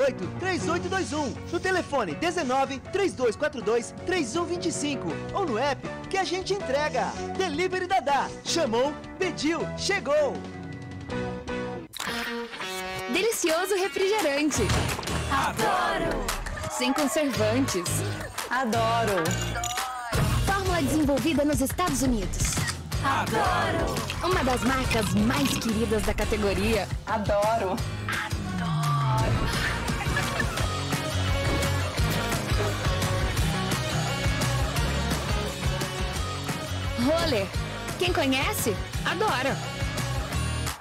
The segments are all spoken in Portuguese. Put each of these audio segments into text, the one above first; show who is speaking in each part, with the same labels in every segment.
Speaker 1: 988383821. No telefone 19 3242 3125 ou no app que a gente entrega. Delivery Dadá. Chamou, pediu, chegou.
Speaker 2: Delicioso refrigerante.
Speaker 3: Adoro!
Speaker 2: Sem conservantes.
Speaker 3: Adoro!
Speaker 2: Fórmula desenvolvida nos Estados Unidos.
Speaker 3: Adoro!
Speaker 2: Uma das marcas mais queridas da categoria.
Speaker 3: Adoro!
Speaker 2: Roller. Quem conhece, adora.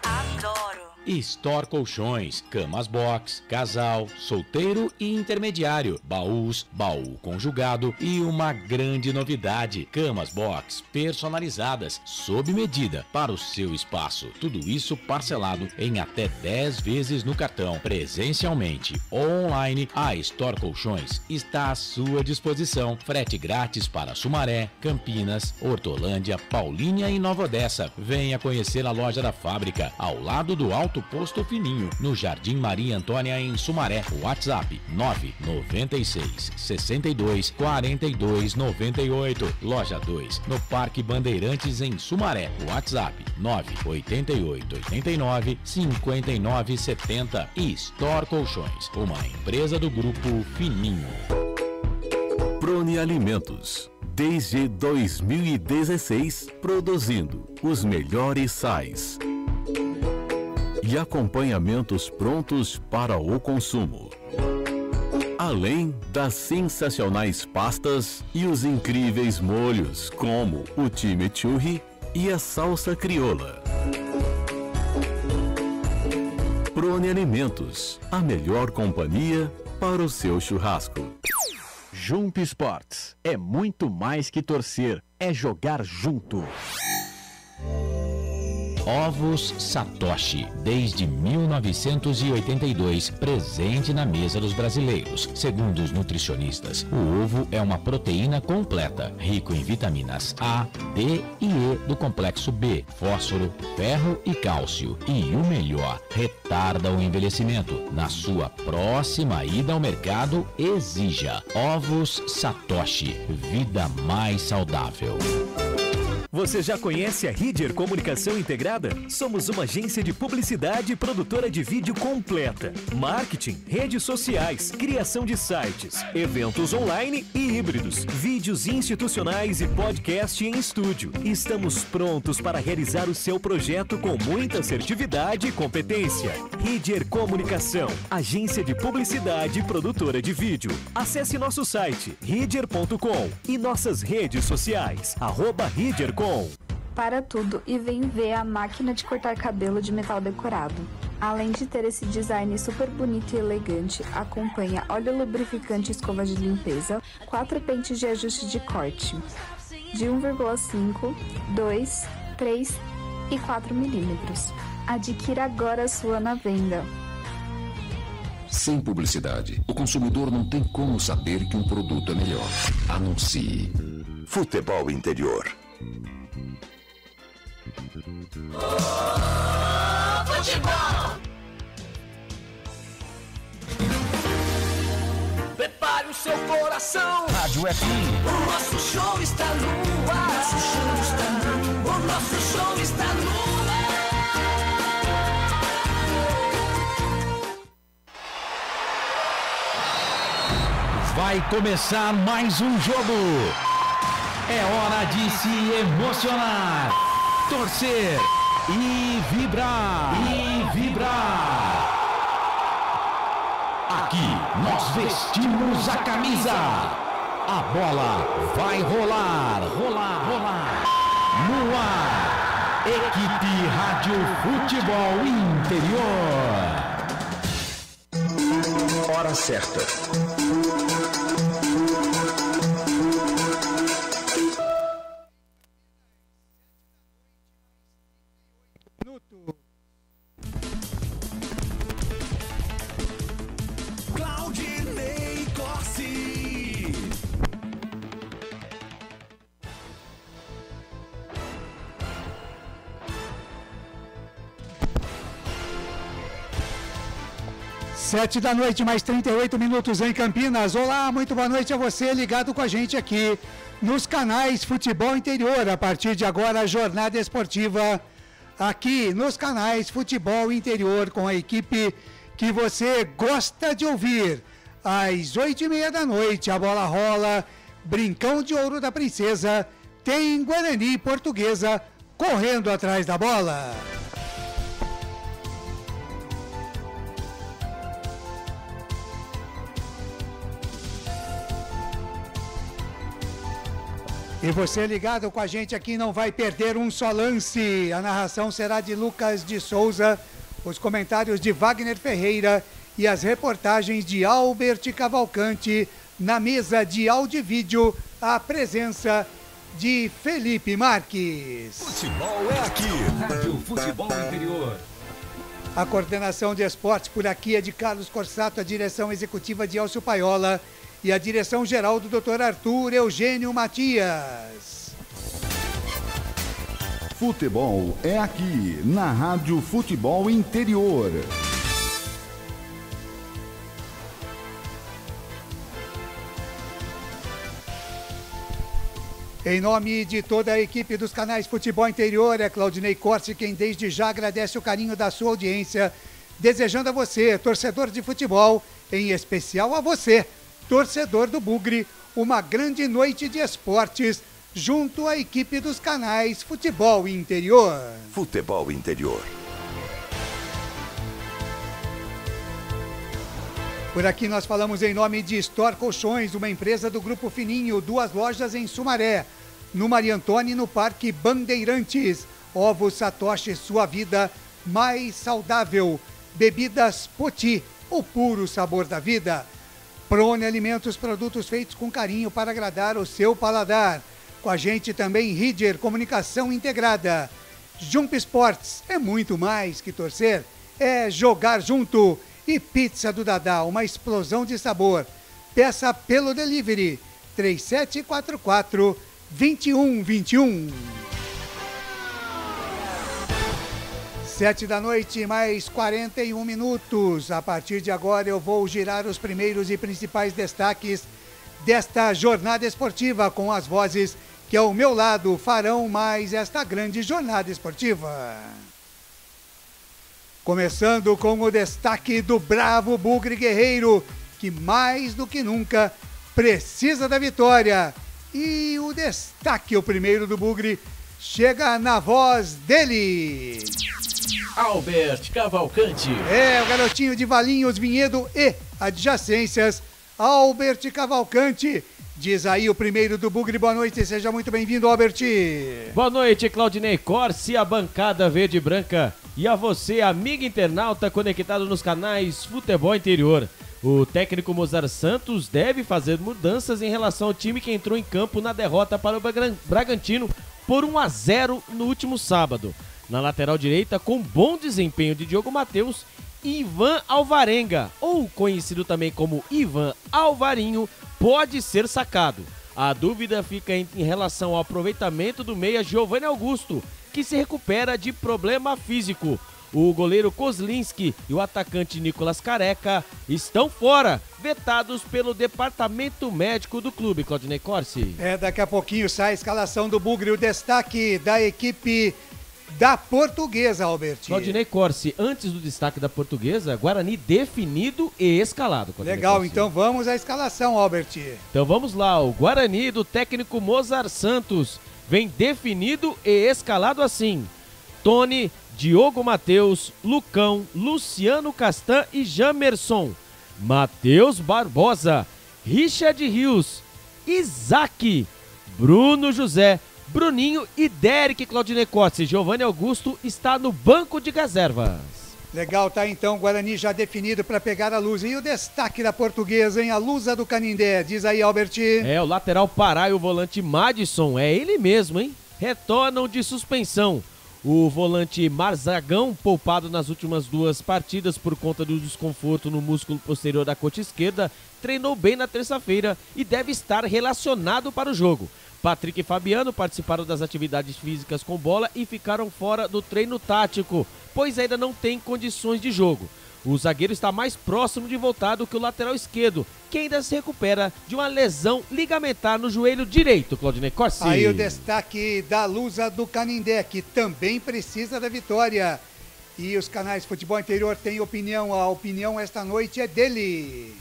Speaker 3: Adoro!
Speaker 4: Store Colchões, camas box, casal, solteiro e intermediário, baús, baú conjugado e uma grande novidade, camas box personalizadas, sob medida para o seu espaço. Tudo isso parcelado em até 10 vezes no cartão, presencialmente ou online. A Store Colchões está à sua disposição. Frete grátis para Sumaré, Campinas, Hortolândia, Paulínia e Nova Odessa. Venha conhecer a loja da fábrica, ao lado do Alto Posto Fininho, no Jardim Maria Antônia, em Sumaré. WhatsApp 996 62 42 98. Loja 2, no Parque Bandeirantes, em Sumaré. WhatsApp 988 89 59 70. E Store Colchões, uma empresa do Grupo Fininho.
Speaker 5: Prone Alimentos. Desde 2016, produzindo os melhores sais e acompanhamentos prontos para o consumo. Além das sensacionais pastas e os incríveis molhos, como o chimichurri e a salsa crioula. Prone Alimentos, a melhor companhia para o seu churrasco.
Speaker 6: Jump Sports é muito mais que torcer, é jogar junto.
Speaker 4: Ovos Satoshi, desde 1982, presente na mesa dos brasileiros. Segundo os nutricionistas, o ovo é uma proteína completa, rico em vitaminas A, D e E do complexo B, fósforo, ferro e cálcio. E o melhor, retarda o envelhecimento. Na sua próxima ida ao mercado, exija Ovos Satoshi, vida mais saudável.
Speaker 7: Você já conhece a Ridger Comunicação Integrada? Somos uma agência de publicidade e produtora de vídeo completa. Marketing, redes sociais, criação de sites, eventos online e híbridos, vídeos institucionais e podcast em estúdio. Estamos prontos para realizar o seu projeto com muita assertividade e competência. Ridger Comunicação, agência de publicidade e produtora de vídeo. Acesse nosso site ridger.com e nossas redes sociais, @ridger.com.
Speaker 8: Para tudo e vem ver a máquina de cortar cabelo de metal decorado. Além de ter esse design super bonito e elegante, acompanha óleo lubrificante e escova de limpeza, 4 pentes de ajuste de corte, de 1,5, 2, 3 e 4 milímetros. Adquira agora a sua na venda.
Speaker 9: Sem publicidade, o consumidor não tem como saber que um produto é melhor. Anuncie.
Speaker 10: Futebol Interior.
Speaker 3: Futebol! Prepare o seu coração.
Speaker 11: Rádio FM.
Speaker 3: O nosso show está no ar. O nosso show está no ar.
Speaker 4: Vai começar mais um jogo. É hora de se emocionar, torcer e vibrar. Aqui nós vestimos a camisa. A bola vai rolar. No ar, equipe Rádio Futebol Interior.
Speaker 10: Hora certa.
Speaker 3: Claudinei Corsi.
Speaker 11: 7 da noite, mais 38 minutos em Campinas. Olá, muito boa noite a você ligado com a gente aqui nos canais Futebol Interior. A partir de agora, a jornada esportiva aqui nos canais Futebol Interior com a equipe que você gosta de ouvir. Às 8h30 da noite, a bola rola, Brincão de Ouro da Princesa, tem Guarani e Portuguesa correndo atrás da bola. E você ligado com a gente aqui não vai perder um só lance. A narração será de Lucas de Souza, os comentários de Wagner Ferreira e as reportagens de Albert Cavalcante. Na mesa de áudio e vídeo, a presença de Felipe Marques.
Speaker 7: Futebol é aqui, Rádio Futebol Interior.
Speaker 11: A coordenação de esportes por aqui é de Carlos Corsato, a direção executiva de Elcio Paiola e a direção geral do Dr. Arthur Eugênio Matias.
Speaker 12: Futebol é aqui, na Rádio Futebol Interior.
Speaker 11: Em nome de toda a equipe dos canais Futebol Interior, é Claudinei Corsi quem desde já agradece o carinho da sua audiência, desejando a você, torcedor de futebol, em especial a você, torcedor do Bugre, uma grande noite de esportes junto à equipe dos canais Futebol Interior.
Speaker 10: Futebol Interior.
Speaker 11: Por aqui nós falamos em nome de Store Colchões, uma empresa do Grupo Fininho, 2 lojas em Sumaré, no Maria Antônia e no Parque Bandeirantes. Ovos Satoshi, sua vida mais saudável. Bebidas Poti, o puro sabor da vida. Prone Alimentos, produtos feitos com carinho para agradar o seu paladar. Com a gente também Ridger, comunicação integrada. Jump Sports, é muito mais que torcer, é jogar junto. E Pizza do Dadá, uma explosão de sabor. Peça pelo delivery, 3744-2121. 7 da noite, mais 41 minutos. A partir de agora eu vou girar os primeiros e principais destaques desta jornada esportiva com as vozes que ao meu lado farão mais esta grande jornada esportiva. Começando com o destaque do bravo Bugre Guerreiro, que mais do que nunca precisa da vitória. E o destaque, o primeiro do Bugre, chega na voz dele.
Speaker 7: Albert Cavalcante.
Speaker 11: É, o garotinho de Valinhos, Vinhedo e adjacências, Albert Cavalcante. Diz aí o primeiro do Bugre, boa noite, seja muito bem-vindo, Albert.
Speaker 13: Boa noite, Claudinei Corsi, a bancada verde e branca. E a você, amigo internauta conectado nos canais Futebol Interior. O técnico Mozart Santos deve fazer mudanças em relação ao time que entrou em campo na derrota para o Bragantino por 1-0 no último sábado. Na lateral direita, com bom desempenho de Diogo Matheus, Ivan Alvarenga, ou conhecido também como Ivan Alvarinho, pode ser sacado. A dúvida fica em relação ao aproveitamento do meia Giovanni Augusto, que se recupera de problema físico. O goleiro Kozlinski e o atacante Nicolas Careca estão fora, vetados pelo departamento médico do clube, Claudinei Corsi.
Speaker 11: Daqui a pouquinho sai a escalação do Bugre, o destaque da equipe da Portuguesa, Albert.
Speaker 13: Claudinei Corsi, antes do destaque da Portuguesa, Guarani definido e escalado. Claudinei
Speaker 11: Legal,
Speaker 13: Corsi.
Speaker 11: então vamos à escalação, Albert.
Speaker 13: Então vamos lá, o Guarani do técnico Mozart Santos vem definido e escalado assim: Tony, Diogo Matheus, Lucão, Luciano Castan e Jamerson, Matheus Barbosa, Richard Rios, Isaac, Bruno José, Bruninho e Derek. Claudinei Corsi. Giovanni Augusto está no banco de reservas.
Speaker 11: Legal, tá então, Guarani já definido para pegar a Lusa. E o destaque da Portuguesa, hein? A Lusa do Canindé. Diz aí, Albert.
Speaker 13: É, o lateral Pará e o volante Madison. É ele mesmo, hein? Retornam de suspensão. O volante Marzagão, poupado nas últimas 2 partidas por conta do desconforto no músculo posterior da coxa esquerda, treinou bem na terça-feira e deve estar relacionado para o jogo. Patrick e Fabiano participaram das atividades físicas com bola e ficaram fora do treino tático, pois ainda não têm condições de jogo. O zagueiro está mais próximo de voltar do que o lateral esquerdo, que ainda se recupera de uma lesão ligamentar no joelho direito, Claudinei Corsi.
Speaker 11: Aí o destaque da Lusa do Canindé, que também precisa da vitória. E os canais Futebol Interior têm opinião, a opinião esta noite é dele.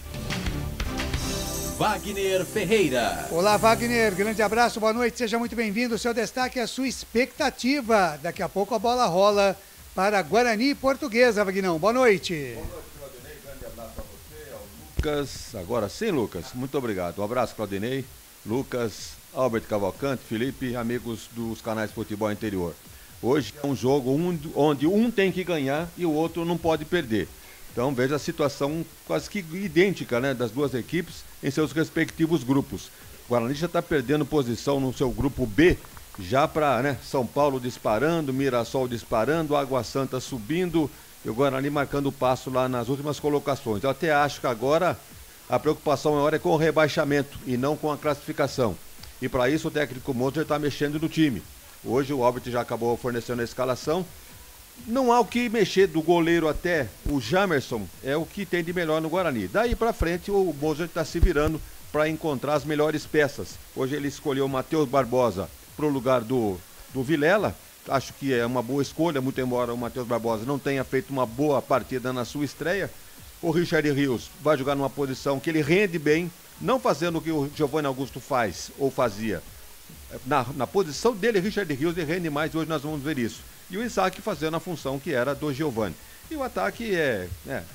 Speaker 14: Wagner Ferreira.
Speaker 11: Olá, Wagner, grande abraço, boa noite, seja muito bem-vindo. O seu destaque é a sua expectativa. Daqui a pouco a bola rola para Guarani e Portuguesa, Vagnão. Boa noite.
Speaker 15: Boa noite, Claudinei. Grande abraço para você, ao Lucas. Agora sim, Lucas. Muito obrigado. Um abraço, Claudinei, Lucas, Albert Cavalcante, Felipe, amigos dos canais Futebol Interior. Hoje é um jogo onde um tem que ganhar e o outro não pode perder. Então veja a situação quase que idêntica, né, das duas equipes em seus respectivos grupos. O Guarani já está perdendo posição no seu grupo B, já para São Paulo disparando, Mirassol disparando, Água Santa subindo e o Guarani marcando o passo lá nas últimas colocações. Eu até acho que agora a preocupação maior é com o rebaixamento e não com a classificação. E para isso o técnico Mozart está mexendo no time. Hoje o Albert já acabou fornecendo a escalação. Não há o que mexer, do goleiro até o Jamerson, é o que tem de melhor no Guarani. Daí para frente o Mozart está se virando para encontrar as melhores peças. Hoje ele escolheu o Matheus Barbosa para o lugar do Vilela. Acho que é uma boa escolha, muito embora o Matheus Barbosa não tenha feito uma boa partida na sua estreia. O Richard Rios vai jogar numa posição que ele rende bem, não fazendo o que o Giovanni Augusto faz ou fazia. Na posição dele, Richard Rios, ele rende mais, e hoje nós vamos ver isso. E o Isaac fazendo a função que era do Giovanni. E o ataque é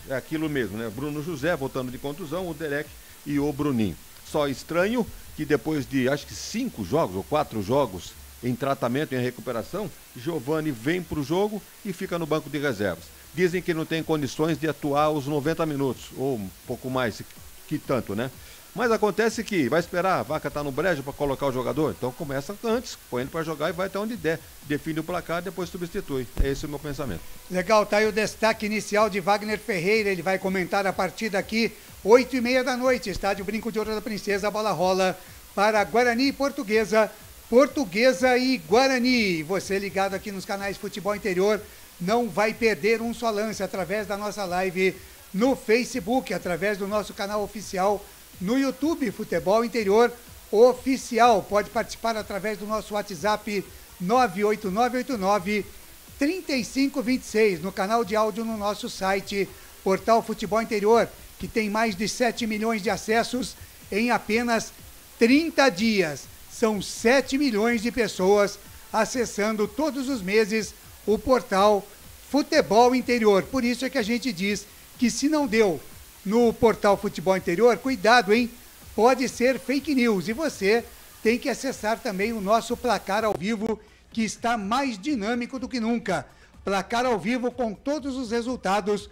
Speaker 15: aquilo mesmo, né? Bruno José voltando de contusão, o Derek e o Bruninho. Só estranho que depois de, acho que 5 jogos ou 4 jogos em tratamento, em recuperação, Giovanni vem para o jogo e fica no banco de reservas. Dizem que não tem condições de atuar os 90 minutos, ou um pouco mais que tanto, né? Mas acontece que vai esperar, a vaca tá no brejo para colocar o jogador, então começa antes, põe ele para jogar e vai até onde der. Define o placar, depois substitui. É esse o meu pensamento.
Speaker 11: Legal, tá aí o destaque inicial de Wagner Ferreira, ele vai comentar a partida aqui, 8h30 da noite, estádio Brinco de Ouro da Princesa, a bola rola para Guarani e Portuguesa, Portuguesa e Guarani. Você ligado aqui nos canais Futebol Interior, não vai perder um só lance através da nossa live no Facebook, através do nosso canal oficial no YouTube, Futebol Interior Oficial. Pode participar através do nosso WhatsApp 98989-3526, no canal de áudio no nosso site, Portal Futebol Interior, que tem mais de 7 milhões de acessos em apenas 30 dias. São 7 milhões de pessoas acessando todos os meses o portal Futebol Interior. Por isso é que a gente diz que se não deu no portal Futebol Interior, cuidado, hein? Pode ser fake news e você tem que acessar também o nosso placar ao vivo, que está mais dinâmico do que nunca. Placar ao vivo com todos os resultados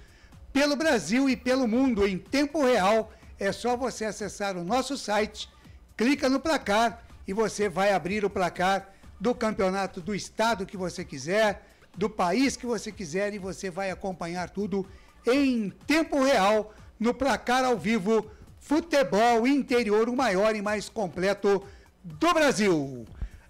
Speaker 11: pelo Brasil e pelo mundo em tempo real. É só você acessar o nosso site, clica no placar e você vai abrir o placar do campeonato do estado que você quiser, do país que você quiser, e você vai acompanhar tudo em tempo real no placar ao vivo Futebol Interior, o maior e mais completo do Brasil.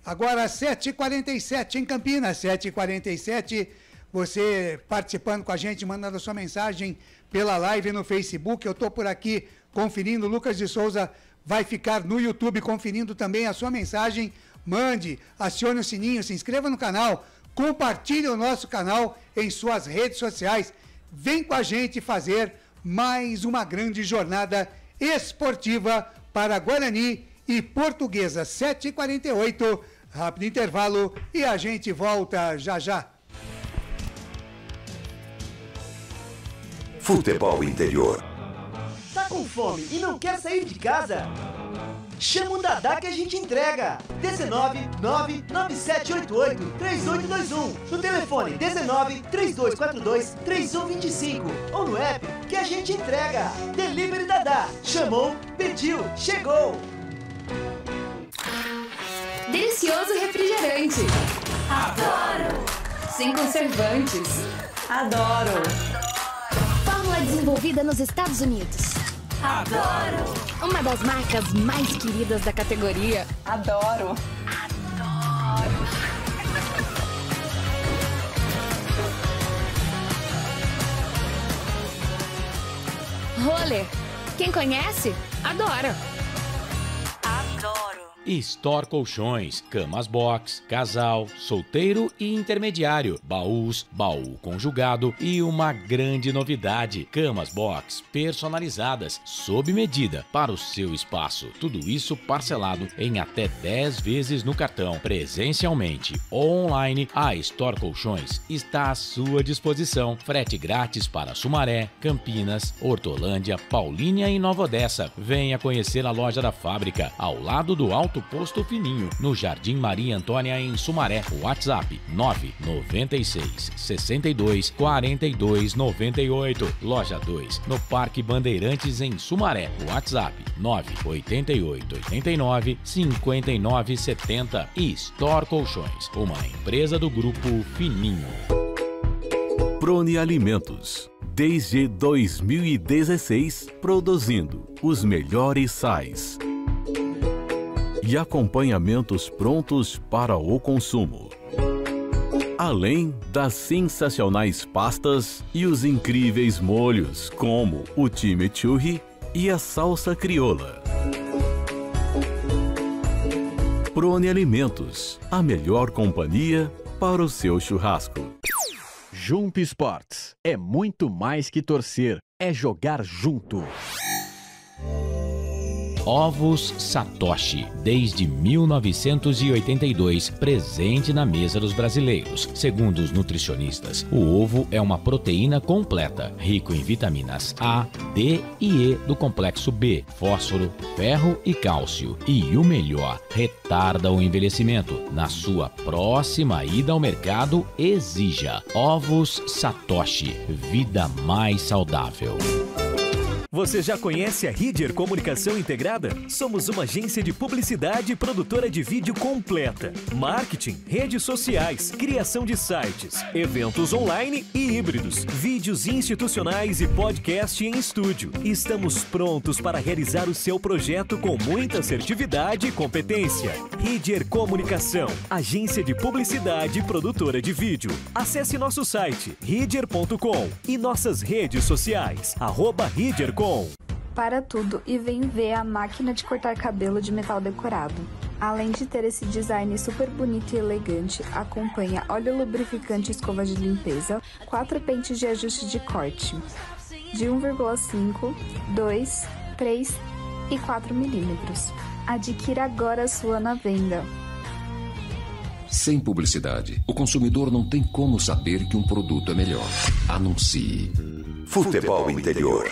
Speaker 11: Agora 7h47 em Campinas, 7h47, você participando com a gente, mandando a sua mensagem pela live no Facebook. Eu estou por aqui conferindo, o Lucas de Souza vai ficar no YouTube conferindo também a sua mensagem. Mande, acione o sininho, se inscreva no canal, compartilhe o nosso canal em suas redes sociais. Vem com a gente fazer mais uma grande jornada esportiva para Guarani e Portuguesa. 7h48, rápido intervalo e a gente volta já já.
Speaker 10: Futebol Interior.
Speaker 1: Tá com fome e não quer sair de casa? Chama o Dadá que a gente entrega. 19997883821. No telefone 1932423125. Ou no app que a gente entrega. Delivery Dadá. Chamou, pediu, chegou.
Speaker 2: Delicioso refrigerante. Adoro. Sem conservantes. Adoro. Fórmula desenvolvida nos Estados Unidos. Adoro! Uma das marcas mais queridas da categoria. Adoro! Adoro! roller. Quem conhece, adora.
Speaker 4: Store Colchões, camas box, casal, solteiro e intermediário, baús, baú conjugado e uma grande novidade, camas box personalizadas, sob medida, para o seu espaço. Tudo isso parcelado em até 10 vezes no cartão, presencialmente ou online. A Store Colchões está à sua disposição. Frete grátis para Sumaré, Campinas, Hortolândia, Paulínia e Nova Odessa. Venha conhecer a loja da fábrica, ao lado do Alto Posto Fininho, no Jardim Maria Antônia, em Sumaré. WhatsApp 996 62 42 98. Loja 2, no Parque Bandeirantes, em Sumaré. WhatsApp 988 89 59 70. Store Colchões, uma empresa do Grupo Fininho.
Speaker 5: Prone Alimentos. Desde 2016, produzindo os melhores sais e acompanhamentos prontos para o consumo. Além das sensacionais pastas e os incríveis molhos, como o chimichurri e a salsa crioula. Prone Alimentos, a melhor companhia para o seu churrasco.
Speaker 6: Jump Sports é muito mais que torcer, é jogar junto.
Speaker 4: Ovos Satoshi, desde 1982, presente na mesa dos brasileiros. Segundo os nutricionistas, o ovo é uma proteína completa, rico em vitaminas A, D e E do complexo B, fósforo, ferro e cálcio. E o melhor, retarda o envelhecimento. Na sua próxima ida ao mercado, exija Ovos Satoshi, vida mais saudável.
Speaker 7: Você já conhece a Ridger Comunicação Integrada? Somos uma agência de publicidade e produtora de vídeo completa. Marketing, redes sociais, criação de sites, eventos online e híbridos, vídeos institucionais e podcast em estúdio. Estamos prontos para realizar o seu projeto com muita assertividade e competência. Ridger Comunicação, agência de publicidade e produtora de vídeo. Acesse nosso site ridger.com e nossas redes sociais, @ridger.com.
Speaker 8: Para tudo e vem ver a máquina de cortar cabelo de metal decorado. Além de ter esse design super bonito e elegante, acompanha óleo lubrificante e escova de limpeza, 4 pentes de ajuste de corte, de 1,5, 2, 3 e 4 milímetros. Adquira agora a sua na venda.
Speaker 9: Sem publicidade, o consumidor não tem como saber que um produto é melhor. Anuncie.
Speaker 10: Futebol Interior.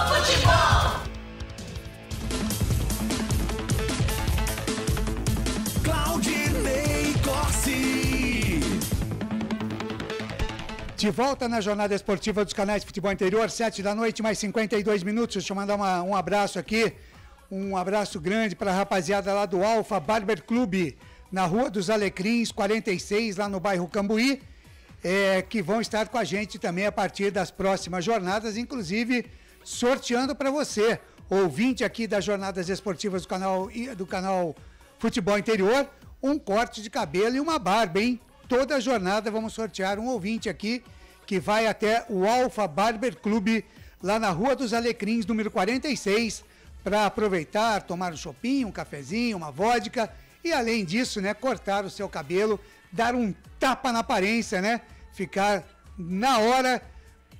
Speaker 3: Futebol! Claudinei Corsi.
Speaker 11: De volta na jornada esportiva dos canais Futebol Interior, 7 da noite, mais 52 minutos. Deixa eu mandar um abraço aqui. Um abraço grande para a rapaziada lá do Alfa Barber Clube, na Rua dos Alecrins, 46, lá no bairro Cambuí, que vão estar com a gente também a partir das próximas jornadas, inclusive sorteando para você, ouvinte aqui das jornadas esportivas do canal Futebol Interior, um corte de cabelo e uma barba, hein? Toda jornada vamos sortear um ouvinte aqui que vai até o Alfa Barber Clube, lá na Rua dos Alecrins, número 46, para aproveitar, tomar um chopinho, um cafezinho, uma vodka e, além disso, né, cortar o seu cabelo, dar um tapa na aparência, né? Ficar na hora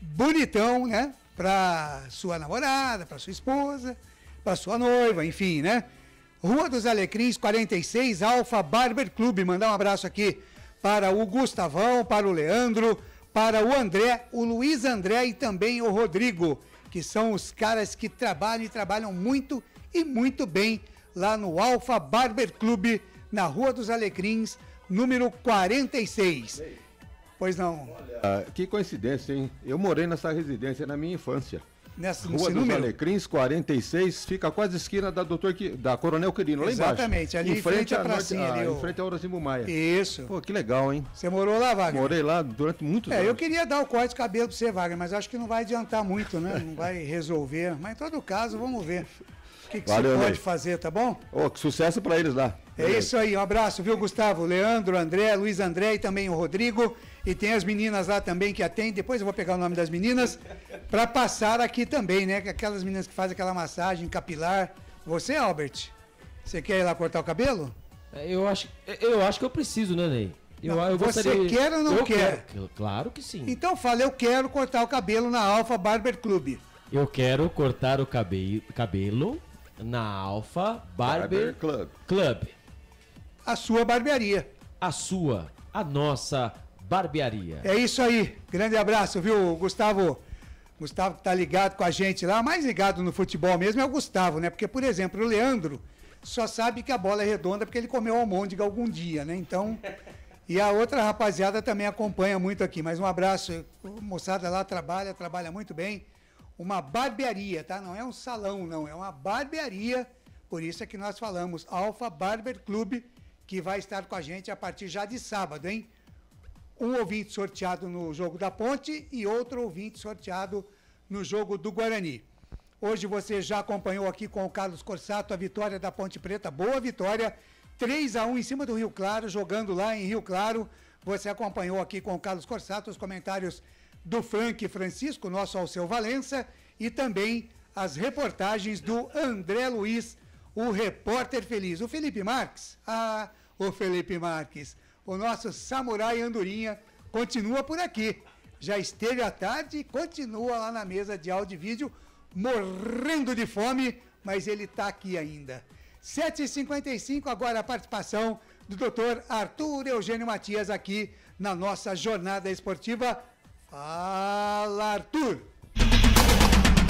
Speaker 11: bonitão, né? Para sua namorada, para sua esposa, para sua noiva, enfim, né? Rua dos Alecrins, 46, Alfa Barber Clube. Mandar um abraço aqui para o Gustavão, para o Leandro, para o André, o Luiz André e também o Rodrigo, que são os caras que trabalham e trabalham muito e muito bem lá no Alfa Barber Clube, na Rua dos Alecrins, número 46. Pois não.
Speaker 15: Olha, que coincidência, hein? Eu morei nessa residência na minha infância.
Speaker 11: Nesse
Speaker 15: Rua dos
Speaker 11: número?
Speaker 15: Alecrins, 46, fica quase esquina da Coronel Quirino, lá embaixo.
Speaker 11: Exatamente, ali em frente à pracinha.
Speaker 15: Em frente a Horácio Maia.
Speaker 11: Isso.
Speaker 15: Pô, que legal, hein?
Speaker 11: Você morou lá, Wagner?
Speaker 15: Morei lá durante muitos anos.
Speaker 11: Eu queria dar o corte de cabelo pra você, Wagner, mas acho que não vai adiantar muito, né? Não vai resolver. Mas em todo caso, vamos ver o que você pode fazer, tá bom?
Speaker 15: Que sucesso pra eles lá.
Speaker 11: É isso aí, um abraço, viu, Gustavo? Leandro, André, Luiz André e também o Rodrigo. E tem as meninas lá também que atendem, depois eu vou pegar o nome das meninas, para passar aqui também, né? Aquelas meninas que fazem aquela massagem capilar. Você, Albert, você quer ir lá cortar o cabelo?
Speaker 13: Eu acho que eu preciso, né, Ney?
Speaker 11: Você quer ou não quer?
Speaker 13: Claro que sim.
Speaker 11: Então fala, eu quero cortar o cabelo na Alfa Barber Club.
Speaker 13: Eu quero cortar o cabelo na Alfa Barber Club.
Speaker 11: A sua barbearia.
Speaker 13: A nossa barbearia.
Speaker 11: É isso aí. Grande abraço, viu, Gustavo? Gustavo que tá ligado com a gente lá. Mais ligado no futebol mesmo é o Gustavo, né? Porque, por exemplo, o Leandro só sabe que a bola é redonda porque ele comeu almôndega algum dia, né? Então... E a outra rapaziada também acompanha muito aqui. Mas um abraço. A moçada lá trabalha muito bem. Uma barbearia, tá? Não é um salão, não. É uma barbearia. Por isso é que nós falamos Alfa Barber Club, que vai estar com a gente a partir já de sábado, hein? Um ouvinte sorteado no jogo da Ponte e outro ouvinte sorteado no jogo do Guarani. Hoje você já acompanhou aqui com o Carlos Corsato a vitória da Ponte Preta. Boa vitória. 3-1 em cima do Rio Claro, jogando lá em Rio Claro. Você acompanhou aqui com o Carlos Corsato os comentários do Frank Francisco, nosso Alceu Valença, e também as reportagens do André Luiz, o repórter feliz. O Felipe Marques, o Felipe Marques, o nosso samurai andorinha, continua por aqui. Já esteve à tarde e continua lá na mesa de áudio e vídeo, morrendo de fome, mas ele está aqui ainda. 7h55, agora a participação do Dr. Arthur Eugênio Matias aqui na nossa jornada esportiva. Fala, Arthur!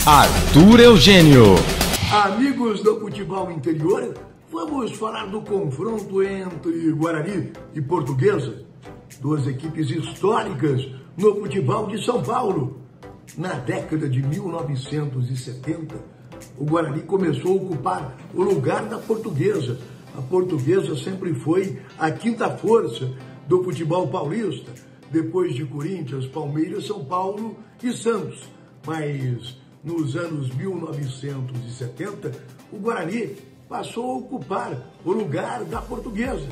Speaker 14: Arthur Eugênio.
Speaker 16: Amigos do futebol interior, vamos falar do confronto entre Guarani e Portuguesa, duas equipes históricas no futebol de São Paulo. Na década de 1970, o Guarani começou a ocupar o lugar da Portuguesa. A Portuguesa sempre foi a quinta força do futebol paulista, depois de Corinthians, Palmeiras, São Paulo e Santos. Mas nos anos 1970, o Guarani passou a ocupar o lugar da Portuguesa.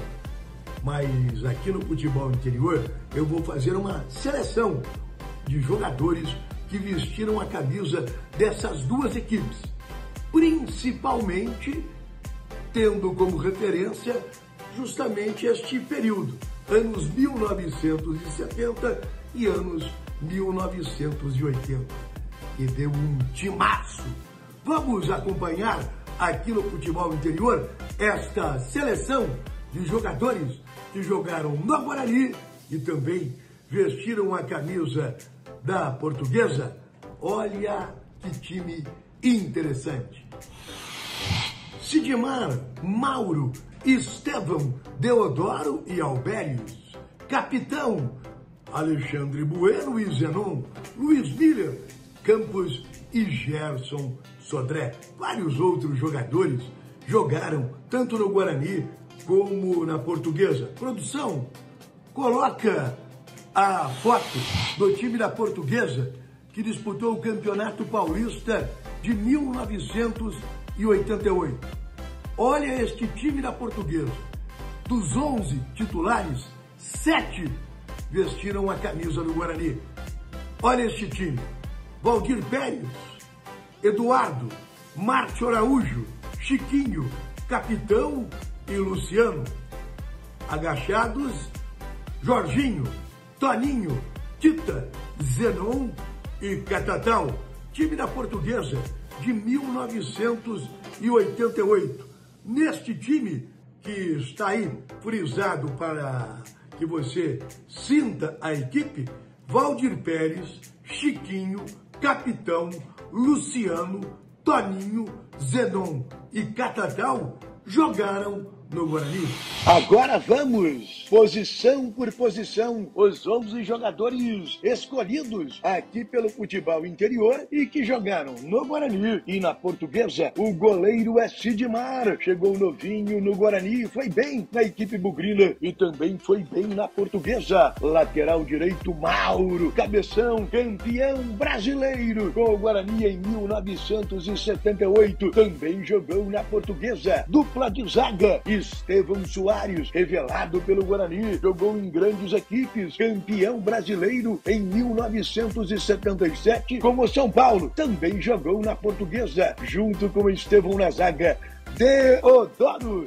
Speaker 16: Mas aqui no futebol interior, eu vou fazer uma seleção de jogadores que vestiram a camisa dessas duas equipes, principalmente tendo como referência justamente este período, anos 1970 e anos 1980, e deu um timaço. Vamos acompanhar aqui no futebol interior esta seleção de jogadores que jogaram no Guarani e também vestiram a camisa da Portuguesa. Olha que time interessante. Sidmar, Mauro, Estevão, Deodoro e Albérios. Capitão, Alexandre Bueno e Zenon, Luiz Miller, Campos e Gerson Sodré. Vários outros jogadores jogaram tanto no Guarani como na Portuguesa. Produção, coloca a foto do time da Portuguesa que disputou o Campeonato Paulista de 1988. Olha este time da Portuguesa. Dos 11 titulares, 7 vestiram a camisa do Guarani. Olha este time. Valdir Pérez, Eduardo, Márcio Araújo, Chiquinho, Capitão e Luciano. Agachados, Jorginho, Toninho, Tita, Zenon e Catatal. Time da Portuguesa de 1988. Neste time que está aí frisado para que você sinta a equipe, Valdir Pérez, Chiquinho, Capitão, Luciano, Toninho, Zenon e Catatal jogaram no Guarani. Agora vamos, posição por posição, os 11 jogadores escolhidos aqui pelo futebol interior e que jogaram no Guarani e na Portuguesa. O goleiro é Sidmar, chegou novinho no Guarani, foi bem na equipe bugrina e também foi bem na Portuguesa. Lateral direito, Mauro, cabeção, campeão brasileiro com o Guarani em 1978, também jogou na Portuguesa. Dupla de zaga, Estevão Soares, revelado pelo Guarani, jogou em grandes equipes, campeão brasileiro em 1977 com o São Paulo. Também jogou na Portuguesa, junto com Estevão na zaga. Deodoro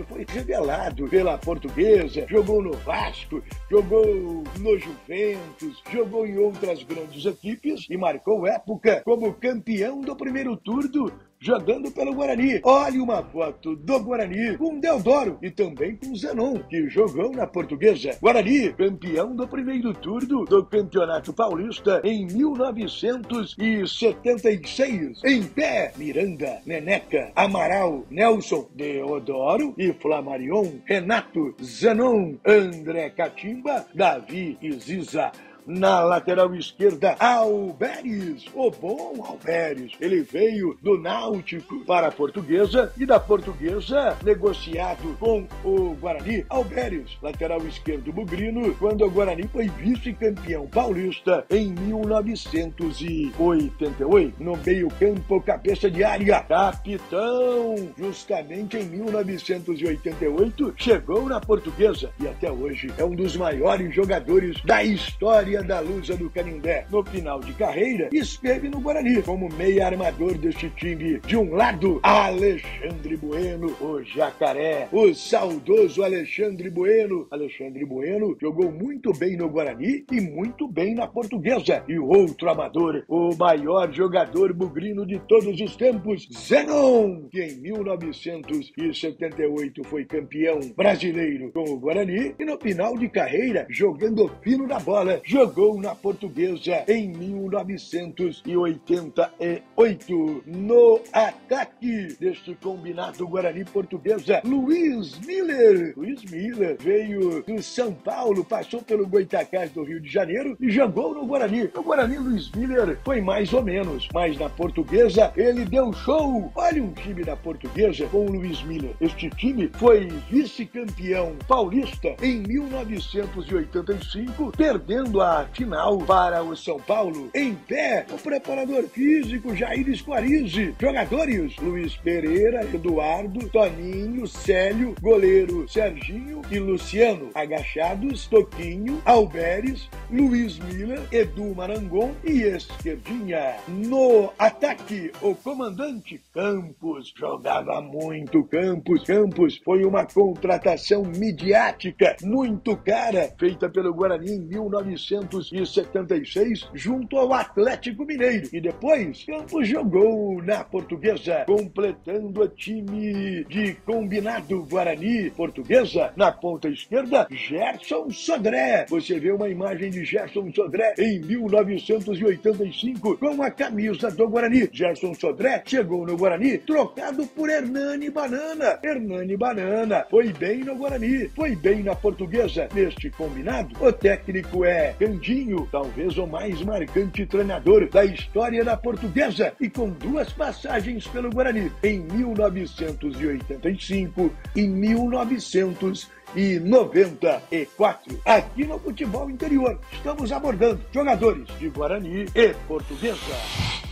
Speaker 16: foi revelado pela Portuguesa, jogou no Vasco, jogou no Juventus, jogou em outras grandes equipes e marcou época como campeão do primeiro turno, jogando pelo Guarani. Olha uma foto do Guarani com Deodoro e também com Zenon, que jogou na Portuguesa. Guarani, campeão do primeiro turno do Campeonato Paulista em 1976. Em pé, Miranda, Neneca, Amaral, Nelson, Deodoro e Flamarion, Renato, Zenon, André Catimba, Davi e Ziza. Na lateral esquerda, Alberes, o bom Alberes. Ele veio do Náutico para a Portuguesa e da Portuguesa negociado com o Guarani. Alberes, lateral esquerdo bugrino, quando o Guarani foi vice-campeão paulista em 1988. No meio-campo, cabeça de área, capitão, justamente em 1988, chegou na Portuguesa e até hoje é um dos maiores jogadores da história da Lusa do Canindé. No final de carreira, esteve no Guarani como meia armador deste time. De um lado, Alexandre Bueno, o jacaré, o saudoso Alexandre Bueno. Alexandre Bueno jogou muito bem no Guarani e muito bem na Portuguesa. E o outro amador, o maior jogador bugrino de todos os tempos, Zenon, que em 1978 foi campeão brasileiro com o Guarani e no final de carreira, jogando fino na bola, jogou na Portuguesa em 1988. No ataque deste combinado Guarani-Portuguesa, Luiz Miller. Luiz Miller veio do São Paulo, passou pelo Goitacás do Rio de Janeiro e jogou no Guarani. No Guarani, Luiz Miller foi mais ou menos, mas na Portuguesa ele deu show. Olha um time da Portuguesa com o Luiz Miller. Este time foi vice-campeão paulista em 1985, perdendo a final para o São Paulo. Em pé, o preparador físico Jair Squarize. Jogadores: Luiz Pereira, Eduardo, Toninho, Célio, goleiro Serginho e Luciano. Agachados, Toquinho, Alberes, Luiz Miller, Edu Marangon e esquerdinha. No ataque, o comandante Campos. Jogava muito Campos. Campos foi uma contratação midiática muito cara, feita pelo Guarani em 1976, junto ao Atlético Mineiro. E depois, Campos jogou na Portuguesa, completando o time de combinado Guarani Portuguesa. Na ponta esquerda, Gerson Sodré. Você vê uma imagem de Gerson Sodré em 1985 com a camisa do Guarani. Gerson Sodré chegou no Guarani trocado por Hernani Banana. Hernani Banana foi bem no Guarani, foi bem na Portuguesa. Neste combinado, o técnico é Candinho, talvez o mais marcante treinador da história da Portuguesa, e com duas passagens pelo Guarani em 1985 e 1994. Aqui no Futebol Interior, estamos abordando jogadores de Guarani e Portuguesa.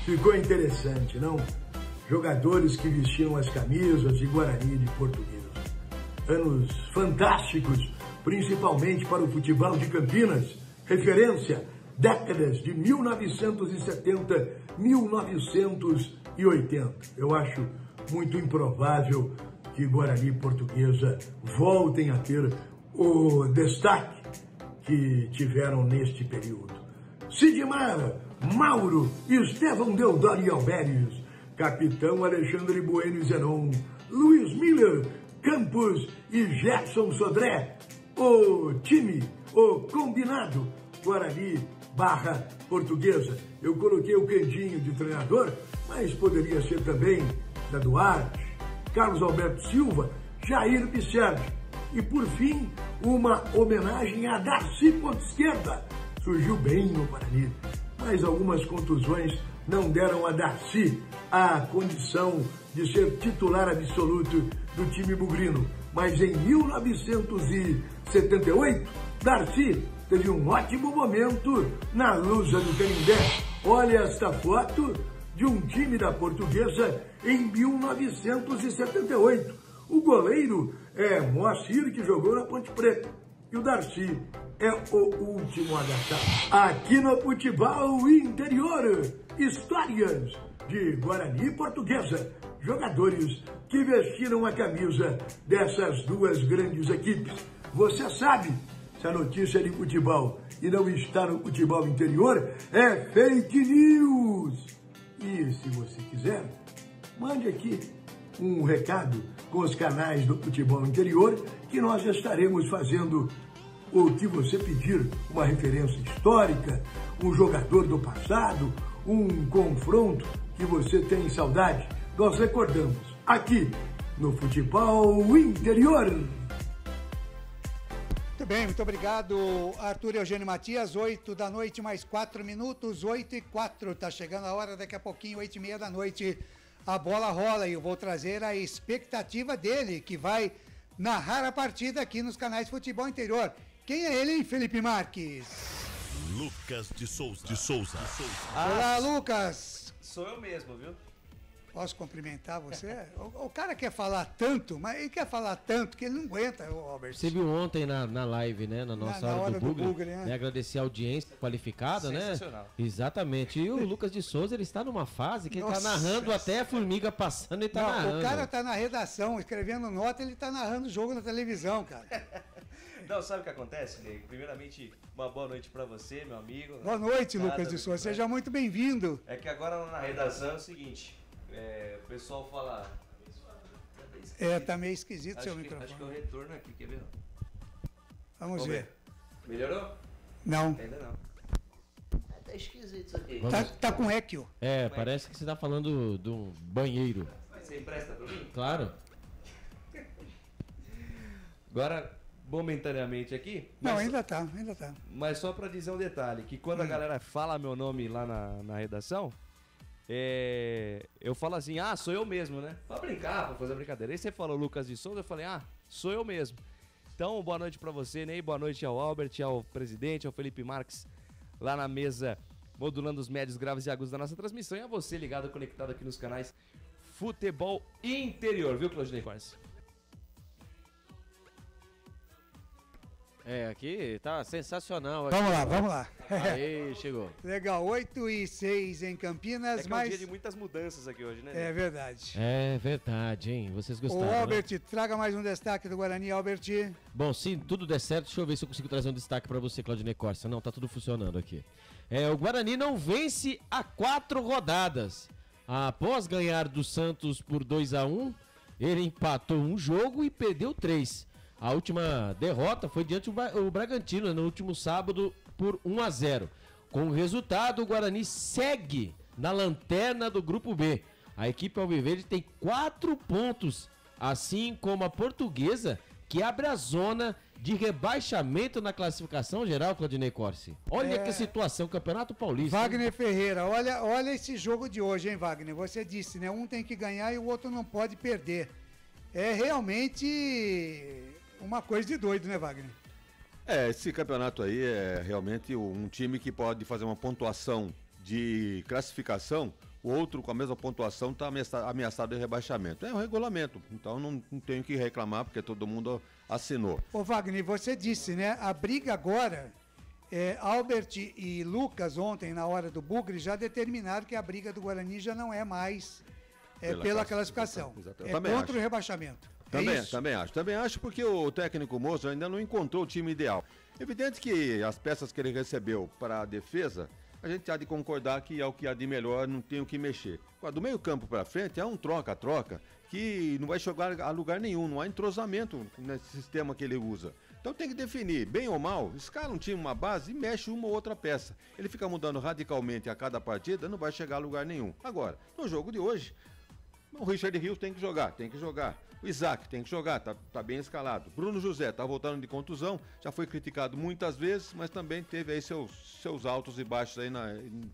Speaker 16: Ficou interessante, não? Jogadores que vestiam as camisas de Guarani e de Portuguesa. Anos fantásticos, principalmente para o futebol de Campinas. Referência, décadas de 1970, 1980. Eu acho muito improvável que Guarani e Portuguesa voltem a ter o destaque que tiveram neste período. Sidmar, Mauro, Estevão Deodoro e Alberes, capitão Alexandre Bueno e Zenon, Luiz Miller, Campos e Gerson Sodré. O time, o combinado Guarani / Portuguesa. Eu coloquei o Candinho de treinador, mas poderia ser também da Duarte, Carlos Alberto Silva, Jair Pisserdi. E por fim, uma homenagem a Darcy ponta esquerda. Surgiu bem no Guarani, mas algumas contusões não deram a Darcy a condição de ser titular absoluto do time bugrino. Mas em 1978, Darcy teve um ótimo momento na Lusa do Canindé. Olha esta foto de um time da Portuguesa em 1978. O goleiro é Moacir, que jogou na Ponte Preta. E o Darcy é o último adaptado. Aqui no Futebol Interior, histórias de Guarani e Portuguesa. Jogadores que vestiram a camisa dessas duas grandes equipes. Você sabe, se a notícia é de futebol e não está no Futebol Interior, é fake news. E se você quiser, mande aqui um recado com os canais do Futebol Interior, que nós estaremos fazendo o que você pedir, uma referência histórica, um jogador do passado, um confronto que você tem saudade. Nós recordamos aqui no Futebol Interior.
Speaker 11: Muito bem, muito obrigado, Arthur Eugênio Matias. 8 da noite, mais 4 minutos, 8h04. Tá chegando a hora, daqui a pouquinho, 8h30 da noite. A bola rola e eu vou trazer a expectativa dele, que vai narrar a partida aqui nos canais Futebol Interior. Quem é ele, hein, Felipe Marques?
Speaker 14: Lucas de Souza.
Speaker 11: Olá, Lucas.
Speaker 17: Sou eu mesmo, viu?
Speaker 11: Posso cumprimentar você? O cara quer falar tanto, mas ele quer falar tanto que ele não aguenta, Albert.
Speaker 13: Você viu ontem na live, né? Na nossa hora do Bugre, né? Agradecer a audiência qualificada, né?
Speaker 17: Sensacional.
Speaker 13: Exatamente. E o Lucas de Souza, ele está numa fase que ele está narrando até a formiga passando e tá narrando.
Speaker 11: O cara está na redação, escrevendo nota, ele está narrando o jogo na televisão, cara.
Speaker 17: Não, sabe o que acontece, Ney? Primeiramente, uma boa noite pra você, meu amigo.
Speaker 11: Boa noite, Lucas de Souza. Seja muito bem-vindo.
Speaker 17: É que agora na redação é o seguinte, o pessoal fala...
Speaker 11: Tá meio esquisito seu microfone.
Speaker 17: Acho que eu retorno aqui, quer ver?
Speaker 11: Vamos ver.
Speaker 17: Melhorou?
Speaker 11: Não.
Speaker 17: Ainda não. Tá esquisito isso aqui.
Speaker 11: Tá com eco.
Speaker 13: Parece que você tá falando de um banheiro.
Speaker 17: Você empresta pra mim?
Speaker 13: Claro.
Speaker 17: Agora, momentaneamente aqui...
Speaker 11: Não, ainda tá.
Speaker 17: Mas só pra dizer um detalhe, que quando a galera fala meu nome lá na redação, eu falo assim, sou eu mesmo, né? Pra brincar, pra fazer brincadeira. Aí você falou Lucas de Souza, eu falei, sou eu mesmo. Então, boa noite pra você, Ney, boa noite ao Albert, ao presidente, ao Felipe Marques, lá na mesa, modulando os médios, graves e agudos da nossa transmissão, e a você ligado, conectado aqui nos canais Futebol Interior, viu, Claudinei Corsi?
Speaker 13: Aqui tá sensacional.
Speaker 11: Vamos lá.
Speaker 13: Aí, chegou.
Speaker 11: Legal, 8h06 em Campinas,
Speaker 17: é um dia de muitas mudanças aqui hoje, né?
Speaker 11: É verdade.
Speaker 13: É verdade, hein? Vocês gostaram,
Speaker 11: Albert,
Speaker 13: né?
Speaker 11: Traga mais um destaque do Guarani, Albert.
Speaker 13: Bom, se tudo der certo, deixa eu ver se eu consigo trazer um destaque pra você, Claudinei Corsa. Não, tá tudo funcionando aqui. O Guarani não vence há 4 rodadas. Após ganhar do Santos por 2-1, ele empatou um jogo e perdeu 3. A última derrota foi diante do Bragantino, no último sábado, por 1-0. Com o resultado, o Guarani segue na lanterna do Grupo B. A equipe alviverde tem 4 pontos, assim como a Portuguesa, que abre a zona de rebaixamento na classificação geral, Claudinei Corsi. Olha que situação, Campeonato Paulista.
Speaker 11: Wagner Ferreira, olha esse jogo de hoje, hein, Wagner? Você disse, né? Um tem que ganhar e o outro não pode perder. É realmente... uma coisa de doido, né, Wagner?
Speaker 15: Esse campeonato aí é realmente um time que pode fazer uma pontuação de classificação, o outro com a mesma pontuação está ameaçado de rebaixamento. É um regulamento, então não tenho que reclamar porque todo mundo assinou.
Speaker 11: Ô Wagner, você disse, né, a briga agora, Albert e Lucas ontem na hora do Bugre já determinaram que a briga do Guarani já não é mais pela classificação.
Speaker 15: Exatamente.
Speaker 11: Contra o rebaixamento.
Speaker 15: Também acho porque o técnico Moço ainda não encontrou o time ideal. Evidente que as peças que ele recebeu para a defesa, a gente há de concordar que é o que há de melhor, não tem o que mexer. Do meio campo para frente é um troca-troca que não vai jogar a lugar nenhum, não há entrosamento nesse sistema que ele usa. Então tem que definir, bem ou mal, escala um time, uma base e mexe uma ou outra peça. Ele fica mudando radicalmente a cada partida, não vai chegar a lugar nenhum. Agora, no jogo de hoje, o Richard Rios tem que jogar. O Isaac tem que jogar, tá bem escalado. Bruno José tá voltando de contusão, já foi criticado muitas vezes, mas também teve aí seus altos e baixos aí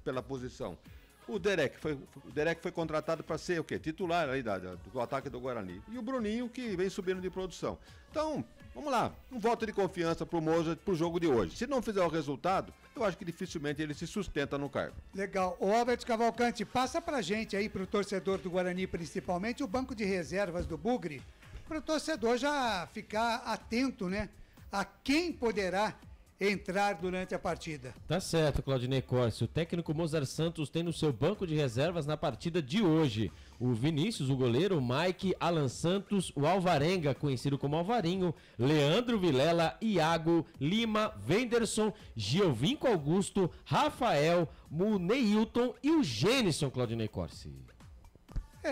Speaker 15: pela posição. O Derek foi contratado para ser o quê? Titular aí do ataque do Guarani. E o Bruninho que vem subindo de produção. Então, vamos lá, um voto de confiança pro Moza pro jogo de hoje. Se não fizer o resultado, eu acho que dificilmente ele se sustenta no cargo.
Speaker 11: Legal. O Albert Cavalcante, passa pra gente aí, pro torcedor do Guarani principalmente, o banco de reservas do Bugre, para o torcedor já ficar atento, né? A quem poderá entrar durante a partida.
Speaker 13: Tá certo, Claudinei Corsi. O técnico Mozart Santos tem no seu banco de reservas na partida de hoje o Vinícius, o goleiro, o Mike, Alan Santos, o Alvarenga, conhecido como Alvarinho, Leandro Vilela, Iago, Lima, Wenderson, Giovinco Augusto, Rafael, o Neilton e o Gênison, Claudinei Corsi.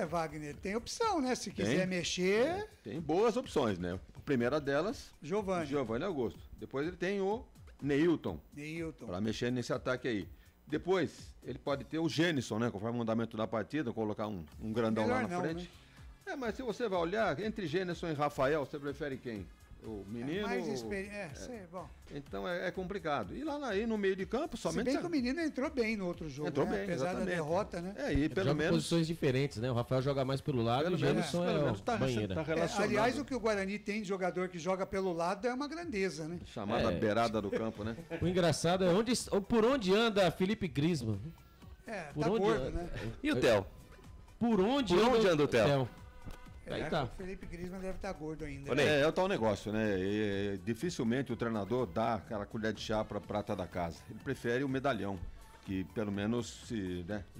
Speaker 11: Wagner, tem opção, né? Se quiser mexer...
Speaker 15: Tem boas opções, né? A primeira delas,
Speaker 11: Giovani
Speaker 15: Augusto. Depois ele tem o Neilton. Para mexer nesse ataque aí. Depois, ele pode ter o Gênison, né? Conforme o mandamento da partida, colocar um grandão lá na frente. Né? Mas se você vai olhar, entre Gênison e Rafael, você prefere quem? O menino?
Speaker 11: Mais experiência. Bom.
Speaker 15: Então é complicado. E lá aí no meio de campo, somente...
Speaker 11: Se bem que o menino entrou bem no outro jogo,
Speaker 15: entrou
Speaker 11: né?
Speaker 15: bem,
Speaker 11: Apesar
Speaker 15: exatamente.
Speaker 11: da derrota, né?
Speaker 15: E pelo menos...
Speaker 13: posições diferentes, né? O Rafael joga mais pelo lado e o Gênison
Speaker 15: tá
Speaker 13: banheira.
Speaker 11: Aliás, o que o Guarani tem de jogador que joga pelo lado é uma grandeza, né?
Speaker 15: Chamada beirada do campo, né?
Speaker 13: O engraçado é por onde anda Felipe Griezmann.
Speaker 11: Por onde gordo, né?
Speaker 18: E o Theo?
Speaker 13: Por onde
Speaker 18: anda o Theo?
Speaker 13: Aí tá.
Speaker 11: O Felipe Griezmann deve estar gordo ainda.
Speaker 15: É o tal negócio, né? Dificilmente o treinador dá aquela colher de chá para prata da casa. Ele prefere o medalhão, que pelo menos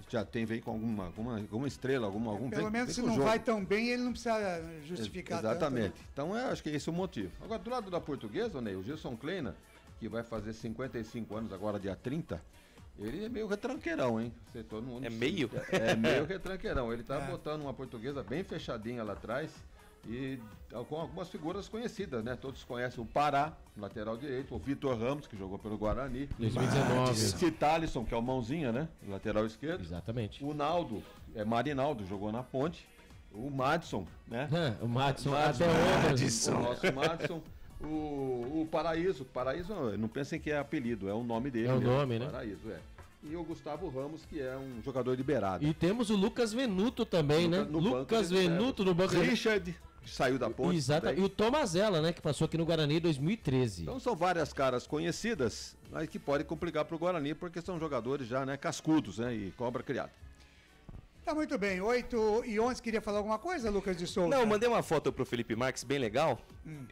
Speaker 15: já vem com alguma estrela, algum
Speaker 11: pelo menos se não vai tão bem, ele não precisa justificar
Speaker 15: exatamente.
Speaker 11: tanto, né?
Speaker 15: Então eu acho que esse é o motivo. Agora, do lado da Portuguesa, né, o Gilson Kleina, que vai fazer 55 anos agora, dia 30, ele é meio retranqueirão, hein? Todo mundo
Speaker 18: meio?
Speaker 15: É meio retranqueirão. Ele tá botando uma Portuguesa bem fechadinha lá atrás e com algumas figuras conhecidas, né? Todos conhecem o Pará, lateral direito, o Vitor Ramos, que jogou pelo Guarani.
Speaker 13: 2019.
Speaker 15: Citalisson, que é o Mãozinha, né? Lateral esquerdo.
Speaker 13: Exatamente.
Speaker 15: O Naldo, Marinaldo, jogou na Ponte. O Madison, né?
Speaker 13: O Madison.
Speaker 15: O nosso Madison. O Paraíso, não pensem que é apelido, é o nome dele.
Speaker 13: É o nome, né?
Speaker 15: Paraíso, E o Gustavo Ramos, que é um jogador de beirada.
Speaker 13: E temos o Lucas Venuto também, né? Lucas Venuto no banco.
Speaker 15: Richard, que saiu da Ponte.
Speaker 13: Exato. E o Tomazella, né? Que passou aqui no Guarani em 2013.
Speaker 15: Então são várias caras conhecidas, mas que podem complicar para o Guarani, porque são jogadores já, né? Cascudos, né? E cobra criada.
Speaker 11: Tá muito bem, 8h11, queria falar alguma coisa, Lucas de Souza?
Speaker 18: Não, mandei uma foto pro Felipe Marques, bem legal.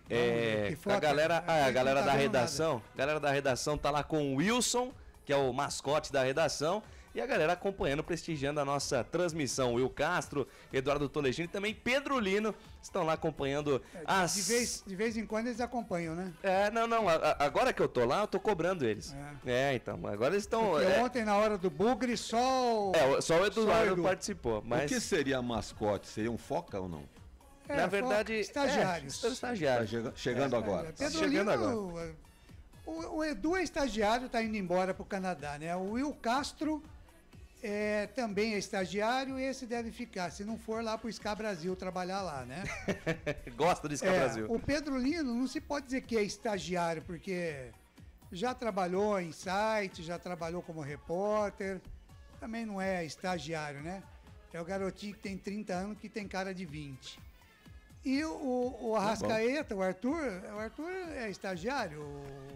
Speaker 11: Que foto?
Speaker 18: A galera da redação. A galera da redação tá lá com o Wilson, que é o mascote da redação, e a galera acompanhando, prestigiando a nossa transmissão. Will Castro, Eduardo Tolegini e também Pedro Lino estão lá acompanhando as...
Speaker 11: De vez em quando eles acompanham, né?
Speaker 18: Não. Agora que eu tô lá, eu tô cobrando eles. Então, agora eles estão...
Speaker 11: Porque ontem, na hora do bugre, só
Speaker 18: o Eduardo participou. Mas...
Speaker 15: O que seria mascote? Seria um foca ou não?
Speaker 18: Na verdade...
Speaker 11: Estagiários.
Speaker 18: Estagiários.
Speaker 15: Chegando agora.
Speaker 11: Pedro Lino, o Edu é estagiário, está indo embora para o Canadá, né? O Will Castro também é estagiário e esse deve ficar, se não for lá pro Ska Brasil trabalhar lá, né?
Speaker 18: Gosta do Ska Brasil.
Speaker 11: O Pedro Lino não se pode dizer que é estagiário, porque já trabalhou em site, já trabalhou como repórter, também não é estagiário, né? É o garotinho que tem 30 anos que tem cara de 20. E o Arrascaeta, o Arthur é estagiário?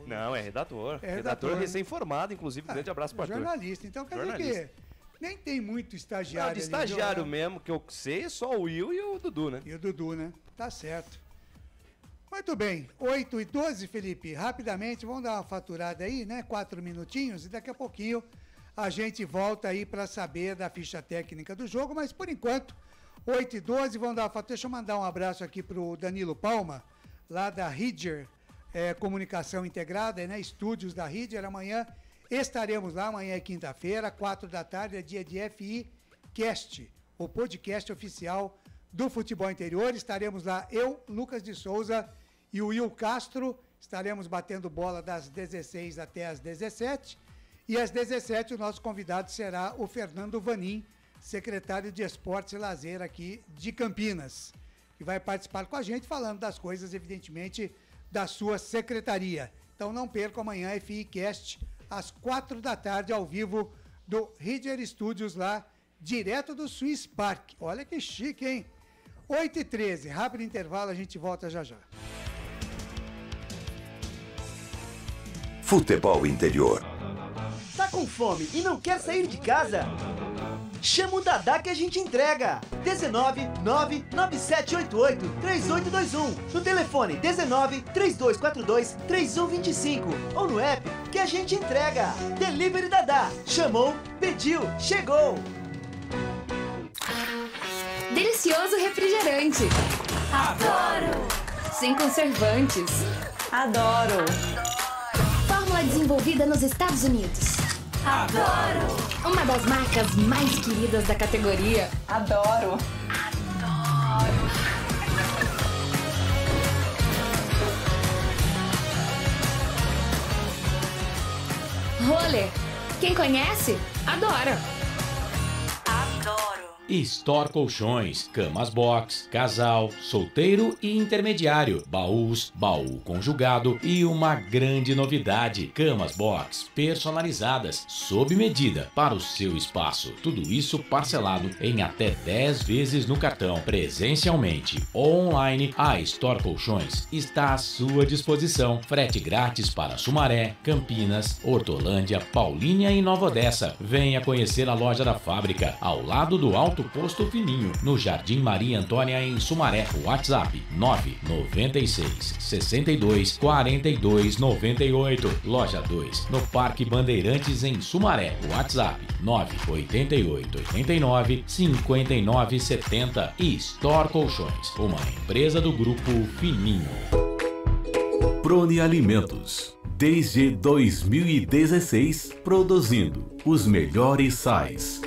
Speaker 18: Não, é redator. Redator recém-formado, inclusive. Grande abraço para o Arthur.
Speaker 11: Jornalista. Então quer dizer que nem tem muito estagiário.
Speaker 18: Não, de estagiário mesmo, que eu sei, é só o Will e o Dudu, né?
Speaker 11: E o Dudu, né? Tá certo. Muito bem. 8h12, Felipe. Rapidamente, vamos dar uma faturada aí, né? 4 minutinhos e daqui a pouquinho a gente volta aí para saber da ficha técnica do jogo, mas por enquanto... 8h12, vamos dar uma fatura. Deixa eu mandar um abraço aqui pro Danilo Palma, lá da Ridger Comunicação Integrada, né? Estúdios da Ridger. Amanhã estaremos lá, amanhã é quinta-feira, 4 da tarde, é dia de FI Cast, o podcast oficial do Futebol Interior. Estaremos lá, eu, Lucas de Souza e o Will Castro. Estaremos batendo bola das 16 até as 17. E às 17 o nosso convidado será o Fernando Vanin, secretário de Esportes e Lazer aqui de Campinas, que vai participar com a gente falando das coisas, evidentemente, da sua secretaria. Então não perca amanhã FI Cast às 4 da tarde, ao vivo do Ridger Studios lá, direto do Swiss Park. Olha que chique, hein? 8h13, rápido intervalo, a gente volta já já.
Speaker 10: Futebol Interior.
Speaker 1: Tá com fome e não quer sair de casa? chama o Dadá que a gente entrega. 19 99788 3821. No telefone 19 3242 3125. Ou no app que a gente entrega. Delivery Dadá. Chamou, pediu, chegou.
Speaker 2: Delicioso refrigerante.
Speaker 3: Adoro!
Speaker 2: Sem conservantes.
Speaker 3: Adoro!
Speaker 2: Fórmula desenvolvida nos Estados Unidos.
Speaker 3: Adoro!
Speaker 2: Uma das marcas mais queridas da categoria.
Speaker 3: Adoro!
Speaker 2: Roller. Quem conhece, adora.
Speaker 4: Store Colchões, camas box, casal, solteiro e intermediário, baús, baú conjugado e uma grande novidade, camas box personalizadas, sob medida para o seu espaço. Tudo isso parcelado em até 10 vezes no cartão, presencialmente ou online. A Store Colchões está à sua disposição. Frete grátis para Sumaré, Campinas, Hortolândia, Paulínia e Nova Odessa. Venha conhecer a loja da fábrica, ao lado do Alto Posto Fininho, no Jardim Maria Antônia, em Sumaré. WhatsApp 996 62 42 98. Loja 2, no Parque Bandeirantes, em Sumaré. WhatsApp 988 89 59 70. E Store Colchões, uma empresa do Grupo Fininho.
Speaker 5: Prone Alimentos. Desde 2016, produzindo os melhores sais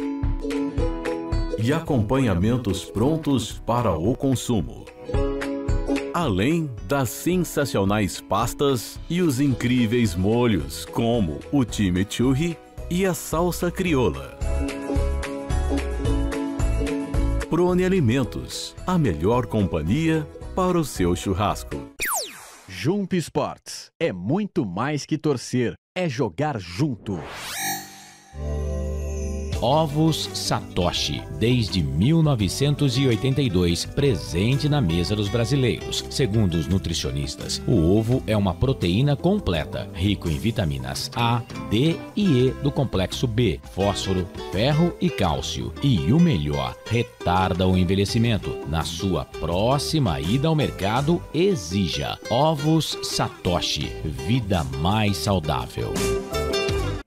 Speaker 5: e acompanhamentos prontos para o consumo. Além das sensacionais pastas e os incríveis molhos, como o chimichurri e a salsa crioula. Prone Alimentos, a melhor companhia para o seu churrasco.
Speaker 6: Jump Sports é muito mais que torcer, é jogar junto.
Speaker 4: Ovos Satoshi, desde 1982, presente na mesa dos brasileiros. Segundo os nutricionistas, o ovo é uma proteína completa, rico em vitaminas A, D e E do complexo B, fósforo, ferro e cálcio. E o melhor, retarda o envelhecimento. Na sua próxima ida ao mercado, exija Ovos Satoshi, vida mais saudável.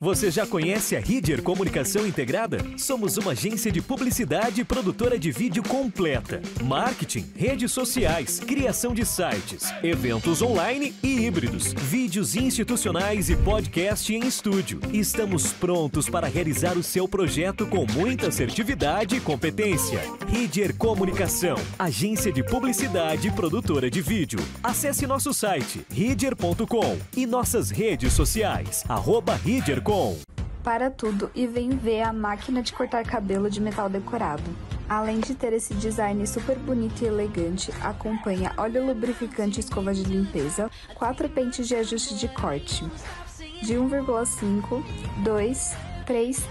Speaker 7: Você já conhece a Ridger Comunicação Integrada? Somos uma agência de publicidade e produtora de vídeo completa. Marketing, redes sociais, criação de sites, eventos online e híbridos, vídeos institucionais e podcast em estúdio. Estamos prontos para realizar o seu projeto com muita assertividade e competência. Ridger Comunicação, agência de publicidade e produtora de vídeo. Acesse nosso site ridger.com e nossas redes sociais, @ridger.com.
Speaker 8: Para tudo e vem ver a máquina de cortar cabelo de metal decorado. Além de ter esse design super bonito e elegante, acompanha óleo lubrificante e escova de limpeza, 4 pentes de ajuste de corte, de 1,5, 2, 3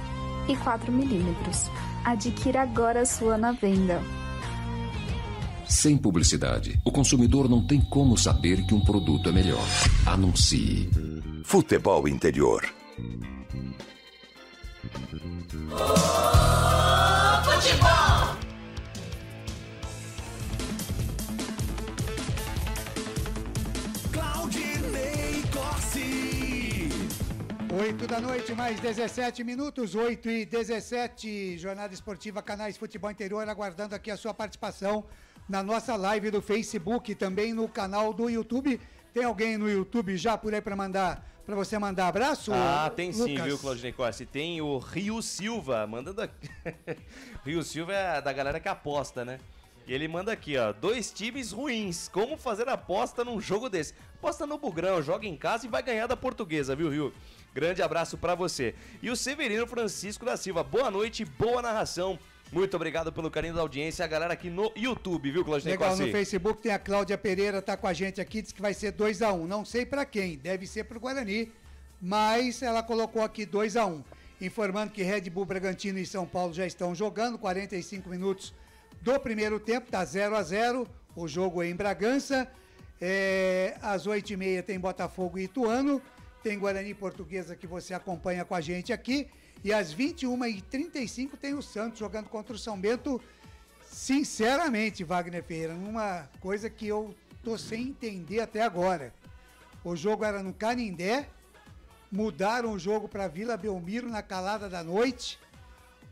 Speaker 8: e 4 milímetros. Adquira agora a sua na venda.
Speaker 9: Sem publicidade, o consumidor não tem como saber que um produto é melhor. Anuncie.
Speaker 10: Futebol Interior.
Speaker 3: Futebol!
Speaker 11: Claudinei Corsi. 8 da noite, mais 17 minutos, 8 e 17. Jornada Esportiva Canais Futebol Interior, aguardando aqui a sua participação na nossa live do Facebook, também no canal do YouTube. Tem alguém no YouTube já por aí para você mandar abraço?
Speaker 17: Ah, tem
Speaker 11: Lucas?
Speaker 17: sim, viu, Claudinei Corsi? Tem o Rio Silva, mandando aqui. Rio Silva é da galera que aposta, né? E ele manda aqui, ó, 2 times ruins. Como fazer aposta num jogo desse? Aposta no Bugrão, joga em casa e vai ganhar da Portuguesa, viu, Rio? Grande abraço pra você. E o Severino Francisco da Silva, boa noite, boa narração. Muito obrigado pelo carinho da audiência, a galera aqui no YouTube, viu, Claudinei
Speaker 11: Legal,
Speaker 17: Corsi?
Speaker 11: no Facebook tem a Cláudia Pereira, tá com a gente aqui, diz que vai ser 2-1. Não sei pra quem, deve ser pro Guarani, mas ela colocou aqui 2-1. Informando que Red Bull Bragantino e São Paulo já estão jogando, 45 minutos do primeiro tempo, tá 0-0, o jogo é em Bragança. Às 8h30 tem Botafogo e Ituano, tem Guarani e Portuguesa que você acompanha com a gente aqui. E às 21h35 tem o Santos jogando contra o São Bento. Sinceramente, Wagner Ferreira, numa coisa que eu tô sem entender até agora. O jogo era no Canindé, mudaram o jogo para Vila Belmiro na calada da noite.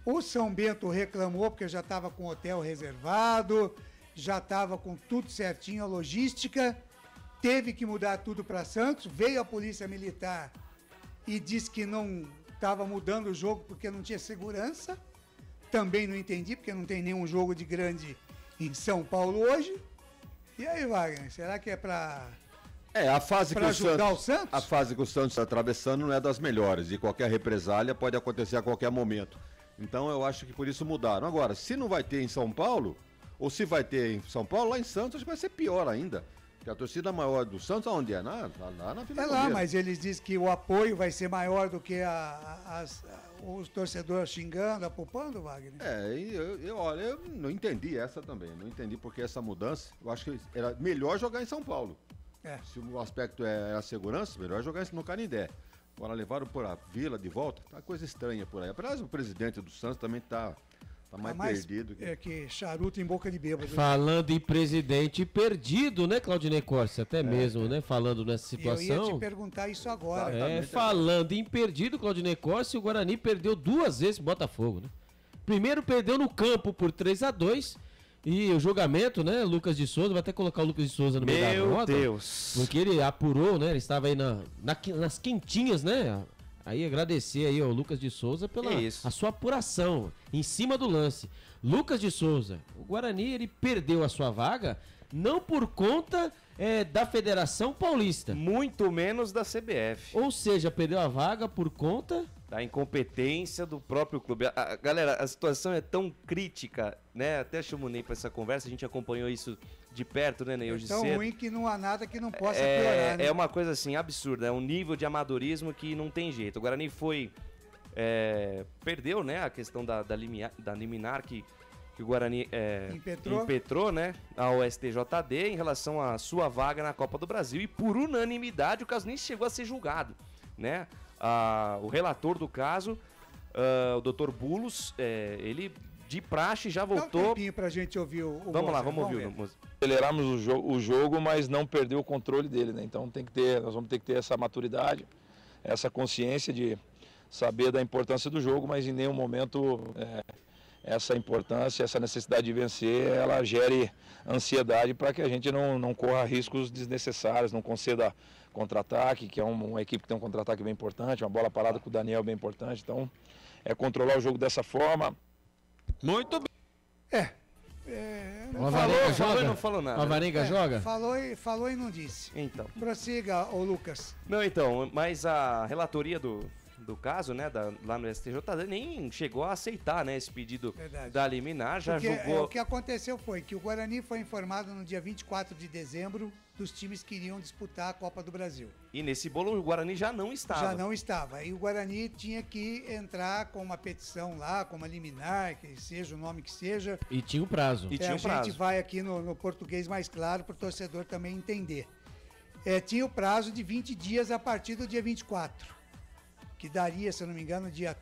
Speaker 11: O São Bento reclamou porque já estava com o hotel reservado, já estava com tudo certinho, a logística. Teve que mudar tudo para Santos. Veio a Polícia Militar e disse que não estava mudando o jogo porque não tinha segurança. Também não entendi, porque não tem nenhum jogo de grande em São Paulo hoje. E aí, Wagner, será que é para...
Speaker 15: A fase que
Speaker 11: ajudar o Santos?
Speaker 15: A fase que o Santos está atravessando não é das melhores. E qualquer represália pode acontecer a qualquer momento. Então eu acho que por isso mudaram. Agora, se não vai ter em São Paulo, ou se vai ter em São Paulo, lá em Santos, acho que vai ser pior ainda. Porque a torcida maior do Santos, aonde é? Lá na Vila
Speaker 11: É lá,
Speaker 15: Belmiro.
Speaker 11: mas eles dizem que o apoio vai ser maior do que os torcedores xingando, apupando, Wagner?
Speaker 15: Olha, eu não entendi essa também. Não entendi porque essa mudança. Eu acho que era melhor jogar em São Paulo. Se o aspecto é a segurança, melhor jogar isso no Canindé. Agora levaram por a Vila de volta, tá coisa estranha por aí. Aliás, o presidente do Santos também tá mais perdido.
Speaker 11: Que charuto em boca de bêbado.
Speaker 13: Falando em presidente perdido, né, Claudinei Corsi? Até mesmo, né? Falando nessa situação.
Speaker 11: Eu ia te perguntar isso agora.
Speaker 13: Falando em perdido, Claudinei Corsi, o Guarani perdeu 2 vezes pro Botafogo, né? Primeiro perdeu no campo por 3-2. E o julgamento, né, Lucas de Souza, vai até colocar o Lucas de Souza no meio da roda.
Speaker 17: Meu Deus.
Speaker 13: Porque ele apurou, né, ele estava aí nas quentinhas, né, aí agradecer aí ao Lucas de Souza pela a sua apuração, em cima do lance. Lucas de Souza, o Guarani, ele perdeu a sua vaga, não por conta da Federação Paulista.
Speaker 17: Muito menos da CBF.
Speaker 13: Ou seja, perdeu a vaga por conta...
Speaker 17: da incompetência do próprio clube. Galera, a situação é tão crítica, né? Até chamo o Ney para essa conversa, a gente acompanhou isso de perto, né, Ney? Hoje
Speaker 11: é tão
Speaker 17: cedo.
Speaker 11: ruim que não há nada que não possa piorar, né?
Speaker 17: É uma coisa assim absurda, é um nível de amadorismo que não tem jeito. O Guarani perdeu, né, a questão da liminar que o Guarani impetrou, né, ao STJD em relação à sua vaga na Copa do Brasil. E por unanimidade o caso nem chegou a ser julgado, né? O relator do caso, o Dr. Bulos, ele de praxe já voltou.
Speaker 11: Dá um tempinho pra gente ouvir o
Speaker 17: Vamos lá, vamos ouvir.
Speaker 19: Aceleramos o jogo, mas não perdeu o controle dele, né? Então nós vamos ter que ter essa maturidade, essa consciência de saber da importância do jogo, mas em nenhum momento essa importância, essa necessidade de vencer, ela gere ansiedade para que a gente não corra riscos desnecessários, não conceda contra-ataque, que é uma equipe que tem um contra-ataque bem importante, uma bola parada com o Daniel bem importante, então controlar o jogo dessa forma.
Speaker 13: Muito bem.
Speaker 11: Não
Speaker 17: falou e não falou nada.
Speaker 13: O Alvarenga joga?
Speaker 11: Falou e não disse.
Speaker 17: Então.
Speaker 11: Prossiga, ô Lucas.
Speaker 17: Não, então, mas a relatoria do caso, né, lá no STJD, nem chegou a aceitar, né, esse pedido da liminar, já julgou...
Speaker 11: O que aconteceu foi que o Guarani foi informado no dia 24 de dezembro dos times que iriam disputar a Copa do Brasil.
Speaker 17: E nesse bolo o Guarani já não estava.
Speaker 11: Já não estava. E o Guarani tinha que entrar com uma petição lá, com uma liminar, que seja o nome que seja.
Speaker 13: E tinha o prazo.
Speaker 11: A gente vai aqui no português mais claro para o torcedor também entender. Tinha o prazo de 20 dias a partir do dia 24. Que daria, se eu não me engano, dia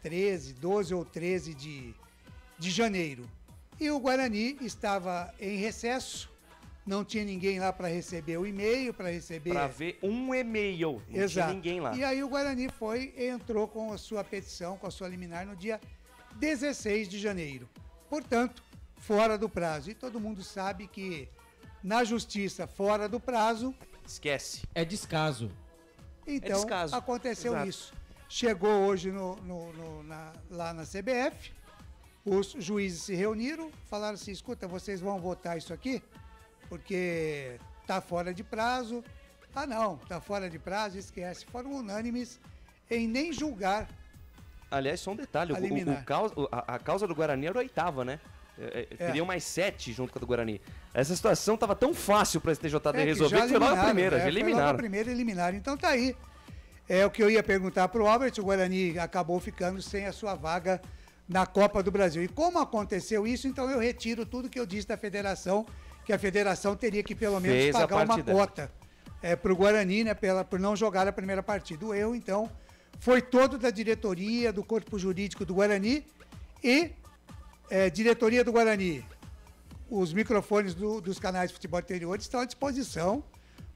Speaker 11: 12 ou 13 de janeiro. E o Guarani estava em recesso, não tinha ninguém lá para receber o e-mail, para receber...
Speaker 17: Para ver um e-mail, não tinha ninguém lá.
Speaker 11: E aí o Guarani entrou com a sua petição, com a sua liminar no dia 16 de janeiro. Portanto, fora do prazo. E todo mundo sabe que na justiça, fora do prazo...
Speaker 17: Esquece.
Speaker 13: É descaso.
Speaker 11: Então,
Speaker 17: descaso.
Speaker 11: Aconteceu
Speaker 17: Exato.
Speaker 11: isso. Chegou hoje lá na CBF, os juízes se reuniram, falaram assim, escuta, vocês vão votar isso aqui? Porque tá fora de prazo. Ah não, tá fora de prazo, esquece. Foram unânimes em nem julgar.
Speaker 17: Aliás, só um detalhe, a causa do Guarani era a 8ª, né? Teriam mais 7 junto com a do Guarani. Essa situação tava tão fácil para a STJD resolver que foi logo a primeira, já eliminaram.
Speaker 11: Foi logo a primeira eliminaram, então tá aí. É o que eu ia perguntar para o Albert, o Guarani acabou ficando sem a sua vaga na Copa do Brasil. E como aconteceu isso, então eu retiro tudo que eu disse da federação, que a federação teria que pelo menos pagar uma cota para o Guarani, né, por não jogar a primeira partida. O erro, então, foi todo da diretoria, do corpo jurídico do Guarani e diretoria do Guarani. Os microfones dos canais de futebol interior estão à disposição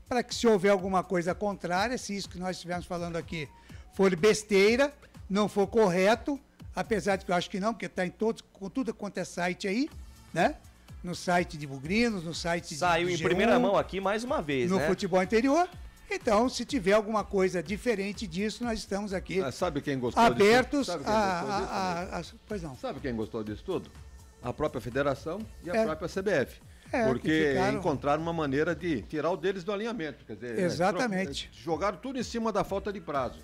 Speaker 11: para que, se houver alguma coisa contrária, se isso que nós estivemos falando aqui for besteira, não for correto, apesar de que eu acho que não, porque está em tudo quanto é site aí, né? No site de Bugrinos, no site
Speaker 17: Saiu
Speaker 11: de
Speaker 17: em
Speaker 11: G1,
Speaker 17: primeira mão aqui mais uma vez,
Speaker 11: no
Speaker 17: né?
Speaker 11: futebol interior. Então, se tiver alguma coisa diferente disso, nós estamos aqui
Speaker 15: sabe quem gostou
Speaker 11: abertos
Speaker 15: disso?
Speaker 11: Pois não.
Speaker 15: Sabe quem gostou disso tudo? A própria federação e a
Speaker 11: É.
Speaker 15: própria CBF.
Speaker 11: É,
Speaker 15: porque
Speaker 11: que ficaram-
Speaker 15: encontraram uma maneira de tirar o deles do alinhamento. Quer dizer,
Speaker 11: Exatamente.
Speaker 15: Jogaram tudo em cima da falta de prazo.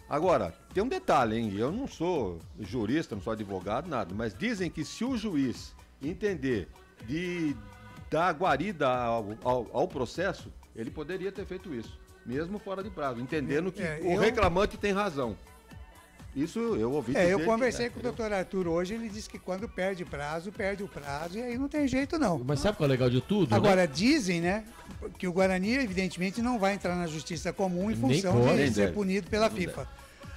Speaker 15: Agora, tem um detalhe, hein? Eu não sou jurista, não sou advogado, nada, mas dizem que se o juiz entender de dar guarida ao processo, ele poderia ter feito isso, mesmo fora de prazo, entendendo que o reclamante tem razão. Isso eu ouvi dizer.
Speaker 11: Eu conversei com o doutor Arthur hoje, ele disse que quando perde prazo, perde o prazo, e aí não tem jeito não.
Speaker 13: Mas sabe qual é o legal de tudo?
Speaker 11: Agora,
Speaker 13: né?
Speaker 11: dizem, né, que o Guarani, evidentemente, não vai entrar na justiça comum em
Speaker 13: Nem
Speaker 11: função
Speaker 13: pode,
Speaker 11: de
Speaker 13: nem
Speaker 11: ser
Speaker 13: deve.
Speaker 11: punido pela FIFA.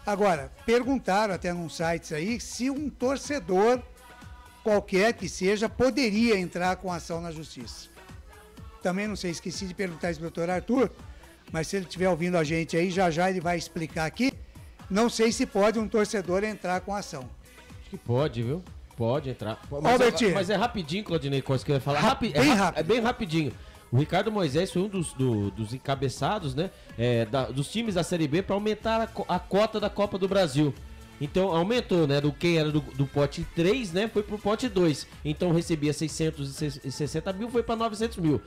Speaker 11: Agora, perguntaram até num site aí se um torcedor, qualquer que seja, poderia entrar com ação na justiça. Também não sei, esqueci de perguntar isso pro doutor Arthur, mas se ele estiver ouvindo a gente aí, já ele vai explicar aqui. Não sei se pode um torcedor entrar com ação.
Speaker 13: Acho que pode, viu? Pode entrar. Mas é rapidinho, Claudinei Costa, que eu ia falar.
Speaker 11: Bem rápido.
Speaker 13: É bem rapidinho. O Ricardo Moisés foi um dos encabeçados, né? Dos times da Série B para aumentar a cota da Copa do Brasil. Então aumentou, né? Quem era do pote 3, né? Foi pro pote 2. Então recebia 660 mil, foi para 900 mil.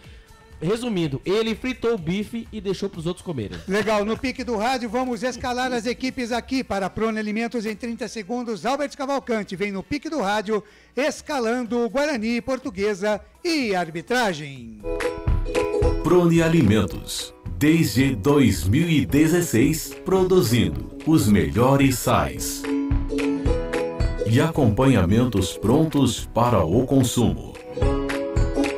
Speaker 13: Resumindo, ele fritou o bife e deixou para os outros comerem.
Speaker 11: Legal, no pique do rádio, vamos escalar as equipes aqui para a Prone Alimentos em 30 segundos. Albert Cavalcante vem no pique do rádio, escalando Guarani, Portuguesa e arbitragem.
Speaker 5: Prone Alimentos, desde 2016, produzindo os melhores sais e acompanhamentos prontos para o consumo.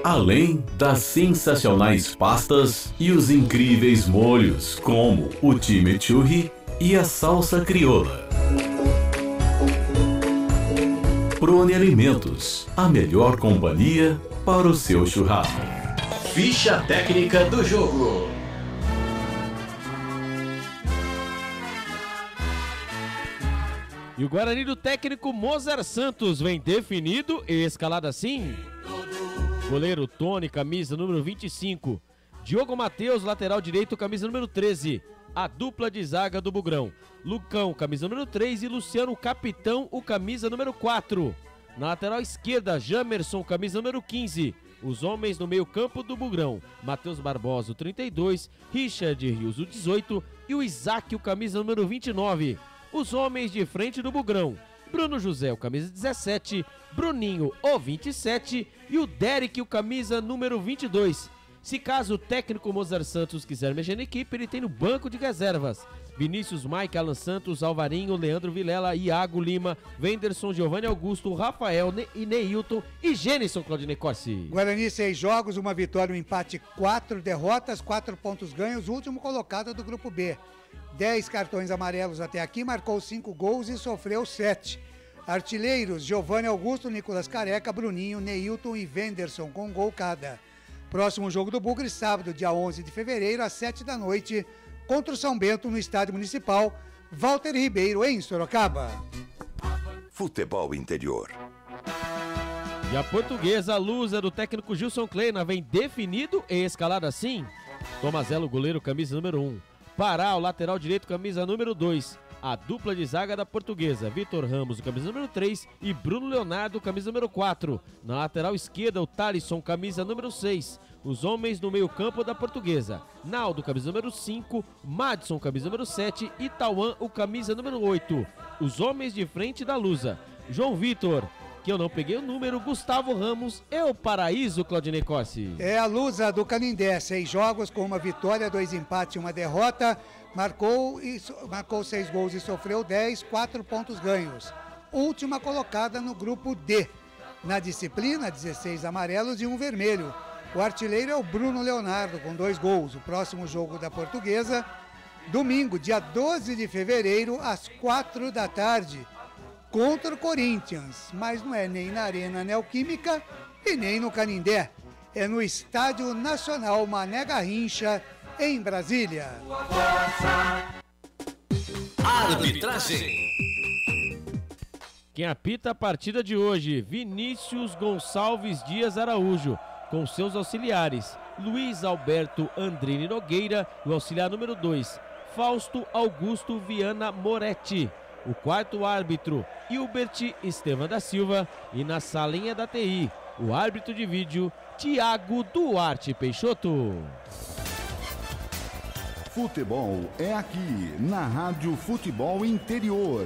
Speaker 5: Além das sensacionais pastas e os incríveis molhos, como o chimichurri e a salsa crioula. Prone Alimentos, a melhor companhia para o seu churrasco.
Speaker 4: Ficha técnica do jogo.
Speaker 13: E o Guarani do técnico Mozart Santos vem definido e escalado assim. Goleiro Tony, camisa número 25. Diogo Matheus, lateral direito, camisa número 13. A dupla de zaga do Bugrão. Lucão, camisa número 3 e Luciano, capitão, o camisa número 4. Na lateral esquerda, Jamerson, camisa número 15. Os homens no meio campo do Bugrão. Matheus Barbosa, o 32. Richard Rios, o 18. E o Isaac, o camisa número 29. Os homens de frente do Bugrão. Bruno José, o camisa 17, Bruninho, o 27 e o Derek, o camisa número 22. Se caso o técnico Mozart Santos quiser mexer na equipe, ele tem no banco de reservas Vinícius, Mike, Alan Santos, Alvarinho, Leandro Vilela, Iago Lima, Wenderson, Giovanni Augusto, Rafael e Neilton e Gênison, Claudinei Corsi.
Speaker 11: Guarani, 6 jogos, 1 vitória, 1 empate, 4 derrotas, 4 pontos ganhos, último colocado do grupo B. 10 cartões amarelos até aqui, marcou 5 gols e sofreu 7. Artilheiros, Giovanni Augusto, Nicolas Careca, Bruninho, Neilton e Wenderson, com gol cada. Próximo jogo do Bugre, sábado, dia 11 de fevereiro, às 7 da noite, contra o São Bento, no Estádio Municipal, Walter Ribeiro, em Sorocaba.
Speaker 10: Futebol Interior.
Speaker 13: E a Portuguesa, Lusa, do técnico Gilson Kleina, vem definido e escalado assim. Tomazelo, goleiro, camisa número 1. Pará, o lateral direito, camisa número 2. A dupla de zaga da Portuguesa, Vitor Ramos, camisa número 3 e Bruno Leonardo, camisa número 4. Na lateral esquerda, o Thalisson, camisa número 6. Os homens no meio campo da Portuguesa, Naldo, camisa número 5, Madison, camisa número 7 e Tauan, o camisa número 8. Os homens de frente da Lusa, João Vitor, que eu não peguei o número, Gustavo Ramos e o Paraíso, Claudinei Corsi.
Speaker 11: É a Lusa do Canindé, 6 jogos com 1 vitória, 2 empates e 1 derrota. Marcou 6 gols e sofreu 10, 4 pontos ganhos. Última colocada no grupo D. Na disciplina, 16 amarelos e 1 vermelho. O artilheiro é o Bruno Leonardo, com 2 gols. O próximo jogo da Portuguesa domingo, dia 12 de fevereiro, às 4 da tarde, contra o Corinthians. Mas não é nem na Arena Neoquímica e nem no Canindé. É no Estádio Nacional Mané Garrincha, em Brasília.
Speaker 4: Arbitragem.
Speaker 13: Quem apita a partida de hoje, Vinícius Gonçalves Dias Araújo, com seus auxiliares, Luiz Alberto Andrini Nogueira, o auxiliar número 2, Fausto Augusto Viana Moretti. O quarto árbitro, Hilbert Estevam da Silva, e na salinha da TI, o árbitro de vídeo, Tiago Duarte Peixoto.
Speaker 12: Futebol é aqui, na Rádio Futebol Interior.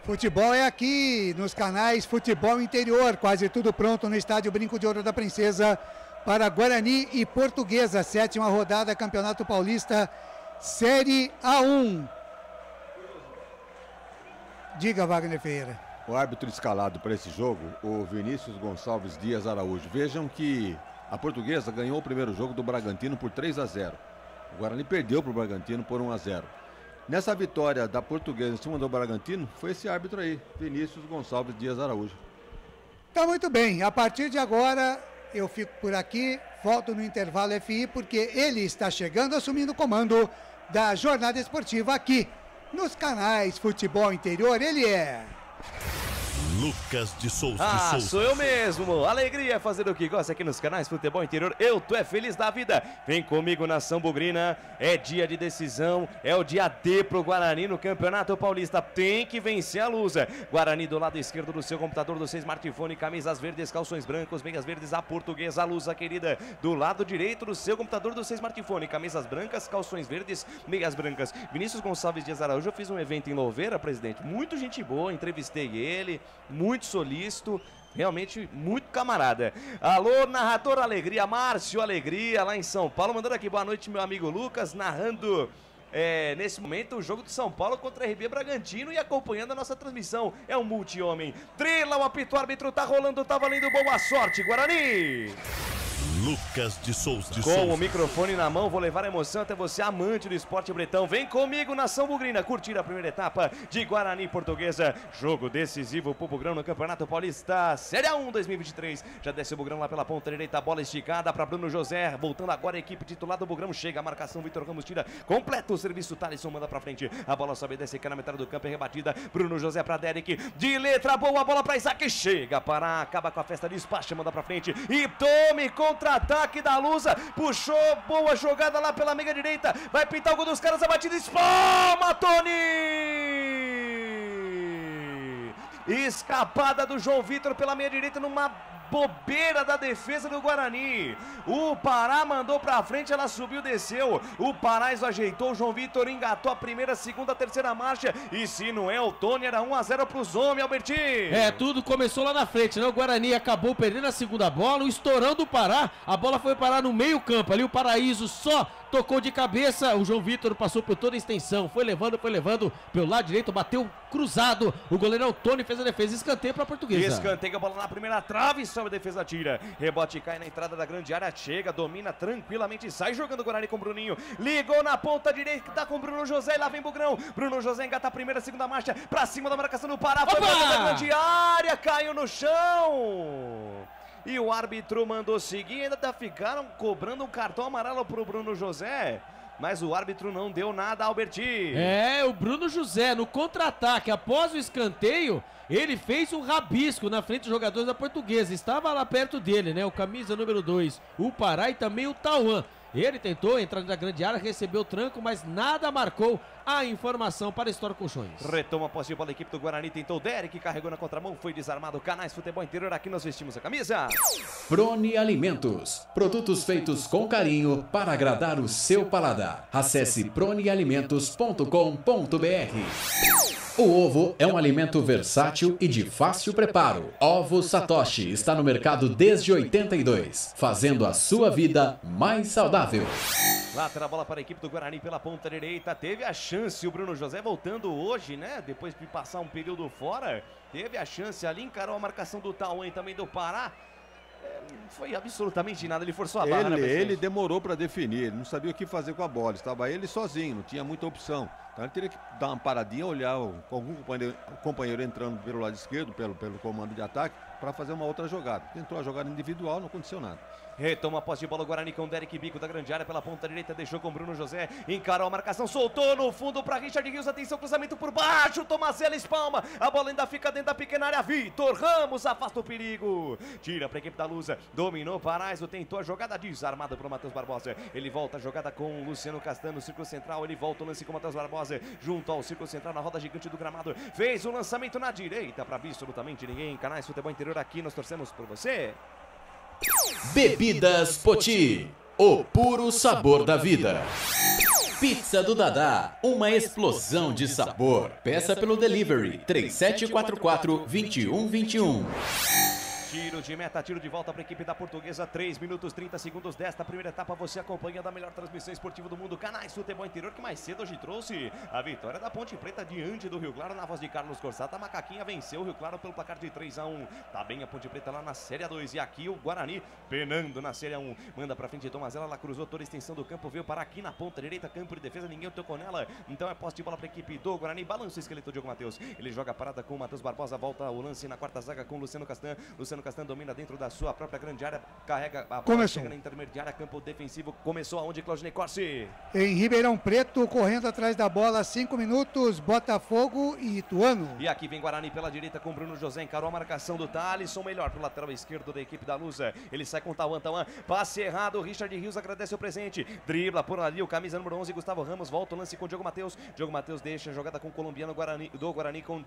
Speaker 11: Futebol é aqui, nos canais Futebol Interior. Quase tudo pronto no estádio Brinco de Ouro da Princesa para Guarani e Portuguesa. 7ª rodada, Campeonato Paulista, Série A1. Diga, Wagner Ferreira.
Speaker 15: O árbitro escalado para esse jogo, o Vinícius Gonçalves Dias Araújo. Vejam que a Portuguesa ganhou o primeiro jogo do Bragantino por 3-0. O Guarani perdeu para o Bragantino por 1-0. Nessa vitória da Portuguesa em cima do Bragantino, foi esse árbitro aí, Vinícius Gonçalves Dias Araújo.
Speaker 11: Tá muito bem. A partir de agora, eu fico por aqui, volto no intervalo FI, porque ele está chegando, assumindo o comando da jornada esportiva aqui, nos canais Futebol Interior. Ele é...
Speaker 14: Lucas de Souza.
Speaker 18: Sou eu mesmo. Alegria fazer o que gosta aqui nos canais Futebol Interior. Eu tô feliz da vida. Vem comigo, nação bugrina. É dia de decisão. É o dia D pro Guarani no Campeonato Paulista. Tem que vencer a Lusa. Guarani do lado esquerdo do seu computador, do seu smartphone. Camisas verdes, calções brancos, meias verdes, a Portuguesa, a Lusa querida. Do lado direito do seu computador, do seu smartphone. Camisas brancas, calções verdes, meias brancas. Vinícius Gonçalves Dias Araújo. Eu fiz um evento em Louveira, presidente. Muito gente boa. Entrevistei ele. Muito solícito, realmente muito camarada. Alô, narrador Alegria, Márcio Alegria, lá em São Paulo, mandando aqui boa noite, meu amigo Lucas, narrando nesse momento o jogo de São Paulo contra a RB Bragantino e acompanhando a nossa transmissão. É um multi-homem. Trila, o apito árbitro, tá rolando, tá valendo, boa sorte, Guarani!
Speaker 14: Lucas de Souza.
Speaker 18: Com o microfone na mão, vou levar a emoção até você, amante do esporte bretão. Vem comigo, nação bugrina, curtir a primeira etapa de Guarani e Portuguesa. Jogo decisivo pro Bugrão no Campeonato Paulista, Série A1 2023. Já desce o Bugrão lá pela ponta direita, bola esticada para Bruno José. Voltando agora a equipe titular do Bugrão. Chega a marcação, Vitor Ramos tira, completa o serviço, Thalisson manda pra frente. A bola sobe e desce, cai na metade do campo, é rebatida. Bruno José pra Derek, de letra boa, bola pra Isaac. Chega para, acaba com a festa, despacha, manda pra frente. E tome contra-ataque da Lusa, puxou, boa jogada lá pela meia direita, vai pintar o gol dos caras, a batida, espalma, Tony! Escapada do João Vitor pela meia direita numa bobeira da defesa do Guarani. O Pará mandou pra frente, ela subiu, desceu. O Pará ajeitou, o João Vitor engatou a primeira, segunda, terceira marcha. E se não é o Tony, era 1-0 pros homens, Albertinho.
Speaker 13: Tudo começou lá na frente, né? O Guarani acabou perdendo a segunda bola, o estourão do Pará. A bola foi parar no meio campo ali, o Paraíso só tocou de cabeça. O João Vitor passou por toda a extensão, foi levando pelo lado direito, bateu cruzado. O goleirão Tony fez a defesa, escanteio pra Portuguesa.
Speaker 18: Escanteio, a bola na primeira trave, sobe a defesa, tira. Rebote, cai na entrada da grande área, chega, domina tranquilamente, sai jogando o Guarani com o Bruninho. Ligou na ponta direita, tá com o Bruno José, e lá vem Bugrão. Bruno José engata a primeira, segunda marcha, pra cima da marcação do Pará, foi da grande área, caiu no chão. E o árbitro mandou seguir, ainda ficaram cobrando um cartão amarelo pro Bruno José. Mas o árbitro não deu nada, Alberti.
Speaker 13: O Bruno José, no contra-ataque, após o escanteio, ele fez um rabisco na frente dos jogadores da Portuguesa. Estava lá perto dele, né? O camisa número 2, o Pará, e também o Tauan. Ele tentou entrar na grande área, recebeu o tranco, mas nada marcou a informação para História Colchões.
Speaker 18: Retoma a posse de bola, a equipe do Guarani tentou, Derek carregou na contramão, foi desarmado. Canais Futebol Interior, aqui nós vestimos a camisa.
Speaker 20: Prone Alimentos, produtos feitos com carinho para agradar o seu paladar. Acesse pronealimentos.com.br. O ovo é um alimento versátil e de fácil preparo. Ovo Satoshi está no mercado desde 82, fazendo a sua vida mais saudável.
Speaker 18: Lateral, bola para a equipe do Guarani pela ponta direita. Teve a chance o Bruno José voltando hoje, né? Depois de passar um período fora, teve a chance ali, encarou a marcação do Tauan e também do Pará.
Speaker 17: Foi absolutamente nada, ele forçou a barra, né,
Speaker 15: Ele demorou para definir, ele não sabia o que fazer com a bola, estava ele sozinho, não tinha muita opção. Então ele teria que dar uma paradinha, olhar com algum companheiro entrando pelo lado esquerdo, pelo comando de ataque, para fazer uma outra jogada. Tentou a jogada individual, não aconteceu nada.
Speaker 17: Retoma a posse de bola o Guarani com o Derek Bico da grande área pela ponta direita, deixou com Bruno José, encarou a marcação, soltou no fundo para Richard Rios, atenção, cruzamento por baixo, Tomazella espalma, a bola ainda fica dentro da pequena área, Vitor Ramos afasta o perigo, tira para a equipe da Lusa, dominou Paraíso, tentou a jogada desarmada para o Matheus Barbosa, ele volta a jogada com o Luciano Castan no círculo central, ele volta o lance com o Matheus Barbosa, junto ao círculo central na roda gigante do gramado, fez o lançamento na direita para absolutamente ninguém, Canais Futebol Interior, aqui nós torcemos por você.
Speaker 20: Bebidas Poti, o puro sabor da vida. Pizza do Dadá, uma explosão de sabor. Peça pelo delivery 3744-2121.
Speaker 17: Tiro de meta, tiro de volta para a equipe da Portuguesa, 3 minutos 30 segundos desta primeira etapa, você acompanha da melhor transmissão esportiva do mundo, Canais Futebol Interior, que mais cedo hoje trouxe a vitória da Ponte Preta diante do Rio Claro, na voz de Carlos Corsata, a Macaquinha venceu o Rio Claro pelo placar de 3-1, tá bem a Ponte Preta lá na Série 2, e aqui o Guarani penando na Série 1, manda pra frente Tomazella, ela cruzou toda a extensão do campo, veio parar aqui na ponta direita, campo de defesa, ninguém tocou nela, então é posse de bola pra equipe do Guarani, balança o esqueleto Diogo Matheus, ele joga a parada com o Matheus Barbosa, volta o lance na quarta zaga com o Luciano Castan domina dentro da sua própria grande área, carrega a bola, chega na intermediária, campo defensivo, começou aonde, Claudinei Corsi?
Speaker 11: Em Ribeirão Preto, correndo atrás da bola, 5 minutos, Botafogo e Ituano.
Speaker 17: E aqui vem Guarani pela direita com Bruno José, encarou a marcação do Thalisson, melhor pro lateral esquerdo da equipe da Lusa, ele sai com Tauan, passe errado, Richard Rios agradece o presente, dribla por ali o camisa número 11, Gustavo Ramos, volta o lance com Diogo Matheus deixa a jogada com o colombiano do Guarani, com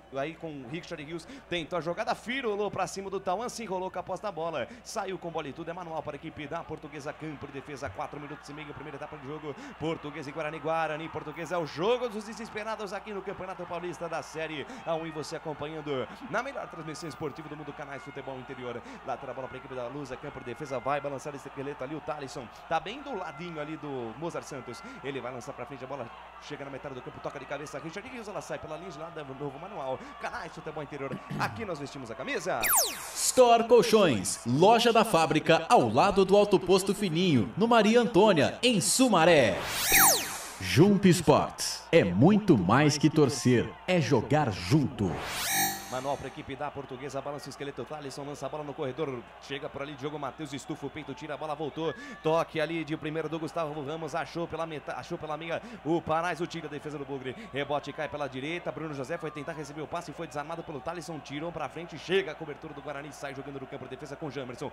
Speaker 17: Richard Rios, tentou a jogada, firulou pra cima do Tauan, se enrolou com a posse da bola, saiu com bola e tudo, é manual para a equipe da Portuguesa, campo de defesa, 4 minutos e meio, primeira etapa de jogo, Portuguesa e Guarani, Portuguesa é o jogo dos desesperados aqui no Campeonato Paulista da Série A1, e você acompanhando na melhor transmissão esportiva do mundo, Canais Futebol Interior, lateral bola para a equipe da Lusa, campo de defesa, vai balançar esse esqueleto ali, o Thalisson, tá bem do ladinho ali do Mozart Santos, ele vai lançar para frente, a bola chega na metade do campo, toca de cabeça, Richard Rios, ela sai pela linha de lado, novo manual, Canais Futebol Interior, aqui nós vestimos a camisa.
Speaker 20: Store Colchões, loja da fábrica ao lado do Alto Posto Fininho, no Maria Antônia, em Sumaré. Jump Sports, é muito mais que torcer, é jogar junto.
Speaker 17: Manual para a equipe da Portuguesa, balança o esqueleto, Thalisson lança a bola no corredor, chega por ali, Diogo Matheus estufa o peito, tira a bola, voltou, toque ali de primeiro do Gustavo Ramos, achou pela meia, o Paraíso tira a defesa do Bugre, rebote cai pela direita, Bruno José foi tentar receber o passe, foi desarmado pelo Thalisson, tirou para frente, chega a cobertura do Guarani, sai jogando no campo de defesa com Jamerson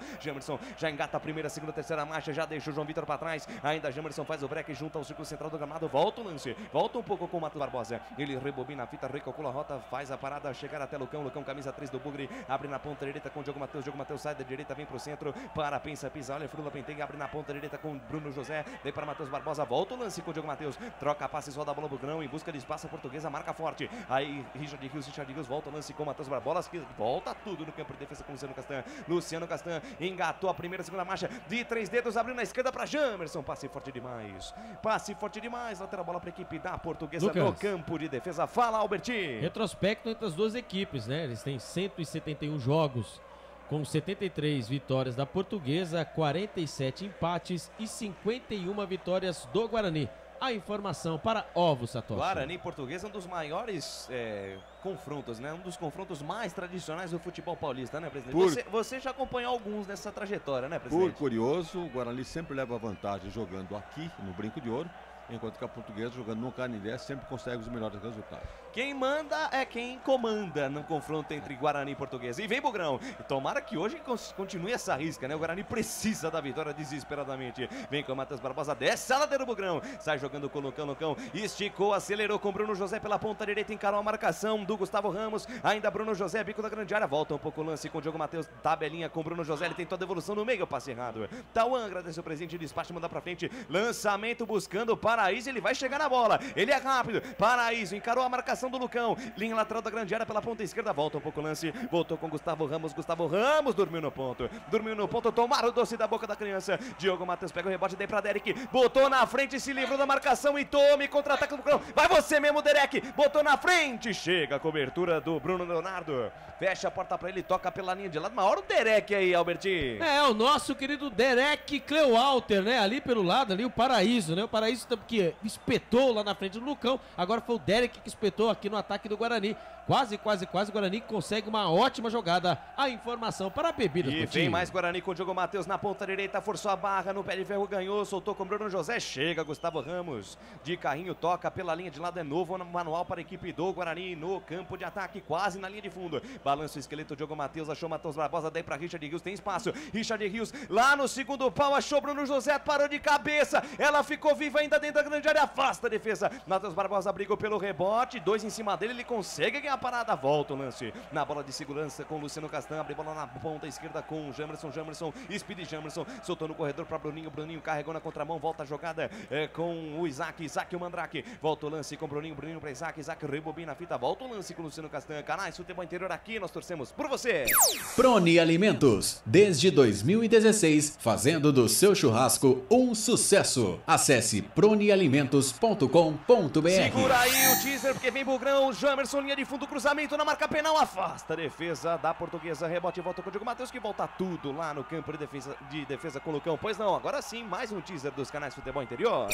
Speaker 17: já engata a primeira, segunda, terceira marcha, já deixa o João Vitor para trás, ainda Jamerson faz o break junto ao círculo central do gramado, volta o lance, volta um pouco com o Matheus Barbosa, ele rebobina a fita, recalcula a rota, faz a parada, chegar até Lucão, camisa 3 do Bugre, abre na ponta direita com o Diogo Matheus sai da direita, vem pro centro, pensa, pisa, olha, frula, penteia, abre na ponta direita com Bruno José, vem para Matheus Barbosa, volta o lance com o Diogo Matheus, troca passes, roda a bola pro grão, em busca de espaço, a Portuguesa marca forte, aí Richard Rios, volta o lance com o Matheus Barbosa, que volta tudo no campo de defesa com Luciano Castan, engatou a primeira, segunda marcha, de 3 dedos, abriu na esquerda para Jamerson, passe forte demais, lateral bola para a equipe da Portuguesa, Lucas, no campo de defesa, fala Alberti.
Speaker 13: Retrospecto entre as duas equipes, né, eles têm 171 jogos, com 73 vitórias da Portuguesa, 47 empates e 51 vitórias do Guarani. A informação para Ovo Satoshi.
Speaker 17: Guarani e Portuguesa é um dos maiores confrontos, né? Um dos confrontos mais tradicionais do futebol paulista, né, presidente? Você já acompanhou alguns nessa trajetória, né, presidente?
Speaker 15: Por curioso, o Guarani sempre leva vantagem jogando aqui no Brinco de Ouro, enquanto que a Portuguesa, jogando no Canindé, sempre consegue os melhores resultados.
Speaker 17: Quem manda é quem comanda no confronto entre Guarani e Portuguesa. E vem Bugrão. Tomara que hoje continue essa risca, né? O Guarani precisa da vitória desesperadamente. Vem com o Matheus Barbosa, desce a ladeira do Bugrão. Sai jogando com o Lucão. Esticou, acelerou com o Bruno José pela ponta direita. Encarou a marcação do Gustavo Ramos. Ainda Bruno José, bico da grande área. Volta um pouco o lance com o Diogo Matheus. Tabelinha com o Bruno José. Ele tentou a devolução no meio. Passe errado. Tauan agradece o presente. Despacho, manda pra frente. Lançamento buscando para
Speaker 18: Paraíso, ele vai chegar na bola, ele é rápido, Paraíso encarou a marcação do Lucão, linha lateral da grande área pela ponta esquerda, volta um pouco o lance, voltou com Gustavo Ramos dormiu no ponto, tomaram o doce da boca da criança, Diogo Matheus pega o rebote, daí pra Derek, botou na frente, se livrou da marcação e tome, contra-ataque do Lucão, vai você mesmo, Derek, botou na frente, chega a cobertura do Bruno Leonardo, fecha a porta pra ele, toca pela linha de lado, uma hora o Derek aí, Albertinho.
Speaker 13: É, o nosso querido Derek Cleualter, né, ali pelo lado, ali o Paraíso, né, o Paraíso que espetou lá na frente do Lucão, agora foi o Derek que espetou aqui no ataque do Guarani, quase, o Guarani consegue uma ótima jogada, a informação para a Bebidas
Speaker 18: E vem mais Guarani com o Diogo Matheus na ponta direita, forçou a barra, no pé de ferro ganhou, soltou com o Bruno José, chega Gustavo Ramos, de carrinho toca pela linha de lado, é novo manual para a equipe do Guarani no campo de ataque, quase na linha de fundo, balança o esqueleto, Diogo Matheus, achou Matheus Barbosa, daí para Richard Rios, tem espaço, Richard Rios lá no segundo pau, achou Bruno José, parou de cabeça, ela ficou viva ainda dentro da grande área, afasta a defesa, Matheus Barbosa brigou pelo rebote, 2 em cima dele, ele consegue ganhar a parada, volta o lance, na bola de segurança com Luciano Castan, abre bola na ponta esquerda com Jamerson, Speed Jamerson, soltou no corredor para Bruninho, carregou na contramão, volta a jogada com o Isaac, o Mandrake, volta o lance com Bruninho para Isaac, rebobina a fita, volta o lance com Luciano Castan, Canais Futebol Interior aqui, nós torcemos por você.
Speaker 20: Prone Alimentos, desde 2016, fazendo do seu churrasco um sucesso. Acesse pronealimentos.com.br.
Speaker 18: Segura aí o teaser, porque vem Bugrão, Jamerson, linha de fundo, cruzamento na marca penal, afasta a defesa da Portuguesa, rebote e volta com o Diogo Matheus, que volta tudo lá no campo de defesa com o Lucão. Pois não, agora sim, mais um teaser dos canais Futebol Interior.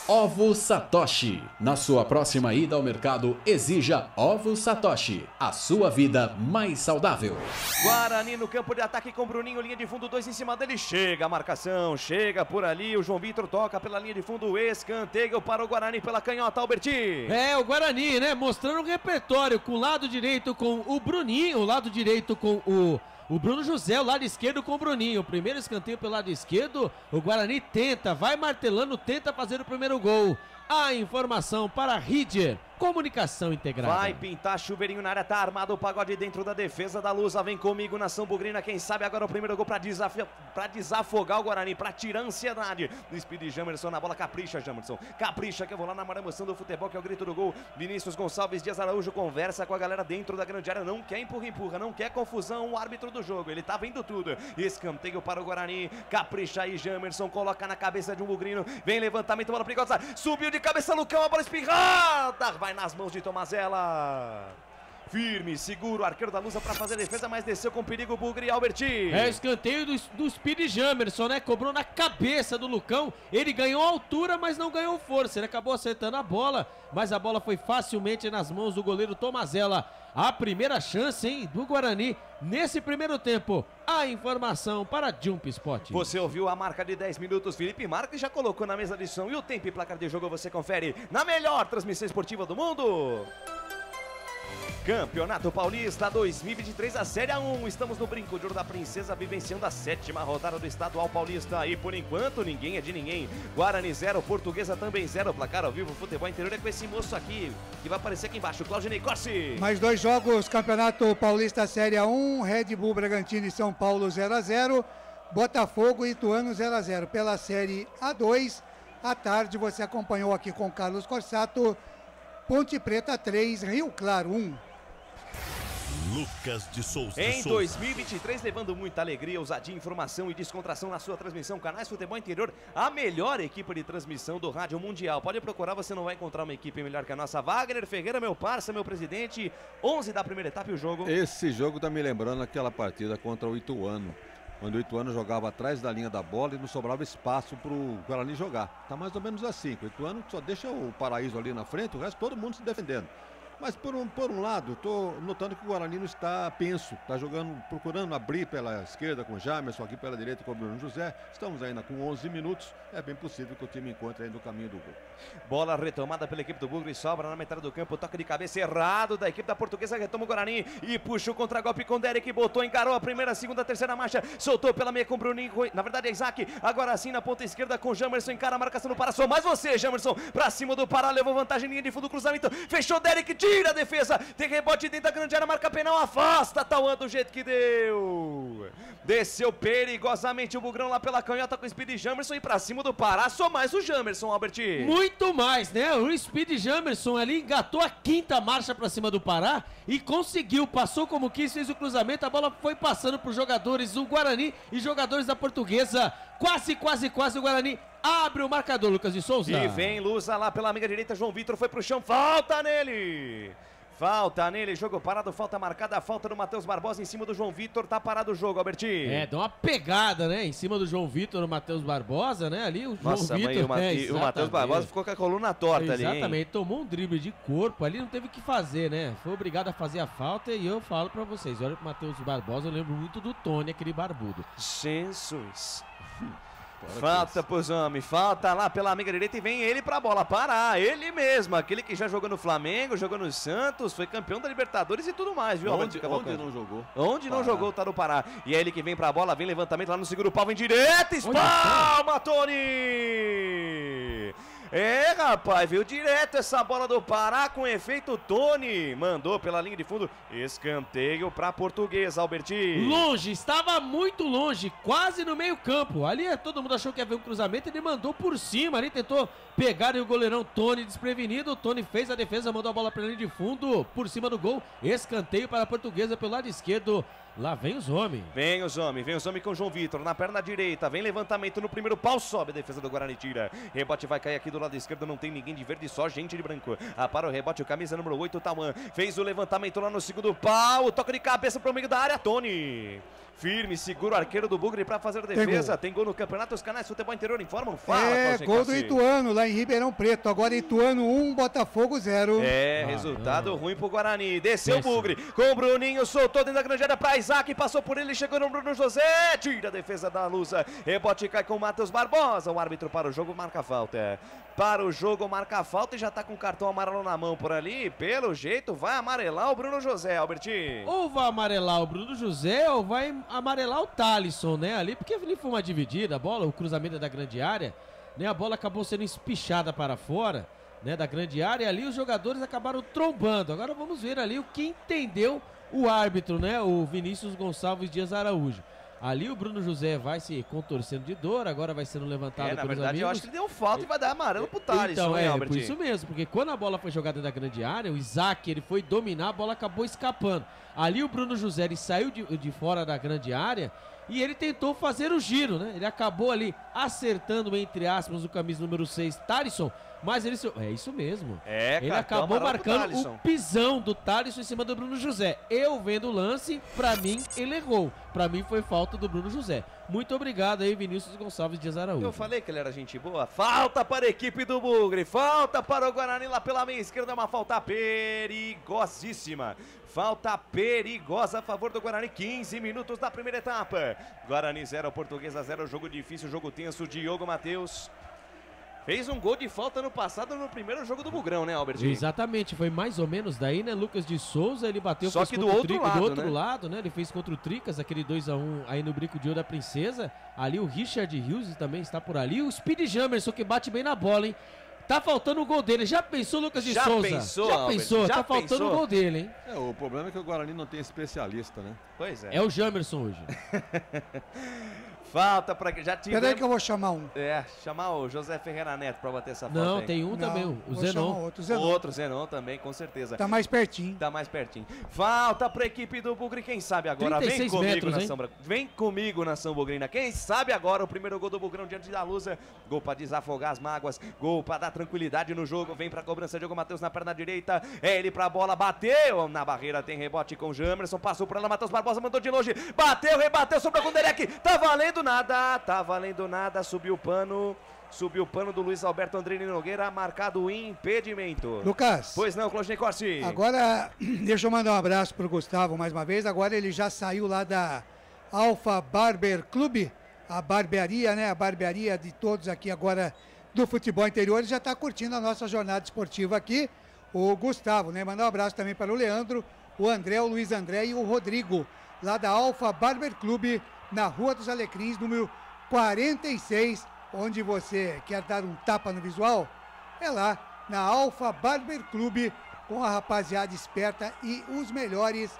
Speaker 20: Ovo Satoshi. Na sua próxima ida ao mercado, exija Ovo Satoshi, a sua vida mais saudável.
Speaker 18: Guarani no campo de ataque com Bruninho, linha de fundo, 2 em cima dele, chega a marcação, chega por ali, o João Vitor toca pela linha de fundo, escanteio para o Guarani pela canhota, Alberti.
Speaker 13: É, o Guarani, né, mostrando um repertório com o lado direito com o Bruninho, o lado direito com o Bruno José, o lado esquerdo com o Bruninho. O primeiro escanteio pelo lado esquerdo, o Guarani tenta, vai martelando, tenta fazer o primeiro gol. A informação para Ridger, comunicação integrada.
Speaker 18: Vai pintar chuveirinho na área, tá armado o pagode dentro da defesa da Lusa. Vem comigo, nação bugrina, quem sabe agora o primeiro gol para desafogar o Guarani, para tirar a ansiedade. No Speed Jamerson na bola, capricha Jamerson, capricha que eu vou lá na maior emoção do futebol, que é o grito do gol. Vinícius Gonçalves Dias Araújo conversa com a galera dentro da grande área, não quer empurra, não quer confusão, o árbitro do jogo, ele tá vendo tudo. Escanteio para o Guarani, capricha aí Jamerson, coloca na cabeça de um bugrino, vem levantamento, bola perigosa, subiu de cabeça Lucão, a bola espirrada, vai nas mãos de Tomazella. Firme, seguro, arqueiro da Lusa para fazer a defesa, mas desceu com perigo o Bugre e Alberti.
Speaker 13: É, escanteio do Speed Jamerson, né? Cobrou na cabeça do Lucão. Ele ganhou altura, mas não ganhou força. Ele acabou acertando a bola, mas a bola foi facilmente nas mãos do goleiro Tomazella. A primeira chance, hein, do Guarani nesse primeiro tempo. A informação para Jump Spot.
Speaker 18: Você ouviu a marca de 10 minutos, Felipe Marques já colocou na mesa de som e o tempo e placar de jogo você confere na melhor transmissão esportiva do mundo. Campeonato Paulista 2023, a Série A1. Estamos no Brinco de Ouro da Princesa, vivenciando a 7ª rodada do Estadual Paulista. E por enquanto, ninguém é de ninguém. Guarani 0, Portuguesa também 0. Placar ao vivo, Futebol Interior é com esse moço aqui, que vai aparecer aqui embaixo, Claudinei Corsi.
Speaker 11: Mais 2 jogos, Campeonato Paulista Série A1. Red Bull Bragantino e São Paulo 0-0. Botafogo e Ituano 0-0. Pela Série A2, à tarde você acompanhou aqui com Carlos Corsato. Ponte Preta 3, Rio Claro 1.
Speaker 14: Lucas de Souza.
Speaker 18: Em 2023, levando muita alegria, ousadia, informação e descontração na sua transmissão. Canais Futebol Interior, a melhor equipe de transmissão do Rádio Mundial. Pode procurar, você não vai encontrar uma equipe melhor que a nossa. Wagner Ferreira, meu parça, meu presidente. 11 da primeira etapa e o jogo.
Speaker 15: Esse jogo tá me lembrando aquela partida contra o Ituano, quando o Ituano jogava atrás da linha da bola e não sobrava espaço para o Guarani jogar. Tá mais ou menos assim, o Ituano só deixa o Paraíso ali na frente, o resto todo mundo se defendendo. Mas por um lado, estou notando que o Guarani não está penso, está jogando, procurando abrir pela esquerda com o Jamerson, aqui pela direita com o Bruno José. Estamos ainda com 11 minutos, é bem possível que o time encontre ainda o caminho do gol.
Speaker 18: Bola retomada pela equipe do Bugre, sobra na metade do campo, toque de cabeça errado da equipe da Portuguesa, retoma o Guarani e puxa o contra-golpe com o Derek, botou, encarou a primeira, segunda, terceira marcha, soltou pela meia com o Bruninho, na verdade é Isaac, agora sim na ponta esquerda com o Jamerson, encara a marcação do Pará, só mais você, Jamerson, pra cima do Pará, levou vantagem, linha de fundo, cruzamento, fechou Derek, tira a defesa, tem rebote dentro da grande área, marca penal, afasta Tauan do jeito que deu. Desceu perigosamente o Bugrão lá pela canhota com o Speed Jamerson e pra cima do Pará, só mais o Jamerson, Albert.
Speaker 13: Muito mais, né? O Speed Jamerson ali engatou a 5ª marcha pra cima do Pará e conseguiu, passou como quis, fez o cruzamento, a bola foi passando por jogadores do Guarani e jogadores da Portuguesa. Quase o Guarani abre o marcador, Lucas de Souza.
Speaker 18: E vem Lusa lá pela amiga direita, João Vitor foi pro chão, falta nele. Falta nele, jogo parado, falta marcada, falta do Matheus Barbosa em cima do João Vitor, tá parado o jogo, Alberti.
Speaker 13: Deu uma pegada, né, em cima do João Vitor, o Matheus Barbosa, né, ali o João Vitor.
Speaker 18: E o Matheus Barbosa ficou com a coluna torta ali, hein?
Speaker 13: Exatamente, tomou um drible de corpo ali, não teve o que fazer, né, foi obrigado a fazer a falta e eu falo pra vocês, olha pro Matheus Barbosa, eu lembro muito do Tony, aquele barbudo.
Speaker 18: Jesus. Falta pros homens, falta lá pela amiga direita e vem ele pra bola parar, ele mesmo, aquele que já jogou no Flamengo, jogou no Santos, foi campeão da Libertadores e tudo mais, viu?
Speaker 15: Onde não jogou?
Speaker 18: Onde não jogou, tá no Pará. E é ele que vem pra bola, vem levantamento lá no segundo pau, vem direto, espalma, Tony! Rapaz, veio direto essa bola do Pará com efeito Tony. Mandou pela linha de fundo, escanteio pra Portuguesa, Alberti.
Speaker 13: Longe, estava muito longe, quase no meio campo. Ali todo mundo achou que ia ver um cruzamento, ele mandou por cima, ali tentou pegar e o goleirão Tony desprevenido. O Tony fez a defesa, mandou a bola pra linha de fundo, por cima do gol. Escanteio para a Portuguesa pelo lado esquerdo. Lá vem os homens.
Speaker 18: Vem os homens com o João Vitor na perna direita. Vem levantamento no primeiro pau, sobe a defesa do Guarani, tira. Rebote vai cair aqui do lado esquerdo, não tem ninguém de verde, só gente de branco. Para o rebote, o camisa número 8, o Tauan. Fez o levantamento lá no segundo pau, toca de cabeça pro meio da área, Tony. Firme, segura o arqueiro do Bugre pra fazer a defesa. Tem gol no campeonato, os canais Futebol Interior informam. Fala,
Speaker 11: gol do Ituano lá em Ribeirão Preto. Agora Ituano 1, Botafogo 0.
Speaker 18: Resultado ruim pro Guarani. Desceu o Bugre com o Bruninho, soltou dentro da grande área pra Isaac, passou por ele, chegou no Bruno José, tira a defesa da Lusa. Rebote cai com o Matheus Barbosa. O árbitro para o jogo marca a falta. Para o jogo marca a falta e já tá com o cartão amarelo na mão por ali. Pelo jeito vai amarelar o Bruno José, Alberti.
Speaker 13: Ou vai amarelar o Bruno José ou vai amarelar o Thalisson, né, ali, porque ali foi uma dividida, a bola, o cruzamento da grande área, né, a bola acabou sendo espichada para fora, né, da grande área, e ali os jogadores acabaram trombando. Agora vamos ver ali o que entendeu o árbitro, né, o Vinícius Gonçalves Dias Araújo. Ali o Bruno José vai se contorcendo de dor, agora vai sendo levantado pelos amigos.
Speaker 18: Na verdade, eu acho que ele deu falta e vai dar amarelo pro Thalisson,
Speaker 13: então, por isso mesmo, porque quando a bola foi jogada da grande área, o Isaac, ele foi dominar, a bola acabou escapando. Ali o Bruno José, ele saiu de fora da grande área e ele tentou fazer o giro, né? Ele acabou ali acertando, entre aspas, o camisa número 6, Thalisson, mas ele... É isso mesmo. Ele acabou marcando o pisão do Thalisson em cima do Bruno José. Eu vendo o lance, pra mim, ele errou. Pra mim foi falta do Bruno José. Muito obrigado aí, Vinícius Gonçalves Dias Araújo.
Speaker 18: Eu falei que ele era gente boa. Falta para a equipe do Bugre. Falta para o Guarani lá pela meia esquerda. Uma falta perigosíssima. Falta perigosa a favor do Guarani. 15 minutos da primeira etapa. Guarani 0, Portuguesa 0. Jogo difícil, jogo tenso. Diogo Matheus fez um gol de falta no passado no primeiro jogo do Bugrão, né, Albert?
Speaker 13: Exatamente, foi mais ou menos daí, né? Lucas de Souza, ele bateu
Speaker 18: só que do outro
Speaker 13: lado, né? Ele fez contra o Tricas, aquele 2-1 aí no Brinco de Ouro da Princesa. Ali o Richard Hughes também está por ali. O Speed Jamerson, que bate bem na bola, hein? Tá faltando o gol dele. Já pensou, Lucas de Souza? Já pensou? Tá faltando o gol dele, hein?
Speaker 15: O problema é que o Guarani não tem especialista, né?
Speaker 18: Pois é.
Speaker 13: É o Jamerson hoje.
Speaker 18: Falta pra que já tive.
Speaker 11: Peraí que eu vou chamar um.
Speaker 18: Chamar o José Ferreira Neto pra bater essa falta.
Speaker 13: Não, tem um também, o Zenon.
Speaker 18: Outro Zenon também, com certeza.
Speaker 11: Tá mais pertinho.
Speaker 18: Falta pra equipe do Bugre, quem sabe agora. Vem comigo,
Speaker 13: metros,
Speaker 18: nação Vem comigo, nação bugrina. Quem sabe agora o primeiro gol do Bugrão diante da Lusa. Gol pra desafogar as mágoas. Gol pra dar tranquilidade no jogo. Vem pra cobrança, Diogo Matheus na perna direita. É ele pra bola, bateu na barreira, tem rebote com o Jamerson. Passou por ela, Matheus Barbosa mandou de longe. Bateu, rebateu sobre o Gunderek. Tá valendo nada, subiu o pano do Luiz Alberto Andrini Nogueira, marcado o impedimento.
Speaker 11: Lucas.
Speaker 18: Pois não, Claudinei Corsi.
Speaker 11: Agora, deixa eu mandar um abraço pro Gustavo mais uma vez. Agora ele já saiu lá da Alfa Barber Clube, a barbearia, né? A barbearia de todos aqui agora do futebol interior. Ele já está curtindo a nossa jornada esportiva aqui. O Gustavo, né? Mandar um abraço também para o Leandro, o André, o Luiz André e o Rodrigo, lá da Alfa Barber Clube, na Rua dos Alecrins, número 46, onde você quer dar um tapa no visual, é lá na Alfa Barber Clube, com a rapaziada esperta e os melhores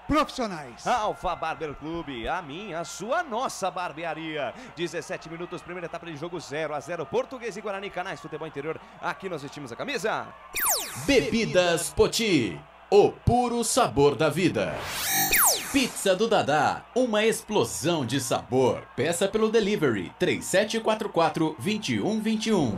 Speaker 11: profissionais.
Speaker 17: Alfa Barber Clube, a minha, a sua, nossa barbearia. 17 minutos, primeira etapa de jogo, 0-0, Português e Guarani, Canais Futebol Interior. Aqui nós vestimos a camisa.
Speaker 20: Bebidas Poti, o puro sabor da vida. Pizza do Dadá, uma explosão de sabor. Peça pelo delivery 3744-2121.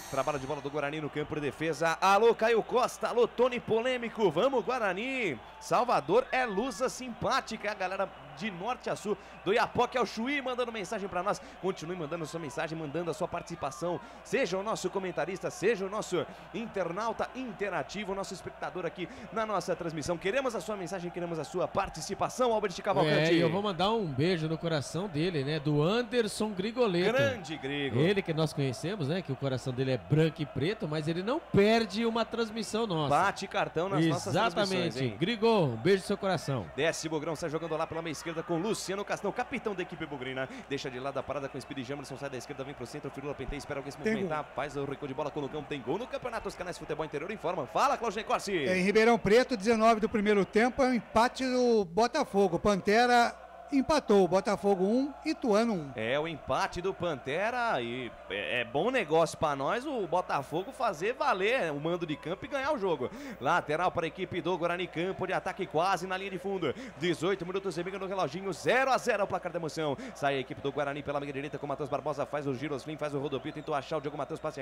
Speaker 17: Trabalho de bola do Guarani no campo de defesa. Alô, Caio Costa. Alô, Tony Polêmico. Vamos, Guarani. Salvador é lusa simpática. A galera de norte a sul do Iapoque ao Chuí mandando mensagem para nós. Continue mandando sua mensagem, mandando a sua participação. Seja o nosso comentarista, seja o nosso internauta interativo, nosso espectador aqui na nossa transmissão. Queremos a sua mensagem, queremos a sua participação, Albert Cavalcante.
Speaker 13: E eu vou mandar um beijo no coração dele, né? Do Anderson Grigoleto.
Speaker 17: Grande Grigo.
Speaker 13: Ele que nós conhecemos, né? Que o coração dele é branco e preto, mas ele não perde uma transmissão nossa.
Speaker 17: Bate cartão nas nossas transmissões.
Speaker 13: Exatamente. Grigol, um beijo no seu coração.
Speaker 17: Desce Bugrão, sai jogando lá pela meia esquerda com Luciano Castão, capitão da equipe bugrina. Deixa de lado a parada com Speedy Jamerson, sai da esquerda, vem pro centro, Firula Pentei, espera alguém se movimentar, faz o recuo de bola com o Lucão, tem gol no Campeonato dos Canais Futebol Interior, informa. Fala, Claudinei Corsi.
Speaker 11: Em Ribeirão Preto, 19 do primeiro tempo, é um empate do Botafogo. Pantera empatou, Botafogo 1, Ituano 1.
Speaker 17: É o empate do Pantera e é bom negócio para nós o Botafogo fazer valer o mando de campo e ganhar o jogo. Lateral para a equipe do Guarani, campo de ataque quase na linha de fundo. 18 minutos e meio no reloginho, 0-0 o placar da emoção. Sai a equipe do Guarani pela meia direita com o Matheus Barbosa, faz o giro, Slim, faz o rodopio, tentou achar o Diogo Matheus, passe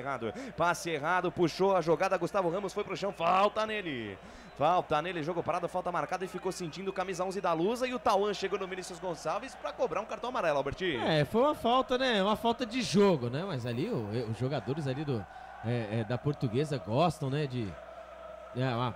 Speaker 17: errado, puxou a jogada, Gustavo Ramos foi pro chão, falta nele, jogo parado, falta marcada e ficou sentindo camisa 11 da Lusa e o Tauan chegou no Vinícius Gonçalves para cobrar um cartão amarelo, Albert.
Speaker 13: Foi uma falta, né? Uma falta de jogo, né? Mas ali os jogadores ali da Portuguesa gostam, né?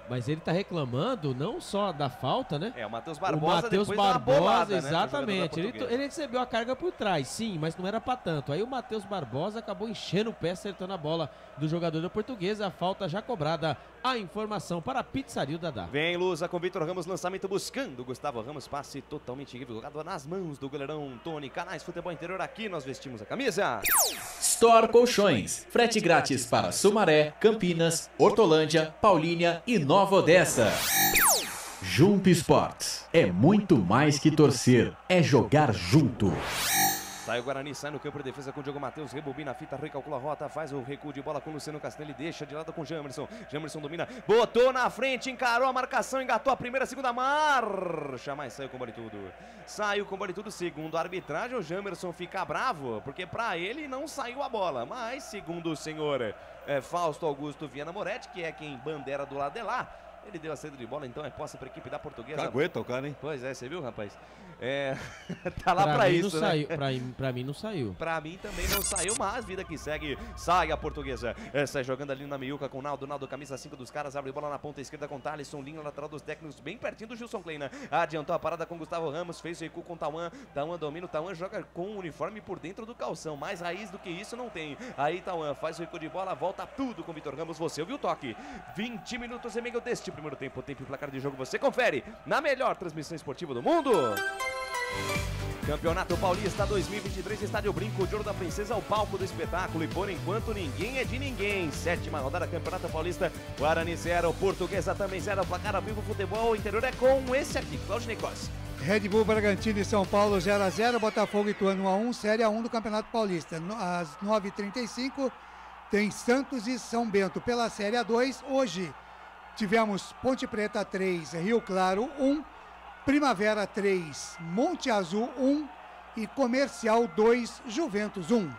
Speaker 13: Mas ele tá reclamando não só da falta, né?
Speaker 17: O Matheus Barbosa.
Speaker 13: O Matheus Barbosa, exatamente.
Speaker 17: Né?
Speaker 13: Ele recebeu a carga por trás, sim, mas não era pra tanto. Aí o Matheus Barbosa acabou enchendo o pé, acertando a bola do jogador da Portuguesa. A falta já cobrada. A informação para a Pizzaria Dadá.
Speaker 17: Vem Lusa com Vitor Ramos, lançamento buscando Gustavo Ramos, passe totalmente equivocado nas mãos do goleirão Tony. Canais Futebol Interior, aqui nós vestimos a camisa.
Speaker 20: Store Colchões, frete grátis para Sumaré, Campinas, Hortolândia, Paulínia e Nova Odessa. Jump Sports, é muito mais que torcer, é jogar junto.
Speaker 17: Sai o Guarani, sai no campo de defesa com o Diogo Matheus, rebobina a fita, recalcula a rota, faz o recuo de bola com o Luciano Castanelli, deixa de lado com o Jamerson. Jamerson domina, botou na frente, encarou a marcação, engatou a primeira, segunda marcha, mas saiu com bola e tudo. Saiu com bola e tudo, segundo a arbitragem, o Jamerson fica bravo, porque pra ele não saiu a bola, mas segundo o senhor Fausto Augusto Viana Moretti, que é quem bandeira do lado de lá, ele deu a saída de bola, então é posse para a equipe da Portuguesa.
Speaker 15: Cagueta o cara, hein?
Speaker 17: Pois é, você viu, rapaz? Tá lá pra isso, né?
Speaker 13: Pra mim não saiu.
Speaker 17: Pra mim também não saiu, mas vida que segue. Sai a Portuguesa. Sai jogando ali na meiuca com o Naldo, camisa 5 dos caras, abre bola na ponta esquerda com Thalisson, linha lateral dos técnicos, bem pertinho do Gilson Kleina. Adiantou a parada com Gustavo Ramos, fez o recuo com o Tauan. Tauan domina, o Tauan joga com o uniforme por dentro do calção. Mais raiz do que isso não tem. Aí Tauan faz o recuo de bola, volta tudo com o Vitor Ramos. Você ouviu o toque. 20 minutos e meio deste primeiro tempo. Tempo e placar de jogo você confere na melhor transmissão esportiva do mundo. Campeonato Paulista 2023, Estádio Brinco de Ouro da Princesa, o palco do espetáculo e por enquanto ninguém é de ninguém. 7ª rodada Campeonato Paulista, Guarani 0, Portuguesa também 0, placar ao vivo, futebol interior é com esse aqui, Claudinei Corsi.
Speaker 11: Red Bull Bragantino e São Paulo 0-0, Botafogo e Ituano 1-1, Série A1 do Campeonato Paulista. Às 9h35 tem Santos e São Bento pela Série A2. Hoje tivemos Ponte Preta 3, Rio Claro 1, Primavera 3, Monte Azul 1 e Comercial 2, Juventus 1.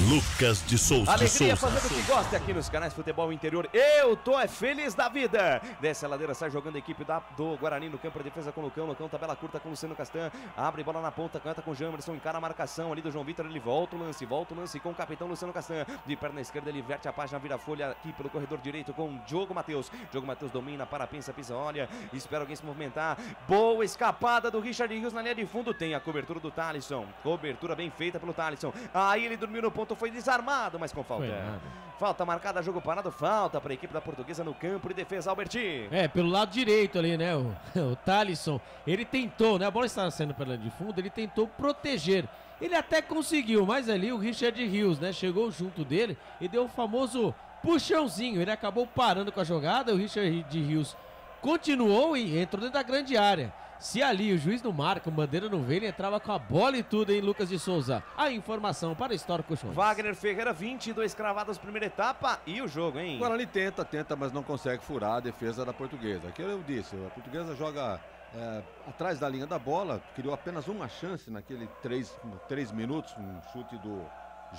Speaker 14: Lucas de Souza.
Speaker 17: Alegria fazendo o que gosta aqui nos canais Futebol Interior. Eu tô feliz da vida. Desce a ladeira, sai jogando a equipe do Guarani no campo de defesa com o Lucão. Lucão, tabela curta com o Luciano Castan. Abre bola na ponta, canta com o Jamerson. Encara a marcação ali do João Vitor. Ele volta o lance com o capitão Luciano Castan. De perna esquerda, ele verte a página, vira a folha aqui pelo corredor direito com o Diogo Matheus. Diogo Matheus domina, pensa, olha. Espera alguém se movimentar. Boa escapada do Richard Rios na linha de fundo. Tem a cobertura do Thalisson. Cobertura bem feita pelo Thalisson. Aí ele dormiu no ponto, foi desarmado, mas com falta. Falta marcada, jogo parado, falta para a equipe da Portuguesa no campo de defesa, Alberti.
Speaker 13: Pelo lado direito ali, né, o Thalisson, ele tentou, né, a bola estava saindo pela linha de fundo, ele tentou proteger. Ele até conseguiu, mas ali o Richard Rios, né, chegou junto dele e deu o famoso puxãozinho. Ele acabou parando com a jogada, o Richard Rios continuou e entrou dentro da grande área. Se ali o juiz não marca, o bandeira não vê, ele entrava com a bola e tudo, hein, Lucas de Souza? A informação para a História Colchões.
Speaker 17: Wagner Ferreira, 22 cravadas, primeira etapa e o jogo, hein?
Speaker 15: O Guarani tenta, mas não consegue furar a defesa da Portuguesa. Aquilo eu disse, a Portuguesa joga atrás da linha da bola, criou apenas uma chance naquele 3 minutos, um chute do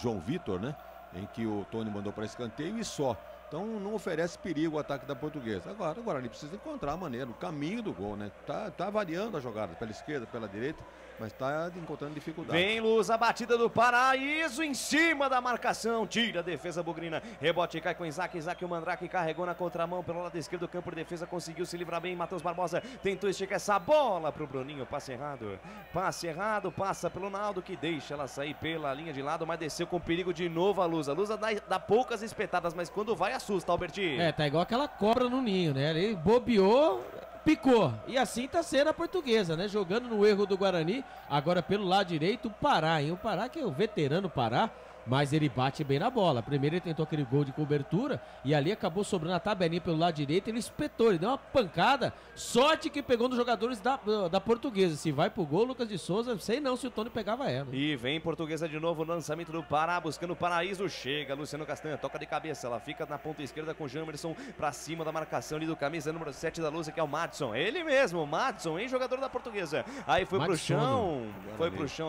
Speaker 15: João Vitor, né? Em que o Tony mandou para escanteio e só. Então não oferece perigo o ataque da Portuguesa. Agora o Guarani precisa encontrar a maneira, o caminho do gol, né? Tá variando a jogada pela esquerda, pela direita, mas tá encontrando dificuldade.
Speaker 17: Vem Luz, a batida do Paraíso em cima da marcação. Tira a defesa bugrina. Rebote cai com Isaac. Isaac, o Mandrake carregou na contramão pelo lado esquerdo do campo de defesa. Conseguiu se livrar bem. Matheus Barbosa tentou esticar essa bola pro Bruninho. Passe errado. Passe errado. Passa pelo Naldo que deixa ela sair pela linha de lado, mas desceu com perigo de novo a Luz. A Luz dá poucas espetadas, mas quando vai assusta, Alberti.
Speaker 13: Tá igual aquela cobra no ninho, né? Ele bobeou, picou. E assim tá sendo a Portuguesa, né? Jogando no erro do Guarani. Agora pelo lado direito, o Pará, hein? O Pará que é o veterano Pará, mas ele bate bem na bola. Primeiro ele tentou aquele gol de cobertura e ali acabou sobrando a tabelinha pelo lado direito. Ele espetou, ele deu uma pancada. Sorte que pegou nos jogadores da Portuguesa. Se vai pro gol, Lucas de Souza, sei não se o Tony pegava ela.
Speaker 17: E vem Portuguesa de novo, lançamento do Pará, buscando o Paraíso. Chega Luciano Castanha, toca de cabeça. Ela fica na ponta esquerda com o Jamerson pra cima da marcação ali do camisa número 7 da Luz, que é o Madson. Ele mesmo, Madson, hein, jogador da Portuguesa. Aí foi pro chão,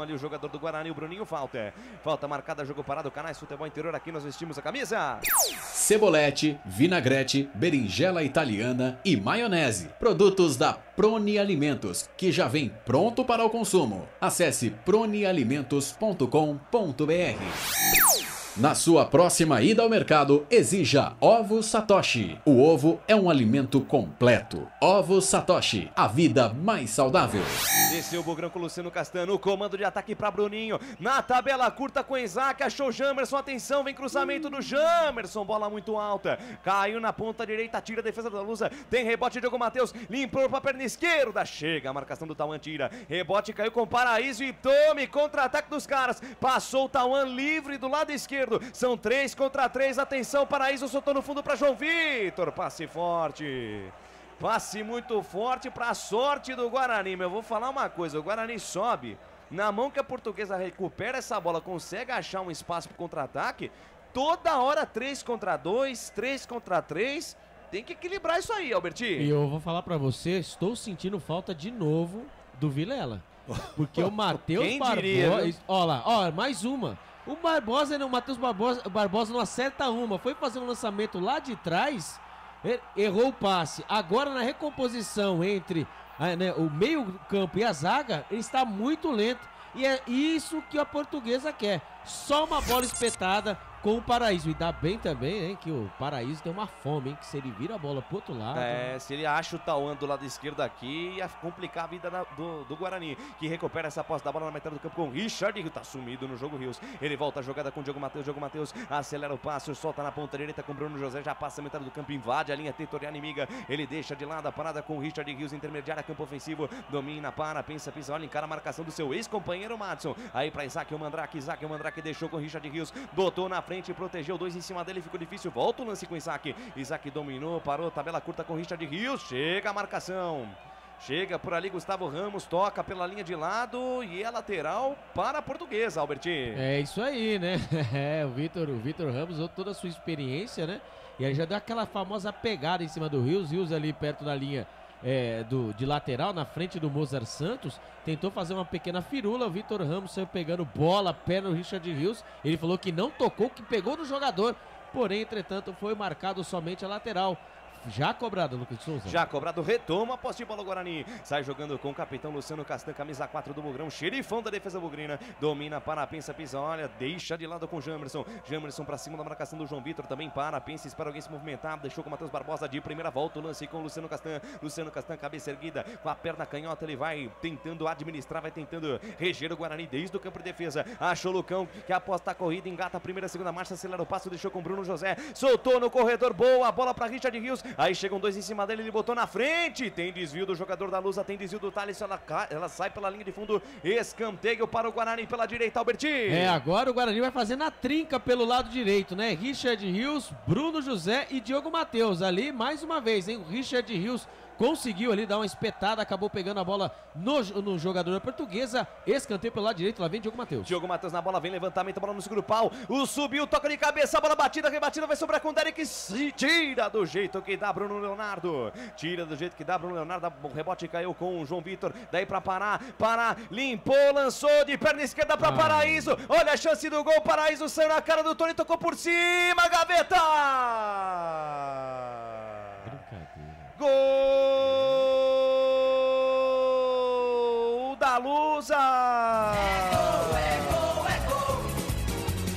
Speaker 17: ali o jogador do Guarani, o Bruninho. Falta marcada, jogo parado, Canais Futebol Interior, aqui nós vestimos a camisa.
Speaker 20: Cebolete, vinagrete, berinjela italiana e maionese. Produtos da Proni Alimentos, que já vem pronto para o consumo. Acesse pronialimentos.com.br. Na sua próxima ida ao mercado, exija Ovos Satoshi. O ovo é um alimento completo. Ovos Satoshi, a vida mais saudável.
Speaker 17: Desceu o Bugrão com o Luciano Castanho, o comando de ataque para Bruninho. Na tabela curta com Isaac, achou Jamerson, atenção, vem cruzamento do Jamerson, bola muito alta. Caiu na ponta direita, tira a defesa da Lusa. Tem rebote de Diogo Matheus, limpou para a perna esquerda. Chega a marcação do Tauan, tira. Rebote caiu com o Paraíso e tome contra-ataque dos caras. Passou o Tauan livre do lado esquerdo. São 3 contra 3, atenção, Paraíso soltou no fundo para João Vitor, passe forte, passe muito forte para a sorte do Guarani. Mas eu vou falar uma coisa, o Guarani sobe, na mão que a Portuguesa recupera essa bola, consegue achar um espaço para contra-ataque, toda hora 3 contra 2, 3 contra 3, tem que equilibrar isso aí, Alberti.
Speaker 13: E eu vou falar para você, estou sentindo falta de novo do Vilela, porque o Matheus Barbosa, olha lá, ó, mais uma. O Barbosa, o Matheus Barbosa não acerta uma. Foi fazer um lançamento lá de trás, errou o passe. Agora na recomposição entre o meio campo e a zaga, ele está muito lento. E é isso que a Portuguesa quer. Só uma bola espetada com o Paraíso. E dá bem também, hein, que o Paraíso tem uma fome, hein, que se ele vira a bola pro outro lado...
Speaker 17: se ele acha o Tauan do lado esquerdo aqui, ia complicar a vida do Guarani, que recupera essa posse da bola na metade do campo com o Richard, que tá sumido no jogo Rios. Ele volta a jogada com o Diogo Matheus acelera o passe, solta na ponta direita com o Bruno José, já passa a metade do campo, invade a linha territorial inimiga, ele deixa de lado a parada com o Richard Rios, intermediária, campo ofensivo, domina, pensa, olha, encara a marcação do seu ex-companheiro Madson. Aí pra Isaac, o Mandrake deixou com o Richard Rios, botou na frente, protegeu 2 em cima dele, ficou difícil, volta o lance com o Isaac. Isaac dominou, parou, tabela curta com o Richard Rios, chega a marcação. Chega por ali Gustavo Ramos, toca pela linha de lado e é lateral para a Portuguesa, Alberti.
Speaker 13: É isso aí, né? O Vitor Ramos usou toda a sua experiência, né? E aí já deu aquela famosa pegada em cima do Rios ali perto da linha de lateral, na frente do Mozart Santos, tentou fazer uma pequena firula, o Vitor Ramos saiu pegando bola, pé no Richard Rios, ele falou que não tocou, que pegou no jogador, porém, entretanto, foi marcado somente a lateral. Já cobrado, Lucas de Souza.
Speaker 17: Já cobrado, retoma a posse de bola o Guarani. Sai jogando com o capitão Luciano Castanho, camisa 4 do Bugrão, xerifão da defesa bugrina. Domina, pensa, pisa, olha, deixa de lado com o Jamerson. Jamerson pra cima da marcação do João Vitor, também pensa, espera alguém se movimentar. Deixou com o Matheus Barbosa de primeira volta, o lance com o Luciano Castanho. Luciano Castanho, cabeça erguida, com a perna canhota, ele vai tentando administrar, vai tentando reger o Guarani desde o campo de defesa. Achou o Lucão, que aposta a corrida, engata a primeira, segunda marcha, acelera o passo, deixou com o Bruno José. Soltou no corredor, boa, bola pra Richard Rios. Aí chegam 2 em cima dele, ele botou na frente, tem desvio do jogador da Lusa, tem desvio do Thales, ela sai pela linha de fundo, escanteio para o Guarani pela direita, Alberti.
Speaker 13: Agora o Guarani vai fazer na trinca pelo lado direito, né? Richard Rios, Bruno José e Diogo Matheus ali, mais uma vez, hein? O Richard Rios conseguiu ali dar uma espetada, acabou pegando a bola no jogador da Portuguesa. Escanteio pelo lado direito, lá vem Diogo Matheus.
Speaker 18: Diogo Matheus na bola, vem levantamento, a bola no segundo pau. O subiu, toca de cabeça, a bola batida, rebatida, vai sobrar com o Derek. Se tira do jeito que dá Bruno Leonardo. Tira do jeito que dá Bruno Leonardo. O rebote caiu com o João Vitor. Daí pra Pará, limpou, lançou de perna esquerda pra Paraíso. Olha a chance do gol, Paraíso saiu na cara do Tony, tocou por cima, gaveta! Gol da Lusa!
Speaker 3: É gol, é gol, é gol.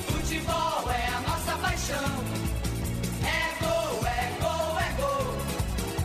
Speaker 3: Futebol é a nossa paixão. É gol, é gol, é gol.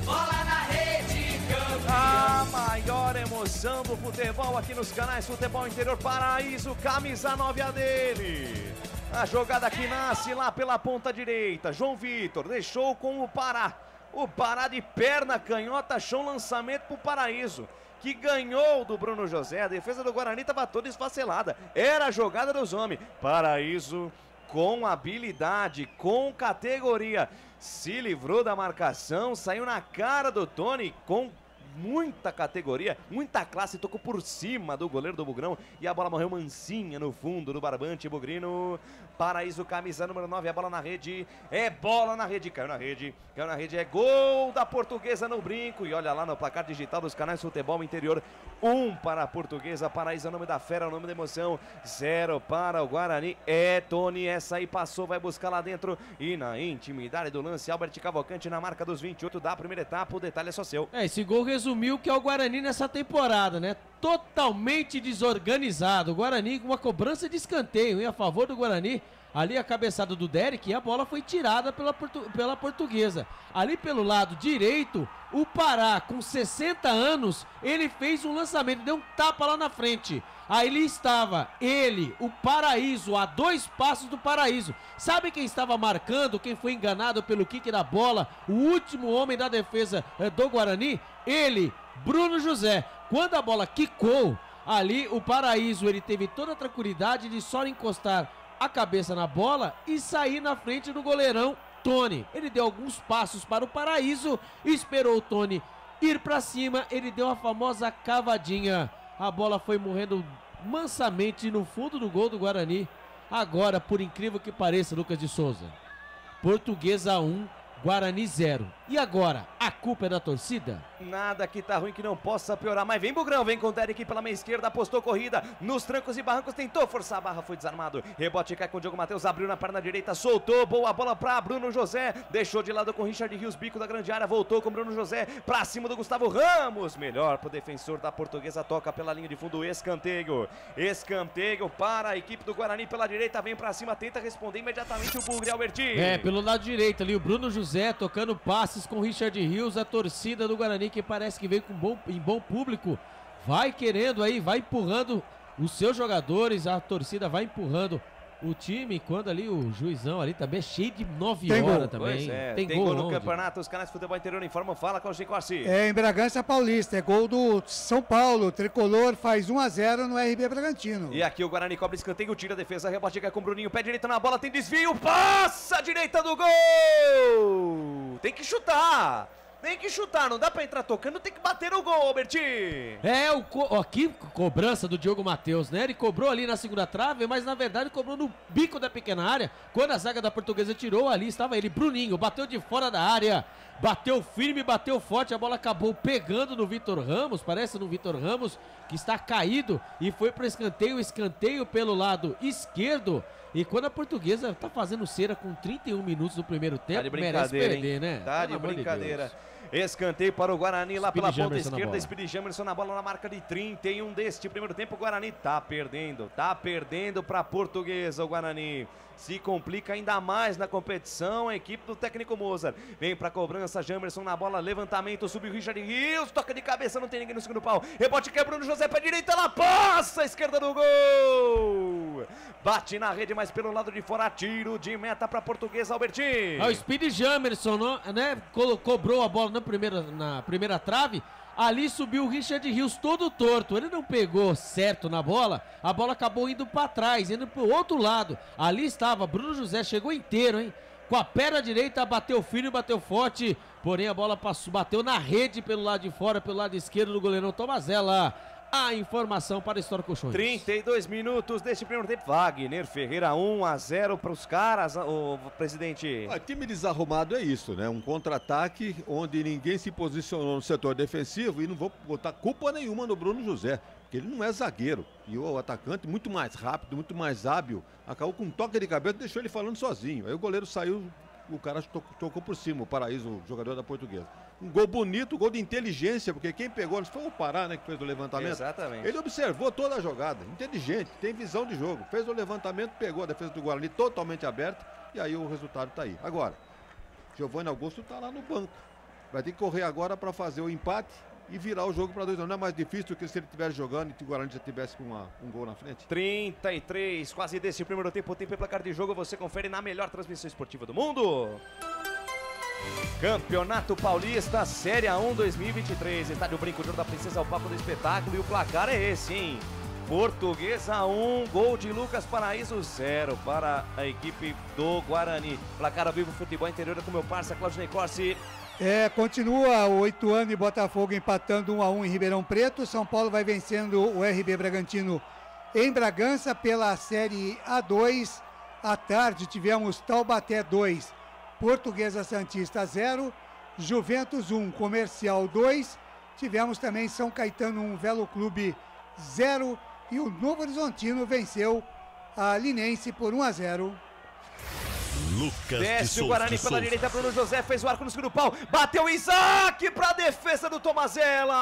Speaker 3: Bola na rede, campeão.
Speaker 18: A maior emoção do futebol aqui nos canais Futebol Interior. Paraíso, camisa 9 a dele. A jogada que nasce lá pela ponta direita. João Vitor deixou com o Pará. O Pará de perna canhota achou um lançamento pro Paraíso, que ganhou do Bruno José. A defesa do Guarani estava toda esfacelada. Era a jogada dos homens. Paraíso, com habilidade, com categoria, se livrou da marcação, saiu na cara do Tony com muita categoria, muita classe, tocou por cima do goleiro do Bugrão e a bola morreu mansinha no fundo do barbante bugrino. Paraíso, camisa número 9, a bola na rede, é bola na rede, caiu na rede, é gol da Portuguesa no brinco. E olha lá no placar digital dos canais Futebol Interior, 1 para a Portuguesa. Paraíso é o nome da fera, é o nome da emoção, 0 para o Guarani. É Tony, essa aí passou, vai buscar lá dentro e na intimidade do lance, Albert Cavalcante na marca dos 28 da primeira etapa. O detalhe é só seu.
Speaker 13: Esse gol resumiu o que é o Guarani nessa temporada, né? Totalmente desorganizado. O Guarani com uma cobrança de escanteio, hein? A favor do Guarani. Ali a cabeçada do Derek e a bola foi tirada pela Portuguesa. Ali pelo lado direito, o Pará, com 60 anos, ele fez um lançamento, deu um tapa lá na frente. Aí ele estava, o Paraíso, a 2 passos do Paraíso. Sabe quem estava marcando, quem foi enganado pelo kick da bola? O último homem da defesa do Guarani? Ele, Bruno José. Quando a bola quicou, ali o Paraíso, ele teve toda a tranquilidade de só encostar a cabeça na bola e sair na frente do goleirão Tony. Ele deu alguns passos para o Paraíso, esperou o Tony ir para cima, ele deu a famosa cavadinha. A bola foi morrendo mansamente no fundo do gol do Guarani. Agora, por incrível que pareça, Lucas de Souza, Portuguesa 1, Guarani 0. E agora, a culpa é da torcida?
Speaker 18: Nada que tá ruim que não possa piorar, mas vem Bugrão, vem com o Derek pela meia esquerda, apostou corrida, nos trancos e barrancos, tentou forçar a barra, foi desarmado, rebote cai com o Diogo Matheus, abriu na perna direita, soltou, boa bola pra Bruno José, deixou de lado com o Richard Rios, bico da grande área, voltou com o Bruno José, pra cima do Gustavo Ramos, melhor pro defensor da Portuguesa, toca pela linha de fundo, escanteio para a equipe do Guarani pela direita, vem pra cima, tenta responder imediatamente o Bugre, Alberti.
Speaker 13: Pelo lado direito ali, o Bruno José tocando passes com o Richard Rios, a torcida do Guarani que parece que veio em bom público, vai querendo aí, vai empurrando os seus jogadores, a torcida vai empurrando o time, quando ali o juizão ali também é cheio de 9 horas também.
Speaker 18: Tem gol no campeonato, os canais de Futebol Interior informam, fala com o Chico Arci.
Speaker 11: É em Bragança Paulista, é gol do São Paulo, Tricolor faz 1-0 no RB Bragantino.
Speaker 18: E aqui o Guarani cobra escanteio, tira a defesa, rebote cai com o Bruninho, pé direito na bola, tem desvio, passa a direita do gol! Tem que chutar! Não dá pra entrar tocando, tem que bater no gol, Alberti.
Speaker 13: Que cobrança do Diogo Matheus, né? Ele cobrou ali na segunda trave, mas na verdade cobrou no bico da pequena área. Quando a zaga da Portuguesa tirou, ali estava ele, Bruninho, bateu de fora da área, bateu firme, bateu forte, a bola acabou pegando no Vitor Ramos, parece no Vitor Ramos, que está caído, e foi para escanteio pelo lado esquerdo. E quando a Portuguesa tá fazendo cera com 31 minutos do primeiro tempo, merece perder, né?
Speaker 18: Tá de brincadeira. Escanteio para o Guarani lá pela ponta esquerda, Speedy Jamerson na bola na marca de 31 deste primeiro tempo. O Guarani tá perdendo para a Portuguesa. O Guarani se complica ainda mais na competição, a equipe do técnico Mozart. Vem para a cobrança, Jamerson na bola, levantamento, subiu Richard Rios, toca de cabeça, não tem ninguém no segundo pau. Rebote que é Bruno José, pé direita, ela passa a esquerda do gol. Bate na rede, mas pelo lado de fora, tiro de meta para a Portuguesa, Alberti.
Speaker 13: O Speedy Jamerson, né, cobrou a bola na primeira trave. Ali subiu o Richard Rios todo torto, ele não pegou certo na bola, a bola acabou indo para trás, indo pro outro lado. Ali estava, Bruno José chegou inteiro, hein? Com a perna direita, bateu firme, bateu forte, porém a bola bateu na rede pelo lado de fora, pelo lado esquerdo do goleirão Tomazella. A informação para História Colchões.
Speaker 18: 32 minutos deste primeiro tempo. Wagner Ferreira 1-0 para os caras, o presidente.
Speaker 15: Time desarrumado é isso, né? Um contra-ataque onde ninguém se posicionou no setor defensivo e não vou botar culpa nenhuma no Bruno José, porque ele não é zagueiro. E o atacante muito mais rápido, muito mais hábil, acabou com um toque de cabeça e deixou ele falando sozinho. Aí o goleiro saiu, o cara tocou por cima, o Paraíso, o jogador da Portuguesa. Um gol bonito, gol de inteligência, porque quem pegou, não foi o Pará, né, que fez o levantamento.
Speaker 18: Exatamente.
Speaker 15: Ele observou toda a jogada, inteligente, tem visão de jogo, fez o levantamento, pegou a defesa do Guarani totalmente aberta e aí o resultado tá aí. Agora, Giovanni Augusto tá lá no banco, vai ter que correr agora para fazer o empate e virar o jogo para 2-1. Não é mais difícil do que se ele estivesse jogando e o Guarani já tivesse com um gol na frente.
Speaker 18: 33, quase desse primeiro tempo, tempo e placar de jogo, você confere na melhor transmissão esportiva do mundo. Campeonato Paulista, Série A1 2023. Estádio Brinco de Ouro da Princesa, o palco do espetáculo. E o placar é esse, hein? Portuguesa 1, gol de Lucas Paraíso 0 para a equipe do Guarani. Placar ao vivo, futebol interior com meu parceiro Claudinei Corsi.
Speaker 11: Continua o Ituano e Botafogo empatando 1-1 em Ribeirão Preto. São Paulo vai vencendo o RB Bragantino em Bragança pela Série A2. À tarde tivemos Taubaté 2. Portuguesa Santista 0, Juventus 1, Comercial 2, tivemos também São Caetano 1, Velo Clube 0 e o Novo Horizontino venceu a Linense por 1-0.
Speaker 14: Lucas
Speaker 18: Desce o Guarani pela direita, Bruno José fez o arco no segundo pau, bateu Isaac para a defesa do Tomazella.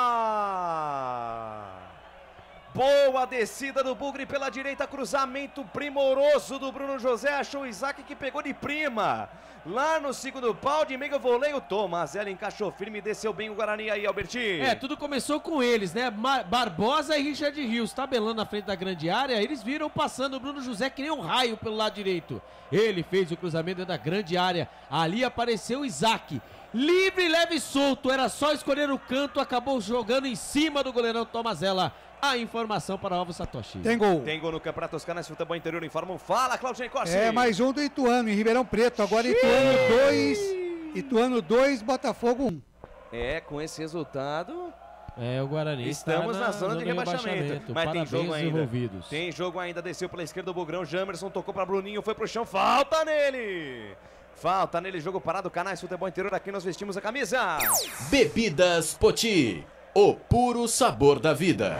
Speaker 18: Boa descida do Bugre pela direita, cruzamento primoroso do Bruno José, achou o Isaac que pegou de prima. Lá no segundo pau de meio voleio, Tomazella encaixou firme, desceu bem o Guarani aí, Albertinho.
Speaker 13: Tudo começou com eles, né? Barbosa e Richard Rios tabelando na frente da grande área, eles viram passando o Bruno José que nem um raio pelo lado direito. Ele fez o cruzamento da grande área, ali apareceu o Isaac. Livre, leve e solto, era só escolher o canto, acabou jogando em cima do goleirão Tomazella. A informação para Alvo Satoshi.
Speaker 11: Tem gol.
Speaker 18: Tem gol no Campeonato dos Canais, futebol interior informam. Fala, Claudinei Corsi.
Speaker 11: Mais um do Ituano, em Ribeirão Preto. Agora Ituano 2, Botafogo 1.
Speaker 18: Com esse resultado...
Speaker 13: o Guarani
Speaker 18: estamos
Speaker 13: está
Speaker 18: na zona de rebaixamento. Mas
Speaker 13: parabéns,
Speaker 18: tem jogo ainda.
Speaker 13: Envolvidos.
Speaker 18: Tem jogo ainda, desceu pela esquerda o Bugrão. Jamerson tocou para Bruninho, foi pro chão. Falta nele. Jogo parado, Canais Futebol Interior. Aqui nós vestimos a camisa.
Speaker 20: Bebidas Poti, o puro sabor da vida.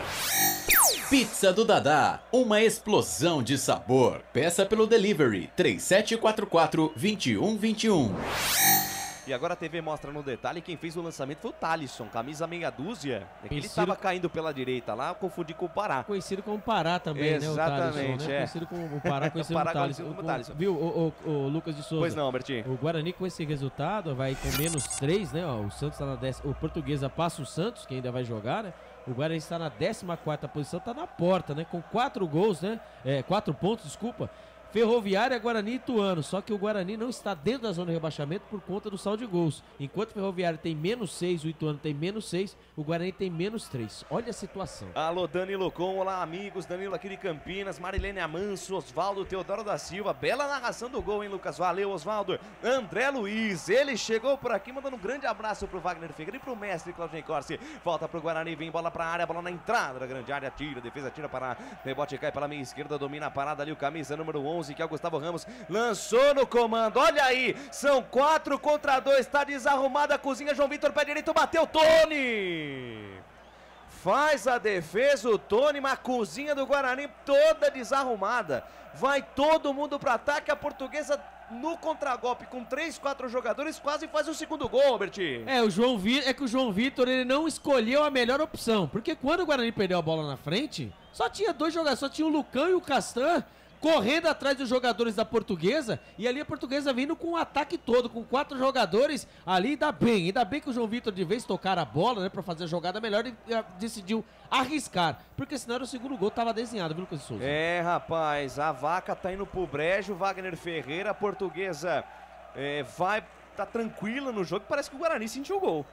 Speaker 20: Pizza do Dadá, uma explosão de sabor. Peça pelo delivery 3744-2121.
Speaker 18: E agora a TV mostra no detalhe, quem fez o lançamento foi o Thalisson, camisa meia dúzia. Ele estava caindo pela direita lá, confundi com o Pará.
Speaker 13: Conhecido como Pará também,
Speaker 18: exatamente,
Speaker 13: né? O Thalisson, né? Conhecido como o Pará, conhecido como Thalisson. Viu, o Lucas de Souza?
Speaker 18: Pois não, Bertinho.
Speaker 13: O Guarani com esse resultado vai com menos 3, né? O Santos está na 10ª. O Portuguesa passa o Santos, que ainda vai jogar, né? O Guarani está na 14ª posição, está na porta, né? Com 4 gols, né? 4 pontos, desculpa. Ferroviária, Guarani e Ituano, só que o Guarani não está dentro da zona de rebaixamento por conta do saldo de gols. Enquanto o Ferroviária tem menos 6, o Ituano tem menos 6, o Guarani tem menos 3. Olha a situação.
Speaker 18: Alô, Danilo Com, olá amigos, Danilo aqui de Campinas, Marilene Amanso, Osvaldo, Teodoro da Silva, bela narração do gol, hein, Lucas? Valeu, Osvaldo. André Luiz, ele chegou por aqui, mandando um grande abraço pro Wagner Ferreira e pro mestre Claudinei Corsi. Volta pro Guarani, vem bola pra área, bola na entrada da grande área, tira, defesa tira para rebote, cai pela meia esquerda, domina a parada ali, o camisa número 11, que é o Gustavo Ramos, lançou no comando, olha aí, são 4 contra 2, tá desarrumada a cozinha, João Vitor, pé direito, bateu, Tony! Faz a defesa o Tony, mas a cozinha do Guarani toda desarrumada, vai todo mundo para ataque, a Portuguesa no contragolpe com 3, 4 jogadores quase faz o segundo gol, Albert.
Speaker 13: O João Vitor ele não escolheu a melhor opção, porque quando o Guarani perdeu a bola na frente, só tinha 2 jogadores, só tinha o Lucão e o Castan correndo atrás dos jogadores da Portuguesa, e ali a Portuguesa vindo com o ataque todo, com 4 jogadores ali, ainda bem que o João Vitor de vez tocar a bola, né, pra fazer a jogada melhor, e decidiu arriscar, porque senão era o segundo gol, tava desenhado, viu, Lucas Souza?
Speaker 18: Rapaz, a vaca tá indo pro brejo, Wagner Ferreira, a Portuguesa tá tranquila no jogo, parece que o Guarani sentiu o gol.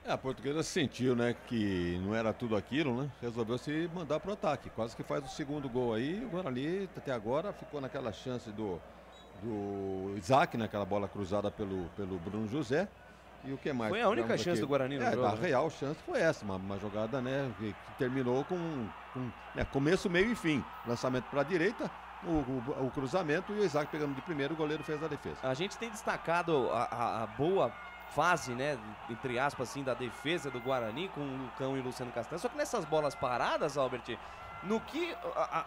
Speaker 15: A Portuguesa sentiu, né, que não era tudo aquilo, né, resolveu se mandar pro ataque, quase que faz o segundo gol aí, o Guarani até agora ficou naquela chance do Isaac, naquela bola cruzada pelo Bruno José, E o que mais?
Speaker 17: Foi a única chance do Guarani no jogo.
Speaker 15: A real chance foi essa, uma jogada, né, que terminou com começo, meio e fim. Lançamento para a direita, o cruzamento e o Isaac pegando de primeiro, o goleiro fez a defesa.
Speaker 17: A gente tem destacado a boa fase, né, entre aspas, assim, da defesa do Guarani com o Lucão e o Luciano Castanho. Só que nessas bolas paradas, Albert, no que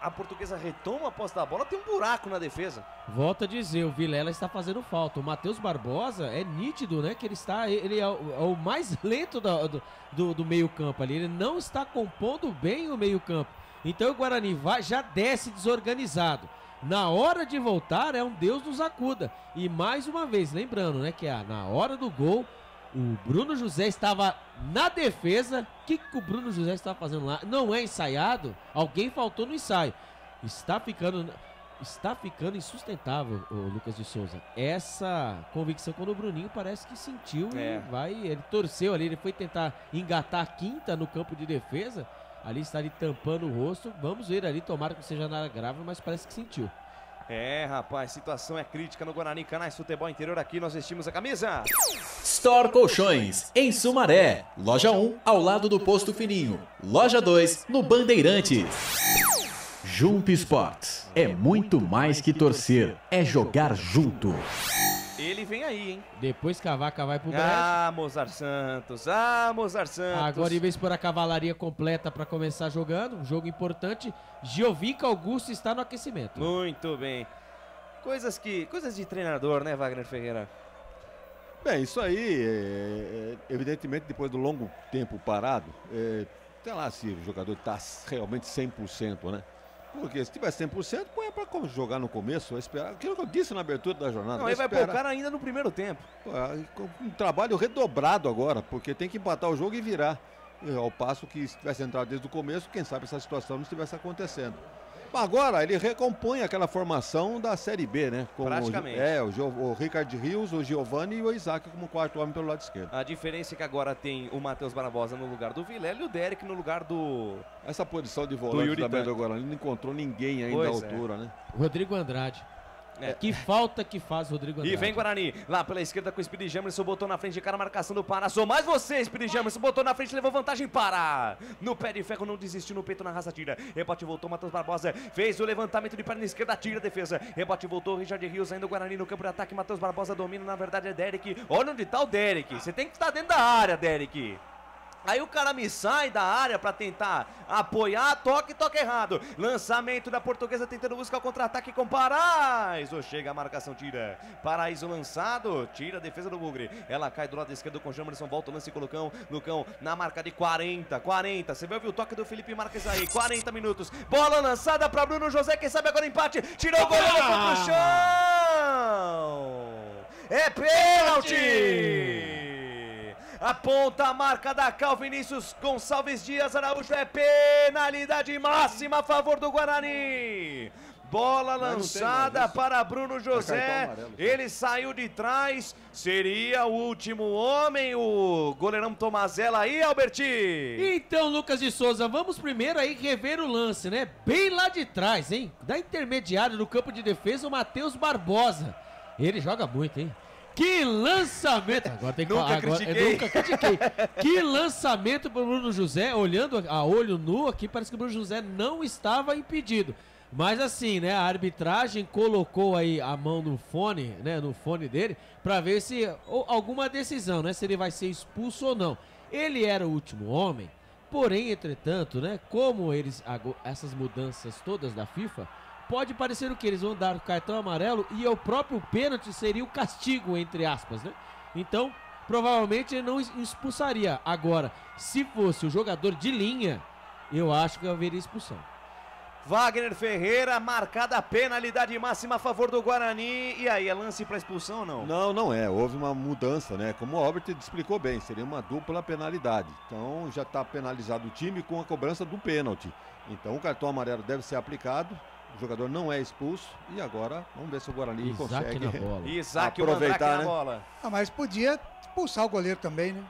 Speaker 17: a Portuguesa retoma a posse da bola, tem um buraco na defesa.
Speaker 13: Volto a dizer, o Vilela está fazendo falta. O Matheus Barbosa é nítido, né? Que ele é o mais lento do meio campo ali. Ele não está compondo bem o meio campo. Então o Guarani já desce desorganizado. Na hora de voltar, é um Deus nos acuda. E mais uma vez, lembrando, né? Que na hora do gol, o Bruno José estava na defesa. O que o Bruno José estava fazendo lá? Não é ensaiado? Alguém faltou no ensaio. Está ficando insustentável, o Lucas de Souza. Essa convicção quando o Bruninho parece que sentiu ele torceu ali, ele foi tentar engatar a quinta no campo de defesa. Ali está ali tampando o rosto. Vamos ver ali, tomara que seja nada grave, mas parece que sentiu.
Speaker 17: Rapaz, situação é crítica no Guarani. Canais Futebol Interior, aqui nós vestimos a camisa.
Speaker 20: Store Colchões, em Sumaré. Loja 1, ao lado do Posto Fininho. Loja 2, no Bandeirantes. Jump Sports. É muito mais que torcer. É jogar junto.
Speaker 17: Ele vem aí, hein?
Speaker 13: Depois Cavaca vai pro Brejo.
Speaker 17: Mozart Santos.
Speaker 13: Agora, em vez de pôr a cavalaria completa para começar jogando, um jogo importante, Giovinco Augusto está no aquecimento.
Speaker 17: Muito bem. Coisas de treinador, né, Wagner Ferreira?
Speaker 15: Bem, isso aí, evidentemente, depois do longo tempo parado, sei lá se o jogador está realmente 100%, né? Porque se tiver 100%, põe para jogar no começo, vai esperar. Aquilo que eu disse na abertura da jornada.
Speaker 17: Não, ele vai pôr o cara ainda no primeiro tempo.
Speaker 15: Um trabalho redobrado agora, porque tem que empatar o jogo e virar. Ao passo que se tivesse entrado desde o começo, quem sabe essa situação não estivesse acontecendo. Agora, ele recompõe aquela formação da Série B, né? Com
Speaker 17: praticamente.
Speaker 15: O Ricardo Rios, o Giovani e o Isaac como quarto homem pelo lado esquerdo.
Speaker 17: A diferença é que agora tem o Matheus Barbosa no lugar do Vilela e o Derek no lugar do...
Speaker 15: Essa posição de volante também do Guarani não encontrou ninguém ainda à altura, né?
Speaker 13: Rodrigo Andrade. Que falta que faz o Rodrigo Andrade.
Speaker 17: E vem Guarani, lá pela esquerda com o Speedy Jamerson, botou na frente de cara, marcação do Pará. Sou mais você, Speedy Jamerson, botou na frente, levou vantagem para. No pé de ferro, não desistiu, no peito, na raça, tira. Rebote voltou, Matheus Barbosa, fez o levantamento de perna esquerda, tira a defesa. Rebote voltou, Richard Rios ainda o Guarani no campo de ataque. Matheus Barbosa domina, na verdade é Derek. Olha onde tá o Derek, você tem que estar dentro da área, Derek. Aí o cara me sai da área pra tentar apoiar, toque errado. Lançamento da Portuguesa tentando buscar o contra-ataque com Paraíso. Chega a marcação, tira. Paraíso lançado, tira a defesa do Bugre. Ela cai do lado esquerdo com Jamerson, volta o lance com o Lucão. Lucão na marca de 40. Você vai ouvir o toque do Felipe Marques aí, 40 minutos. Bola lançada pra Bruno José, quem sabe agora empate. Tirou o goleiro, foi pro chão. É pênalti. Aponta a marca da Cal Vinícius Gonçalves Dias Araújo, é penalidade máxima a favor do Guarani. Bola lançada para Bruno José, ele saiu de trás, seria o último homem, o goleirão Tomazella aí, Alberti.
Speaker 13: Então, Lucas de Souza, vamos primeiro aí rever o lance, né? Bem lá de trás, hein? Da intermediária do campo de defesa, o Matheus Barbosa. Ele joga muito, hein? Que lançamento! Agora tem que
Speaker 17: nunca
Speaker 13: critiquei. Que lançamento pro Bruno José, olhando a olho nu aqui, parece que o Bruno José não estava impedido. Mas assim, né, a arbitragem colocou aí a mão no fone, né, no fone dele, para ver se alguma decisão, né, se ele vai ser expulso ou não. Ele era o último homem, porém, entretanto, né, como essas mudanças todas da FIFA, pode parecer o que? Eles vão dar o cartão amarelo e o próprio pênalti seria o castigo, entre aspas, né? Então, provavelmente ele não expulsaria. Agora, se fosse o jogador de linha, eu acho que haveria expulsão.
Speaker 17: Wagner Ferreira, marcada a penalidade máxima a favor do Guarani. E aí, é lance para expulsão ou não?
Speaker 15: Não, não é. Houve uma mudança, né? Como o Albert explicou bem, seria uma dupla penalidade. Então, já está penalizado o time com a cobrança do pênalti. Então, o cartão amarelo deve ser aplicado. O jogador não é expulso e agora vamos ver se o Guarani consegue
Speaker 17: aproveitar, né? Na bola.
Speaker 11: Mas podia expulsar o goleiro também, né?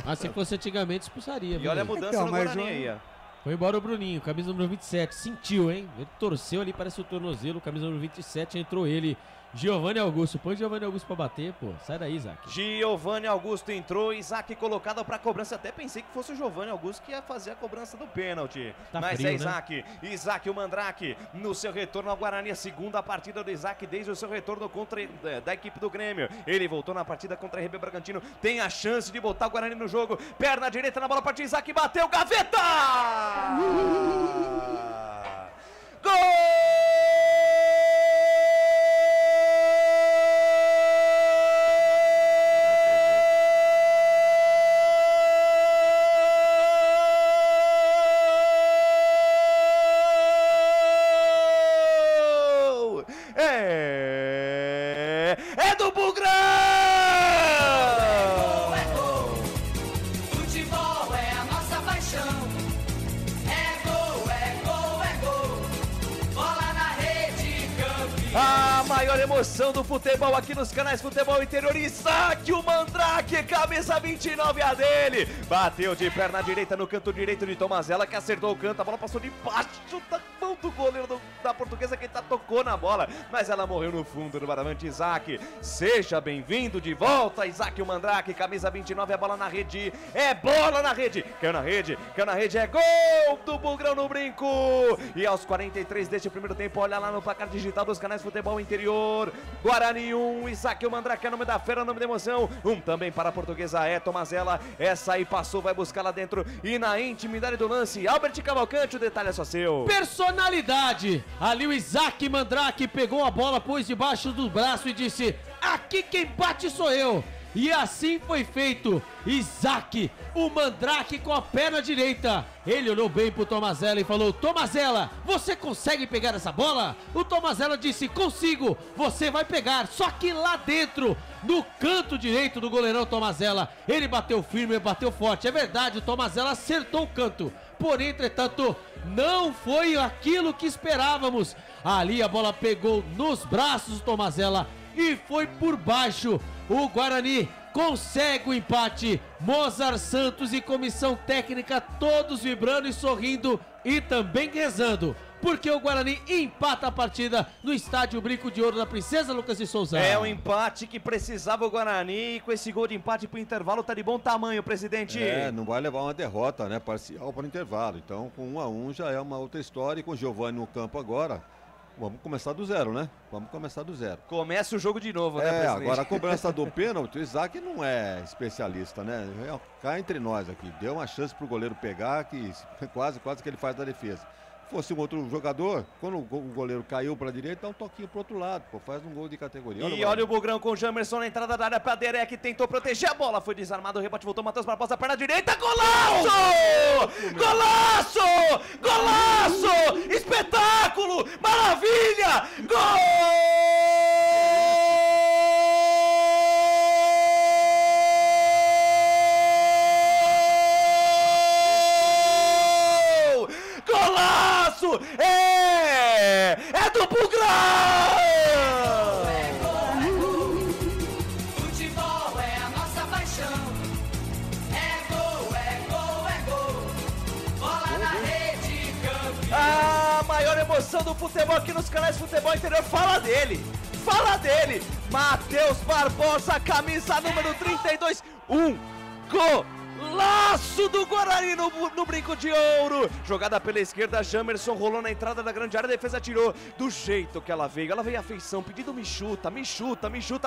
Speaker 13: Mas se fosse antigamente expulsaria.
Speaker 17: E olha a mudança no Guarani aí, ó.
Speaker 13: Foi embora o Bruninho, camisa número 27, sentiu, hein? Ele torceu ali, parece o tornozelo, camisa número 27, entrou ele Giovanni Augusto, põe Giovanni Augusto pra bater, pô. Sai daí, Isaac.
Speaker 18: Giovanni Augusto entrou, Isaac colocado pra cobrança. Até pensei que fosse o Giovanni Augusto que ia fazer a cobrança do pênalti.
Speaker 13: Tá
Speaker 18: mas
Speaker 13: frio,
Speaker 18: é Isaac. Né? Isaac, o Mandrake, no seu retorno ao Guarani. A segunda partida do Isaac desde o seu retorno contra da equipe do Grêmio. Ele voltou na partida contra a RB Bragantino. Tem a chance de botar o Guarani no jogo. Perna direita na bola para Isaac. Bateu, gaveta! Gol! É do Bugrão!
Speaker 3: É gol, futebol é a nossa paixão. É gol, é gol, é gol. Bola na rede, campeão.
Speaker 18: A maior emoção do futebol aqui nos canais Futebol Interior. Isaac, o Mandrake, camisa 29 a dele. Bateu de perna direita no canto direito de Tomazella, que acertou o canto. A bola passou debaixo da mão do goleiro da Portuguesa, que tocou na bola, mas ela morreu no fundo do Baravante. Isaac, seja bem-vindo de volta. Isaac, o Mandrake, camisa 29, é bola na rede. É bola na rede. Caiu na rede, é gol do Bugrão no brinco. E aos 43 deste primeiro tempo, olha lá no placar digital dos canais Futebol Interior. Guarani 1, Isaac, o Mandrake, é nome da fera, nome da emoção. Também para a Portuguesa é Tomazella. Essa aí passou, vai buscar lá dentro. E na intimidade do lance, Albert Cavalcante, o detalhe é só seu.
Speaker 13: Personalidade. Ali o Isaac Mandrake pegou a bola, pôs debaixo do braço e disse: aqui quem bate sou eu. E assim foi feito. Isaac, o Mandrake, com a perna direita. Ele olhou bem pro Tomazella e falou: Tomazella, você consegue pegar essa bola? O Tomazella disse: consigo, você vai pegar. Só que lá dentro, no canto direito do goleirão Tomazella, ele bateu firme, bateu forte. É verdade, o Tomazella acertou o canto. Porém, entretanto, não foi aquilo que esperávamos. Ali a bola pegou nos braços do Tomazella e foi por baixo. O Guarani consegue o empate. Mozart Santos e comissão técnica todos vibrando e sorrindo e também rezando, porque o Guarani empata a partida no estádio Brinco de Ouro da Princesa, Lucas de Souza.
Speaker 18: É um empate que precisava o Guarani, e com esse gol de empate pro intervalo tá de bom tamanho, presidente.
Speaker 15: Não vai levar uma derrota, né, parcial para o intervalo. Então, com 1-1 já é uma outra história, e com o Giovanni no campo agora, vamos começar do zero, né? Vamos começar do zero.
Speaker 18: Começa o jogo de novo, né, presidente?
Speaker 15: Agora a cobrança do pênalti, o Isaac não é especialista, né? Cá entre nós aqui, deu uma chance pro goleiro pegar, que quase que ele faz da defesa. Se fosse um outro jogador, quando o goleiro caiu para a direita, dá um toquinho pro outro lado, pô, faz um gol de categoria.
Speaker 18: Olha o Bugrão com o Jamerson na entrada da área para Derek, tentou proteger a bola, foi desarmado, o rebote voltou, Matheus Barbosa, perna direita, golaço! Golaço! Golaço! Espetáculo! Maravilha! Gol! É do Bugrão!
Speaker 3: É gol, futebol é a nossa paixão. É gol, é gol, é gol. Bola na rede, campeão.
Speaker 18: A maior emoção do futebol aqui nos canais Futebol Interior, fala dele! Matheus Barbosa, camisa número 32, golaço do Guarani no Brinco de Ouro. Jogada pela esquerda, Jamerson rolou na entrada da grande área, a defesa tirou do jeito que ela veio a feição, pedindo me chuta.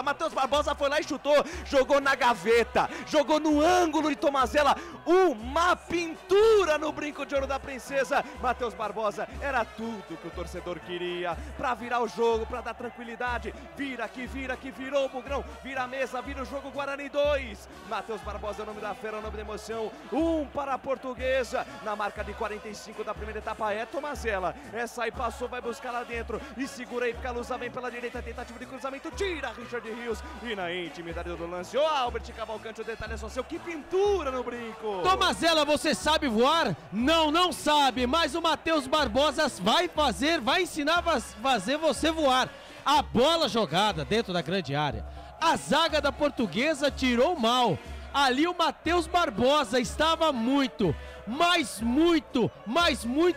Speaker 18: Matheus Barbosa foi lá e chutou, jogou na gaveta, jogou no ângulo de Tomazella, uma pintura no Brinco de Ouro da Princesa. Matheus Barbosa era tudo que o torcedor queria, pra virar o jogo, pra dar tranquilidade. Vira que virou o Bugrão, vira a mesa, vira o jogo. Guarani 2, Matheus Barbosa é o nome da fera, é o nome da emoção. Para a Portuguesa, na marca de 45 da primeira etapa é Tomazella. Essa aí passou, vai buscar lá dentro e segura aí, Calusa vem pela direita, tentativa de cruzamento, tira Richard Rios e na intimidade do lance, Albert Cavalcante, o detalhe é só seu, que pintura no brinco.
Speaker 13: Tomazella, você sabe voar? Não sabe, mas o Matheus Barbosa vai ensinar a fazer você voar. A bola jogada dentro da grande área, a zaga da Portuguesa tirou mal. Ali o Matheus Barbosa estava muito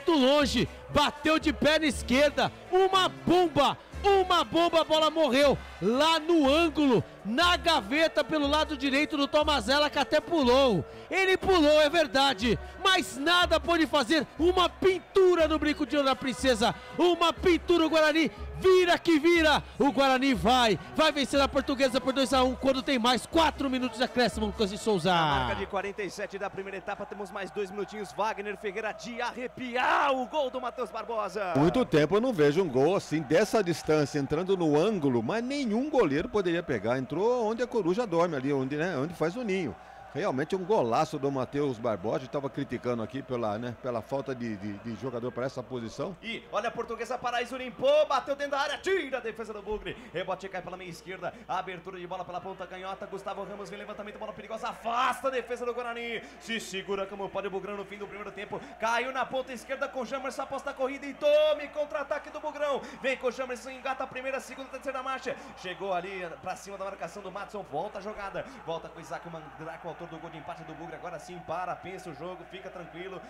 Speaker 13: longe, bateu de perna esquerda, uma bomba uma bomba, a bola morreu lá no ângulo, na gaveta pelo lado direito do Tomazella, que até pulou. Ele pulou, é verdade, mas nada pôde fazer. Uma pintura no brinco de ouro da Princesa, uma pintura, o Guarani vira que vira. O Guarani vai vencer a Portuguesa por 2-1 quando tem mais 4 minutos de acréscimo, Lucas de Souza.
Speaker 2: Na marca de 47 da primeira etapa, temos mais 2 minutinhos. Wagner Ferreira de arrepiar o gol do Matheus Barbosa.
Speaker 15: Muito tempo eu não vejo um gol assim, dessa distância, entrando no ângulo, mas nenhum goleiro poderia pegar. Entrou onde a coruja dorme ali, onde faz o ninho. Realmente um golaço do Matheus Barbosa. Estava criticando aqui pela falta de jogador para essa posição.
Speaker 2: E olha a Portuguesa, Paraíso limpou, bateu dentro da área, tira a defesa do Bugre. Rebote cai pela meia esquerda, abertura de bola pela ponta canhota. Gustavo Ramos vem levantamento, bola perigosa, afasta a defesa do Guarani. Se segura como pode o Bugrão no fim do primeiro tempo. Caiu na ponta esquerda com o Jamerson, aposta a corrida e tome contra-ataque do Bugrão. Vem com o Jamerson, engata a primeira, segunda, terceira marcha. Chegou ali pra cima da marcação do Madison, volta a jogada. Volta com o Isaac Mandrake, o autor do gol de empate do Bugre. Agora sim para, pensa o jogo, fica tranquilo.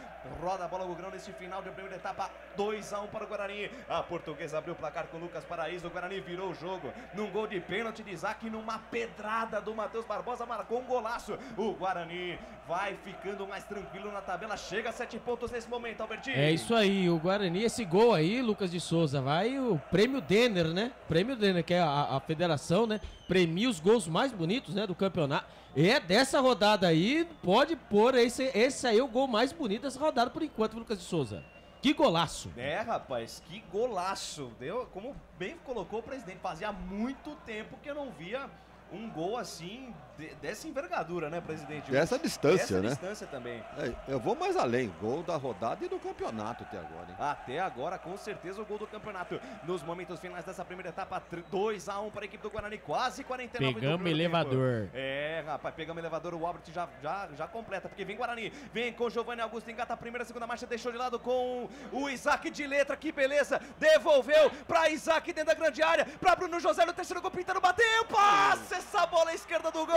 Speaker 2: Roda a bola o Bugrão nesse final de primeira etapa. 2-1 para o Guarani. A Portuguesa abriu o placar com o Lucas Paraíso. O Guarani virou o jogo num gol de pênalti de Isaac, numa pedrada do Matheus Barbosa, marcou um golaço. O Guarani vai ficando mais tranquilo na tabela, chega a 7 pontos nesse momento, Albertinho.
Speaker 13: É isso aí, o Guarani, esse gol aí, Lucas de Souza, vai o prêmio Denner, né? Prêmio Denner, que é a federação, né? Premia os gols mais bonitos, né, do campeonato. É dessa rodada aí, pode pôr esse aí é o gol mais bonito dessa rodada por enquanto, Lucas de Souza. Que golaço!
Speaker 2: É, rapaz, que golaço! Deu, como bem colocou o presidente, fazia muito tempo que eu não via um gol assim, dessa envergadura, né, presidente?
Speaker 15: Dessa distância, né?
Speaker 2: Dessa distância também.
Speaker 15: Eu vou mais além, gol da rodada e do campeonato até agora, hein?
Speaker 2: Até agora, com certeza, o gol do campeonato. Nos momentos finais dessa primeira etapa, 2-1 para a equipe do Guarani, quase 49
Speaker 13: Pegamos elevador.
Speaker 2: Tempo. É, rapaz, pegamos elevador, o Albert já completa, porque vem Guarani, vem com o Giovanni Augusto, engata a primeira, segunda marcha, deixou de lado com o Isaac de letra, que beleza, devolveu para Isaac dentro da grande área, para Bruno José no terceiro gol, pintando, bateu, passe essa bola à esquerda do gol!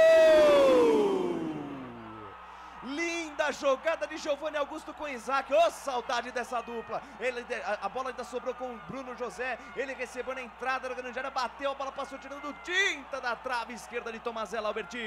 Speaker 2: Linda jogada de Giovanni Augusto com Isaac. Ô, saudade dessa dupla. A bola ainda sobrou com o Bruno José. Ele recebeu na entrada da grande área, bateu, a bola passou tirando tinta da trave esquerda de Tomazella, Alberti.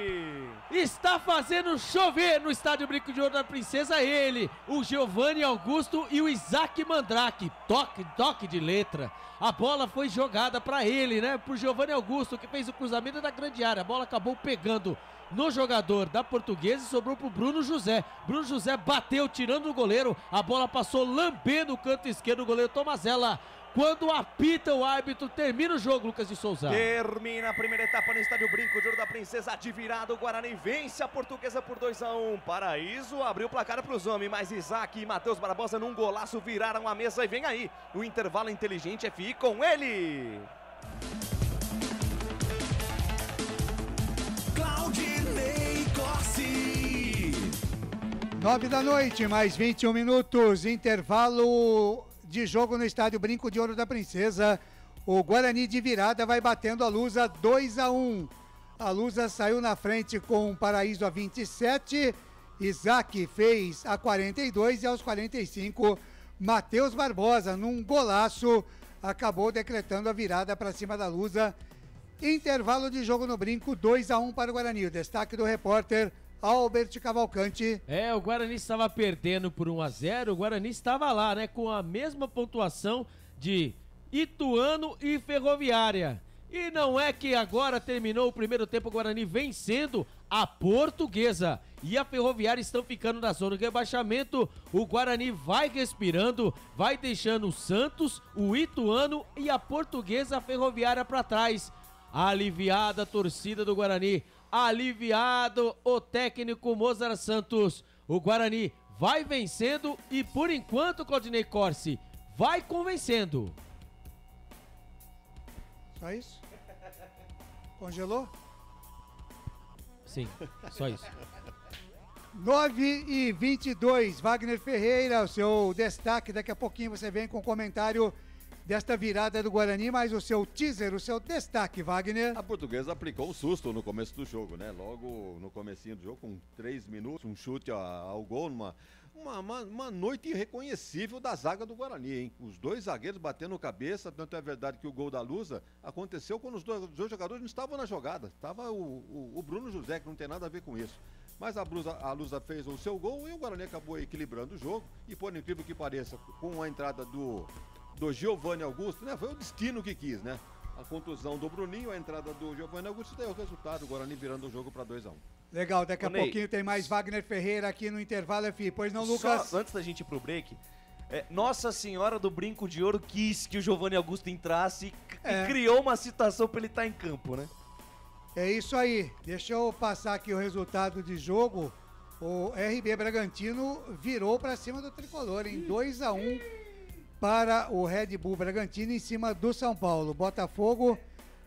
Speaker 13: Está fazendo chover no estádio Brinco de Ouro da Princesa ele, o Giovanni Augusto e o Isaac Mandrake. Toque de letra. A bola foi jogada para ele, né? Pro Giovanni Augusto, que fez o cruzamento da grande área. A bola acabou pegando no jogador da Portuguesa e sobrou pro Bruno José. Bruno José bateu, tirando o goleiro. A bola passou lambendo o canto esquerdo do goleiro Tomazella. Quando apita o árbitro, termina o jogo, Lucas de Souza.
Speaker 2: Termina a primeira etapa no estádio Brinco de Ouro da Princesa. De virada, o Guarani vence a Portuguesa por 2-1. Paraíso abriu o placar para os homens, mas Isaac e Matheus Barbosa num golaço viraram a mesa. E vem aí o intervalo inteligente FI com ele.
Speaker 3: Claudinei Corsi.
Speaker 11: 9 da noite, mais 21 minutos, intervalo de jogo no estádio Brinco de Ouro da Princesa. O Guarani de virada vai batendo a Lusa 2-1. A Lusa saiu na frente com o Paraíso a 27. Isaac fez a 42 e aos 45 Matheus Barbosa, num golaço, acabou decretando a virada para cima da Lusa. Intervalo de jogo no Brinco, 2-1 para o Guarani. O destaque do repórter Albert Cavalcante.
Speaker 13: O Guarani estava perdendo por 1-0, o Guarani estava lá, né, com a mesma pontuação de Ituano e Ferroviária. E não é que agora terminou o primeiro tempo, o Guarani vencendo a Portuguesa e a Ferroviária estão ficando na zona de rebaixamento. O Guarani vai respirando, vai deixando o Santos, o Ituano e a Portuguesa, a Ferroviária para trás. Aliviada a torcida do Guarani, aliviado o técnico Mozart Santos. O Guarani vai vencendo e por enquanto, Claudinei Corsi, vai convencendo.
Speaker 11: Só isso? Congelou?
Speaker 13: Sim, só isso.
Speaker 11: 9h22, Wagner Ferreira, o seu destaque. Daqui a pouquinho você vem com o comentário desta virada do Guarani, mas o seu teaser, o seu destaque, Wagner.
Speaker 15: A Portuguesa aplicou um susto no começo do jogo, né? Logo no comecinho do jogo, com 3 minutos, um chute ao gol, uma noite irreconhecível da zaga do Guarani, hein? Os dois zagueiros batendo cabeça, tanto é verdade que o gol da Lusa aconteceu quando os dois jogadores não estavam na jogada. Estava o Bruno José, que não tem nada a ver com isso. Mas a Lusa fez o seu gol e o Guarani acabou equilibrando o jogo. E por incrível que pareça, com a entrada do Giovanni Augusto, né? Foi o destino que quis, né? A contusão do Bruninho, a entrada do Giovanni Augusto, daí o resultado, o Guarani virando o jogo para 2-1.
Speaker 11: Legal, daqui a
Speaker 2: Ney,
Speaker 11: pouquinho tem mais Wagner Ferreira aqui no intervalo, FI. Pois não, Lucas?
Speaker 2: Só antes da gente ir pro break, Nossa Senhora do Brinco de Ouro quis que o Giovanni Augusto entrasse e criou uma situação para ele estar em campo, né?
Speaker 11: É isso aí. Deixa eu passar aqui o resultado de jogo. O RB Bragantino virou para cima do Tricolor, em 2-1 para o Red Bull Bragantino em cima do São Paulo. Botafogo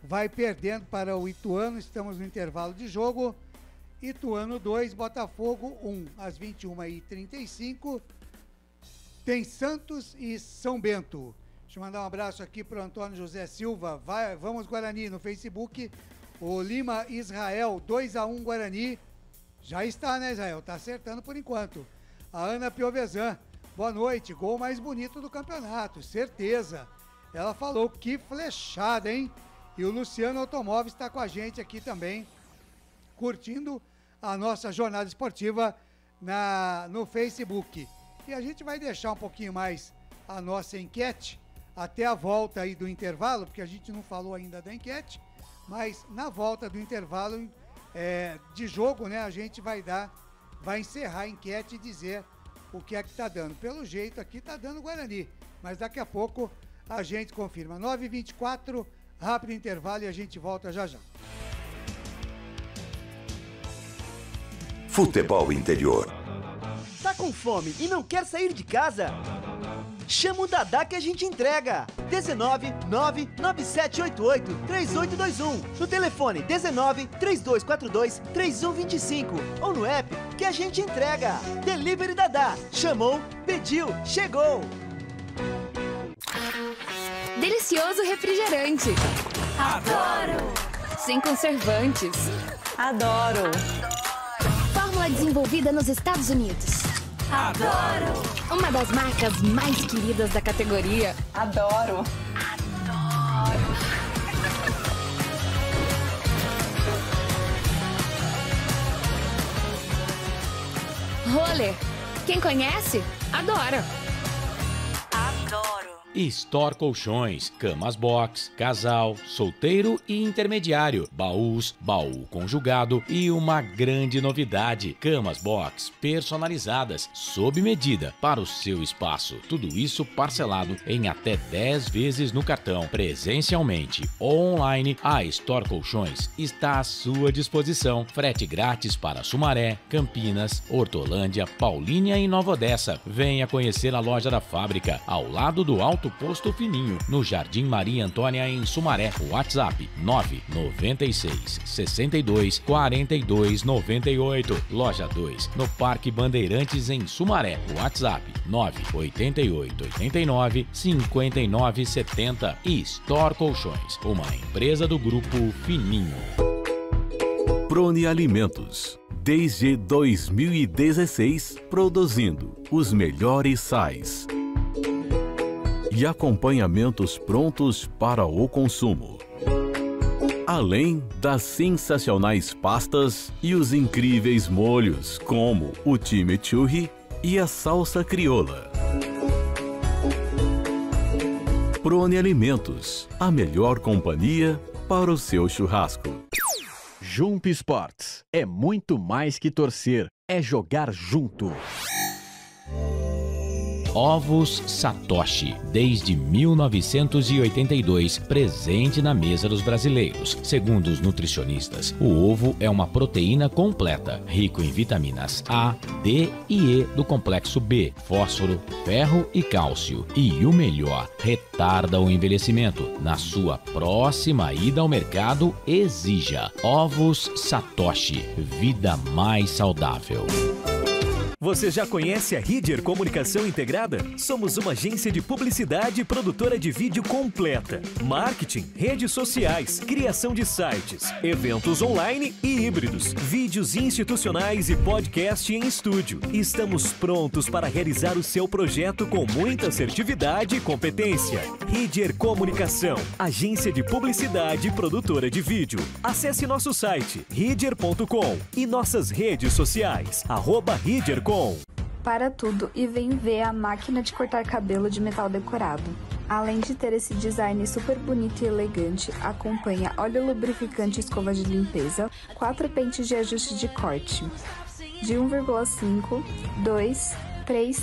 Speaker 11: vai perdendo para o Ituano, estamos no intervalo de jogo. Ituano 2, Botafogo 1, às 21h35. Tem Santos e São Bento. Deixa eu mandar um abraço aqui para o Antônio José Silva. Vamos Guarani no Facebook. O Lima Israel, 2-1 Guarani. Já está, né, Israel? Tá acertando por enquanto. A Ana Piovesan, boa noite. Gol mais bonito do campeonato, certeza. Ela falou que flechada, hein? E o Luciano Automóveis está com a gente aqui também, curtindo a nossa jornada esportiva no Facebook. E a gente vai deixar um pouquinho mais a nossa enquete até a volta aí do intervalo, porque a gente não falou ainda da enquete, mas na volta do intervalo de jogo, né, a gente vai encerrar a enquete e dizer o que é que tá dando. Pelo jeito aqui tá dando Guarani, mas daqui a pouco a gente confirma. 9h24, rápido intervalo e a gente volta já já.
Speaker 10: Futebol Interior.
Speaker 1: Tá com fome e não quer sair de casa? Chama o Dadá que a gente entrega. 19 99788 3821. No telefone 19 3242 3125. Ou no app que a gente entrega. Delivery Dadá. Chamou, pediu, chegou.
Speaker 21: Delicioso refrigerante. Adoro! Sem conservantes. Adoro! Fórmula desenvolvida nos Estados Unidos. Adoro! Uma das marcas mais queridas da categoria. Adoro! Adoro! Roller. Quem conhece, adora! Adoro!
Speaker 4: Store Colchões, camas box, casal, solteiro e intermediário, baús, baú conjugado e uma grande novidade, camas box personalizadas, sob medida para o seu espaço. Tudo isso parcelado em até 10 vezes no cartão, presencialmente ou online. A Store Colchões está à sua disposição. Frete grátis para Sumaré, Campinas, Hortolândia, Paulínia e Nova Odessa. Venha conhecer a loja da fábrica, ao lado do Alto Posto Fininho, no Jardim Maria Antônia, em Sumaré. WhatsApp 996 62 42 98. Loja 2, no Parque Bandeirantes, em Sumaré. WhatsApp 988 89 59 70. E Store Colchões, uma empresa do Grupo Fininho.
Speaker 5: Prone Alimentos. Desde 2016, produzindo os melhores sais e acompanhamentos prontos para o consumo. Além das sensacionais pastas e os incríveis molhos, como o chimichurri e a salsa crioula. Prone Alimentos, a melhor companhia para o seu churrasco.
Speaker 6: Jump Sports é muito mais que torcer, é jogar junto.
Speaker 4: Ovos Satoshi, desde 1982, presente na mesa dos brasileiros. Segundo os nutricionistas, o ovo é uma proteína completa, rico em vitaminas A, D e E do complexo B, fósforo, ferro e cálcio. E o melhor, retarda o envelhecimento. Na sua próxima ida ao mercado, exija Ovos Satoshi, vida mais saudável.
Speaker 7: Você já conhece a Ridger Comunicação Integrada? Somos uma agência de publicidade e produtora de vídeo completa. Marketing, redes sociais, criação de sites, eventos online e híbridos, vídeos institucionais e podcast em estúdio. Estamos prontos para realizar o seu projeto com muita assertividade e competência. Ridger Comunicação, agência de publicidade e produtora de vídeo. Acesse nosso site ridger.com e nossas redes sociais, @ridger.com.
Speaker 8: Para tudo e vem ver a máquina de cortar cabelo de metal decorado. Além de ter esse design super bonito e elegante, acompanha óleo lubrificante e escova de limpeza, 4 pentes de ajuste de corte, de 1,5, 2, 3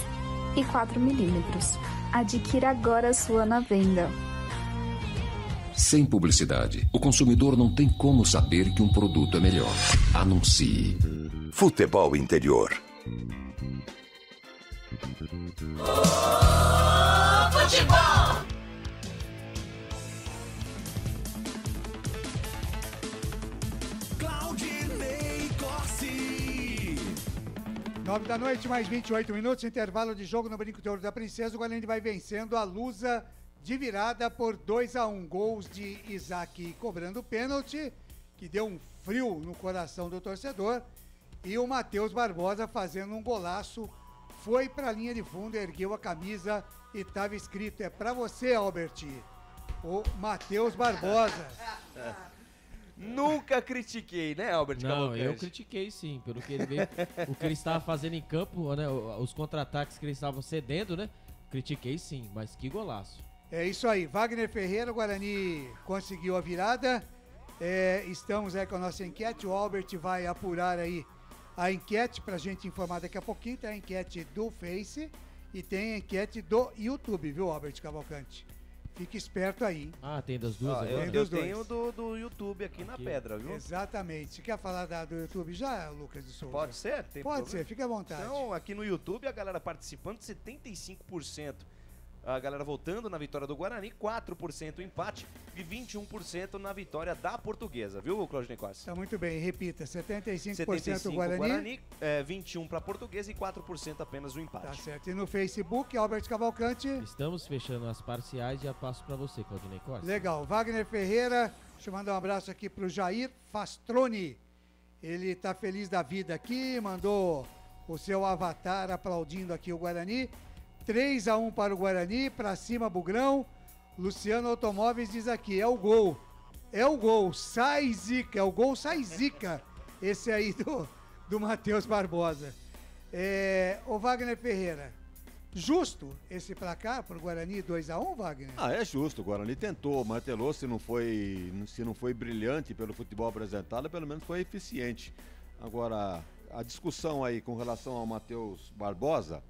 Speaker 8: e 4 milímetros. Adquira agora a sua na venda.
Speaker 9: Sem publicidade, o consumidor não tem como saber que um produto é melhor. Anuncie.
Speaker 10: Futebol Interior.
Speaker 3: Futebol!
Speaker 11: 9 da noite, mais 28 minutos, intervalo de jogo no Brinco de Ouro da Princesa. O Guarani vai vencendo a Lusa de virada por 2-1. Gols de Isaac cobrando pênalti, que deu um frio no coração do torcedor. E o Matheus Barbosa fazendo um golaço. Foi pra linha de fundo, ergueu a camisa e estava escrito: é pra você, Albert. O Matheus Barbosa.
Speaker 17: Nunca critiquei, né, Albert
Speaker 13: Não,
Speaker 17: Cavalcante?
Speaker 13: eu critiquei sim, pelo que ele veio, o que ele estava fazendo em campo, né, os contra-ataques que eles estavam cedendo, né, critiquei sim, mas que golaço.
Speaker 11: É isso aí, Wagner Ferreira, o Guarani conseguiu a virada. Estamos aí com a nossa enquete, o Albert vai apurar aí a enquete pra gente informar daqui a pouquinho. Tem a enquete do Face e tem a enquete do YouTube, viu, Albert Cavalcante? Fique esperto aí.
Speaker 13: Ah, tem das duas agora?
Speaker 17: Eu tenho do YouTube aqui na pedra, viu?
Speaker 11: Exatamente. Você quer falar do YouTube já, Lucas de Souza?
Speaker 17: Pode ser? Tem
Speaker 11: Pode
Speaker 17: problema?
Speaker 11: ser, fique à vontade.
Speaker 17: Então, aqui no YouTube, a galera participando, 75%. A galera votando na vitória do Guarani, 4% o empate e 21% na vitória da Portuguesa, viu, Claudinei Costa?
Speaker 11: Tá muito bem, repita, 75% Guarani.
Speaker 17: 21% para Portuguesa e 4% apenas o empate.
Speaker 11: Tá certo. E no Facebook, Albert Cavalcante.
Speaker 13: Estamos fechando as parciais, já passo para você, Claudinei Costa.
Speaker 11: Legal. Wagner Ferreira, deixa eu mandar um abraço aqui pro Jair Fastroni. Ele tá feliz da vida aqui, mandou o seu avatar aplaudindo aqui o Guarani. 3-1 para o Guarani, pra cima Bugrão. Luciano Automóveis diz aqui, é o gol. É o gol, sai zica, é o gol, sai zica. Esse aí do Matheus Barbosa. O Wagner Ferreira, justo esse placar pro Guarani 2-1, Wagner?
Speaker 15: Ah, é justo, o Guarani tentou, martelou, se não foi brilhante pelo futebol apresentado, pelo menos foi eficiente. Agora, a discussão aí com relação ao Matheus Barbosa,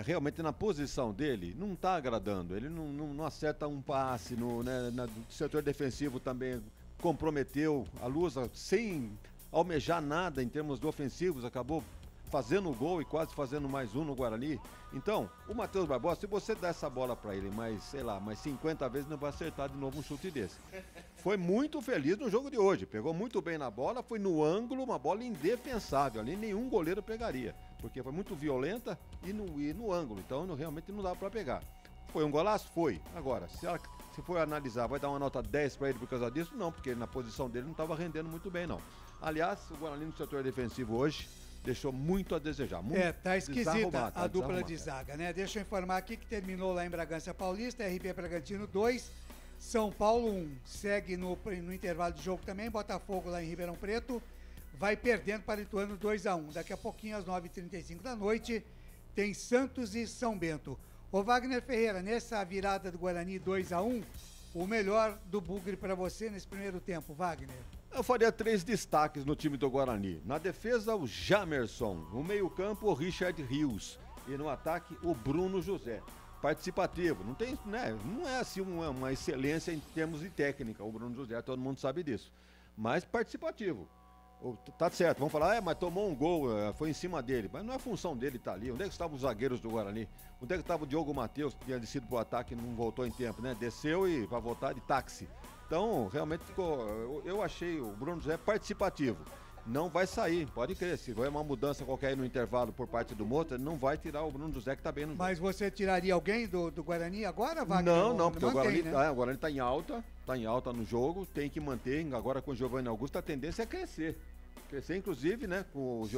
Speaker 15: realmente na posição dele não está agradando, ele não acerta um passe, no setor defensivo também comprometeu, a Lusa sem almejar nada em termos de ofensivos, acabou fazendo o gol e quase fazendo mais um no Guarani. Então, o Matheus Barbosa, se você der essa bola para ele mais 50 vezes, não vai acertar de novo um chute desse. Foi muito feliz no jogo de hoje, pegou muito bem na bola, foi no ângulo, uma bola indefensável, ali nenhum goleiro pegaria, porque foi muito violenta e no ângulo, então realmente não dá para pegar. Foi um golaço? Foi. Agora, se for analisar, vai dar uma nota 10 para ele por causa disso? Não, porque na posição dele não estava rendendo muito bem, não. Aliás, o Guarani no setor defensivo hoje deixou muito a desejar.
Speaker 11: Tá esquisita a dupla de zaga, né? Deixa eu informar aqui que terminou lá em Bragança Paulista, RB Bragantino 2, São Paulo 1. Segue no intervalo de jogo também, Botafogo lá em Ribeirão Preto, vai perdendo para Ituano 2-1. Daqui a pouquinho, às 9h35 da noite, tem Santos e São Bento. Ô Wagner Ferreira, nessa virada do Guarani 2-1, o melhor do Bugre para você nesse primeiro tempo, Wagner?
Speaker 15: Eu faria 3 destaques no time do Guarani. Na defesa, o Jamerson. No meio-campo, o Richard Rios. E no ataque, o Bruno José. Participativo. Não é assim uma excelência em termos de técnica, o Bruno José, todo mundo sabe disso. Mas participativo. Tá certo, vamos falar, mas tomou um gol, foi em cima dele. Mas não é função dele estar ali. Onde é que estavam os zagueiros do Guarani? Onde é que estava o Diogo Matheus, que tinha descido pro ataque e não voltou em tempo, né? Desceu e vai voltar de táxi. Então, realmente ficou. Eu achei o Bruno José participativo. não vai sair, pode crer. Se for uma mudança qualquer aí no intervalo por parte do Mota, não vai tirar o Bruno José, que tá bem no jogo.
Speaker 11: Mas você tiraria alguém do Guarani agora, Wagner?
Speaker 15: Não, porque
Speaker 11: mantém,
Speaker 15: o Guarani tá em alta no jogo, tem que manter. Agora com o Giovanni Augusto, a tendência é crescer. Crescer, inclusive, né, com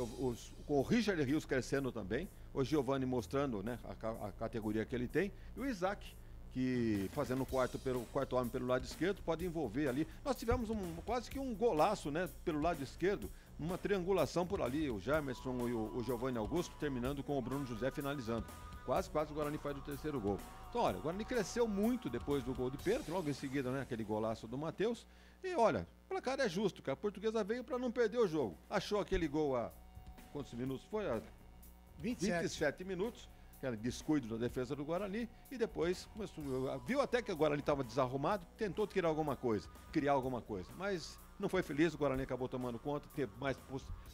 Speaker 15: o Richard Rios crescendo também, o Giovanni mostrando, né, a categoria que ele tem, e o Isaac, que fazendo o quarto homem pelo lado esquerdo, pode envolver ali. Nós tivemos quase que um golaço, né, pelo lado esquerdo, uma triangulação por ali, o Jamerson e o Giovanni Augusto, terminando com o Bruno José finalizando. Quase o Guarani faz o terceiro gol. Então, olha, o Guarani cresceu muito depois do gol de pênalti, logo em seguida, né, aquele golaço do Matheus. E olha, o placar é justo, que a Portuguesa veio para não perder o jogo. Achou aquele gol a quantos minutos foi? A 27 minutos, que era descuido da defesa do Guarani, e depois viu até que o Guarani estava desarrumado, tentou criar alguma coisa, mas não foi feliz, o Guarani acabou tomando conta, teve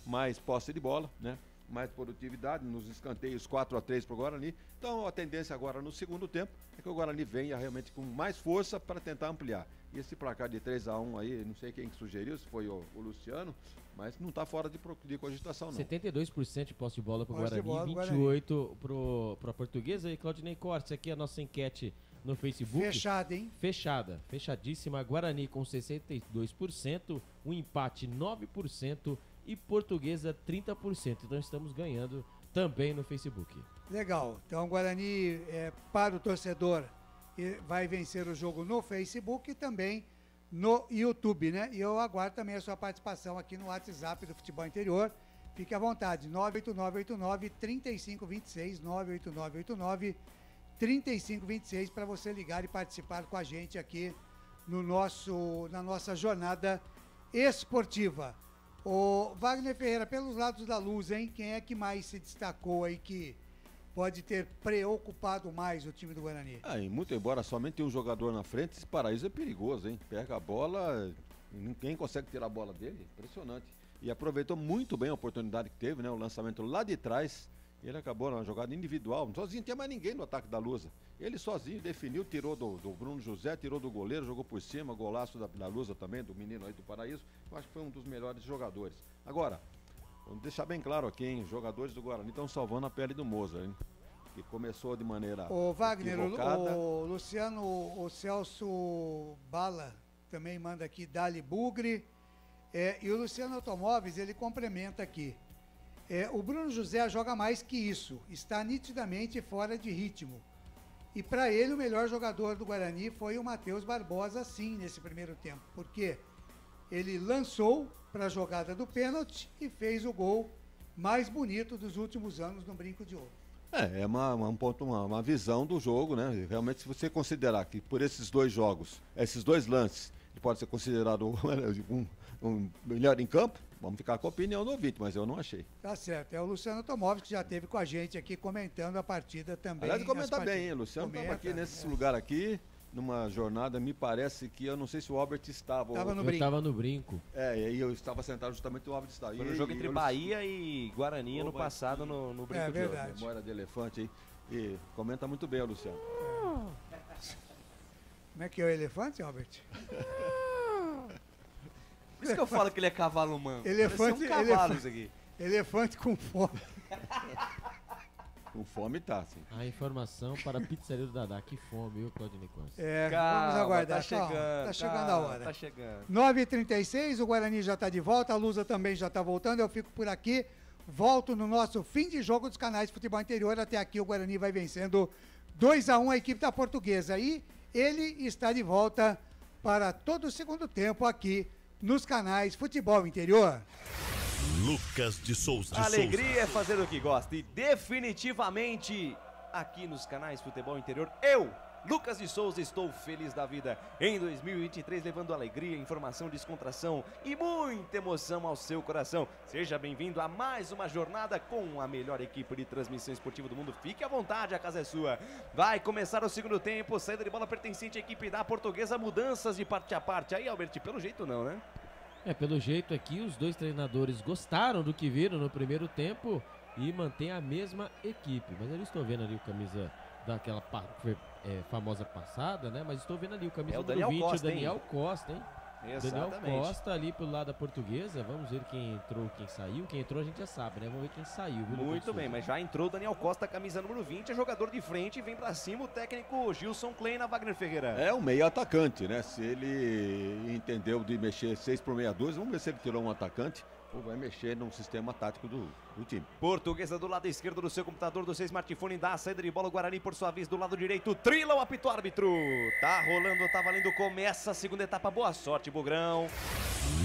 Speaker 15: mais posse de bola, né? Mais produtividade, nos escanteios 4-3 para o Guarani. Então a tendência agora no segundo tempo é que o Guarani venha realmente com mais força para tentar ampliar. E esse placar de 3-1 aí, não sei quem que sugeriu, se foi o Luciano, mas não está fora de cogitação não.
Speaker 13: 72% de posse de bola para o Guarani, 28% para a Portuguesa. E Claudinei Cortes, aqui a nossa enquete no Facebook.
Speaker 11: Fechada, hein?
Speaker 13: Fechadíssima. Guarani com 62%, um empate 9%. E Portuguesa 30%. Então estamos ganhando também no Facebook.
Speaker 11: Legal. Então o Guarani, para o torcedor, vai vencer o jogo no Facebook e também no YouTube, né? E eu aguardo também a sua participação aqui no WhatsApp do Futebol Interior. Fique à vontade, 98989-3526, 98989-3526, para você ligar e participar com a gente aqui na nossa jornada esportiva. Ô Wagner Ferreira, pelos lados da luz, hein? Quem é que mais se destacou aí que pode ter preocupado mais o time do Guarani?
Speaker 15: Muito embora somente tem um jogador na frente, esse Paraíso é perigoso, hein? Pega a bola, ninguém consegue tirar a bola dele, impressionante. E aproveitou muito bem a oportunidade que teve, né? O lançamento lá de trás, ele acabou numa jogada individual, sozinho, não tinha mais ninguém no ataque da Lusa. Ele sozinho definiu, tirou do Bruno José, tirou do goleiro, jogou por cima, golaço da Lusa também, do menino aí do Paraíso. Eu acho que foi um dos melhores jogadores. Agora, vamos deixar bem claro aqui, hein? Os jogadores do Guarani estão salvando a pele do Moza, hein? Que começou de maneira
Speaker 11: Wagner,
Speaker 15: equivocada.
Speaker 11: o Luciano, o Celso Bala também manda aqui, Dali Bugre. E o Luciano Automóveis, ele complementa aqui. O Bruno José joga mais que isso, está nitidamente fora de ritmo. E para ele, o melhor jogador do Guarani foi o Matheus Barbosa, sim, nesse primeiro tempo. Porque ele lançou para a jogada do pênalti e fez o gol mais bonito dos últimos anos no Brinco de Ouro.
Speaker 15: É uma visão do jogo, né? Realmente, se você considerar que por esses dois jogos, esses dois lances, ele pode ser considerado um melhor em campo, vamos ficar com a opinião do ouvinte, mas eu não achei.
Speaker 11: Tá certo, é o Luciano Automóveis que já esteve com a gente aqui comentando a partida também.
Speaker 15: Aliás, comenta bem, hein? Luciano estava aqui nesse lugar aqui, numa jornada, me parece que, eu não sei se o Albert estava.
Speaker 13: Eu estava no Brinco.
Speaker 15: E aí eu estava sentado justamente, o Albert estava.
Speaker 18: Foi no jogo entre Bahia e Guarani ano passado no Brinco de Ouro.
Speaker 11: Verdade.
Speaker 15: Memória de elefante aí. E comenta muito bem, o Luciano.
Speaker 11: Como é que é o elefante, Albert?
Speaker 18: Por isso que eu falo que ele é cavalo manco.
Speaker 11: Elefante,
Speaker 18: cavalo, aqui.
Speaker 11: Elefante com fome.
Speaker 15: Com fome tá, sim.
Speaker 13: A informação para a pizzaria do Dadá. Que fome, viu, Claudinei Costa?
Speaker 11: Vamos aguardar. Tá chegando a hora.
Speaker 18: Tá chegando.
Speaker 11: 9h36, o Guarani já tá de volta, a Lusa também já tá voltando, eu fico por aqui. Volto no nosso fim de jogo dos canais de futebol interior. Até aqui o Guarani vai vencendo 2-1 a equipe da Portuguesa. E ele está de volta para todo o segundo tempo aqui nos canais Futebol Interior.
Speaker 14: Lucas de Souza.
Speaker 18: Alegria é fazer o que gosta e definitivamente aqui nos canais Futebol Interior, eu, Lucas de Souza, estou feliz da vida em 2023, levando alegria, informação, descontração e muita emoção ao seu coração. Seja bem-vindo a mais uma jornada com a melhor equipe de transmissão esportiva do mundo. Fique à vontade, a casa é sua. Vai começar o segundo tempo, saída de bola pertencente à equipe da Portuguesa, mudanças de parte a parte. Aí, Albert, pelo jeito não, né?
Speaker 13: Pelo jeito aqui, os dois treinadores gostaram do que viram no primeiro tempo e mantém a mesma equipe. Mas eu estou vendo ali o camisa daquela famosa passada, né? Mas estou vendo ali o camisa
Speaker 18: o
Speaker 13: número
Speaker 18: Daniel
Speaker 13: 20,
Speaker 18: Costa,
Speaker 13: o Daniel Costa, hein? Daniel
Speaker 2: Exatamente.
Speaker 13: Costa ali pelo lado da Portuguesa. Vamos ver quem entrou, quem saiu. Quem entrou a gente já sabe, né? Vamos ver quem saiu. Viu,
Speaker 2: Muito bem, mas já entrou o Daniel Costa, camisa número 20, é jogador de frente, vem pra cima o técnico Gilson Kleina, Wagner Ferreira.
Speaker 15: É um meio atacante, né? Se ele entendeu de mexer 6 por meia dúzia, vamos ver se ele tirou um atacante ou vai mexer no sistema tático do time.
Speaker 2: Portuguesa do lado esquerdo do seu computador, do seu smartphone, dá a saída de bola, o Guarani por sua vez do lado direito, trila o apito árbitro. Tá rolando, tá valendo, começa a segunda etapa, boa sorte, Bugrão.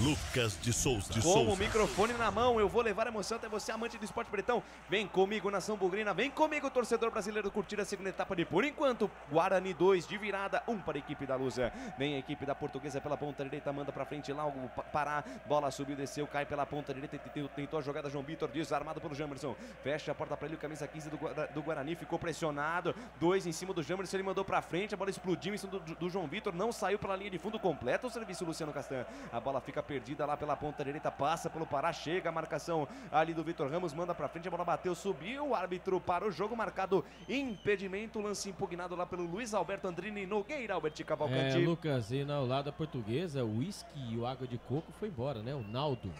Speaker 14: Lucas de Souza.
Speaker 2: Com o microfone na mão, eu vou levar a emoção até você, amante do esporte bretão. Vem comigo, nação bugrina, vem comigo, torcedor brasileiro, curtir a segunda etapa de por enquanto. Guarani 2 de virada, 1 para a equipe da Lusa. Vem a equipe da Portuguesa pela ponta direita, manda pra frente lá o Pará. Bola subiu, desceu, cai pela ponta direita, tentou a jogada, João Vitor, desarmado pelo Jamerson. Fecha a porta pra ele, o camisa 15 do Guarani, ficou pressionado. 2 em cima do Jamerson, ele mandou pra frente, a bola explodiu em cima do João Vitor, não saiu pela linha de fundo, completa o serviço Luciano Castan. A bola fica perdida lá pela ponta direita, passa pelo Pará, chega a marcação ali do Vitor Ramos, manda pra frente, a bola bateu, subiu, o árbitro para o jogo, marcado impedimento, lance impugnado lá pelo Luiz Alberto Andrini Nogueira, Albert Cavalcanti.
Speaker 13: Lucas, e ao lado da Portuguesa, o uísque e o água de coco foi embora, né? O Naldo,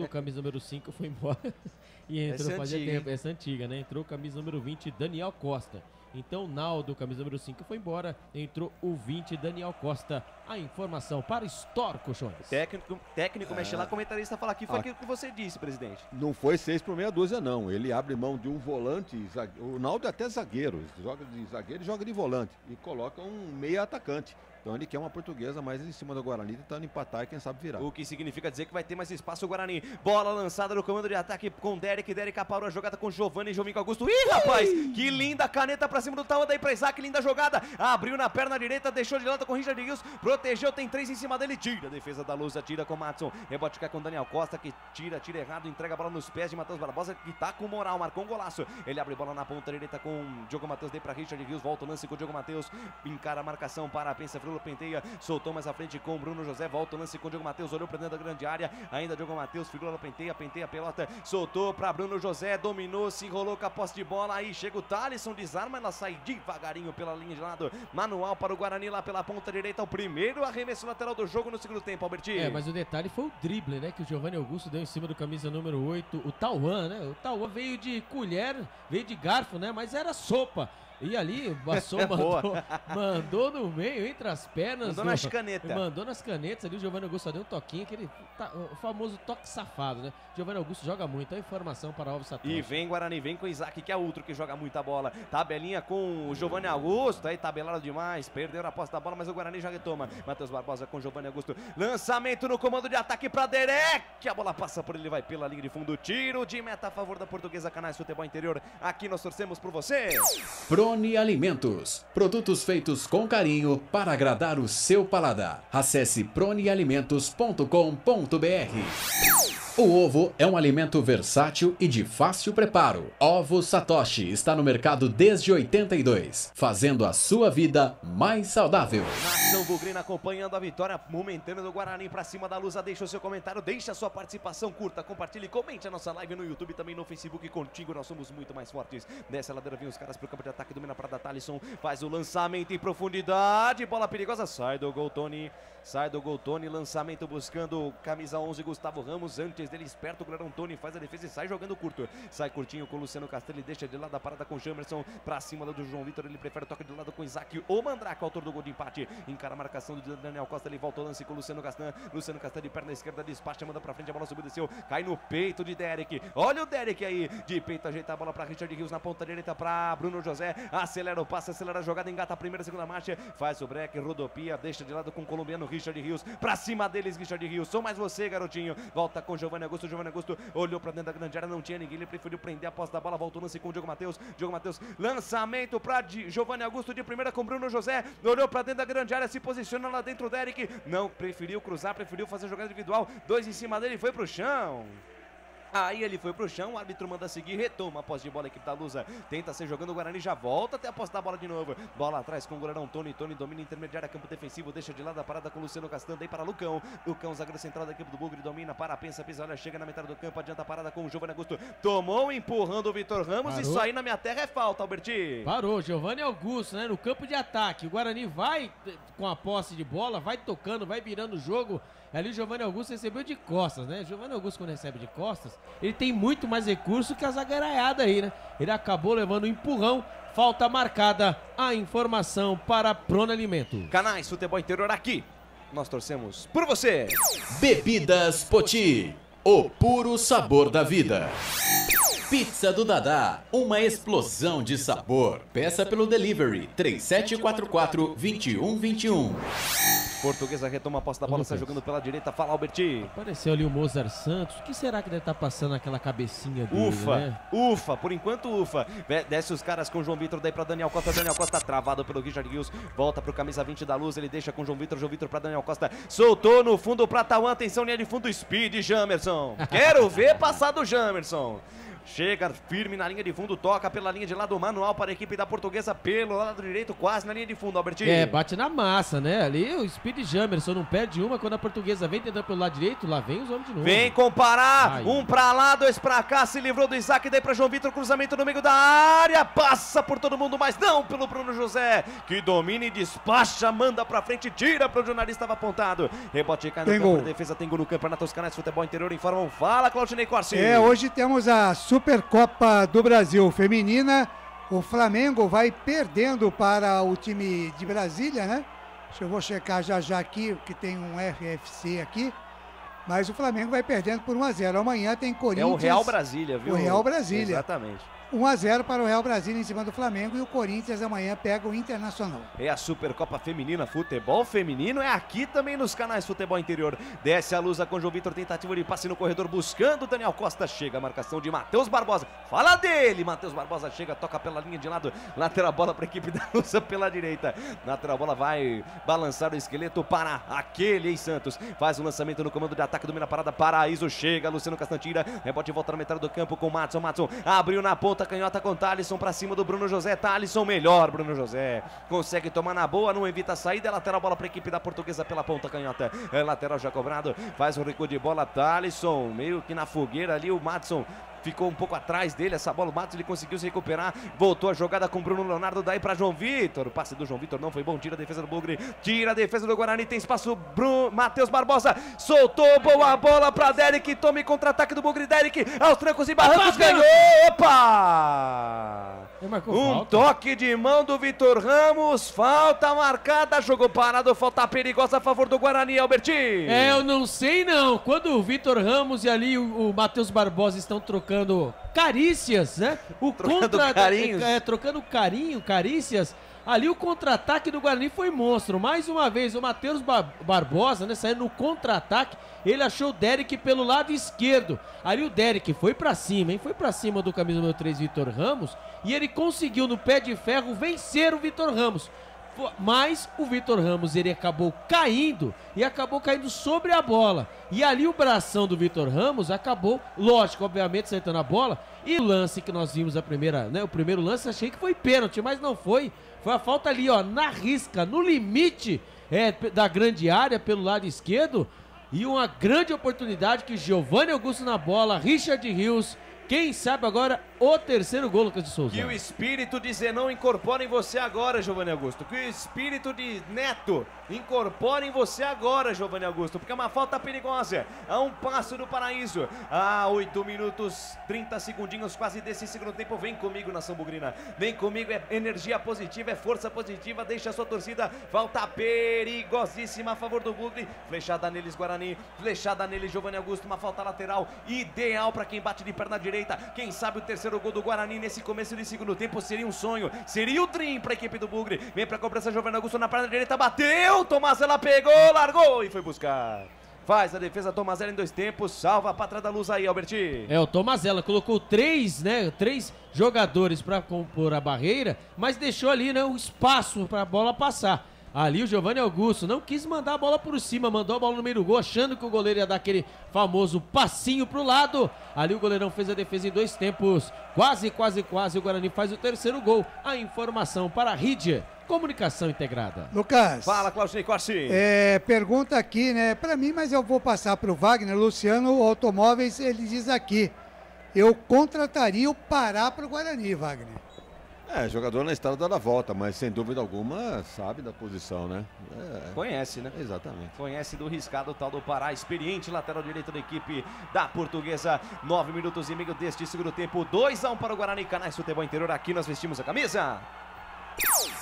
Speaker 13: camisa número 5, foi embora e entrou, fazia tempo, essa antiga, né? Entrou camisa número 20, Daniel Costa. Então, Naldo, camisa número 5, foi embora. Entrou o 20, Daniel Costa. A informação para Store Colchões.
Speaker 2: Técnico mexe lá, comentarista fala aqui, foi aquilo que você disse, presidente.
Speaker 15: Não foi 6 por meia dúzia, não. Ele abre mão de um volante, o Naldo é até zagueiro, joga de zagueiro e joga de volante. E coloca um meia atacante. Então ele quer uma Portuguesa mais em cima do Guarani, tentando empatar e quem sabe virar.
Speaker 2: O que significa dizer que vai ter mais espaço o Guarani. Bola lançada no comando de ataque com Derek. Derek parou a jogada com Giovanni e Jovinco Augusto. Ih, rapaz! Que linda caneta pra cima do Tauan, daí pra Isaac. Linda jogada. Abriu na perna direita, deixou de lado com Richard Rios. Protegeu, tem 3 em cima dele. Tira a defesa da Lusa, tira com Matson. Rebote cai com Daniel Costa, que tira errado. Entrega a bola nos pés de Matheus Barbosa, que tá com moral. Marcou um golaço. Ele abre bola na ponta direita com Diogo Matheus. Daí pra Richard Rios. Volta o lance com o Diogo Matheus. Encara a marcação para a pensa. Frula penteia. Soltou mais à frente com o Bruno José, volta o lance com o Diogo Matheus, olhou pra dentro da grande área, ainda Diogo Matheus, figura, penteia a pelota, soltou pra Bruno José, dominou, se enrolou com a posse de bola, aí chega o Thalisson, desarma, ela sai devagarinho pela linha de lado, manual para o Guarani lá pela ponta direita, o primeiro arremesso lateral do jogo no segundo tempo, Albertinho.
Speaker 13: Mas o detalhe foi o drible, né, que o Giovanni Augusto deu em cima do camisa número 8, o Tauan, né, o Tauan veio de colher, veio de garfo, né, mas era sopa. E ali, Bassou mandou no meio, entre as pernas.
Speaker 2: Mandou nas canetas.
Speaker 13: Mandou nas canetas ali, o Giovanni Augusto só deu um toquinho, o famoso toque safado, né? Giovanni Augusto joga muito, a informação para Alves Satoshi.
Speaker 2: E vem Guarani, vem com o Isaac, que é outro que joga muita bola. Tabelinha com o Giovanni Augusto, aí tabelado demais, perderam a posse da bola, mas o Guarani já retoma. Matheus Barbosa com o Giovanni Augusto, lançamento no comando de ataque para Derek, a bola passa por ele, vai pela linha de fundo, tiro de meta a favor da Portuguesa, Canais Futebol Interior, aqui nós torcemos por você.
Speaker 20: Prone Alimentos, produtos feitos com carinho para agradar o seu paladar. Acesse pronealimentos.com.br. O ovo é um alimento versátil e de fácil preparo. Ovo Satoshi está no mercado desde 82, fazendo a sua vida mais saudável.
Speaker 2: Nação Bugrina acompanhando a vitória momentânea do Guarani pra cima da Lusa. Deixa o seu comentário, deixa a sua participação, curta, compartilhe, comente a nossa live no YouTube, também no Facebook. Contigo nós somos muito mais fortes. Desce a ladeira, vem os caras pro campo de ataque, domina para Thalisson, faz o lançamento em profundidade, bola perigosa, sai do gol Tony. Sai do gol Tony, lançamento buscando camisa 11 Gustavo Ramos, antes dele esperto o goleirão Tony, faz a defesa e sai jogando curto, sai curtinho com o Luciano Castelli, deixa de lado a parada com o Jamerson, pra cima do João Vitor, ele prefere o toque de lado com o Isaac, o Mandrake, autor do gol de empate, encara a marcação do Daniel Costa, ele volta o lance com o Luciano Castan de perna esquerda, despacha, manda pra frente, a bola subiu, desceu, cai no peito de Derek, olha o Derek aí, de peito, ajeita a bola pra Richard Rios, na ponta direita pra Bruno José, acelera o passe, acelera a jogada, engata a primeira, segunda marcha, faz o break, rodopia, deixa de lado com o colombiano Richard Rios, pra cima deles, Richard Rios, sou mais você, garotinho, volta com Giovanni Augusto, olhou pra dentro da grande área, não tinha ninguém, ele preferiu prender a posse da bola, voltou o lance com o Diogo Matheus, lançamento pra Giovanni Augusto de primeira com Bruno José, olhou pra dentro da grande área, se posiciona lá dentro o Derek, não, preferiu cruzar, preferiu fazer jogada individual, 2 em cima dele, foi pro chão. Aí ele foi pro chão, o árbitro manda seguir, retoma a posse de bola, a equipe da Lusa tenta ser jogando, o Guarani já volta até a posse da bola de novo. Bola atrás com o goleirão Tony domina intermediária, campo defensivo, deixa de lado a parada com o Luciano Castan, daí para Lucão, zagueiro central da equipe do Bugre, domina, pensa, olha, chega na metade do campo, adianta a parada com o Giovanni Augusto, tomou empurrando o Vitor Ramos. Parou. Isso aí na minha terra é falta, Alberti.
Speaker 13: Parou, Giovanni Augusto, né, no campo de ataque, o Guarani vai com a posse de bola, vai tocando, vai virando o jogo. Ali o Giovanni Augusto recebeu de costas, né? Giovanni Augusto, quando recebe de costas, ele tem muito mais recurso que a zagueiraiada aí, né? Ele acabou levando um empurrão, falta marcada. A informação para Prona Alimento.
Speaker 2: Canais Futebol Interior aqui. Nós torcemos por você.
Speaker 20: Bebidas Poti, o puro sabor da vida. Pizza do Dadá, uma explosão de sabor. Peça pelo delivery 3744-2121.
Speaker 2: Portuguesa retoma a posse da bola, está jogando pela direita, fala Alberti.
Speaker 13: Apareceu ali o Mozart Santos, o que será que deve estar passando naquela cabecinha dele,
Speaker 2: ufa,
Speaker 13: né?
Speaker 2: Ufa, por enquanto ufa. Desce os caras com o João Vitor, daí para Daniel Costa travado pelo Richard Rios, volta pro camisa 20 da Luz, ele deixa com o João Vitor para Daniel Costa, soltou no fundo para Tauan, atenção, linha de fundo, Speed, Jamerson. Quero ver passar do Jamerson. Chega firme na linha de fundo, toca pela linha de lado manual para a equipe da Portuguesa pelo lado direito, quase na linha de fundo, Albertinho.
Speaker 13: Bate na massa, né? Ali o Speed Jamerson não perde uma, quando a Portuguesa vem tentando pelo lado direito, lá vem os homens de novo.
Speaker 2: Vem comparar, um pra lá, dois pra cá, se livrou do Isaac, daí pra João Vitor, cruzamento no meio da área, passa por todo mundo, mas não pelo Bruno José, que domina e despacha, manda pra frente, tira pro jornalista, estava apontado. Rebote cai no campo, a defesa tem gol no campo, Renato, os canais Futebol Interior informam. Fala, Claudinei Corsi.
Speaker 11: Hoje temos a Supercopa do Brasil feminina. O Flamengo vai perdendo para o time de Brasília, né? Eu vou checar já aqui, que tem um RFC aqui. Mas o Flamengo vai perdendo por 1-0. Amanhã tem Corinthians.
Speaker 2: É o Real Brasília, viu?
Speaker 11: O Real Brasília.
Speaker 2: Exatamente.
Speaker 11: 1-0 para o Real Brasília em cima do Flamengo, e o Corinthians amanhã pega o Internacional.
Speaker 2: É a Supercopa Feminina, futebol feminino é aqui também nos canais Futebol Interior. Desce a Lusa com João Vitor, tentativa de passe no corredor buscando o Daniel Costa, chega a marcação de Matheus Barbosa, fala dele, Matheus Barbosa chega, toca pela linha de lado, lateral bola para a equipe da Lusa pela direita, lateral bola vai balançar o esqueleto para aquele em Santos, faz o lançamento no comando de ataque, domina a parada, Paraíso, chega, Luciano Castantinha, rebote, volta na metade do campo com o Madson, abriu na ponta, canhota com Thalisson pra cima do Bruno José, Thalisson melhor, Bruno José consegue tomar na boa, não evita a saída, é lateral bola pra equipe da Portuguesa pela ponta canhota, é lateral já cobrado, faz o recuo de bola, Thalisson meio que na fogueira ali, o Madson ficou um pouco atrás dele, essa bola, o Matos, ele conseguiu se recuperar, voltou a jogada com o Bruno Leonardo, daí para João Vitor, o passe do João Vitor não foi bom, tira a defesa do Bugre, tira a defesa do Guarani, tem espaço, Matheus Barbosa, soltou, boa bola para Derek, tome contra-ataque do Bugre, Derek, aos trancos e barrancos, ganhou, opa! Um toque de mão do Vitor Ramos, falta marcada, jogou parado, falta perigosa a favor do Guarani, Alberti.
Speaker 13: Eu não sei não, quando o Vitor Ramos e ali o Matheus Barbosa estão trocando carícias, né? Trocando carícias. Ali o contra-ataque do Guarani foi monstro. Mais uma vez o Matheus Barbosa, né, saindo no contra-ataque, ele achou o Derek pelo lado esquerdo. Ali o Derek foi pra cima, hein? Foi pra cima do camisa número 3, Vitor Ramos, e ele conseguiu no pé de ferro vencer o Vitor Ramos. Mas o Vitor Ramos, ele acabou caindo sobre a bola. E ali o bração do Vitor Ramos acabou, lógico, obviamente, acertando a bola. E o lance que nós vimos o primeiro lance, achei que foi pênalti, mas não foi. Foi a falta ali, ó, na risca, no limite da grande área, pelo lado esquerdo. E uma grande oportunidade que Giovanni Augusto na bola, Richard Rios. Quem sabe agora o terceiro gol, Lucas de Souza.
Speaker 2: Que o espírito de Zenão incorpora em você agora, Giovanni Augusto. Que o espírito de Neto incorpora em você agora, Giovanni Augusto. Porque é uma falta perigosa. A um passo do Paraíso. 8 minutos, 30 segundinhos quase desse segundo tempo. Vem comigo, nação bugrina. Vem comigo, é energia positiva, é força positiva. Deixa a sua torcida. Falta perigosíssima a favor do Bugre. Flechada neles, Guarani. Flechada neles, Giovanni Augusto. Uma falta lateral ideal para quem bate de perna direita. Quem sabe o terceiro gol do Guarani nesse começo de segundo tempo seria um sonho, seria o dream para a equipe do Bugre. Vem para a cobrança, Giovanni Augusto na perna direita, bateu, Tomazella pegou, largou e foi buscar. Faz a defesa Tomazella em 2 tempos, salva a pátria da Luz aí, Alberti.
Speaker 13: O Tomazella colocou 3 jogadores para compor a barreira, mas deixou ali, né, o espaço para a bola passar. Ali o Giovanni Augusto não quis mandar a bola por cima, mandou a bola no meio do gol, achando que o goleiro ia dar aquele famoso passinho pro lado. Ali o goleirão fez a defesa em 2 tempos. Quase o Guarani faz o 3º gol. A informação para a Rídia Comunicação Integrada.
Speaker 11: Lucas.
Speaker 2: Fala, Claudinei Corsi.
Speaker 11: Pergunta aqui, né, pra mim, mas eu vou passar pro Wagner. Luciano Automóveis, ele diz aqui, eu contrataria o Pará pro Guarani, Wagner.
Speaker 15: Jogador na estrada da volta, mas sem dúvida alguma sabe da posição, né?
Speaker 2: Conhece, né?
Speaker 15: Exatamente.
Speaker 2: Conhece do riscado tal do Pará, experiente lateral direito da equipe da Portuguesa. 9 minutos e meio deste segundo tempo, 2-1 para o Guarani. Canais Futebol Interior, aqui nós vestimos a camisa.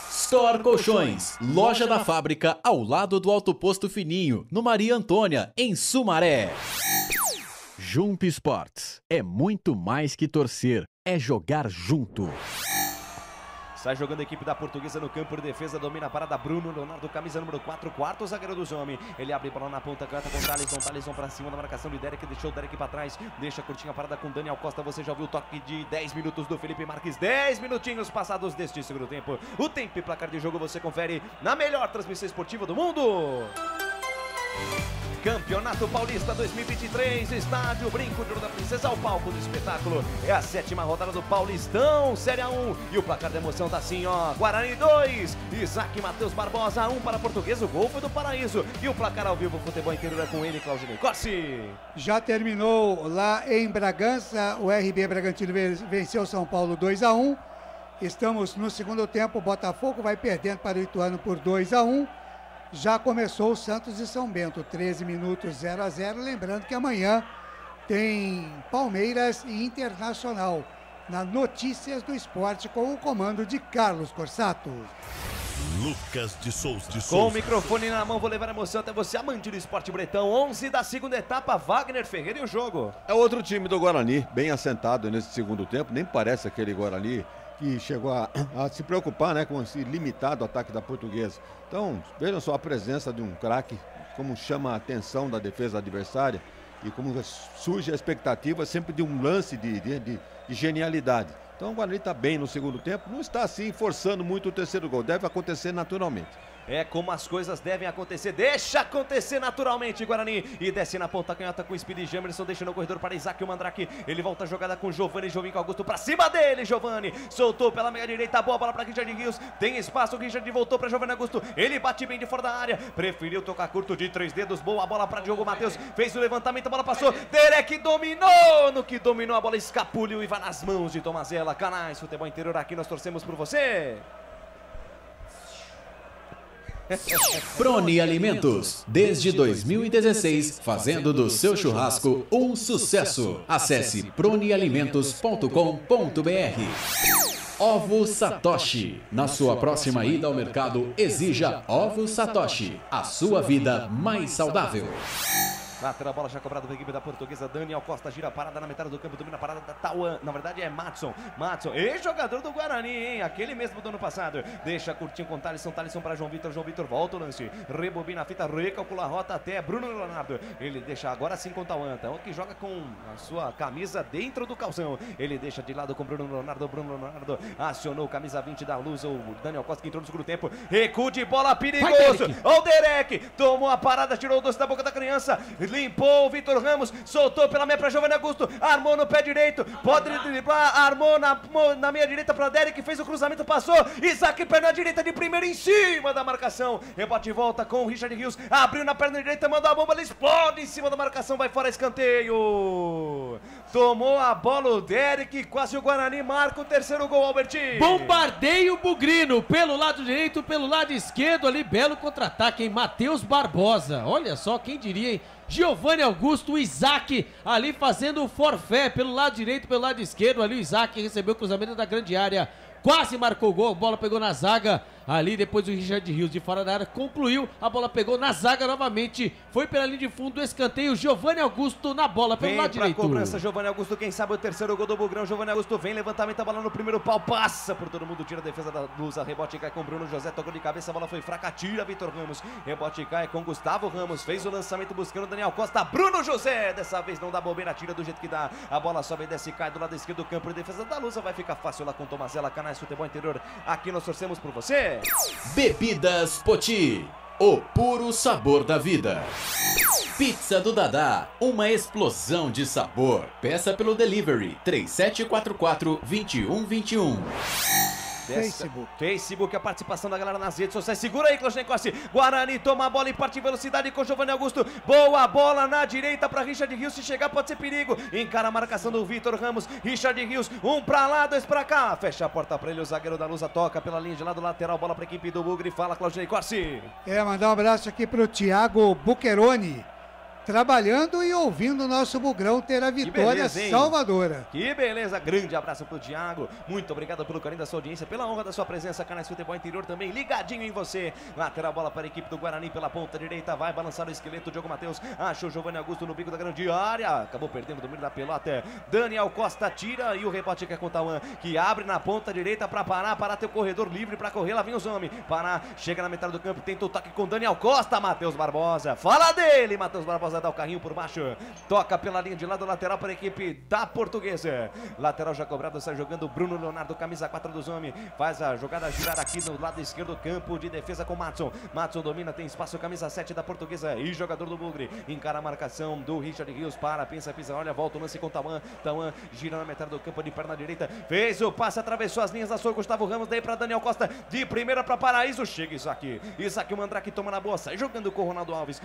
Speaker 20: Store Colchões, loja da fábrica ao lado do Alto Posto Fininho, no Maria Antônia, em Sumaré.
Speaker 6: Jump Sports é muito mais que torcer, é jogar junto.
Speaker 2: Sai jogando a equipe da Portuguesa no campo de defesa, domina a parada Bruno Leonardo, camisa número 4, quarto zagueiro do Zomi. Ele abre bola na ponta, canta com Thaleson pra cima da marcação de Derek, deixou o Derek pra trás, deixa curtinha a parada com Daniel Costa. Você já ouviu o toque de 10 minutos do Felipe Marques, 10 minutinhos passados deste segundo tempo. O tempo e placar de jogo você confere na melhor transmissão esportiva do mundo. Campeonato Paulista 2023, estádio Brinco de Ouro da Princesa, ao palco do espetáculo. É a 7ª rodada do Paulistão, Série A1. E o placar da emoção tá assim, ó. Guarani 2, Isaac Matheus Barbosa 1 para a Portuguesa, o gol foi do Paraíso. E o placar ao vivo, Futebol Interior é com ele, Claudinei Corsi.
Speaker 11: Já terminou lá em Bragança, o RB Bragantino venceu São Paulo 2-1. Estamos no segundo tempo, o Botafogo vai perdendo para o Ituano por 2-1. Já começou o Santos e São Bento, 13 minutos 0-0. Lembrando que amanhã tem Palmeiras e Internacional na Notícias do Esporte com o comando de Carlos Corsato.
Speaker 14: Lucas de Souza.
Speaker 2: Com o microfone na mão, vou levar a emoção até você, amante do esporte bretão. 11 da segunda etapa, Wagner Ferreira e o jogo.
Speaker 15: É outro time do Guarani, bem assentado nesse segundo tempo. Nem parece aquele Guarani que chegou a se preocupar, né, com esse limitado ataque da Portuguesa. Então, vejam só a presença de um craque, como chama a atenção da defesa adversária e como surge a expectativa sempre de um lance de genialidade. Então o Guarani está bem no segundo tempo, não está assim forçando muito o 3º gol, deve acontecer naturalmente.
Speaker 2: É como as coisas devem acontecer, deixa acontecer naturalmente, Guarani. E desce na ponta canhota com o Speedy Jamerson, deixa no corredor para Isaac, o Mandrake. Ele volta a jogada com Giovanni, Jovinho com Augusto, para cima dele, Giovanni. Soltou pela meia direita, boa bola para Richard Rios. Tem espaço, o Richard voltou para Giovanni Augusto. Ele bate bem de fora da área, preferiu tocar curto de 3 dedos, boa bola para Diogo Matheus. Fez o levantamento, a bola passou, Derek dominou, no que dominou a bola escapuliu e vai nas mãos de Tomazella. Canais Futebol Interior, aqui nós torcemos por você.
Speaker 20: Prone Alimentos, desde 2016, fazendo do seu churrasco um sucesso. Acesse pronealimentos.com.br. Ovo Satoshi. Na sua próxima ida ao mercado, exija Ovo Satoshi, a sua vida mais saudável.
Speaker 2: Lateral, bola já cobrada pela equipe da Portuguesa. Daniel Costa gira a parada na metade do campo, domina a parada da Tauan. Na verdade é Matson, ex-jogador do Guarani, hein? Aquele mesmo do ano passado. Deixa curtinho com Thaleson para João Vitor volta o lance. Rebobina a fita, recalcula a rota até Bruno Leonardo. Ele deixa agora sim com Tauan. Tauan que joga com a sua camisa dentro do calção. Ele deixa de lado com Bruno Leonardo. Acionou camisa 20 da Luz. O Daniel Costa que entrou no segundo tempo. Recuo de bola perigoso. Olha o Derek. Tomou a parada, tirou o doce da boca da criança. Limpou o Vitor Ramos, soltou pela meia para Giovanni Augusto, armou no pé direito, pode driblar, armou na meia direita para Derek, fez o cruzamento, passou, Isaac perna direita de primeira em cima da marcação, rebote e volta com o Richard Rios, abriu na perna direita, mandou a bomba, ele explode em cima da marcação, vai fora escanteio, tomou a bola o Derek, quase o Guarani marca o 3º gol, Albertinho.
Speaker 13: Bombardeio bugrino, pelo lado direito, pelo lado esquerdo ali, belo contra-ataque, hein, Matheus Barbosa, olha só, quem diria, hein? Giovanni Augusto, o Isaac ali fazendo o forfé pelo lado direito, pelo lado esquerdo, ali o Isaac recebeu o cruzamento da grande área, quase marcou o gol, a bola pegou na zaga, ali depois o Richard Rios de fora da área concluiu, a bola pegou na zaga novamente, foi pela linha de fundo, escanteio, Giovanni Augusto na bola pelo lado direito.
Speaker 2: Cobrança, Giovanni Augusto, quem sabe o 3º gol do Bugrão, Giovanni Augusto vem, levantamento, a bola no primeiro pau, passa por todo mundo, tira a defesa da Luz, a rebote cai com Bruno José, tocou de cabeça, a bola foi fraca, tira Vitor Ramos, rebote cai com Gustavo Ramos, fez o lançamento buscando Daniel Costa, Bruno José, dessa vez não dá bobeira, tira do jeito que dá, a bola sobe e desce, cai do lado esquerdo do campo de defesa da Luz, vai ficar fácil lá com Tomazella, Canais Futebol Interior, aqui nós torcemos por você. Sumaré.
Speaker 20: Bebidas Poti, o puro sabor da vida. Pizza do Dadá, uma explosão de sabor. Peça pelo delivery 3744-2121.
Speaker 2: Facebook, a participação da galera nas redes sociais. Segura aí, Claudinei Costa. Guarani toma a bola e parte em velocidade com Giovanni Augusto. Boa bola na direita para Richard Rios. Se chegar, pode ser perigo. Encara a marcação do Vitor Ramos. Richard Rios, um pra lá, dois pra cá. Fecha a porta pra ele. O zagueiro da Lusa toca pela linha de lado lateral. Bola pra equipe do Bugre. Fala, Claudinei Costa.
Speaker 11: Mandar um abraço aqui pro Thiago Bucheroni. Trabalhando e ouvindo o nosso Bugrão ter a vitória salvadora.
Speaker 2: Que beleza, grande abraço pro Thiago. Muito obrigado pelo carinho da sua audiência, pela honra da sua presença. Canais Futebol Interior também ligadinho em você. Lateral bola para a equipe do Guarani pela ponta direita. Vai balançar o esqueleto, Diogo Matheus. Achou Giovanni Augusto no bico da grande área. Acabou perdendo o domínio da pelota. Daniel Costa tira e o rebote que é com o Tauan, que abre na ponta direita para Pará ter o corredor livre para correr. Lá vem os homens. Pará chega na metade do campo, tenta o toque com Daniel Costa. Matheus Barbosa. Fala dele, Matheus Barbosa. Dá o carrinho por baixo, toca pela linha de lado lateral para a equipe da Portuguesa. Lateral já cobrado, sai jogando Bruno Leonardo, camisa 4 dos homens, faz a jogada girar aqui no lado esquerdo, campo de defesa com Matson. Matson domina, tem espaço, camisa 7 da Portuguesa e jogador do Bugre, encara a marcação do Richard Rios, pensa, pisa, olha, volta o lance com Tauan. Tauan gira na metade do campo de perna direita, fez o passe, atravessou as linhas da sua Gustavo Ramos, daí para Daniel Costa, de primeira para Paraíso, chega Isaac, o Mandrake toma na boa, sai jogando com Ronaldo Alves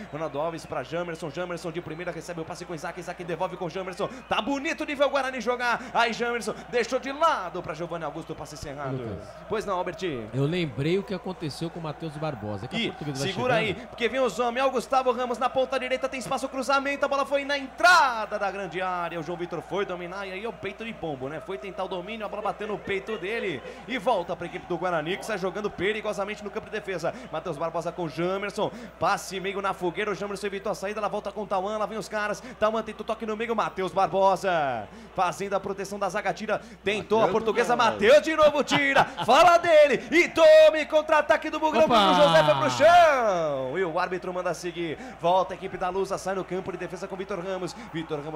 Speaker 2: para Jamerson de primeira, recebe o passe com Isaac devolve com Jamerson, tá bonito de ver o Guarani jogar, aí Jamerson deixou de lado para Giovanni Augusto, passe encerrado. Pois não, Albert?
Speaker 13: Eu lembrei o que aconteceu com o Matheus Barbosa.
Speaker 2: Segura aí, porque vem os homens, é o Gustavo Ramos na ponta direita, tem espaço, cruzamento, a bola foi na entrada da grande área, o João Vitor foi dominar e aí é o peito de pombo, né? Foi tentar o domínio, a bola bateu no peito dele e volta para a equipe do Guarani, que sai jogando perigosamente no campo de defesa. Matheus Barbosa com Jamerson, passe meio na fogueira, o Jamerson evitou a saída, ela volta com o Tauan, lá vem os caras, Tauan tenta o toque no meio, Matheus Barbosa fazendo a proteção da zaga, tira, tentou a Portuguesa, Matheus de novo tira, fala dele e tome contra-ataque do Bugrão, Bruno José foi pro chão e o árbitro manda seguir, volta a equipe da Lusa, sai no campo de defesa com Vitor Ramos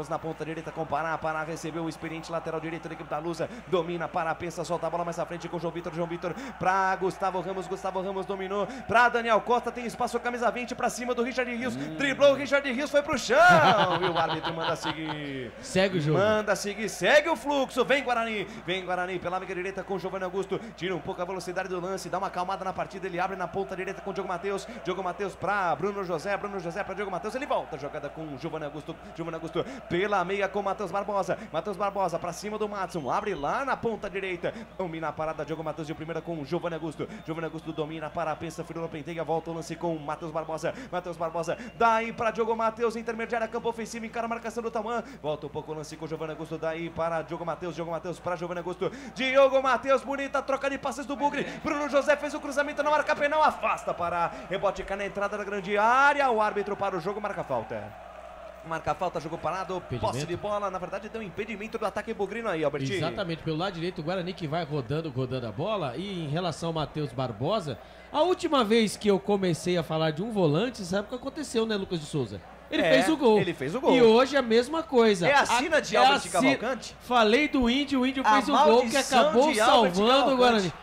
Speaker 2: na ponta direita com Pará recebeu o experiente lateral direito da equipe da Lusa, domina, Pará, pensa, solta a bola mais à frente com João Vitor pra Gustavo Ramos dominou, pra Daniel Costa, tem espaço, camisa 20 pra cima do Richard Rios, driblou o Richard Rios, foi pro chão e o árbitro manda seguir.
Speaker 13: Segue o jogo.
Speaker 2: Manda seguir, segue o fluxo. Vem Guarani pela amiga direita com Giovanni Augusto. Tira um pouco a velocidade do lance, dá uma acalmada na partida. Ele abre na ponta direita com Diogo Matheus. Diogo Matheus pra Bruno José pra Diogo Matheus. Ele volta a jogada com Giovanni Augusto. Pela meia com Matheus Barbosa pra cima do Matson. Abre lá na ponta direita. Domina a parada. Diogo Matheus de primeira com Giovanni Augusto. Giovanni Augusto domina, pensa, firula, penteia. Volta o lance com Matheus Barbosa. Daí pra Diogo Matheus, intermediária, campo ofensivo, encara a marcação do Tauan, volta um pouco o lance com Giovanni Augusto, daí para Diogo Matheus para Giovanni Augusto, Diogo Matheus, bonita troca de passes do Bugre, Bruno José fez o cruzamento na marca penal, afasta para rebote cá na entrada da grande área, o árbitro para o jogo, marca falta, jogo parado, posse de bola, na verdade deu um impedimento do ataque bugrino aí, Albertinho.
Speaker 13: Exatamente, pelo lado direito o Guarani que vai rodando a bola, e em relação ao Matheus Barbosa, a última vez que eu comecei a falar de um volante, sabe o que aconteceu, né, Lucas de Souza? Ele fez o gol. E hoje a mesma coisa.
Speaker 2: É a sina de Albert Cavalcante?
Speaker 13: Falei do Índio, o Índio fez o gol que acabou salvando o Guarani.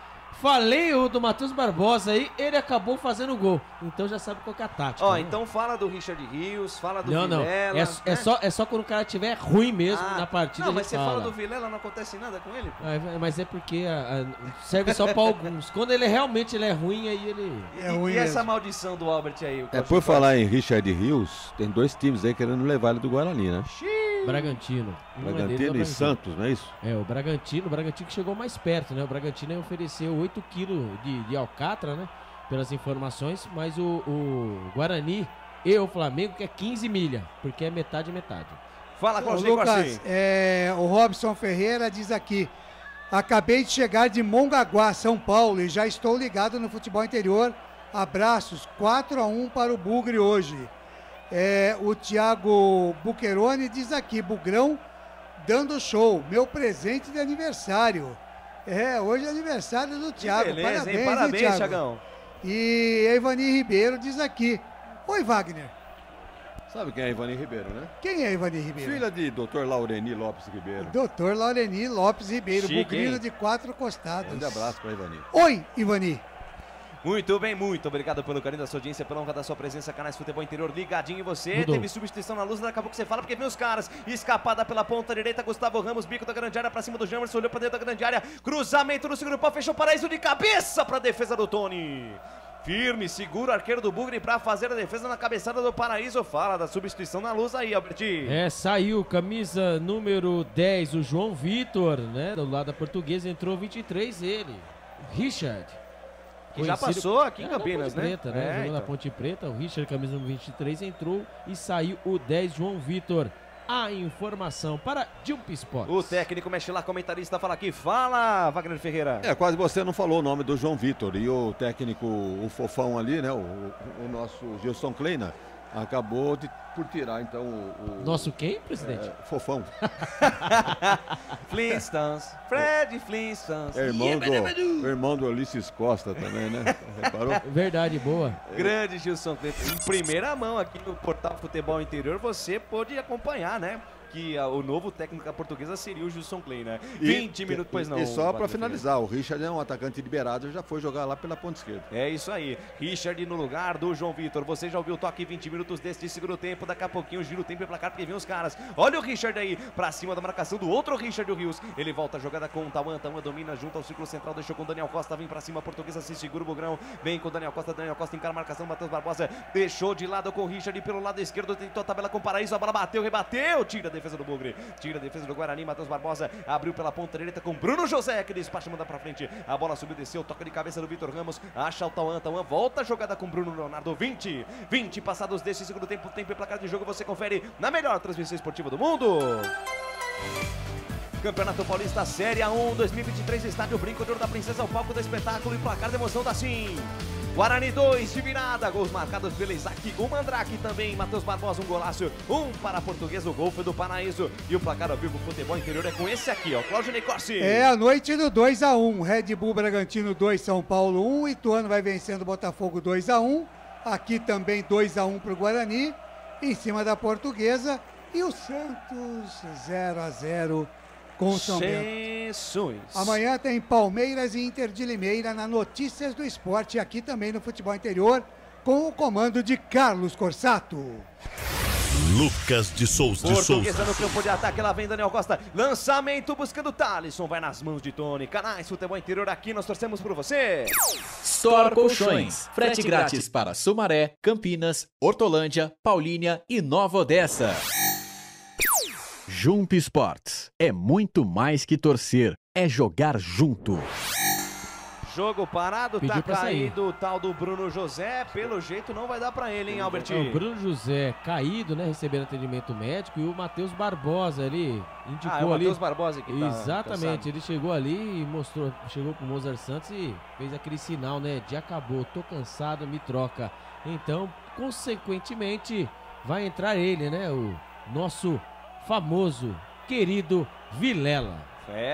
Speaker 13: Falei do Matheus Barbosa aí, ele acabou fazendo o gol. Então já sabe qual que é a tática.
Speaker 2: Né? Então fala do Richard Rios, fala do Vilela.
Speaker 13: Não. É só quando o cara estiver ruim mesmo na partida.
Speaker 2: Não, mas você fala do Vilela, não acontece nada com ele? Pô.
Speaker 13: Mas é porque serve só pra alguns. Quando ele realmente é ruim, aí ele...
Speaker 2: É ruim e essa maldição do Albert aí?
Speaker 15: Por falar em Richard Rios, tem dois times aí querendo levar ele do Guarani, né?
Speaker 13: Bragantino
Speaker 15: e Santos, não é isso?
Speaker 13: O Bragantino que chegou mais perto, né? O Bragantino ofereceu 8 quilos de alcatra, né? Pelas informações, mas o Guarani e o Flamengo quer 15 milha, porque é metade.
Speaker 11: Fala, Lucas, o Robson Ferreira diz aqui: acabei de chegar de Mongaguá, São Paulo, e já estou ligado no futebol interior. Abraços, 4-1 para o Bugre hoje. O Thiago Bucheroni diz aqui: Bugrão dando show, meu presente de aniversário. Hoje é aniversário do Thiago.
Speaker 2: Beleza, parabéns, Thiagão.
Speaker 11: E Ivani Ribeiro diz aqui: oi, Wagner.
Speaker 15: Sabe quem é Ivani Ribeiro, né?
Speaker 11: Quem é Ivani Ribeiro?
Speaker 15: Filha de Dr. Laureni Lopes Ribeiro.
Speaker 11: Dr. Laureni Lopes Ribeiro, bugrino de 4 costados.
Speaker 15: Grande abraço para Ivani.
Speaker 11: Oi, Ivani.
Speaker 2: Muito bem, muito obrigado pelo carinho da sua audiência, pela honra da sua presença, Canais Futebol Interior ligadinho em você.
Speaker 13: Mudou.
Speaker 2: Teve substituição na luz, daqui a pouco você fala, porque vem os caras. Escapada pela ponta direita, Gustavo Ramos, bico da grande área pra cima do Jamerson, olhou pra dentro da grande área, cruzamento no segundo pau, fechou o Paraíso de cabeça pra defesa do Tony. Firme, segura o arqueiro do Bugre pra fazer a defesa na cabeçada do Paraíso. Fala da substituição na luz aí, Alberti.
Speaker 13: Saiu camisa número 10, o João Vitor, né? Do lado da Portuguesa, entrou 23, ele, Richard.
Speaker 2: Que já passou aqui em Campinas,
Speaker 13: na Ponte Preta, né? Jogou na
Speaker 2: então.
Speaker 13: Ponte Preta, o Richard, camisa número 23, entrou e saiu o 10, João Vitor. A informação para Jump Sports.
Speaker 2: O técnico mexe lá, comentarista fala aqui. Fala, Wagner Ferreira.
Speaker 15: Quase você não falou o nome do João Vitor. E o técnico, o fofão ali, né? O nosso Gilson Kleina, acabou por tirar, então, o...
Speaker 13: Nosso quem, presidente?
Speaker 15: Fofão.
Speaker 2: Flintstones, Fred Flintstones.
Speaker 15: Irmão do Ulisses Costa também, né? Reparou?
Speaker 13: Verdade, boa.
Speaker 2: Grande Gilson Kleina. Em primeira mão aqui no Portal Futebol Interior, você pôde acompanhar, né? Que o novo técnico da Portuguesa seria o Gilson Kleina, né? 20 minutos, pois não.
Speaker 15: E só para finalizar, o Richard é um atacante liberado, já foi jogar lá pela ponta esquerda.
Speaker 2: É isso aí, Richard no lugar do João Vitor. Você já ouviu o toque 20 minutos deste segundo tempo, daqui a pouquinho gira o tempo e placar porque vem os caras. Olha o Richard aí, pra cima da marcação do outro Richard Rios. Ele volta a jogada com o Tauan domina junto ao círculo central, deixou com o Daniel Costa, vem pra cima, a Portuguesa se segura o Bugrão, vem com o Daniel Costa encara a marcação, Matheus Barbosa, deixou de lado com o Richard pelo lado esquerdo, tentou a tabela com o Paraíso, a bola bateu, rebateu, tira a defesa do Bugre. Tira a defesa do Guarani, Matheus Barbosa abriu pela ponta direita com Bruno José, que despacha, manda pra frente, a bola subiu, desceu, toca de cabeça do Vitor Ramos, acha o Tauan, volta a jogada com Bruno Leonardo, 20 passados desse segundo tempo, tempo e placar de jogo, você confere na melhor transmissão esportiva do mundo. Campeonato Paulista Série A1 2023, estádio Brinco de Ouro da Princesa, o palco do espetáculo e placar de emoção da Sim. Guarani 2 de virada, gols marcados pelo Isaac, o Mandrake também, Matheus Barbosa, um golaço, para a Portuguesa, o gol foi do Paraíso, e o placar ao vivo Futebol Interior é com esse aqui, ó, Cláudio Necorsi.
Speaker 11: É a noite do 2-1, Red Bull Bragantino 2, São Paulo 1, Ituano vai vencendo o Botafogo 2-1, aqui também 2-1 para o Guarani, em cima da Portuguesa, e o Santos 0-0 com o São Bento. Amanhã tem Palmeiras e Inter de Limeira na Notícias do Esporte, aqui também no Futebol Interior, com o comando de Carlos Corsato.
Speaker 14: Lucas de Souza.
Speaker 2: Portuguesa no campo de ataque, lá vem Daniel Costa, lançamento buscando Thalisson, vai nas mãos de Tony. Canais Futebol Interior, aqui nós torcemos por você.
Speaker 20: Store Colchões, frete grátis para Sumaré, Campinas, Hortolândia, Paulínia e Nova Odessa. Jump Sports, é muito mais que torcer, é jogar junto.
Speaker 2: Jogo parado,
Speaker 13: Pediu
Speaker 2: tá caído o tal do Bruno José, pelo jeito não vai dar pra ele, hein, Albertinho?
Speaker 13: O Bruno José caído, né, recebendo atendimento médico, e o Matheus Barbosa ali, indicou
Speaker 2: é o
Speaker 13: ali.
Speaker 2: Matheus Barbosa que tá
Speaker 13: Exatamente, ele chegou ali e mostrou, chegou pro Mozart Santos e fez aquele sinal, né, de acabou, tô cansado, me troca. Então, consequentemente, vai entrar ele, né, o nosso famoso, querido Vilela.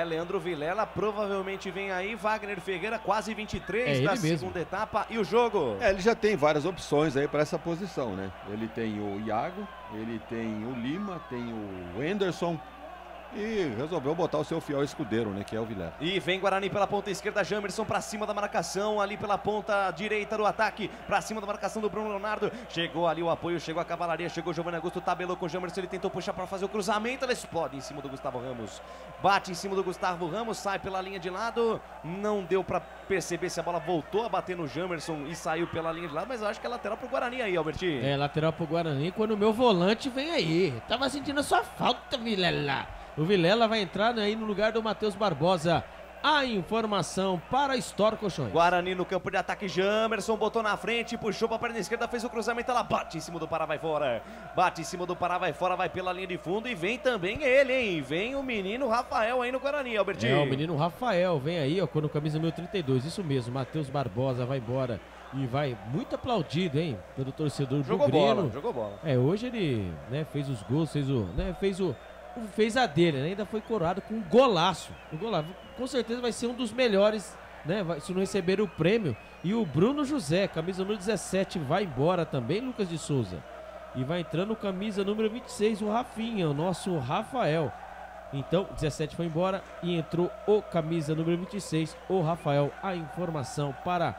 Speaker 2: Leandro Vilela provavelmente vem aí, Wagner Ferreira, quase 23 da segunda etapa, e o jogo?
Speaker 15: Ele já tem várias opções aí para essa posição, né? Ele tem o Iago, ele tem o Lima, tem o Anderson, e resolveu botar o seu fiel escudeiro, né, que é o Vilela.
Speaker 2: E vem Guarani pela ponta esquerda, Jamerson pra cima da marcação, ali pela ponta direita do ataque, pra cima da marcação do Bruno Leonardo, chegou ali o apoio, chegou a cavalaria, chegou o Giovanni Augusto, tabelou com o Jamerson, ele tentou puxar pra fazer o cruzamento, ela explode em cima do Gustavo Ramos, bate em cima do Gustavo Ramos, sai pela linha de lado, não deu pra perceber se a bola voltou a bater no Jamerson e saiu pela linha de lado, mas eu acho que é lateral pro Guarani aí, Albertinho.
Speaker 13: É, lateral pro Guarani, quando o meu volante vem aí, tava sentindo a sua falta, Vilela. O Vilela vai entrar aí no lugar do Matheus Barbosa. A informação para Store Colchões.
Speaker 2: Guarani no campo de ataque, Jamerson botou na frente, puxou para a perna esquerda, fez o cruzamento, ela bate em cima do Pará, vai fora. Bate em cima do Pará, vai fora, vai pela linha de fundo e vem também ele, hein? Vem o menino Rafael aí no Guarani, Albertinho.
Speaker 13: É, o menino Rafael vem aí, ó, com o camisa 1032, isso mesmo, Matheus Barbosa vai embora. E vai muito aplaudido, hein, pelo torcedor do Grêmio.
Speaker 2: Jogou bola.
Speaker 13: É, hoje ele, né, fez os gols, fez a dele, né? Ainda foi coroado com um golaço. O golaço, com certeza vai ser um dos melhores, né? Se não receber o prêmio. E o Bruno José, camisa número 17, vai embora também, Lucas de Souza. E vai entrando camisa número 26, o Rafinha, o nosso Rafael. Então, 17 foi embora e entrou o camisa número 26, o Rafael. A informação para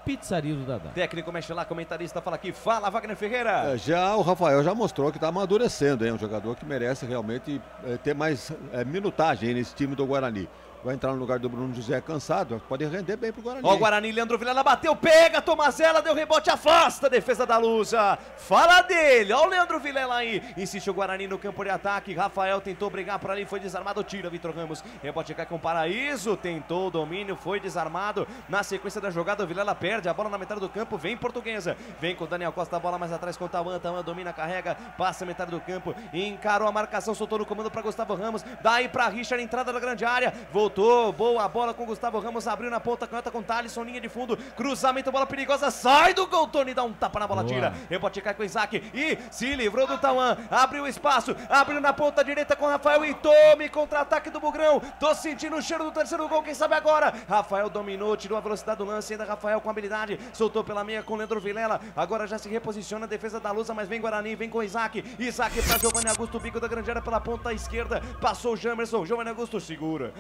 Speaker 13: Pizzaria do Dadá.
Speaker 2: Técnico mexe lá, comentarista fala aqui. Fala, Wagner Ferreira.
Speaker 15: Já o Rafael já mostrou que está amadurecendo, hein? Um jogador que merece realmente ter mais minutagem nesse time do Guarani. Vai entrar no lugar do Bruno José cansado, pode render bem pro Guarani.
Speaker 2: Ó o Guarani, Leandro Vilela bateu, pega, Tomazella, deu rebote, afasta a defesa da Lusa. Fala dele, ó o Leandro Vilela aí. Insiste o Guarani no campo de ataque. Rafael tentou brigar por ali, foi desarmado, tira Vitor Ramos. Rebote cai com o Paraíso, tentou o domínio, foi desarmado. Na sequência da jogada, o Vilela perde a bola na metade do campo, vem Portuguesa. Vem com o Daniel Costa, a bola mais atrás com o Tauan. Tauan domina, carrega, passa a metade do campo, encarou a marcação, soltou no comando para Gustavo Ramos. Daí para Richard, entrada da grande área, voltou, boa bola com Gustavo Ramos, abriu na ponta, canhota com Thalisson, linha de fundo, cruzamento, bola perigosa, sai do gol, Tony dá um tapa na bola, tira, rebote cai com o Isaac e se livrou do Tauan, abriu espaço, abriu na ponta direita com o Rafael e tome contra-ataque do Bugrão, tô sentindo o cheiro do terceiro gol, quem sabe agora, Rafael dominou, tirou a velocidade do lance, ainda Rafael com habilidade, soltou pela meia com o Leandro Vilela, agora já se reposiciona a defesa da Lusa, mas vem Guarani, vem com o Isaac pra Giovanni Augusto, bico da grande área pela ponta esquerda, passou o Jamerson, Giovanni Augusto segura,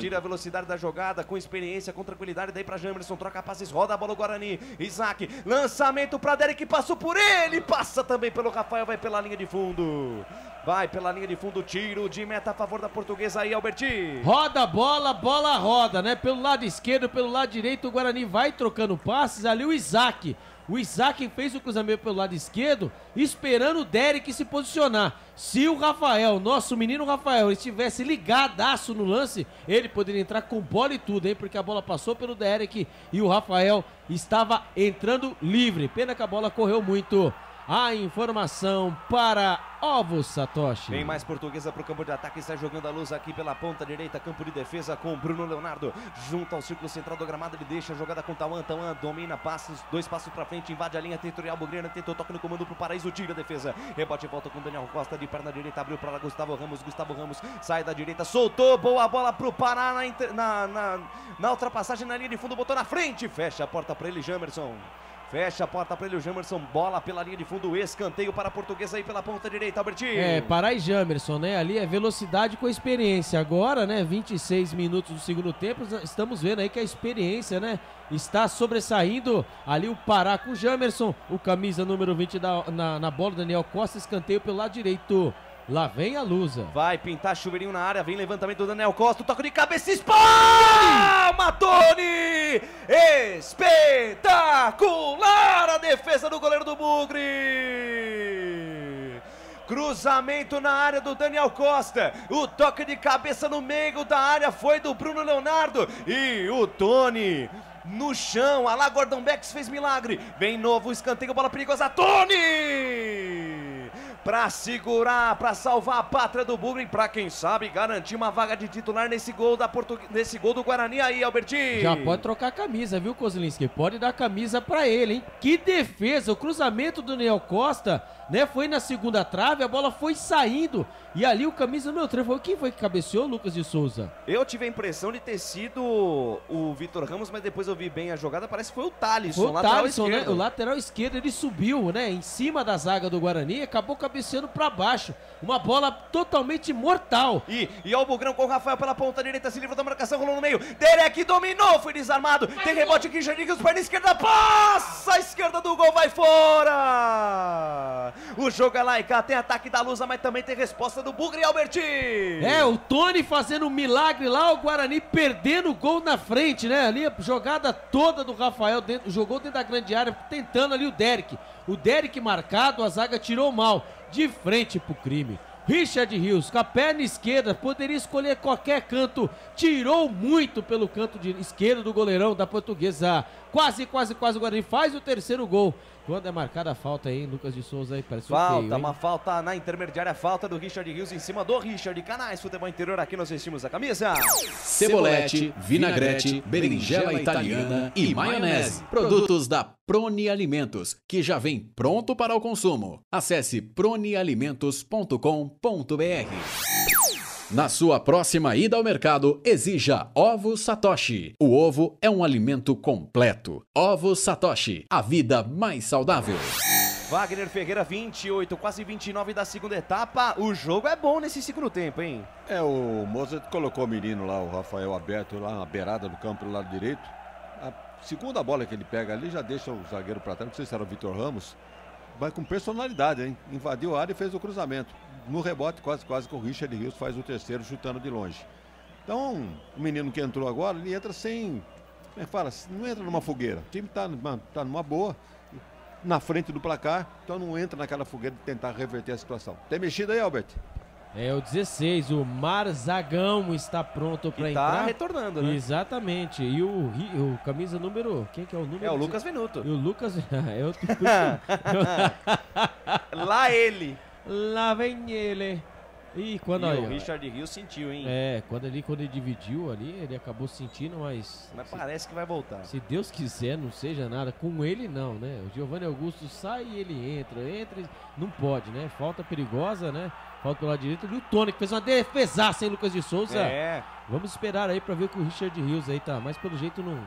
Speaker 2: tira a velocidade da jogada, com experiência, com tranquilidade, daí pra Jamerson, troca passes, roda a bola o Guarani, Isaac, lançamento pra Derek, passou por ele, passa também pelo Rafael, vai pela linha de fundo, tiro de meta a favor da Portuguesa aí, Alberti.
Speaker 13: Roda a bola, bola roda, né? Pelo lado esquerdo, pelo lado direito, o Guarani vai trocando passes, ali o Isaac fez o cruzamento pelo lado esquerdo, esperando o Derek se posicionar. Se o Rafael, nosso menino Rafael, estivesse ligadaço no lance, ele poderia entrar com bola e tudo, hein? Porque a bola passou pelo Derek e o Rafael estava entrando livre. Pena que a bola correu muito. A informação para Ovo Satoshi.
Speaker 2: Vem mais Portuguesa para o campo de ataque, está jogando a Luz aqui pela ponta direita, campo de defesa com Bruno Leonardo, junto ao círculo central do gramado, ele deixa a jogada com Tauan, domina, passos, 2 passos para frente, invade a linha territorial, Bugrana tentou toque no comando para o Paraíso, tira a defesa, rebote e volta com Daniel Costa de perna direita, abriu para Gustavo Ramos, sai da direita, soltou, boa bola para o Pará na ultrapassagem na linha de fundo, botou na frente, fecha a porta para ele, Jamerson. Fecha a porta para ele, o Jamerson, bola pela linha de fundo, escanteio para a Portuguesa aí pela ponta direita, Albertinho.
Speaker 13: Pará e Jamerson, né? Ali é velocidade com experiência. Agora, né, 26 minutos do segundo tempo, estamos vendo aí que a experiência, né, está sobressaindo. Ali o Pará com o Jamerson, o camisa número 20 na bola, Daniel Costa, escanteio pelo lado direito. Lá vem a Lusa.
Speaker 2: Vai pintar chuveirinho na área, vem levantamento do Daniel Costa, toque de cabeça, espalma, Tony! Espetacular a defesa do goleiro do Bugre! Cruzamento na área do Daniel Costa, o toque de cabeça no meio da área foi do Bruno Leonardo e o Tony no chão, a lá Gordon Becks fez milagre, vem novo escanteio, bola perigosa, Tony! Pra segurar, pra salvar a pátria do Bugre, pra quem sabe garantir uma vaga de titular nesse gol nesse gol do Guarani aí, Albertinho.
Speaker 13: Já pode trocar a camisa, viu, Kozlinski? Pode dar a camisa pra ele, hein? Que defesa, o cruzamento do Daniel Costa, né? Foi na segunda trave, a bola foi saindo e ali o camisa número 3 foi quem foi que cabeceou, Lucas de Souza?
Speaker 2: Eu tive a impressão de ter sido o Vitor Ramos, mas depois eu vi bem a jogada, parece que foi o Thalisson,
Speaker 13: foi o Thalisson, né? O lateral esquerdo, ele subiu, né? Em cima da zaga do Guarani, acabou cabeceando pra baixo. Uma bola totalmente mortal.
Speaker 2: E ó o Bugrão com o Rafael pela ponta direita, se livra da marcação, rolou no meio. Derek dominou, foi desarmado. Tem rebote aqui, Jardinhos, perna esquerda, passa a esquerda do gol, vai fora. O jogo é lá e cá, tem ataque da Lusa, mas também tem resposta do Bugre e Alberti.
Speaker 13: O Tony fazendo um milagre lá, o Guarani perdendo o gol na frente, né? Ali a jogada toda do Rafael, jogou dentro da grande área, tentando ali o Derek. O Derek marcado, a zaga tirou mal, de frente pro crime. Richard Rios, com a perna esquerda, poderia escolher qualquer canto, tirou muito pelo canto esquerdo do goleirão da Portuguesa. Quase o Guarani faz o terceiro gol. Quando é marcada a falta aí, Lucas de Souza aí, parece feio,
Speaker 2: uma falta na intermediária, falta do Richard Rios em cima do Richard. Canais Futebol Interior, aqui nós vestimos a camisa.
Speaker 20: Cebolete, vinagrete, berinjela italiana e maionese. Produtos da Proni Alimentos, que já vem pronto para o consumo. Acesse pronialimentos.com.br. Na sua próxima ida ao mercado, exija Ovo Satoshi. O ovo é um alimento completo. Ovo Satoshi, a vida mais saudável.
Speaker 2: Wagner Ferreira, 28, quase 29 da segunda etapa. O jogo é bom nesse segundo tempo, hein?
Speaker 15: O Mozart colocou o menino lá, o Rafael aberto lá na beirada do campo do lado direito. segunda bola que ele pega ali, já deixa o zagueiro para trás, não sei se era o Vitor Ramos, vai com personalidade, hein? Invadiu a área e fez o cruzamento. No rebote, quase que o Richard Rios faz o terceiro, chutando de longe. Então, o menino que entrou agora, ele entra sem... Como é que fala? Não entra numa fogueira. O time tá numa boa, na frente do placar, então não entra naquela fogueira de tentar reverter a situação. Tem mexido aí, Albert?
Speaker 13: É o 16, o Marzagão está pronto para entrar.
Speaker 2: Tá retornando, né?
Speaker 13: Exatamente. E o camisa número... Quem que é o número?
Speaker 2: É o Lucas Venuto.
Speaker 13: E o Lucas...
Speaker 2: Lá ele.
Speaker 13: Lá vem ele. E quando
Speaker 2: o Richard Rios sentiu, hein?
Speaker 13: Quando ele dividiu ali, ele acabou sentindo, mas
Speaker 2: parece que vai voltar.
Speaker 13: Se Deus quiser, não seja nada. Com ele, não, né? O Giovanni Augusto sai e ele entra. Não pode, né? Falta perigosa, né? Falta pelo lado direito. E o Tony, que fez uma defesaça, hein, Lucas de Souza? Vamos esperar aí pra ver que o Richard Rios aí tá. Mas pelo jeito não...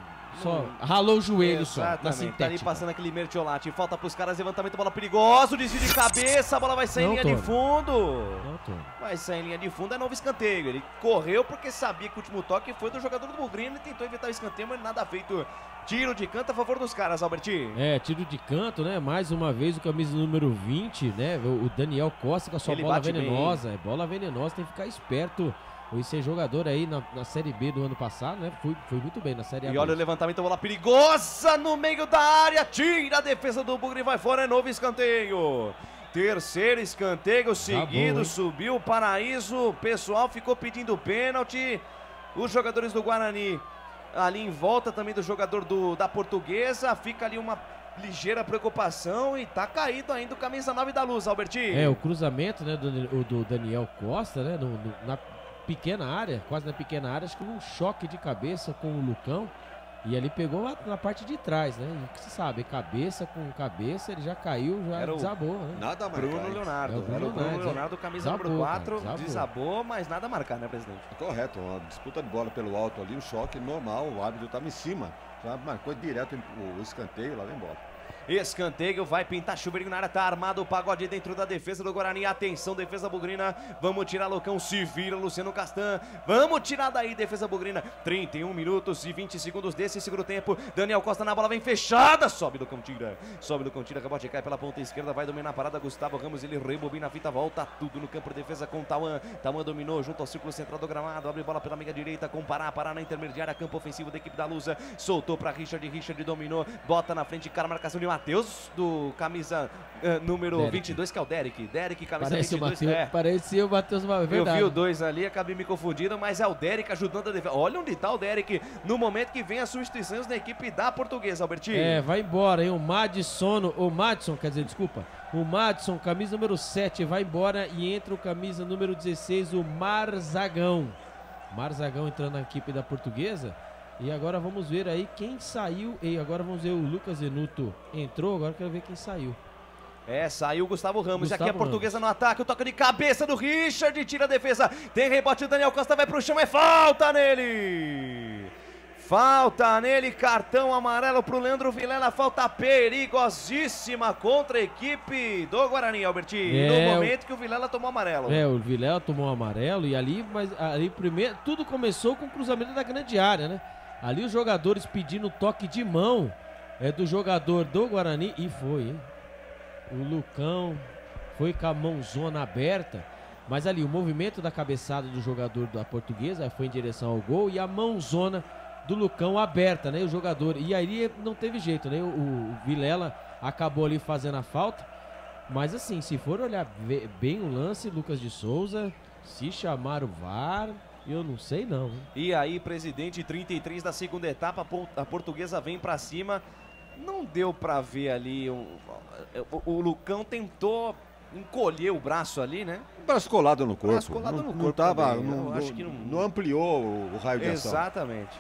Speaker 13: Só ralou o joelho só, na sintética.
Speaker 2: Tá ali passando aquele mertiolate. Falta pros caras, levantamento, bola perigoso, desvio de cabeça, a bola vai sair em linha de fundo. Vai sair em linha de fundo, é novo escanteio. Ele correu porque sabia que o último toque foi do jogador do Bugrino. Ele tentou evitar o escanteio, mas nada feito. Tiro de canto a favor dos caras, Albertinho.
Speaker 13: Tiro de canto, né? Mais uma vez o camisa número 20, né? O Daniel Costa com a sua bola venenosa. Bola venenosa, tem que ficar esperto. Esse jogador aí na Série B do ano passado, né? Foi muito bem na Série A.
Speaker 2: E olha o levantamento, bola perigosa no meio da área. Tira a defesa do Bugre e vai fora. É novo escanteio. Terceiro escanteio seguido. Subiu o Paraíso. O pessoal ficou pedindo pênalti. Os jogadores do Guarani ali em volta também do jogador da Portuguesa. Fica ali uma ligeira preocupação e tá caído ainda o camisa 9 da Luz, Albertinho.
Speaker 13: O cruzamento, né, do Daniel Costa, né? Na pequena área, quase na pequena área, acho que um choque de cabeça com o Lucão e ali pegou na parte de trás, né? E que você sabe, cabeça com cabeça, ele já caiu, já desabou, né?
Speaker 2: Nada a marcar. Bruno Leonardo. Era o Bruno Leonardo, camisa número 4, desabou, mas nada a marcar, né, presidente?
Speaker 15: Correto, uma disputa de bola pelo alto ali, um choque normal, o árbitro estava em cima, já marcou direto o escanteio, lá vem bola.
Speaker 2: Escanteio, vai pintar Chuveirinho na área, tá armado o pagode dentro da defesa do Guarani. Atenção, defesa bugrina, vamos tirar Lucão, se vira Luciano Castan, vamos tirar daí, defesa bugrina. 31 minutos e 20 segundos desse segundo tempo. Daniel Costa na bola, vem fechada, sobe Lucão, tira, rebote cai pela ponta esquerda, vai dominar a parada, Gustavo Ramos, ele rebobina a fita, volta tudo no campo de defesa com Tauan. Tauan dominou junto ao círculo central do gramado, abre bola pela meia direita com Pará na intermediária, campo ofensivo da equipe da Lusa, soltou pra Richard dominou, bota na frente, cara, marcação de Matheus, do camisa número 22, que é o Derek, camisa
Speaker 13: parece
Speaker 2: 22.
Speaker 13: Parecia o Matheus, verdade.
Speaker 2: Eu vi o 2 ali, acabei me confundindo, mas é o Derek ajudando a defesa. Olha onde tá o Derek, no momento que vem as substituições da equipe da Portuguesa, Albertinho.
Speaker 13: Vai embora, hein, o Madison, camisa número 7, vai embora e entra o camisa número 16, o Marzagão entrando na equipe da Portuguesa. E agora vamos ver aí quem saiu. E agora vamos ver o Lucas Venuto entrou. Agora quero ver quem saiu.
Speaker 2: Saiu o Gustavo Ramos. E aqui a Portuguesa no ataque. O toque de cabeça do Richard. Tira a defesa. Tem rebote. O Daniel Costa vai pro chão. É falta nele. Cartão amarelo pro Leandro Vilela. Falta perigosíssima contra a equipe do Guarani, Albertinho. No momento que o Vilela tomou amarelo.
Speaker 13: O Vilela tomou amarelo. E ali primeiro, tudo começou com o cruzamento da grande área, né? Ali os jogadores pedindo toque de mão do jogador do Guarani. E foi, hein? O Lucão foi com a mãozona aberta. Mas ali o movimento da cabeçada do jogador da Portuguesa foi em direção ao gol. E a mãozona do Lucão aberta, né? O jogador. E aí não teve jeito, né? O Vilela acabou ali fazendo a falta. Mas assim, se for olhar bem o lance, Lucas de Souza, se chamar o VAR... Eu não sei não.
Speaker 2: E aí, presidente, 33 da segunda etapa, a Portuguesa vem pra cima. Não deu pra ver ali. O Lucão tentou encolher o braço ali, né?
Speaker 15: O braço colado no corpo.
Speaker 2: Não
Speaker 15: ampliou o raio de ação.
Speaker 2: Exatamente.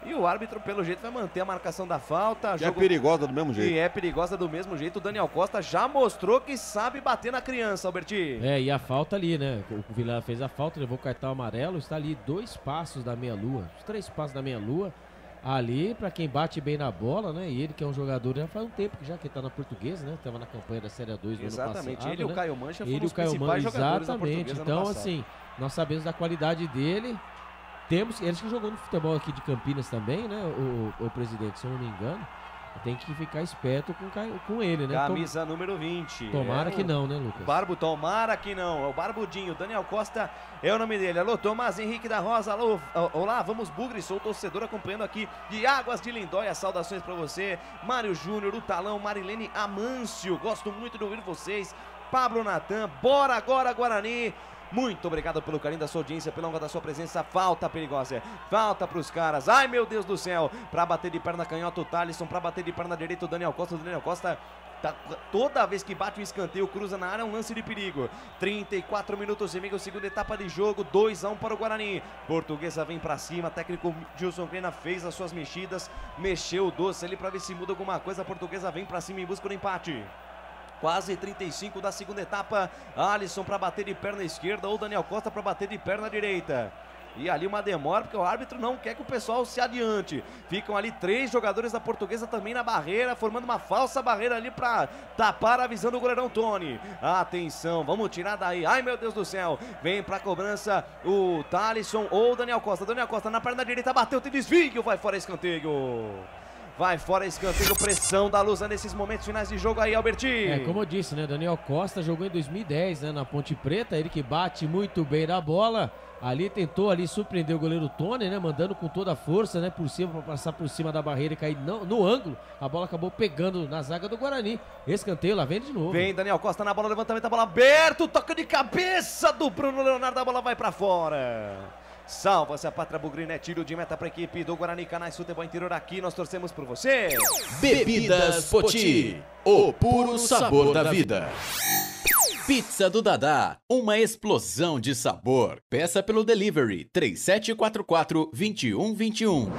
Speaker 2: E o árbitro, pelo jeito, vai manter a marcação da falta.
Speaker 15: É perigosa do mesmo jeito.
Speaker 2: E é perigosa do mesmo jeito. O Daniel Costa já mostrou que sabe bater na criança, Albertinho.
Speaker 13: E a falta ali, né? O Vilela fez a falta, levou o cartão amarelo. Está ali 2 passos da meia-lua. 3 passos da meia-lua. Ali, pra quem bate bem na bola, né? E ele que é um jogador, já faz um tempo que já que tá na Portuguesa, né? Tava na campanha da Série A2 no ano passado.
Speaker 2: Exatamente. Ele e o Caio Mancha
Speaker 13: foram
Speaker 2: os principais jogadores da Portuguesa.
Speaker 13: Então, assim, nós sabemos da qualidade dele. temos, eles que jogou no futebol aqui de Campinas também, né, o presidente, se eu não me engano, tem que ficar esperto com ele, né?
Speaker 2: Camisa número 20.
Speaker 13: Tomara que não, né, Lucas?
Speaker 2: Barbo, tomara que não. É o Barbudinho, Daniel Costa é o nome dele. Alô, Tomás Henrique da Rosa. Alô, olá, vamos Bugre, sou torcedor acompanhando aqui de Águas de Lindóia. Saudações pra você. Mário Júnior, o Talão, Marilene Amâncio. Gosto muito de ouvir vocês. Pablo Natan, bora agora, Guarani. Muito obrigado pelo carinho da sua audiência, pela honra da sua presença. Falta perigosa, falta pros caras. Ai, meu Deus do céu. Pra bater de perna canhota o Thalisson, pra bater de perna direita o Daniel Costa. O Daniel Costa, toda vez que bate um escanteio, cruza na área, é um lance de perigo. 34 minutos e meio, segunda etapa de jogo, 2-1 para o Guarani. Portuguesa vem pra cima, técnico Gilson Kleina fez as suas mexidas, mexeu o doce ali pra ver se muda alguma coisa. A Portuguesa vem pra cima em busca do empate. Quase 35 da segunda etapa. Alisson para bater de perna esquerda ou Daniel Costa para bater de perna direita. E ali uma demora porque o árbitro não quer que o pessoal se adiante. Ficam ali 3 jogadores da Portuguesa também na barreira, formando uma falsa barreira ali para tapar a visão do goleirão Tony. Atenção, vamos tirar daí. Ai, meu Deus do céu. Vem para cobrança o Thalisson ou o Daniel Costa. Daniel Costa na perna direita, bateu, tem desvio, vai fora escanteio. Vai fora escanteio, pressão da Lusa nesses momentos finais de jogo aí, Albertinho.
Speaker 13: É, como eu disse, né, Daniel Costa jogou em 2010, né, na Ponte Preta, ele que bate muito bem na bola, ali tentou ali surpreender o goleiro Tony, né, mandando com toda a força, né, por cima, para passar por cima da barreira e cair no ângulo, a bola acabou pegando na zaga do Guarani. Escanteio, lá vem de novo.
Speaker 2: Vem Daniel Costa na bola, levantamento, a bola aberta, toca de cabeça do Bruno Leonardo, a bola vai pra fora. Salva-se a pátria bugrina, é tiro de meta para a equipe do Guarani. Canais Futebol Interior, aqui nós torcemos por você.
Speaker 20: Bebidas Poti, o puro sabor da vida. Pizza do Dadá, uma explosão de sabor. Peça pelo delivery 3744-2121.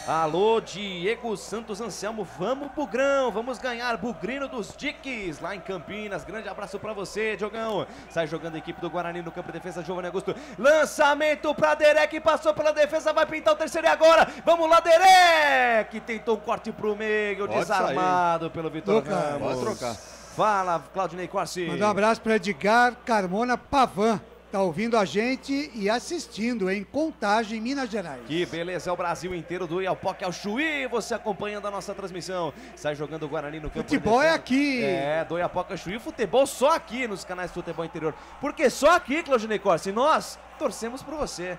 Speaker 2: Alô, Diego Santos Anselmo, vamos Bugrão, vamos ganhar Bugrino dos Diques, lá em Campinas. Grande abraço pra você, Diogão. Sai jogando a equipe do Guarani no campo de defesa, Giovanni Augusto. Lançamento pra Derek, passou pela defesa, vai pintar o terceiro e agora. Vamos lá, Derek, tentou um corte pro meio,
Speaker 15: pode
Speaker 2: desarmado
Speaker 15: sair.
Speaker 2: Pelo Vitor Ramos.
Speaker 15: Pode trocar.
Speaker 2: Fala, Claudinei Corsi.
Speaker 11: Manda um abraço pra Edgar Carmona Pavan. Tá ouvindo a gente e assistindo em Contagem, Minas Gerais.
Speaker 2: Que beleza, é o Brasil inteiro, do Iaupoque ao Chuí, você acompanhando a nossa transmissão. Sai jogando o Guarani no campo.
Speaker 11: Futebol é aqui.
Speaker 2: É, do Iaupoque ao Chuí, futebol só aqui nos canais Futebol Interior. Porque só aqui, Claudinei Corsi, nós torcemos por você.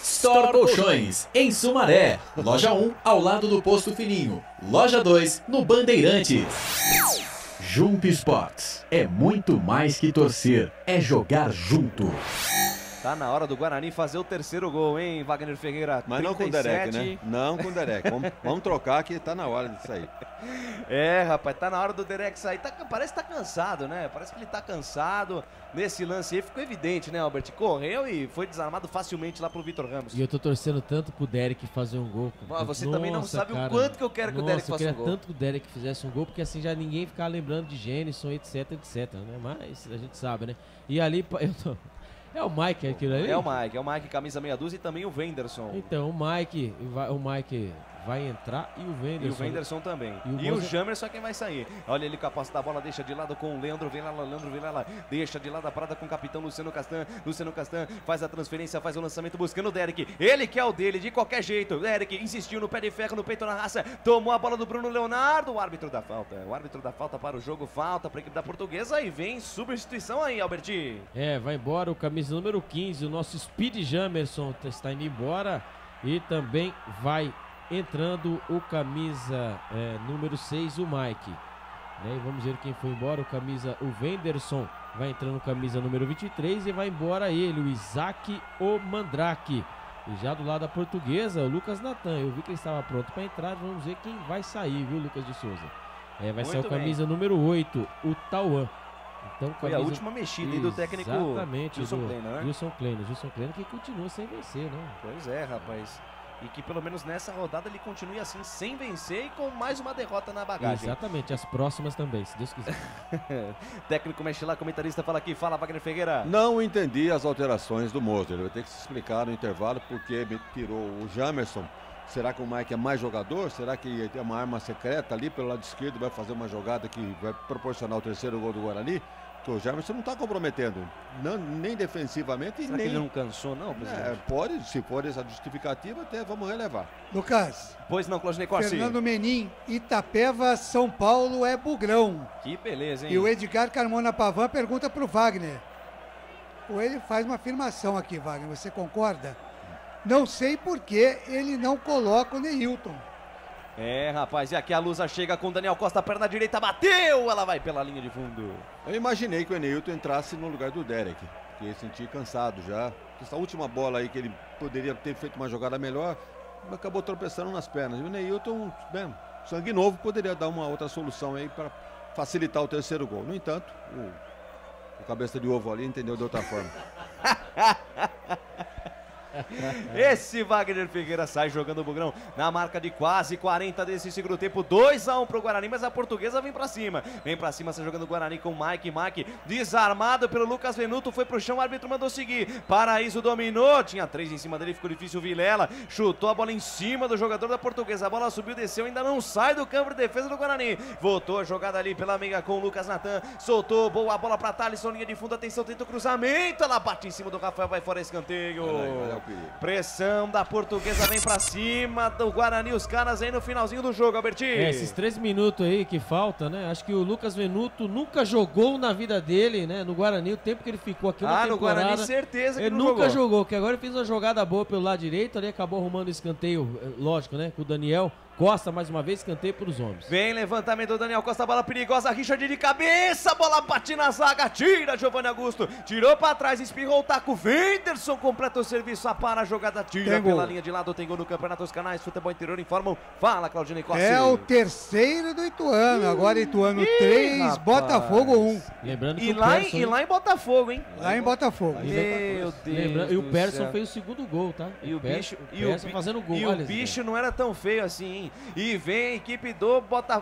Speaker 20: Store Colchões, em Sumaré. Loja 1, ao lado do Posto Fininho. Loja 2, no Bandeirantes. Jump Sports é muito mais que torcer, é jogar junto.
Speaker 2: Tá na hora do Guarani fazer o terceiro gol, hein, Wagner Ferreira?
Speaker 15: Mas 37. Não com o Derek, né? Não com o Derek. Vamos trocar que tá na hora de sair.
Speaker 2: É, rapaz, tá na hora do Derek sair. Parece que tá cansado, né? Parece que ele tá cansado. Nesse lance aí ficou evidente, né, Albert? Correu e foi desarmado facilmente lá pro Vitor Ramos.
Speaker 13: E eu tô torcendo tanto pro Derek fazer um gol.
Speaker 2: Você também não sabe, cara, o quanto que eu quero que o Derek faça um gol.
Speaker 13: Eu queria tanto que o Derek fizesse um gol, porque assim já ninguém ficar lembrando de Gênison, etc, né? Mas a gente sabe, né? E ali, é o Mike aquilo ali?
Speaker 2: É o Mike, camisa meia dúzia, e também o Wenderson.
Speaker 13: Então, o Mike vai entrar e o Wenderson.
Speaker 2: E o Wenderson também. E o Jamerson é quem vai sair. Olha ele com a posse da bola, deixa de lado com o Leandro Vilela, deixa de lado a parada com o capitão Luciano Castan. Luciano Castan faz a transferência, faz o lançamento buscando o Derek. Ele quer o dele de qualquer jeito. Derek insistiu no pé de ferro, no peito na raça, tomou a bola do Bruno Leonardo. O árbitro da falta. O árbitro da falta para o jogo, falta para a equipe da Portuguesa e vem substituição aí, Alberti.
Speaker 13: É, vai embora o camisa número 15, o nosso Speed Jamerson está indo embora e também vai entrando o camisa número 6, o Mike. E vamos ver quem foi embora, o Wenderson vai entrando camisa número 23 e vai embora ele, o Isaac Mandrake. E já do lado da Portuguesa, o Lucas Natan, eu vi que ele estava pronto para entrar, vamos ver quem vai sair, viu, Lucas de Souza? Vai sair o camisa número 8, o Tauan. Então,
Speaker 2: foi a última mexida do técnico
Speaker 13: Gilson Kleina, né? Gilson Kleina que continua sem vencer, né?
Speaker 2: Pois é, rapaz. E que pelo menos nessa rodada ele continue assim, sem vencer e com mais uma derrota na bagagem.
Speaker 13: Exatamente, as próximas também, se Deus quiser.
Speaker 2: Técnico mexe lá, comentarista fala aqui, fala Wagner Ferreira.
Speaker 15: Não entendi as alterações do Moser, vai ter que se explicar no intervalo porque me tirou o Jamerson Será que o Mike é mais jogador? Será que tem uma arma secreta ali pelo lado esquerdo, vai fazer uma jogada que vai proporcionar o terceiro gol do Guarani? Que o Jamerson não está comprometendo, nem defensivamente.
Speaker 17: Será
Speaker 15: nem...
Speaker 17: que ele não cansou, não, presidente?
Speaker 15: Pode, se for essa justificativa, até vamos relevar.
Speaker 11: Lucas.
Speaker 2: Pois não, Claudinei Corsi.
Speaker 11: Fernando Menin, Itapeva, São Paulo é Bugrão.
Speaker 2: Que beleza, hein?
Speaker 11: E o Edgar Carmona Pavan pergunta para o Wagner. Ou ele faz uma afirmação aqui, Wagner, você concorda? Não sei por que ele não coloca o Neilton.
Speaker 2: Rapaz, e aqui a Lusa chega com o Daniel Costa, perna direita, bateu, ela vai pela linha de fundo.
Speaker 15: Eu imaginei que o Neilton entrasse no lugar do Derek, porque senti cansado já. Essa última bola aí que ele poderia ter feito uma jogada melhor, acabou tropeçando nas pernas. E o Neilton, sangue novo, poderia dar uma outra solução aí para facilitar o terceiro gol. No entanto, o cabeça de ovo ali entendeu de outra forma.
Speaker 2: Esse Wagner Figueira sai jogando o Bugrão na marca de quase 40 desse segundo tempo. 2-1 pro Guarani, mas a Portuguesa vem pra cima. Vem pra cima, sai jogando o Guarani com o Mike, desarmado pelo Lucas Venuto, foi pro chão, o árbitro mandou seguir. Paraíso dominou, tinha 3 em cima dele, ficou difícil. Vilela chutou a bola em cima do jogador da Portuguesa. A bola subiu, desceu, ainda não sai do campo de defesa do Guarani. Voltou a jogada ali pela meia com o Lucas Natan. Soltou, boa bola pra Thalisson, linha de fundo, atenção, tenta o cruzamento. Ela bate em cima do Rafael, vai fora escanteio. Pressão da Portuguesa, vem pra cima do Guarani, os caras aí no finalzinho do jogo, Albertinho.
Speaker 13: Esses 3 minutos aí que falta, né? Acho que o Lucas Venuto nunca jogou na vida dele, né? No Guarani, o tempo que ele ficou aqui uma temporada.
Speaker 2: No Guarani, certeza que
Speaker 13: ele nunca jogou, que agora ele fez uma jogada boa pelo lado direito, ali acabou arrumando o escanteio, lógico, né? Com o Daniel Costa, mais uma vez, escanteio pros homens.
Speaker 2: Vem levantamento do Daniel Costa, bola perigosa, Richard de cabeça, bola bate na zaga, tira Giovanni Augusto, tirou pra trás, espirrou o taco, Venderson completa o serviço, para a jogada, tira pela linha de lado, tem gol no Campeonato dos Canais, Futebol Interior informam, fala Claudinei Costa.
Speaker 11: É o terceiro do Ituano, agora Ituano 3, Botafogo 1.
Speaker 13: Lembrando que
Speaker 2: e lá em Botafogo, hein?
Speaker 11: Lá em Botafogo.
Speaker 2: Meu Deus.
Speaker 13: E o Persson fez o segundo gol, tá?
Speaker 2: E o bicho
Speaker 13: fazendo gol.
Speaker 2: E o bicho não era tão feio assim, hein? E vem a equipe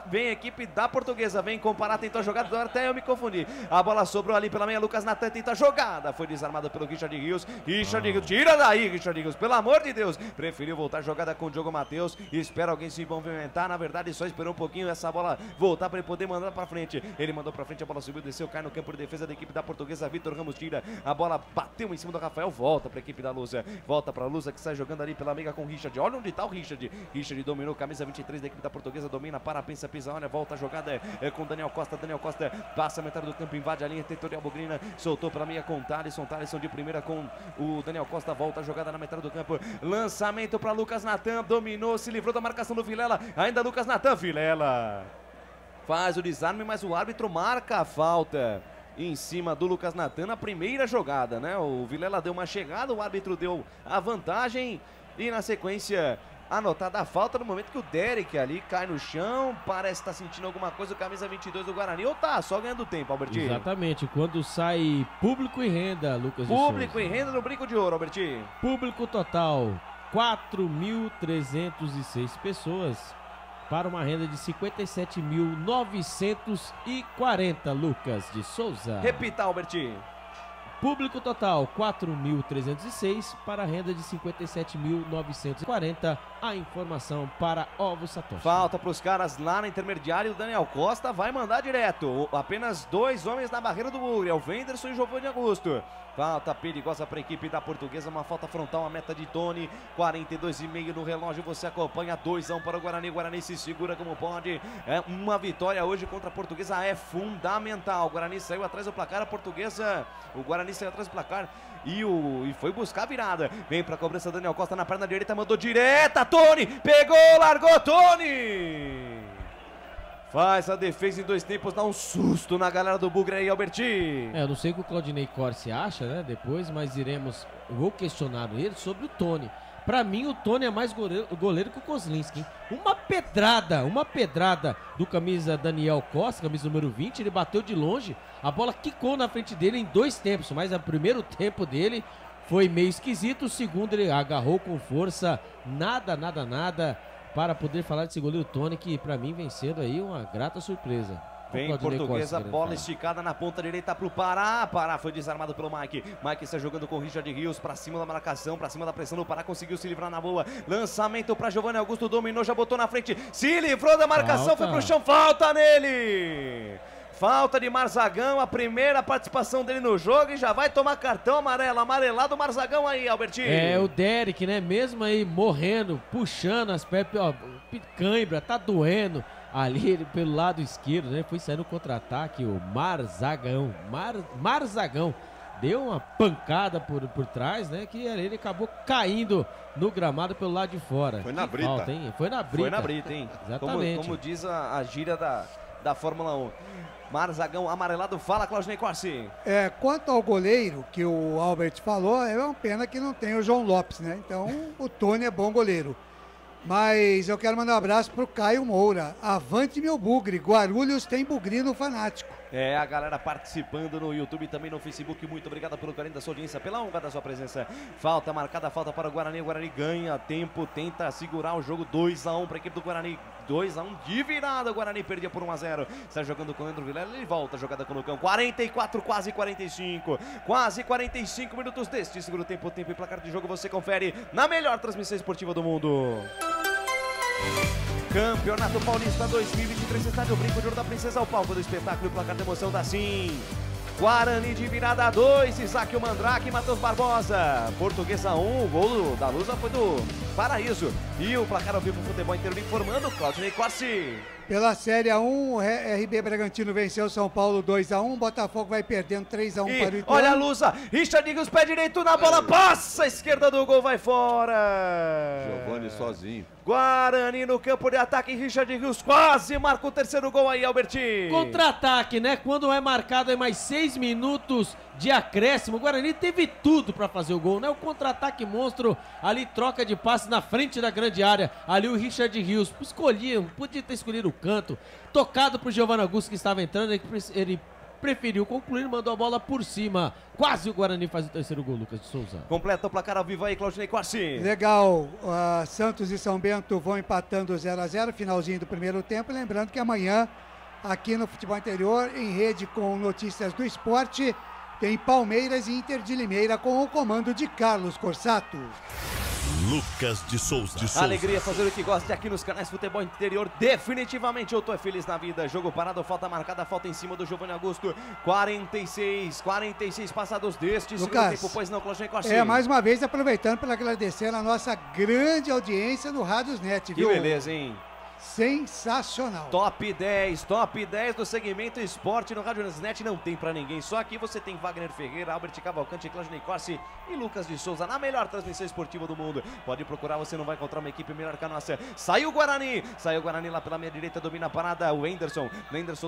Speaker 2: vem a equipe da Portuguesa, vem comparar, tentou a jogada, agora até eu me confundi. A bola sobrou ali pela meia, Lucas Natan tenta a jogada, foi desarmado pelo Richard Rios. Richard Rios, tira daí, Richard Rios, pelo amor de Deus. Preferiu voltar a jogada com o Diogo Matheus, espera alguém se movimentar, na verdade só esperou um pouquinho essa bola voltar para ele poder mandar pra frente. Ele mandou pra frente, a bola subiu, desceu, cai no campo de defesa da equipe da Portuguesa, Vitor Ramos tira, a bola bateu em cima do Rafael, volta pra equipe da Lusa, volta pra Lusa que sai jogando ali pela meia com o Richard, olha onde tá o Richard. Richard dominou, camisa 23 da equipe da Portuguesa, domina, para, pensa, pisa, olha, volta a jogada com Daniel Costa passa a metade do campo, invade a linha territorial Bugrina, soltou pela meia com Thalisson de primeira com o Daniel Costa, volta a jogada na metade do campo, lançamento para Lucas Natan, dominou, se livrou da marcação do Vilela, ainda Lucas Natan, Vilela faz o desarme, mas o árbitro marca a falta em cima do Lucas Natan na primeira jogada, né? O Vilela deu uma chegada, o árbitro deu a vantagem e na sequência anotada a falta no momento que o Derek ali cai no chão, parece estar sentindo alguma coisa, o camisa 22 do Guarani, ou tá só ganhando tempo, Albertinho?
Speaker 13: Exatamente, quando sai público e renda, Lucas
Speaker 2: Público e renda no Brinco de Ouro, Albertinho.
Speaker 13: Público total, 4.306 pessoas, para uma renda de 57.940, Lucas de Souza.
Speaker 2: Repita, Albertinho.
Speaker 13: Público total, 4.306 para a renda de 57.940. A informação para Ovo Satoshi.
Speaker 2: Falta para os caras lá na intermediária. O Daniel Costa vai mandar direto. Apenas 2 homens na barreira do Bugre. É o Venderson e Giovanni Augusto. Falta perigosa para a equipe da Portuguesa. Uma falta frontal, a meta de Tony. 42,5 no relógio. Você acompanha 2-1 para o Guarani. O Guarani se segura como pode. É uma vitória hoje contra a Portuguesa. É fundamental. O Guarani saiu atrás do placar. A Portuguesa. O Guarani saiu atrás do placar. E foi buscar a virada. Vem para a cobrança Daniel Costa na perna direita. Mandou direta. Tony. Pegou, largou. Tony. Faz a defesa em 2 tempos, dá um susto na galera do Bugre aí, Alberti.
Speaker 13: Eu não sei o que o Claudinei Corsi acha, né, depois, mas eu vou questionar ele sobre o Tony. Pra mim, o Tony é mais goleiro que o Kozlinski. Uma pedrada do camisa Daniel Costa, camisa número 20, ele bateu de longe, a bola quicou na frente dele em 2 tempos, mas o primeiro tempo dele foi meio esquisito, o segundo ele agarrou com força, nada, para poder falar desse goleiro Tony, que pra mim vem sendo aí uma grata surpresa.
Speaker 2: Vem Portuguesa, bola esticada na ponta direita pro Pará. Pará foi desarmado pelo Mike. Mike está jogando com o Richard Rios pra cima da marcação, pra cima da pressão do Pará. Conseguiu se livrar na boa. Lançamento pra Giovanni Augusto, dominou, já botou na frente. Se livrou da marcação, foi pro chão. Falta nele. Falta de Marzagão, a primeira participação dele no jogo e já vai tomar cartão amarelo. Amarelado o Marzagão aí, Albertinho.
Speaker 13: É, o Derek, né? Mesmo aí morrendo, puxando as pernas, ó, cãibra, tá doendo. Ali pelo lado esquerdo, né? Foi saindo o contra-ataque, o Marzagão. Marzagão deu uma pancada por trás, né? Que ele acabou caindo no gramado pelo lado de fora.
Speaker 15: Foi na brita.
Speaker 13: Falta, hein? Foi na brita.
Speaker 2: Foi na brita, hein?
Speaker 13: Exatamente.
Speaker 2: Como diz a gíria da Fórmula 1. Marzagão amarelado, fala Claudinei Corsi.
Speaker 11: Quanto ao goleiro, que o Albert falou, é uma pena que não tem o João Lopes, né? Então o Tony é bom goleiro. Mas eu quero mandar um abraço pro Caio Moura. Avante meu bugre, Guarulhos tem bugrino fanático.
Speaker 2: A galera participando no YouTube e também no Facebook. Muito obrigado pelo carinho da sua audiência, pela honra da sua presença. Falta marcada, falta para o Guarani. O Guarani ganha tempo, tenta segurar o jogo. 2-1 para a equipe do Guarani. 2-1 de virada. O Guarani perdia por 1-0. Está jogando com o Leandro Vilela. Ele volta a jogada com o Lucão. 44, quase 45. Quase 45 minutos deste segundo tempo. Tempo e placar de jogo você confere na melhor transmissão esportiva do mundo. Campeonato Paulista 2023, Estádio Brinco de Ouro da Princesa, ao palco do espetáculo e placar de emoção da Sim. Guarani de virada 2, Isaac o Mandrake e Matheus Barbosa. Portuguesa 1, o gol da Lusa foi do Paraíso. E o placar ao vivo do futebol inteiro informando, Claudinei Corsi.
Speaker 11: Pela Série A1, o RB Bragantino venceu São Paulo 2-1, Botafogo vai perdendo 3-1 para o Ituano.
Speaker 2: Olha a Lusa, Richard Digos, pé direito na bola, passa a esquerda do gol, vai fora.
Speaker 15: Giovanni sozinho.
Speaker 2: Guarani no campo de ataque, Richard Rios quase marca o terceiro gol aí, Albertinho.
Speaker 13: Contra-ataque, né? Quando é marcado é mais 6 minutos de acréscimo. O Guarani teve tudo pra fazer o gol, né? O contra-ataque monstro, ali troca de passe na frente da grande área. Ali o Richard Rios podia ter escolhido o canto. Tocado pro Giovanni Augusto que estava entrando, ele preferiu concluir, mandou a bola por cima. Quase o Guarani faz o terceiro gol, Lucas de Souza.
Speaker 2: Completa o placar ao vivo aí, Claudinei Corsi.
Speaker 11: Legal, Santos e São Bento vão empatando 0-0, finalzinho do primeiro tempo. Lembrando que amanhã, aqui no Futebol Interior, em rede com notícias do esporte, tem Palmeiras e Inter de Limeira com o comando de Carlos Corsato.
Speaker 14: Lucas de Souza.
Speaker 2: Alegria fazer o que gosta aqui nos canais Futebol Interior. Definitivamente eu tô feliz na vida. Jogo parado, falta marcada, falta em cima do Giovanni Augusto. 46 passados deste segundo tempo, pois não, Claudinei Corsi.
Speaker 11: Mais uma vez aproveitando para agradecer a nossa grande audiência no Rádios Net, viu?
Speaker 2: Que beleza, hein?
Speaker 11: Sensacional.
Speaker 2: Top 10 do segmento esporte no Rádio Net, não tem pra ninguém. Só aqui você tem Wagner Ferreira, Albert Cavalcante, Claudinei Corsi e Lucas de Souza na melhor transmissão esportiva do mundo. Pode procurar, você não vai encontrar uma equipe melhor que a nossa. Saiu o Guarani lá pela meia direita, domina a parada, o Wenderson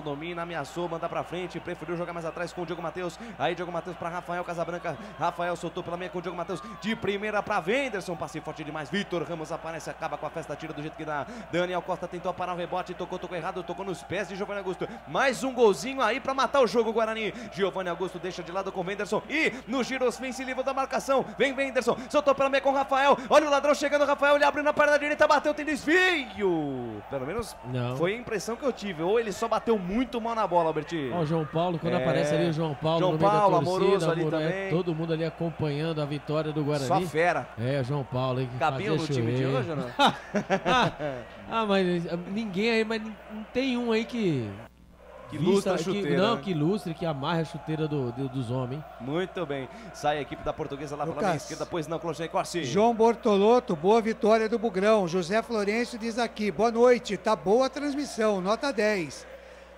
Speaker 2: domina, ameaçou, manda pra frente, preferiu jogar mais atrás com o Diogo Matheus. Aí Diogo Matheus pra Rafael Casabranca, Rafael soltou pela meia com o Diogo Matheus, de primeira pra Wenderson, passe forte demais, Vitor Ramos aparece, acaba com a festa, tira do jeito que dá. Daniel Costa tentou parar o rebote, tocou errado, tocou nos pés de Giovanni Augusto. Mais um golzinho aí pra matar o jogo, Guarani. Giovanni Augusto deixa de lado com o Wenderson e no giro vem se livra da marcação. Vem Wenderson, soltou pela meia com o Rafael. Olha o ladrão chegando, Rafael, ele abriu na perna direita, bateu, tem desvio. Pelo menos foi a impressão que eu tive. Ou ele só bateu muito mal na bola, Albertinho.
Speaker 13: Ó, o João Paulo, quando aparece ali o João Paulo no meio da torcida, amoroso ali também. Todo mundo ali acompanhando a vitória do Guarani.
Speaker 2: Só fera.
Speaker 13: O João Paulo aí.
Speaker 2: Cabelo no time de hoje ou não?
Speaker 13: Mas ninguém aí, mas não tem um aí que
Speaker 2: lustra a chuteira.
Speaker 13: Que lustre, que amarre a chuteira dos homens.
Speaker 2: Muito bem. Sai a equipe da Portuguesa lá pela minha esquerda, pois não, Claudinei Corsi.
Speaker 11: João Bortolotto, boa vitória do Bugrão. José Florencio diz aqui, boa noite, tá boa a transmissão, nota 10.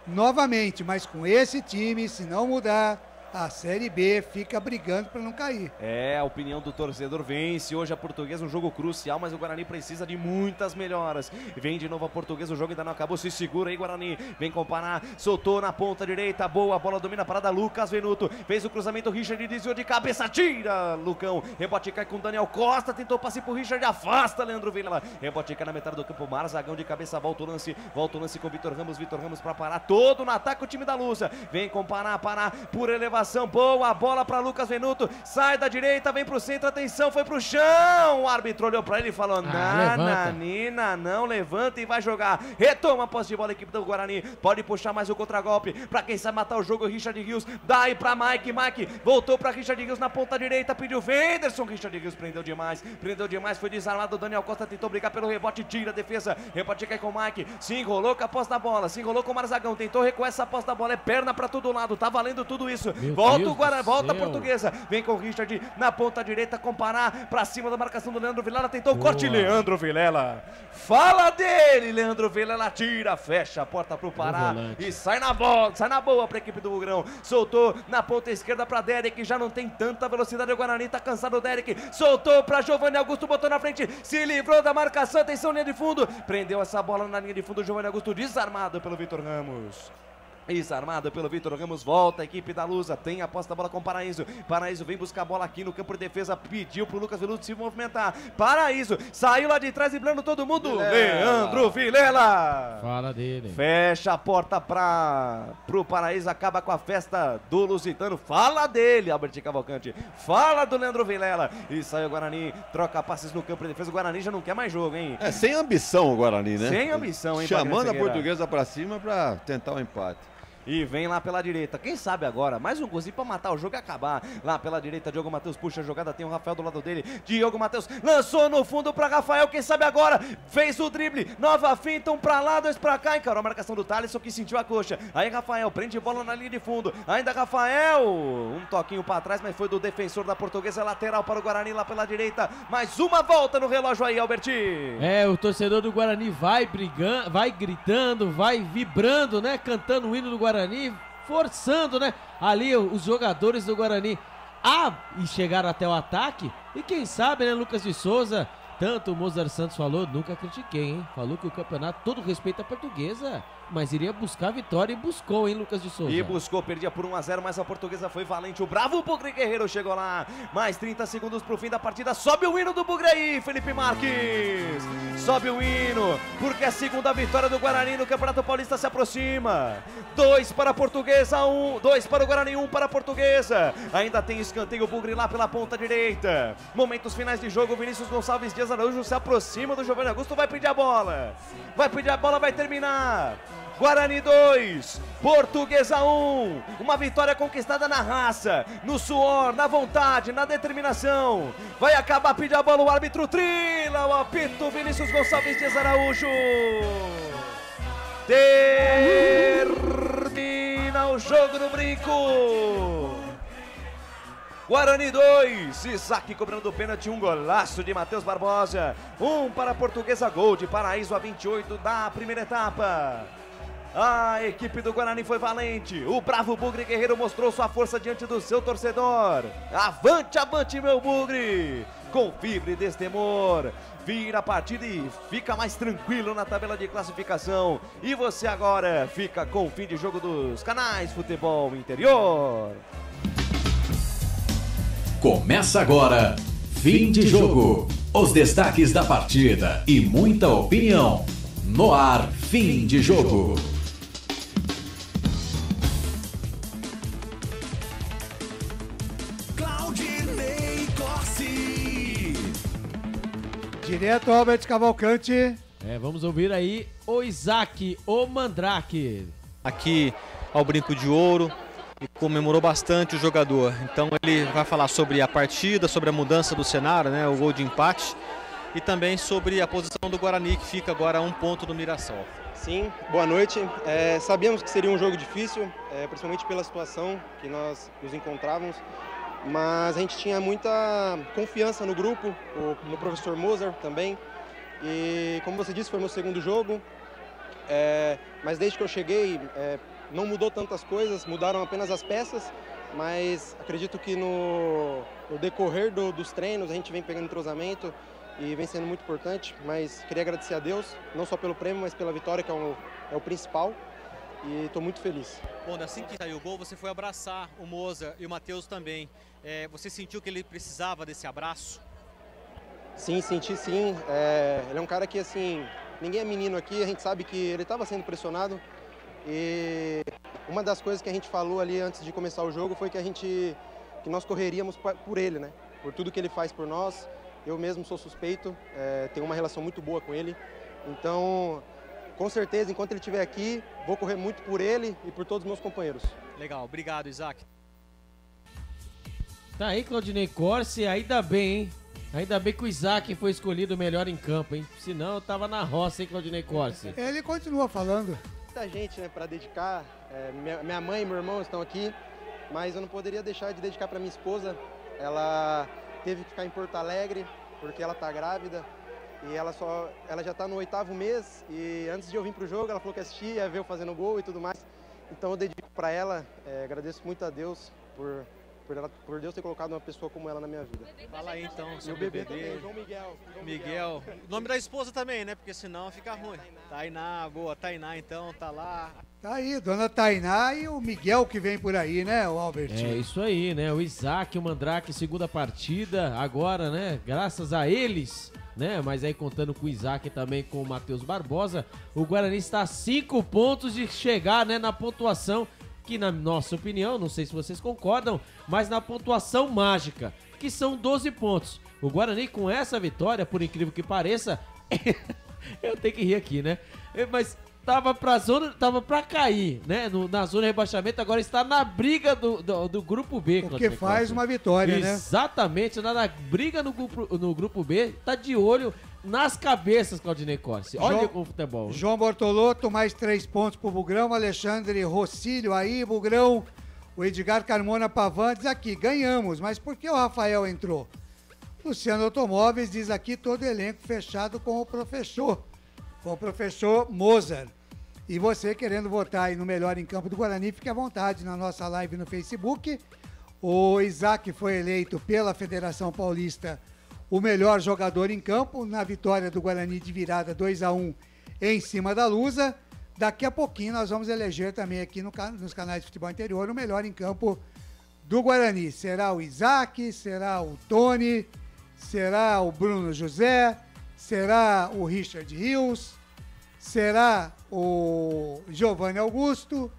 Speaker 11: Novamente, mas com esse time, se não mudar, a Série B fica brigando para não cair.
Speaker 2: A opinião do torcedor vence hoje a Portuguesa, um jogo crucial, mas o Guarani precisa de muitas melhoras. Vem de novo a Portuguesa, o jogo ainda não acabou, se segura aí Guarani, vem comparar, soltou na ponta direita, boa, a bola domina a parada, Lucas Venuto, fez o cruzamento, Richard desviou de cabeça, tira, Lucão, rebote cai com Daniel Costa, tentou passe pro Richard, afasta Leandro Vilela, rebote cai na metade do campo, Marzagão de cabeça, volta o lance com Vitor Ramos para parar, todo no ataque o time da Lusa, vem comparar, parar por elevação, Observação boa, a bola para Lucas Venuto, sai da direita, vem pro centro, atenção, foi pro chão. O árbitro olhou para ele e falou: nananina, não, levanta e vai jogar. Retoma a posse de bola a equipe do Guarani, pode puxar mais o contragolpe, para quem sabe matar o jogo, o Richard Rios, dá aí para Mike, voltou para Richard Rios na ponta direita, pediu Wenderson, Richard Rios prendeu demais, foi desarmado, o Daniel Costa tentou brigar pelo rebote, tira a defesa, rebote cai com o Mike, se enrolou com a posse da bola, se enrolou com o Marzagão, tentou recuar essa posse da bola, é perna para todo lado, tá valendo tudo isso, volta a Portuguesa, vem com o Richard na ponta direita, comparar para cima da marcação do Leandro Vilela, tentou o corte, Leandro Vilela, fala dele, Leandro Vilela tira, fecha a porta pro Pará e sai na boa pra equipe do Bugrão, soltou na ponta esquerda pra Derek, já não tem tanta velocidade, o Guarani tá cansado, o Derek soltou pra Giovanni Augusto, botou na frente, se livrou da marcação, atenção, linha de fundo, prendeu essa bola na linha de fundo, Giovanni Augusto desarmado pelo Vitor Ramos. Desarmado pelo Vitor Ramos, volta a equipe da Lusa, tem a posse da bola com o Paraíso, Paraíso vem buscar a bola aqui no campo de defesa, pediu pro Lucas Venuto se movimentar, Paraíso, saiu lá de trás driblando todo mundo, Leandro Vilela,
Speaker 13: fala dele,
Speaker 2: fecha a porta pro Paraíso, acaba com a festa do Lusitano, fala dele, Albert Cavalcante, fala do Leandro Vilela, e saiu o Guarani, troca passes no campo de defesa, o Guarani já não quer mais jogo, hein?
Speaker 15: É, sem ambição o Guarani, né?
Speaker 2: Sem ambição, hein?
Speaker 15: Chamando a Portuguesa pra cima pra tentar o empate.
Speaker 2: E vem lá pela direita, quem sabe agora, mais um golzinho pra matar o jogo e acabar. Lá pela direita, Diogo Matheus puxa a jogada, tem o Rafael do lado dele. Diogo Matheus lançou no fundo pra Rafael, quem sabe agora, fez o drible, nova finta, um pra lá, dois pra cá, encarou a marcação do Thaleson que sentiu a coxa. Aí Rafael prende bola na linha de fundo, ainda Rafael, um toquinho pra trás, mas foi do defensor da Portuguesa, lateral para o Guarani lá pela direita. Mais uma volta no relógio aí, Alberti.
Speaker 13: É, o torcedor do Guarani vai brigando, vai gritando, vai vibrando, né, cantando o hino do Guarani, forçando, né, ali os jogadores do Guarani a chegar até o ataque. E quem sabe, né, Lucas de Souza, tanto o Mozart Santos falou, nunca critiquei, hein, falou que o campeonato, todo respeito à Portuguesa, mas iria buscar a vitória e buscou, hein, Lucas de Souza.
Speaker 2: E buscou, perdia por 1-0, mas a Portuguesa foi valente, o bravo Bugre Guerreiro chegou lá, mais 30 segundos pro fim da partida, sobe o hino do Bugre aí, Felipe Marques, sobe o hino, porque a segunda vitória do Guarani no Campeonato Paulista se aproxima, 2 para a Portuguesa, 2 para o Guarani, 1 para a Portuguesa, ainda tem escanteio, o Bugre lá pela ponta direita, momentos finais de jogo, Vinícius Gonçalves Dias Araújo se aproxima do Giovanni Augusto, vai pedir a bola, vai terminar. Guarani 2, Portuguesa 1, uma vitória conquistada na raça, no suor, na vontade, na determinação, vai acabar, pedir a bola, o árbitro trila, o apito, Vinícius Gonçalves Dias Araújo, termina o jogo no brinco, Guarani 2, Isaac cobrando o pênalti, um golaço de Matheus Barbosa, 1 para a Portuguesa, gol de Paraíso a 28 da primeira etapa. A equipe do Guarani foi valente, o bravo Bugre Guerreiro mostrou sua força diante do seu torcedor. Avante, avante meu Bugre, com fibra e destemor, vira a partida e fica mais tranquilo na tabela de classificação. E você agora fica com o fim de jogo dos canais Futebol Interior.
Speaker 20: Começa agora, fim de jogo, os destaques da partida e muita opinião. No ar, fim de jogo.
Speaker 11: Direto, Albert Cavalcante.
Speaker 13: Vamos ouvir aí o Isaac, o Mandrake.
Speaker 16: Aqui ao Brinco de Ouro e comemorou bastante o jogador. Então ele vai falar sobre a partida, sobre a mudança do cenário, né, o gol de empate e também sobre a posição do Guarani, que fica agora a 1 ponto do Mirassol.
Speaker 22: Sim, boa noite. Sabíamos que seria um jogo difícil, principalmente pela situação que nós nos encontrávamos. Mas a gente tinha muita confiança no grupo, no professor Mozart também. E como você disse, foi meu segundo jogo. Mas desde que eu cheguei, não mudou tantas coisas, mudaram apenas as peças. Mas acredito que no decorrer dos treinos a gente vem pegando entrosamento e vem sendo muito importante. Mas queria agradecer a Deus, não só pelo prêmio, mas pela vitória, que é o principal. E estou muito feliz.
Speaker 16: Bom, assim que saiu o gol, você foi abraçar o Mozart e o Matheus também. Você sentiu que ele precisava desse abraço?
Speaker 22: Sim, senti sim. Ele é um cara que, assim, ninguém é menino aqui, a gente sabe que ele estava sendo pressionado. E uma das coisas que a gente falou ali antes de começar o jogo foi que nós correríamos por ele, né? Por tudo que ele faz por nós. Eu mesmo sou suspeito, tenho uma relação muito boa com ele. Então, com certeza, enquanto ele estiver aqui, vou correr muito por ele e por todos os meus companheiros.
Speaker 16: Legal, obrigado, Isaac.
Speaker 13: Tá aí, Claudinei Corsi, ainda bem, hein? Ainda bem que o Isaac foi escolhido melhor em campo, hein? Senão eu tava na roça, hein, Claudinei Corsi?
Speaker 11: Ele continua falando.
Speaker 22: Muita gente, né, para dedicar. Minha mãe e meu irmão estão aqui, mas eu não poderia deixar de dedicar para minha esposa. Ela teve que ficar em Porto Alegre porque ela tá grávida e ela já tá no 8º mês e antes de eu vir pro jogo ela falou que assistia, ver eu fazendo gol e tudo mais. Então eu dedico para ela, agradeço muito a Deus por Deus ter colocado uma pessoa como ela na minha vida.
Speaker 16: Fala aí então, seu
Speaker 22: bebê
Speaker 16: bebê.
Speaker 22: também, João Miguel.
Speaker 16: Miguel. O nome da esposa também, né? Porque senão fica ruim. Tainá, boa. Tainá então, tá lá.
Speaker 11: Tá aí, dona Tainá e o Miguel que vem por aí, né, o Albertinho?
Speaker 13: É isso aí, né? O Isaac, o Mandrake, segunda partida, agora, né? Graças a eles, né? Mas aí contando com o Isaac e também com o Matheus Barbosa, o Guarani está a 5 pontos de chegar, né, na pontuação, que na nossa opinião, não sei se vocês concordam, mas na pontuação mágica, que são 12 pontos. O Guarani com essa vitória, por incrível que pareça, eu tenho que rir aqui, né? Mas tava pra cair, né? Na zona de rebaixamento, agora está na briga do grupo B.
Speaker 11: Porque faz uma vitória, né?
Speaker 13: Exatamente, na briga no grupo B, tá de olho nas cabeças, Claudinei Corsi. Olha com o futebol.
Speaker 11: João Bortolotto, mais 3 pontos pro Bugrão. Alexandre Rossílio aí, Bugrão. O Edgar Carmona Pavan diz aqui, ganhamos, mas por que o Rafael entrou? Luciano Automóveis diz aqui, todo elenco fechado com o professor Mozart. E você querendo votar aí no melhor em campo do Guarani, fique à vontade na nossa live no Facebook. O Isaac foi eleito pela Federação Paulista o melhor jogador em campo, na vitória do Guarani de virada 2-1 em cima da Lusa. Daqui a pouquinho nós vamos eleger também aqui nos canais de futebol interior o melhor em campo do Guarani. Será o Isaac, será o Tony, será o Bruno José, será o Richard Rios, será o Giovanni Augusto.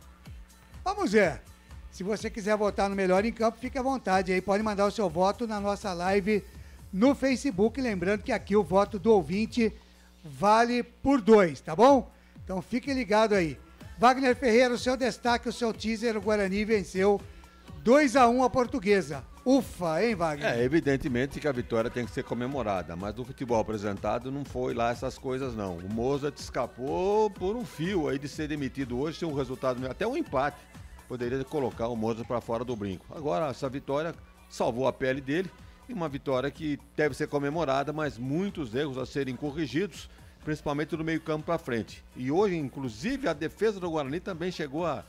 Speaker 11: Vamos ver. Se você quiser votar no melhor em campo, fique à vontade aí. Pode mandar o seu voto na nossa live no Facebook. Lembrando que aqui o voto do ouvinte vale por 2, tá bom? Então fique ligado aí. Wagner Ferreira, o seu destaque, o seu teaser, o Guarani venceu 2-1 a Portuguesa. Ufa, hein, Wagner?
Speaker 15: Evidentemente que a vitória tem que ser comemorada, mas no futebol apresentado não foi lá essas coisas não. O Mozart escapou por um fio aí de ser demitido hoje, ter um resultado, até um empate, poderia colocar o Mozart para fora do brinco. Agora, essa vitória salvou a pele dele, e uma vitória que deve ser comemorada, mas muitos erros a serem corrigidos, principalmente do meio campo para frente. E hoje, inclusive, a defesa do Guarani também chegou a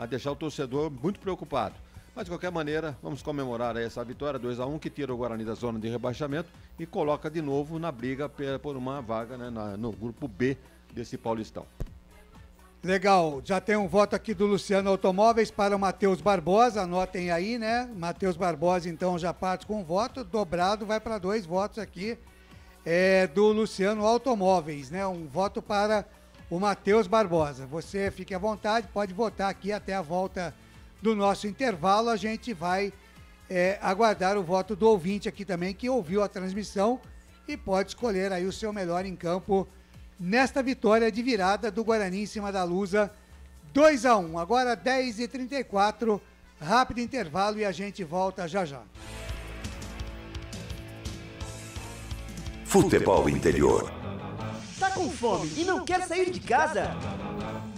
Speaker 15: deixar o torcedor muito preocupado. Mas, de qualquer maneira, vamos comemorar essa vitória 2-1, que tira o Guarani da zona de rebaixamento e coloca de novo na briga por uma vaga, né, no grupo B desse Paulistão.
Speaker 11: Legal, já tem um voto aqui do Luciano Automóveis para o Matheus Barbosa, anotem aí, né? Matheus Barbosa, então, já parte com um voto, dobrado, vai para 2 votos aqui, do Luciano Automóveis, né? Um voto para o Matheus Barbosa. Você fique à vontade, pode votar aqui até a volta do nosso intervalo. A gente vai aguardar o voto do ouvinte aqui também, que ouviu a transmissão e pode escolher aí o seu melhor em campo nesta vitória de virada do Guarani em cima da Lusa, 2-1. Agora 10h34, rápido intervalo e a gente volta já já.
Speaker 10: Futebol interior.
Speaker 1: Tá com fome e não quer sair de casa?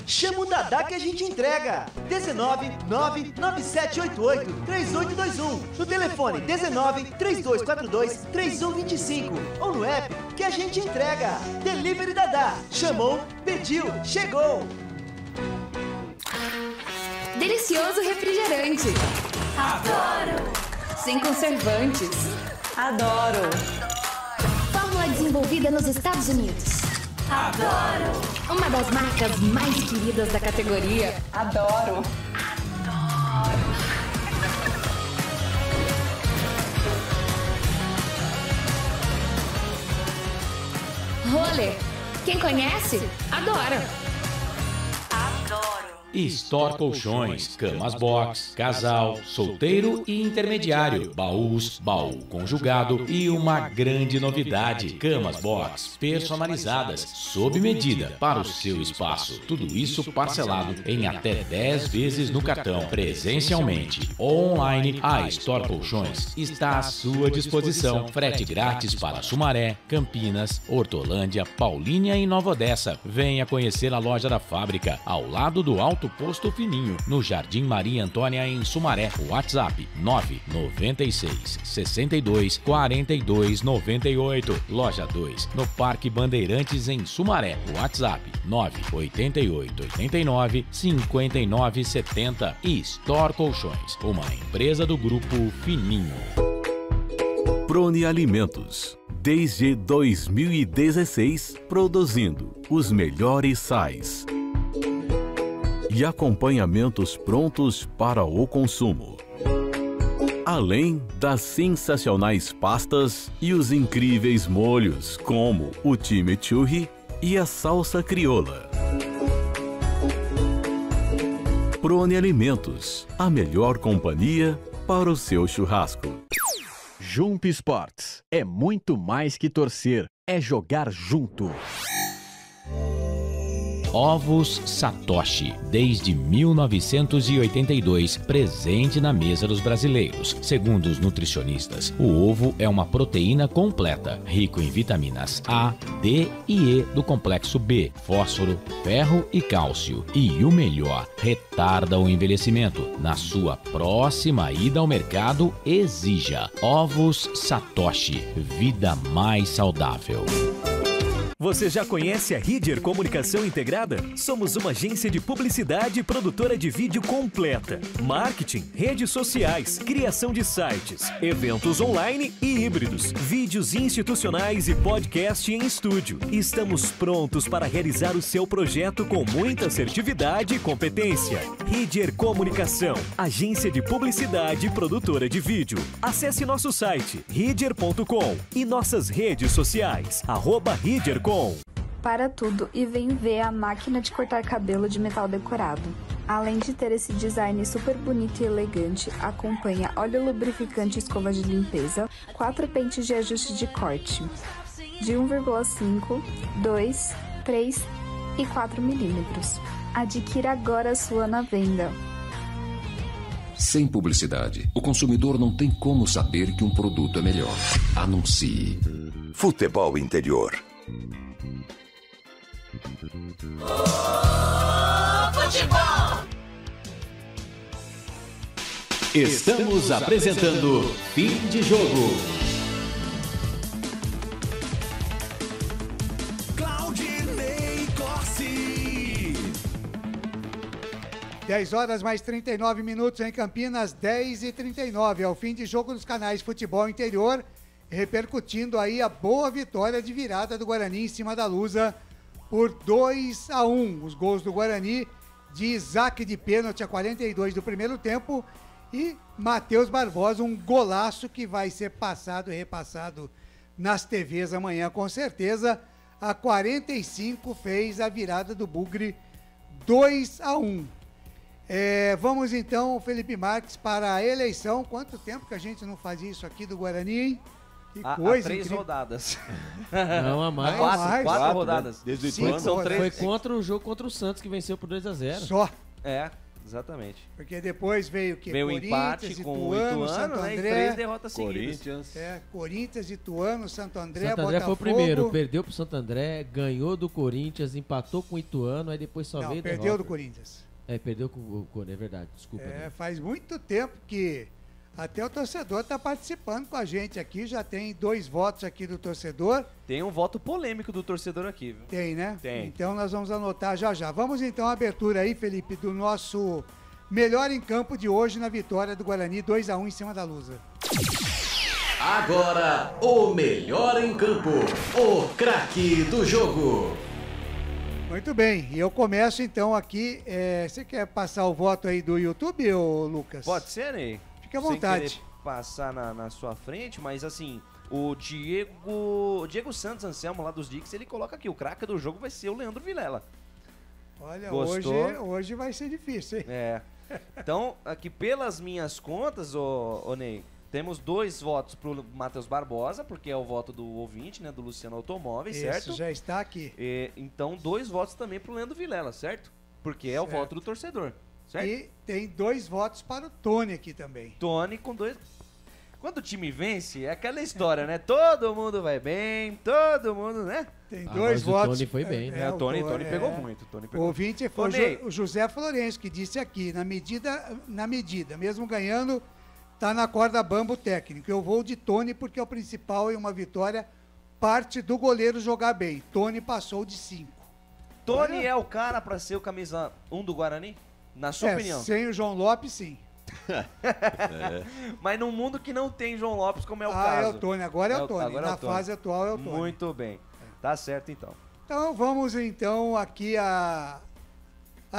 Speaker 1: Chama o Dadá que a gente entrega. 19997883821. No telefone 1932423125 ou no app que a gente entrega. Delivery Dadá. Chamou, pediu, chegou.
Speaker 21: Delicioso refrigerante. Adoro. Sem conservantes. Adoro. Fórmula desenvolvida nos Estados Unidos. Adoro. Uma das marcas mais queridas da categoria. Adoro. Roller. Quem conhece, adora. Adoro.
Speaker 4: Store Colchões, camas box, casal, solteiro e intermediário, baús, baú conjugado e uma grande novidade, camas box personalizadas, sob medida para o seu espaço. Tudo isso parcelado em até 10 vezes no cartão, presencialmente ou online. A Store Colchões está à sua disposição. Frete grátis para Sumaré, Campinas, Hortolândia, Paulínia e Nova Odessa. Venha conhecer a loja da fábrica, ao lado do Alto Posto Fininho, no Jardim Maria Antônia, em Sumaré. WhatsApp 996 62 42 98. Loja 2, no Parque Bandeirantes, em Sumaré. WhatsApp 988 89 59 70. E Store Colchões, uma empresa do Grupo Fininho.
Speaker 5: Prone Alimentos. Desde 2016, produzindo os melhores sais e acompanhamentos prontos para o consumo. Além das sensacionais pastas e os incríveis molhos, como o chimichurri e a salsa crioula. Prone Alimentos, a melhor companhia para o seu churrasco.
Speaker 6: Jump Sports é muito mais que torcer, é jogar junto.
Speaker 4: Ovos Satoshi, desde 1982, presente na mesa dos brasileiros. Segundo os nutricionistas, o ovo é uma proteína completa, rico em vitaminas A, D e E do complexo B, fósforo, ferro e cálcio. E o melhor, retarda o envelhecimento. Na sua próxima ida ao mercado, exija Ovos Satoshi, vida mais saudável.
Speaker 7: Você já conhece a Ridger Comunicação Integrada? Somos uma agência de publicidade e produtora de vídeo completa. Marketing, redes sociais, criação de sites, eventos online e híbridos, vídeos institucionais e podcast em estúdio. Estamos prontos para realizar o seu projeto com muita assertividade e competência. Ridger Comunicação, agência de publicidade e produtora de vídeo. Acesse nosso site ridger.com e nossas redes sociais, @ridger.com.
Speaker 8: Para tudo e vem ver a máquina de cortar cabelo de metal decorado. Além de ter esse design super bonito e elegante, acompanha óleo lubrificante e escova de limpeza, 4 pentes de ajuste de corte, de 1,5, 2, 3 e 4 milímetros. Adquira agora a sua na venda.
Speaker 9: Sem publicidade, o consumidor não tem como saber que um produto é melhor. Anuncie.
Speaker 10: Futebol Interior.
Speaker 21: Futebol!
Speaker 20: Estamos apresentando Fim de Jogo.
Speaker 11: Claudinei Corsi. 10 horas mais 39 minutos em Campinas, 10h39. É o fim de jogo dos canais Futebol Interior, repercutindo aí a boa vitória de virada do Guarani em cima da Lusa por 2-1. Os gols do Guarani de Isaac de pênalti a 42 do primeiro tempo e Matheus Barbosa, um golaço que vai ser passado e repassado nas TVs amanhã com certeza. A 45 fez a virada do Bugre 2-1. Vamos então, Felipe Marques, para a eleição. Quanto tempo que a gente não fazia isso aqui do Guarani, hein? Que coisa,
Speaker 17: 3
Speaker 11: incrível.
Speaker 17: rodadas.
Speaker 13: Não, a mais.
Speaker 17: 4 rodadas.
Speaker 15: Né? Desde
Speaker 17: Sim, são 3.
Speaker 13: Foi contra o jogo contra o Santos, que venceu por 2-0.
Speaker 11: Só.
Speaker 17: É, exatamente.
Speaker 11: Porque depois veio o que?
Speaker 17: Veio o
Speaker 11: Corinthians,
Speaker 17: empate com o Ituano,
Speaker 11: Santo
Speaker 17: né, e
Speaker 11: André.
Speaker 17: 3 derrotas seguidas.
Speaker 15: Corinthians.
Speaker 11: Corinthians, Ituano, Santo André,
Speaker 13: Santo André
Speaker 11: Botafogo.
Speaker 13: foi o primeiro, perdeu pro Santo André, ganhou do Corinthians, empatou com o Ituano, aí depois só veio
Speaker 11: perdeu
Speaker 13: derrota.
Speaker 11: do Corinthians.
Speaker 13: Perdeu com o Corinthians, é verdade, desculpa.
Speaker 11: Faz muito tempo que até o torcedor está participando com a gente aqui, já tem 2 votos aqui do torcedor.
Speaker 17: Tem um voto polêmico do torcedor aqui, viu?
Speaker 11: Tem, né?
Speaker 17: Tem.
Speaker 11: Então nós vamos anotar já já. Vamos então à abertura aí, Felipe, do nosso melhor em campo de hoje na vitória do Guarani 2-1 em cima da Lusa.
Speaker 20: Agora, o melhor em campo, o craque do jogo.
Speaker 11: Muito bem, e eu começo então aqui. Você quer passar o voto aí do YouTube, ô Lucas?
Speaker 17: Pode ser, Ney?
Speaker 11: Fique à vontade.
Speaker 17: Sem querer passar na sua frente, mas assim, o Diego Santos Anselmo lá dos Dix, ele coloca aqui, o craque do jogo vai ser o Leandro Vilela.
Speaker 11: Olha,
Speaker 18: Gostou?
Speaker 11: hoje vai ser difícil, hein?
Speaker 18: É. Então, aqui pelas minhas contas, ô Ney, temos 2 votos pro Matheus Barbosa, porque é o voto do ouvinte, né, do Luciano Automóveis, certo?
Speaker 11: Isso, já está aqui.
Speaker 18: Então, 2 votos também pro Leandro Vilela, certo? Porque é o voto do torcedor, certo?
Speaker 11: E tem 2 votos para o Tony aqui também.
Speaker 18: Tony com 2... Quando o time vence, é aquela história, né? Todo mundo vai bem, todo mundo, né?
Speaker 11: Tem 2 votos.
Speaker 13: O Tony foi bem, né?
Speaker 18: O Tony pegou muito.
Speaker 11: O ouvinte foi o José Florencio, que disse aqui, na medida, mesmo ganhando, tá na corda bamba o técnico. Eu vou de Tony porque é o principal em uma vitória, parte do goleiro jogar bem. Tony passou de 5.
Speaker 18: Tony é o cara para ser o camisa 1 do Guarani? Na sua opinião?
Speaker 11: Sem o João Lopes, sim.
Speaker 18: Mas num mundo que não tem João Lopes, como é o caso.
Speaker 11: É o Tony, agora é o Tony. Na fase atual é o Tony.
Speaker 18: Muito bem. Tá certo, então.
Speaker 11: Então, vamos então aqui a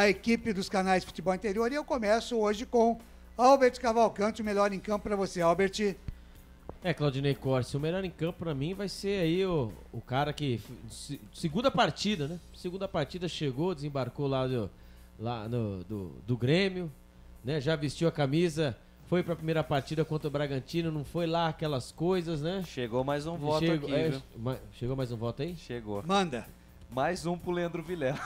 Speaker 11: equipe dos canais de futebol interior. E eu começo hoje com Albert Cavalcante, o melhor em campo para você, Albert.
Speaker 13: Claudinei Corsi, o melhor em campo pra mim vai ser aí o cara que... Segunda partida, né? Segunda partida chegou, desembarcou lá do Grêmio, né? Já vestiu a camisa, foi pra primeira partida contra o Bragantino, não foi lá aquelas coisas, né?
Speaker 18: Chegou mais um voto aqui, viu?
Speaker 13: Chegou mais um voto aí?
Speaker 18: Chegou.
Speaker 11: Manda.
Speaker 18: Mais um pro Leandro Vilela.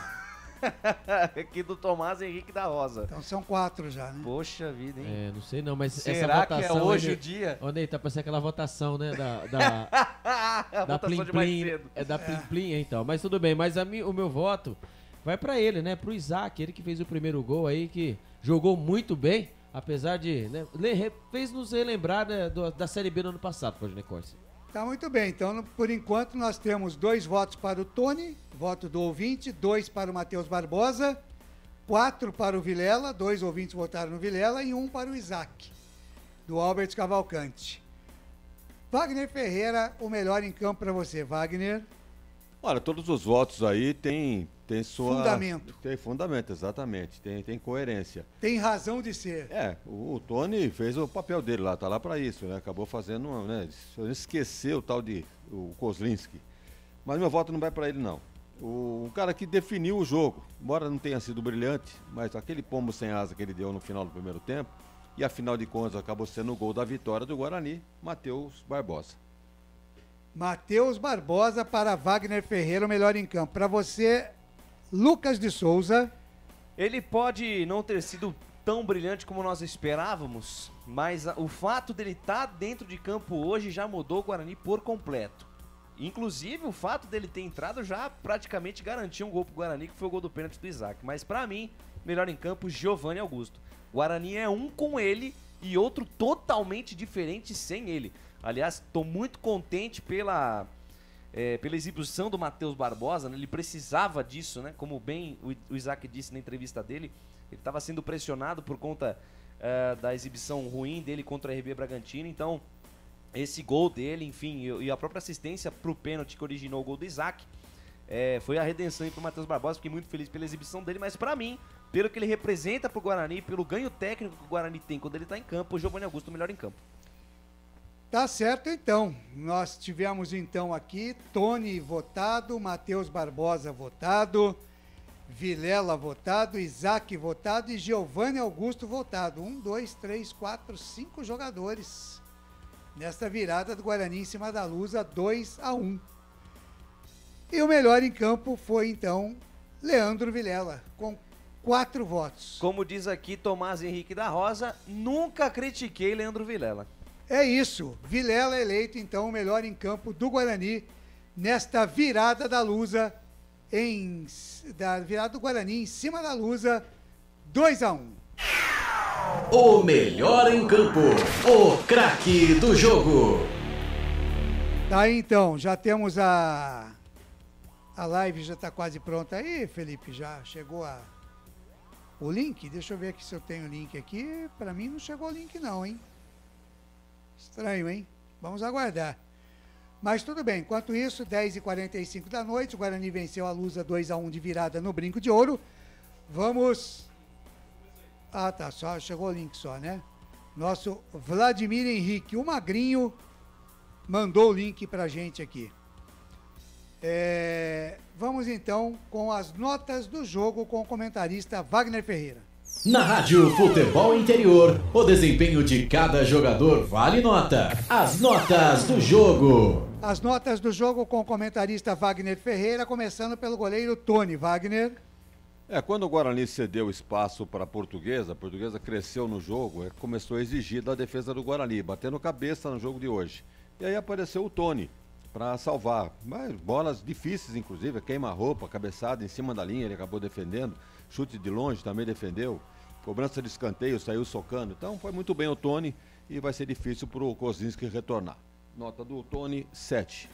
Speaker 18: Aqui do Tomás Henrique da Rosa.
Speaker 11: Então são 4 já, né?
Speaker 18: Poxa vida, hein?
Speaker 13: Não sei não, mas
Speaker 18: será
Speaker 13: essa votação...
Speaker 18: que é hoje o dia?
Speaker 13: Ô, Ney, tá parecendo aquela votação, né? Da Plim Plim. É da Plim Plim, então. Mas tudo bem, mas o meu voto vai pra ele, né? Pro Isaac, ele que fez o primeiro gol aí, que jogou muito bem, apesar de... Né, fez nos relembrar, né, da Série B no ano passado, Claudinei Corsi.
Speaker 11: Tá muito bem, então por enquanto nós temos 2 votos para o Tony, voto do ouvinte, 2 para o Matheus Barbosa, 4 para o Vilela, 2 ouvintes votaram no Vilela e 1 para o Isaac, do Albert Cavalcante. Wagner Ferreira, o melhor em campo para você, Wagner.
Speaker 15: Olha, todos os votos aí tem sua...
Speaker 11: Fundamento.
Speaker 15: Tem fundamento, exatamente, tem coerência.
Speaker 11: Tem razão de ser.
Speaker 15: O Tony fez o papel dele lá, tá lá para isso, né? Acabou fazendo, né? Esqueceu o tal de o Kozlinski. Mas meu voto não vai para ele, não. O cara que definiu o jogo, embora não tenha sido brilhante, mas aquele pombo sem asa que ele deu no final do primeiro tempo, e afinal de contas acabou sendo o gol da vitória do Guarani, Matheus Barbosa.
Speaker 11: Matheus Barbosa para Wagner Ferreira, o melhor em campo. Para você, Lucas de Souza.
Speaker 18: Ele pode não ter sido tão brilhante como nós esperávamos, mas o fato dele estar dentro de campo hoje já mudou o Guarani por completo. Inclusive, o fato dele ter entrado já praticamente garantiu um gol pro Guarani, que foi o gol do pênalti do Isaac. Mas pra mim, melhor em campo, Giovanni Augusto. Guarani é um com ele e outro totalmente diferente sem ele. Aliás, tô muito contente pela exibição do Matheus Barbosa, né? Ele precisava disso, né? Como bem o Isaac disse na entrevista dele, ele estava sendo pressionado por conta da exibição ruim dele contra o RB Bragantino. Então, esse gol dele, enfim, e a própria assistência pro pênalti que originou o gol do Isaac, foi a redenção pro Matheus Barbosa. Fiquei muito feliz pela exibição dele, mas pra mim, pelo que ele representa pro Guarani, pelo ganho técnico que o Guarani tem quando ele tá em campo, o Giovanni Augusto, o melhor em campo.
Speaker 11: Tá certo, então. Nós tivemos, então, aqui Tony votado, Matheus Barbosa votado, Vilela votado, Isaac votado e Giovanni Augusto votado. 1, 2, 3, 4, 5 jogadores nesta virada do Guarani em cima da Lusa, 2-1. E o melhor em campo foi, então, Leandro Vilela, com 4 votos.
Speaker 18: Como diz aqui Tomás Henrique da Rosa, nunca critiquei Leandro Vilela.
Speaker 11: É isso, Vilela eleito então o melhor em campo do Guarani nesta virada da Lusa, da virada do Guarani em cima da Lusa, 2-1.
Speaker 20: O melhor em campo, o craque do jogo.
Speaker 11: Tá aí então, já temos a live, já está quase pronta aí, Felipe, já chegou o link? Deixa eu ver aqui se eu tenho o link aqui, para mim não chegou o link não, hein? Estranho, hein? Vamos aguardar. Mas tudo bem, enquanto isso, 10h45 da noite, o Guarani venceu a Lusa 2-1 de virada no Brinco de Ouro. Vamos... Ah, tá, só chegou o link só, né? Nosso Vladimir Henrique, o magrinho, mandou o link pra gente aqui. Vamos então com as notas do jogo com o comentarista Wagner Ferreira.
Speaker 20: Na Rádio Futebol Interior, o desempenho de cada jogador vale nota. As notas do jogo.
Speaker 11: As notas do jogo com o comentarista Wagner Ferreira, começando pelo goleiro Tony. Wagner.
Speaker 15: Quando o Guarani cedeu espaço para a Portuguesa cresceu no jogo, começou a exigir da defesa do Guarani, batendo cabeça no jogo de hoje. E aí apareceu o Tony para salvar. Mas bolas difíceis, inclusive, queima-roupa, cabeçada em cima da linha, ele acabou defendendo. Chute de longe também defendeu. Cobrança de escanteio, saiu socando. Então foi muito bem o Tony e vai ser difícil para o Kozinski retornar. Nota do Tony, 7.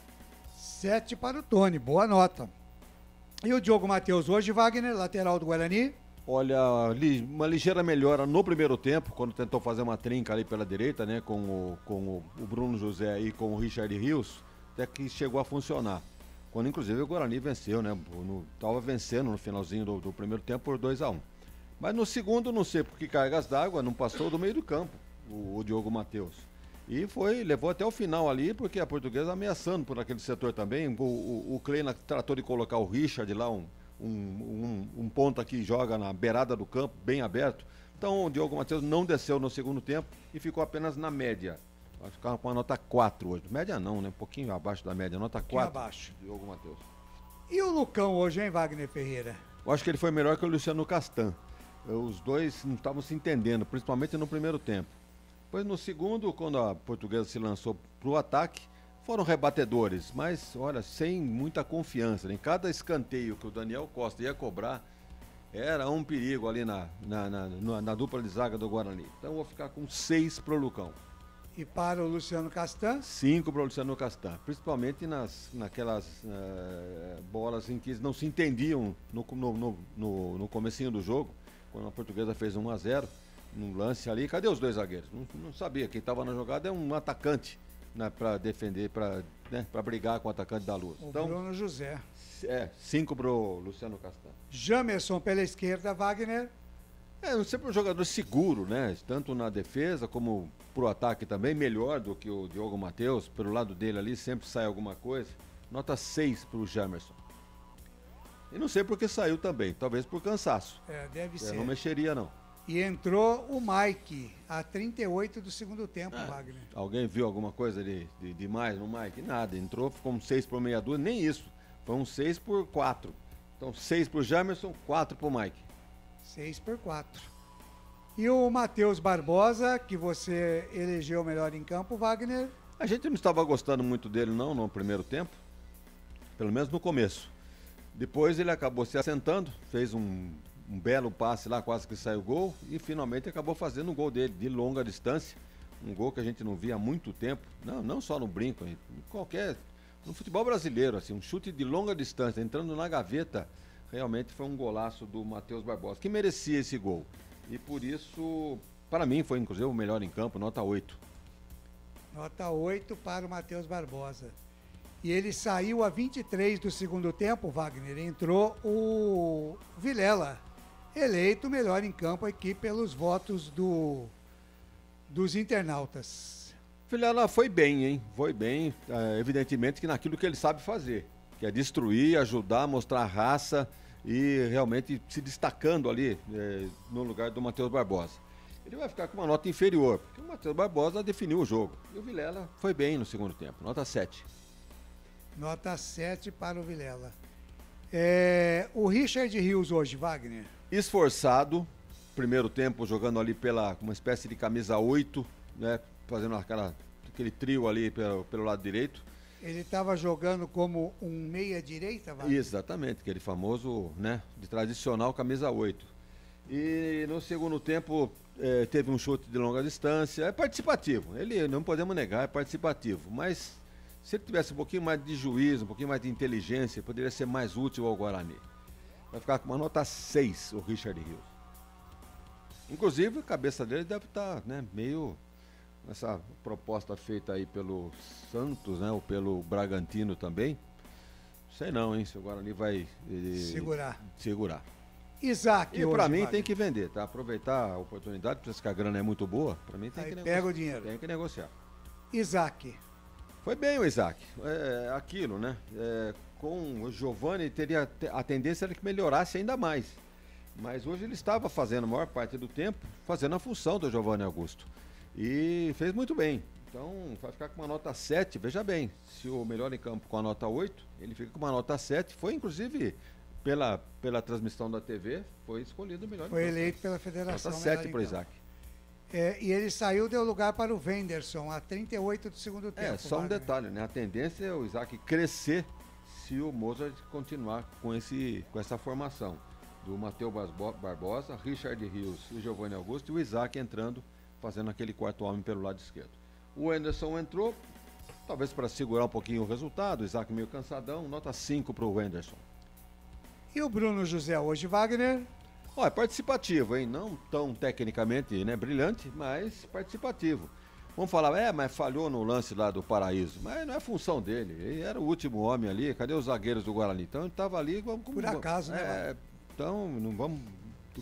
Speaker 11: 7 para o Tony, boa nota. E o Diogo Matheus hoje, Wagner, lateral do Guarani?
Speaker 15: Olha, uma ligeira melhora no primeiro tempo, quando tentou fazer uma trinca ali pela direita, né, com o Bruno José e com o Richard Rios, até que chegou a funcionar. Quando inclusive o Guarani venceu, né, estava vencendo no finalzinho do primeiro tempo por 2-1. Mas no segundo, não sei por que cargas d'água, não passou do meio do campo o Diogo Matheus. E levou até o final ali, porque a Portuguesa ameaçando por aquele setor também. O Kleina tratou de colocar o Richard lá, um ponta que joga na beirada do campo, bem aberto. Então o Diogo Matheus não desceu no segundo tempo e ficou apenas na média. Vai ficar com a nota 4 hoje. Média não, né? Um pouquinho abaixo da média, nota 4.
Speaker 11: Abaixo.
Speaker 15: Diogo Matheus.
Speaker 11: E o Lucão hoje, hein, Wagner Ferreira?
Speaker 15: Eu acho que ele foi melhor que o Luciano Castan. Os dois não estavam se entendendo, principalmente no primeiro tempo. Depois no segundo, quando a Portuguesa se lançou para o ataque, foram rebatedores, mas olha, sem muita confiança. Em cada escanteio que o Daniel Costa ia cobrar, era um perigo ali na dupla de zaga do Guarani. Então eu vou ficar com 6 para o Lucão.
Speaker 11: E para o Luciano Castan?
Speaker 15: 5 para o Luciano Castan, principalmente naquelas bolas em que eles não se entendiam no comecinho do jogo, quando a Portuguesa fez 1-0. Num lance ali, cadê os dois zagueiros? Não sabia, quem estava na jogada é um atacante, né, para defender, para brigar com o atacante da Luz.
Speaker 11: Então, Bruno José.
Speaker 15: 5 pro Luciano Castan.
Speaker 11: Jamerson pela esquerda, Wagner.
Speaker 15: Sempre um jogador seguro, né? Tanto na defesa como pro ataque também, melhor do que o Diogo Matheus. Pelo lado dele ali sempre sai alguma coisa. Nota 6 pro Jamerson. E não sei por que saiu também, talvez por cansaço.
Speaker 11: Deve ser.
Speaker 15: Não mexeria não.
Speaker 11: E entrou o Mike, a 38 do segundo tempo, Wagner.
Speaker 15: Alguém viu alguma coisa de mais no Mike? Nada, entrou, ficou um 6 por meia dúzia, nem isso. Foi um 6 por 4. Então 6 pro Jamerson, 4 pro Mike.
Speaker 11: 6 por 4. E o Matheus Barbosa, que você elegeu melhor em campo, Wagner?
Speaker 15: A gente não estava gostando muito dele não no primeiro tempo, pelo menos no começo. Depois ele acabou se assentando, fez um belo passe lá, quase que saiu o gol, e finalmente acabou fazendo um gol dele, de longa distância, um gol que a gente não via há muito tempo, não só no brinco, no futebol brasileiro, assim, um chute de longa distância, entrando na gaveta, realmente foi um golaço do Matheus Barbosa, que merecia esse gol, e por isso, para mim, foi inclusive o melhor em campo, nota 8.
Speaker 11: Nota 8 para o Matheus Barbosa. E ele saiu a 23 do segundo tempo, Wagner, entrou o Vilela, eleito melhor em campo aqui pelos votos dos internautas.
Speaker 15: Vilela foi bem, hein? Foi bem, evidentemente que naquilo que ele sabe fazer, que é destruir, ajudar, mostrar raça e realmente se destacando ali no lugar do Matheus Barbosa. Ele vai ficar com uma nota inferior, porque o Matheus Barbosa definiu o jogo. E o Vilela foi bem no segundo tempo, nota 7.
Speaker 11: Nota 7 para o Vilela. O Richard Rios hoje, Wagner.
Speaker 15: Esforçado, primeiro tempo jogando ali pela uma espécie de camisa 8, né, fazendo aquele trio ali pelo lado direito.
Speaker 11: Ele estava jogando como um meia-direita, Wagner?
Speaker 15: Exatamente, aquele famoso, né, de tradicional camisa 8. E no segundo tempo teve um chute de longa distância, é participativo, ele não podemos negar, é participativo, mas se ele tivesse um pouquinho mais de juízo, um pouquinho mais de inteligência, poderia ser mais útil ao Guarani. Vai ficar com uma nota 6 o Richard Rios. Inclusive a cabeça dele deve estar, né, meio essa proposta feita aí pelo Santos, né, ou pelo Bragantino também. Sei não, hein, se o Guarani vai segurar.
Speaker 11: Isaac,
Speaker 15: e para mim tem que vender, tá? Aproveitar a oportunidade, porque a grana é muito boa, para mim tem que negociar.
Speaker 11: Pega o dinheiro.
Speaker 15: Tem que negociar.
Speaker 11: Isaac.
Speaker 15: Foi bem o Isaac. É aquilo, né? Com o Giovani teria a tendência era que melhorasse ainda mais. Mas hoje ele estava fazendo a maior parte do tempo, fazendo a função do Giovani Augusto. E fez muito bem. Então vai ficar com uma nota 7, veja bem, se o melhor em campo com a nota 8, ele fica com uma nota 7, foi inclusive pela transmissão da TV, foi escolhido o melhor em campo.
Speaker 11: Foi eleito pela federação.
Speaker 15: Nota 7 para o Isaac.
Speaker 11: E ele saiu, deu lugar para o Wenderson, a 38 do segundo tempo.
Speaker 15: Só um detalhe, né? A tendência é o Isaac crescer se o Mozart continuar com essa formação. Do Matheus Barbosa, Richard Rios e o Giovani Augusto, e o Isaac entrando, fazendo aquele quarto homem pelo lado esquerdo. O Wenderson entrou, talvez para segurar um pouquinho o resultado, o Isaac meio cansadão, nota 5 para o Wenderson.
Speaker 11: E o Bruno José hoje, Wagner?
Speaker 15: É participativo, hein? Não tão tecnicamente, né, brilhante, mas participativo. Vamos falar, mas falhou no lance lá do Paraíso. Mas não é função dele, ele era o último homem ali, cadê os zagueiros do Guarani? Então ele estava ali...
Speaker 11: Por acaso, né?
Speaker 15: Então não vamos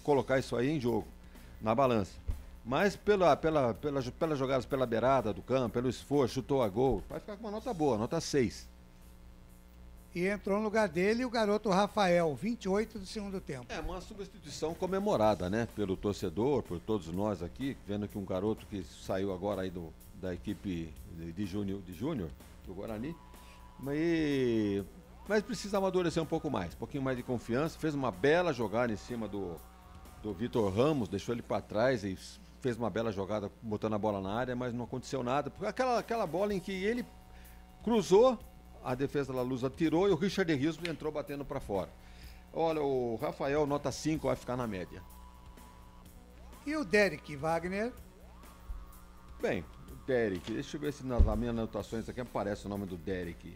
Speaker 15: colocar isso aí em jogo, na balança. Mas pelas jogadas pela beirada do campo, pelo esforço, chutou a gol, vai ficar com uma nota boa, nota 6.
Speaker 11: E entrou no lugar dele o garoto Rafael, 28 do segundo tempo.
Speaker 15: Uma substituição comemorada, né? Pelo torcedor, por todos nós aqui, vendo que um garoto que saiu agora aí da equipe de júnior do Guarani, mas precisa amadurecer um pouquinho mais de confiança, fez uma bela jogada em cima do Vitor Ramos, deixou ele para trás e fez uma bela jogada botando a bola na área, mas não aconteceu nada, porque aquela bola em que ele cruzou, a defesa da Luz atirou e o Richard Rios entrou batendo para fora. Olha, o Rafael, nota 5, vai ficar na média.
Speaker 11: E o Derek, Wagner?
Speaker 15: Bem, o Derek, deixa eu ver se nas minhas anotações aqui aparece o nome do Derek.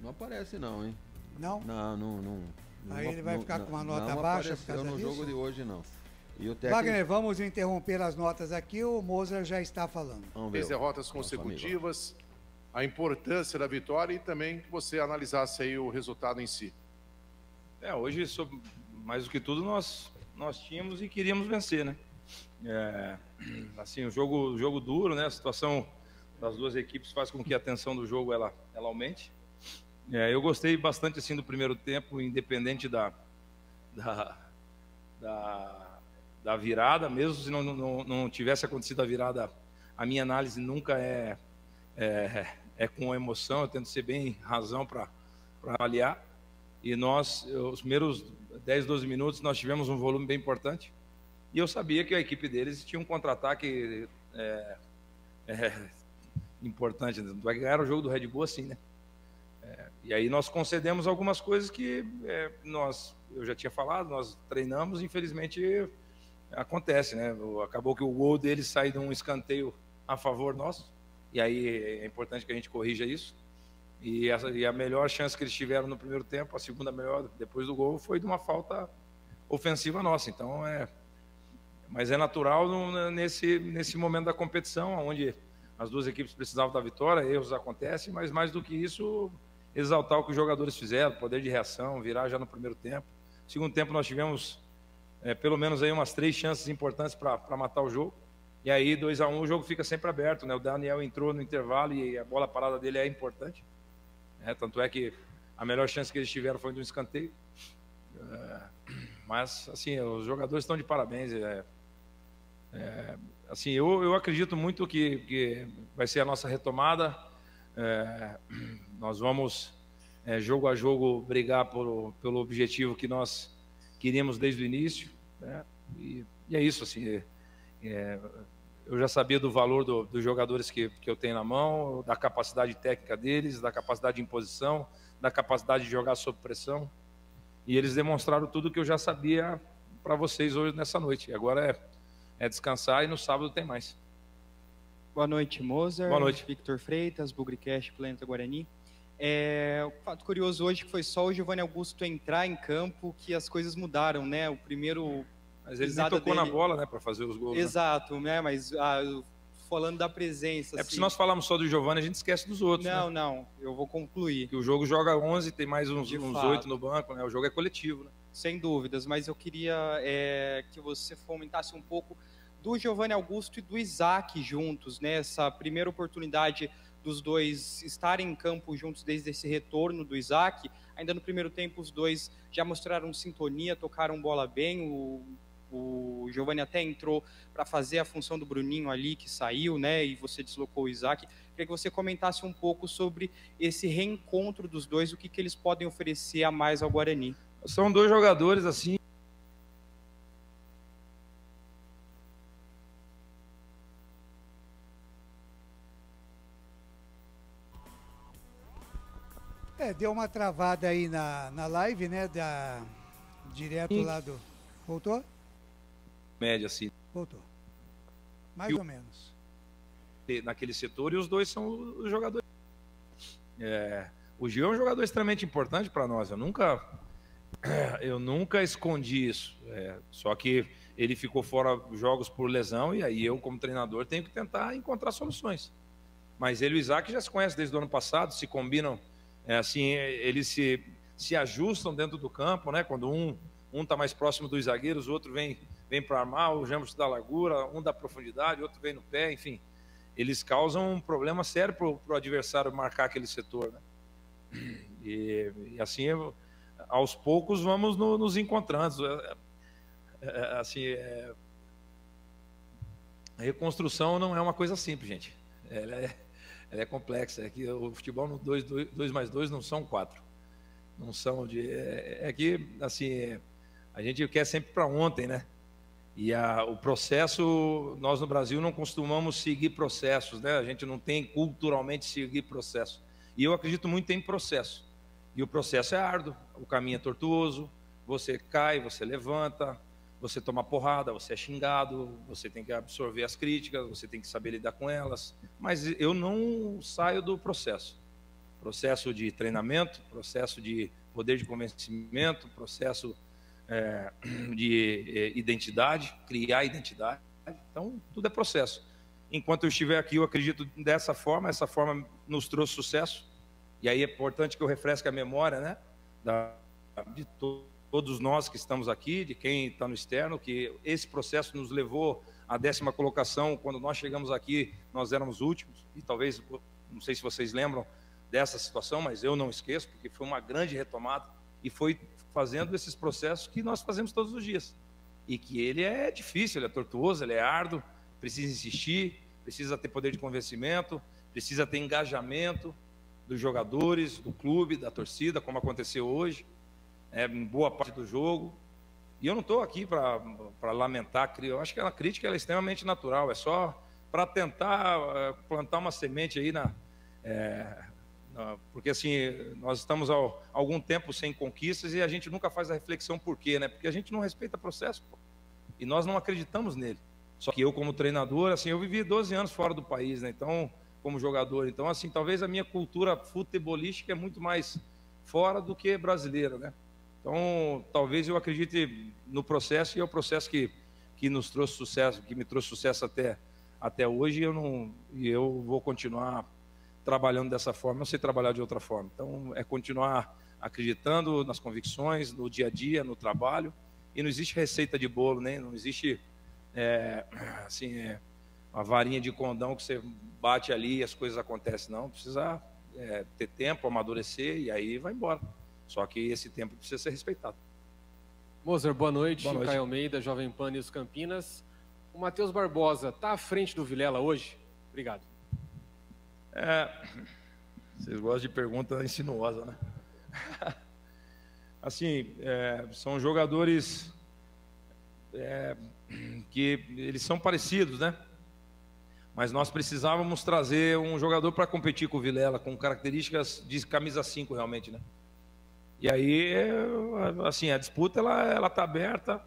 Speaker 15: Não aparece não, hein?
Speaker 11: Não?
Speaker 15: Não.
Speaker 11: Aí ele vai ficar com uma nota baixa por causa
Speaker 15: no
Speaker 11: disso?
Speaker 15: jogo de hoje, não. E o técnico...
Speaker 11: Wagner, vamos interromper as notas aqui, o Moser já está falando.
Speaker 12: 3 derrotas consecutivas, a importância da vitória e também que você analisasse aí o resultado em si.
Speaker 19: Hoje, mais do que tudo, nós tínhamos e queríamos vencer, né? Assim, o jogo duro, né? A situação das duas equipes faz com que a tensão do jogo ela aumente. Eu gostei bastante assim do primeiro tempo, independente da virada, mesmo se não tivesse acontecido a virada, a minha análise nunca é com emoção, eu tento ser bem razão para avaliar. E os primeiros 10, 12 minutos, nós tivemos um volume bem importante. E eu sabia que a equipe deles tinha um contra-ataque importante. Vai ganhar o jogo do Red Bull assim, né? E aí nós concedemos algumas coisas que eu já tinha falado, nós treinamos, infelizmente acontece, né? Acabou que o gol deles sai de um escanteio a favor nosso. E aí é importante que a gente corrija isso. E a melhor chance que eles tiveram no primeiro tempo, a segunda melhor depois do gol, foi de uma falta ofensiva nossa. Então mas é natural nesse momento da competição, onde as duas equipes precisavam da vitória, erros acontecem, mas mais do que isso, exaltar o que os jogadores fizeram, poder de reação, virar já no primeiro tempo. No segundo tempo nós tivemos pelo menos aí umas 3 chances importantes para matar o jogo. E aí 2-1 o jogo fica sempre aberto, né? O Daniel entrou no intervalo e a bola parada dele é importante. Tanto é que a melhor chance que eles tiveram foi de um escanteio. Mas, assim, os jogadores estão de parabéns. Assim, eu acredito muito que vai ser a nossa retomada. Nós vamos, jogo a jogo, brigar pelo objetivo que nós queríamos desde o início. Né? E é isso, assim. Eu já sabia do valor dos jogadores que eu tenho na mão, da capacidade técnica deles, da capacidade de imposição, da capacidade de jogar sob pressão. E eles demonstraram tudo que eu já sabia para vocês hoje nessa noite. Agora é descansar e no sábado tem mais.
Speaker 23: Boa noite, Mozart.
Speaker 19: Boa noite.
Speaker 23: Victor Freitas, Bugrecast, Planeta Guarani. O fato curioso hoje que foi só o Giovani Augusto entrar em campo que as coisas mudaram, né? O primeiro...
Speaker 19: Mas ele nem tocou na bola, né, para fazer os gols.
Speaker 23: Exato, né? Mas falando da presença...
Speaker 19: Porque se nós falarmos só do Giovani, a gente esquece dos outros,
Speaker 23: Não, eu vou concluir.
Speaker 19: Que o jogo joga 11, tem mais uns 8 no banco, né? O jogo é coletivo, né?
Speaker 23: Sem dúvidas, mas eu queria que você fomentasse um pouco do Giovani Augusto e do Isaac juntos, né? Essa primeira oportunidade dos dois estarem em campo juntos desde esse retorno do Isaac. Ainda no primeiro tempo, os dois já mostraram sintonia, tocaram bola bem. O Giovani até entrou para fazer a função do Bruninho ali, que saiu, né? E você deslocou o Isaac. Queria que você comentasse um pouco sobre esse reencontro dos dois, o que eles podem oferecer a mais ao Guarani.
Speaker 19: São dois jogadores assim.
Speaker 11: Deu uma travada aí na live, né? Direto lá do... Voltou?
Speaker 19: Média, assim.
Speaker 11: Voltou. Mais ou menos.
Speaker 19: Naquele setor, e os dois são os jogadores. O Gil é um jogador extremamente importante para nós. Eu nunca escondi isso. Só que ele ficou fora jogos por lesão, e aí eu, como treinador, tenho que tentar encontrar soluções. Mas ele e o Isaac já se conhecem desde o ano passado, se combinam. Eles se ajustam dentro do campo, né? Quando um está mais próximo dos zagueiros, o outro vem para armar, o Jambos da largura, um da profundidade, o outro vem no pé, enfim. Eles causam um problema sério para o adversário marcar aquele setor, né? E assim, aos poucos, vamos nos encontrando. A reconstrução não é uma coisa simples, gente. Ela é complexa. É que o futebol, 2 mais 2 não são 4. Não são de... que, assim, a gente quer sempre para ontem, né? E o processo, nós no Brasil não costumamos seguir processos, né? A gente não tem culturalmente seguir processo. E eu acredito muito em processo. E o processo é árduo, o caminho é tortuoso, você cai, você levanta, você toma porrada, você é xingado, você tem que absorver as críticas, você tem que saber lidar com elas. Mas eu não saio do processo. Processo de treinamento, processo de poder de convencimento, processo de identidade, criar identidade. Então, tudo é processo. Enquanto eu estiver aqui, eu acredito dessa forma, essa forma nos trouxe sucesso. E aí é importante que eu refresque a memória, né, de todos nós que estamos aqui, de quem está no externo, que esse processo nos levou à 10ª colocação. Quando nós chegamos aqui, nós éramos últimos, e talvez, não sei se vocês lembram dessa situação, mas eu não esqueço, porque foi uma grande retomada, e foi fazendo esses processos que nós fazemos todos os dias. E que ele é difícil, ele é tortuoso, ele é árduo, precisa insistir, precisa ter poder de convencimento, precisa ter engajamento dos jogadores, do clube, da torcida, como aconteceu hoje, em boa parte do jogo. E eu não estou aqui para lamentar, eu acho que a crítica é extremamente natural, é só para tentar plantar uma semente aí porque assim, nós estamos há algum tempo sem conquistas e a gente nunca faz a reflexão por quê, né? Porque a gente não respeita o processo, pô. E nós não acreditamos nele. Só que eu, como treinador, assim, eu vivi 12 anos fora do país, né? Então, como jogador, então, assim, talvez a minha cultura futebolística é muito mais fora do que brasileira, né? Então, talvez eu acredite no processo, e é o processo que nos trouxe sucesso, que me trouxe sucesso até hoje, e eu vou continuar trabalhando dessa forma, não sei trabalhar de outra forma. Então, é continuar acreditando nas convicções, no dia a dia, no trabalho, e não existe receita de bolo, né? Não existe uma varinha de condão que você bate ali e as coisas acontecem, não. Precisa ter tempo, amadurecer, e aí vai embora. Só que esse tempo precisa ser respeitado.
Speaker 2: Mozer, boa noite.
Speaker 19: Boa noite.
Speaker 2: Caio Almeida, Jovem Pan News Campinas. O Matheus Barbosa está à frente do Vilela hoje? Obrigado.
Speaker 19: Vocês gostam de pergunta insinuosa, né? Assim, são jogadores que eles são parecidos, né? Mas nós precisávamos trazer um jogador para competir com o Vilela, com características de camisa 5 realmente, né? E aí, assim, a disputa ela está aberta,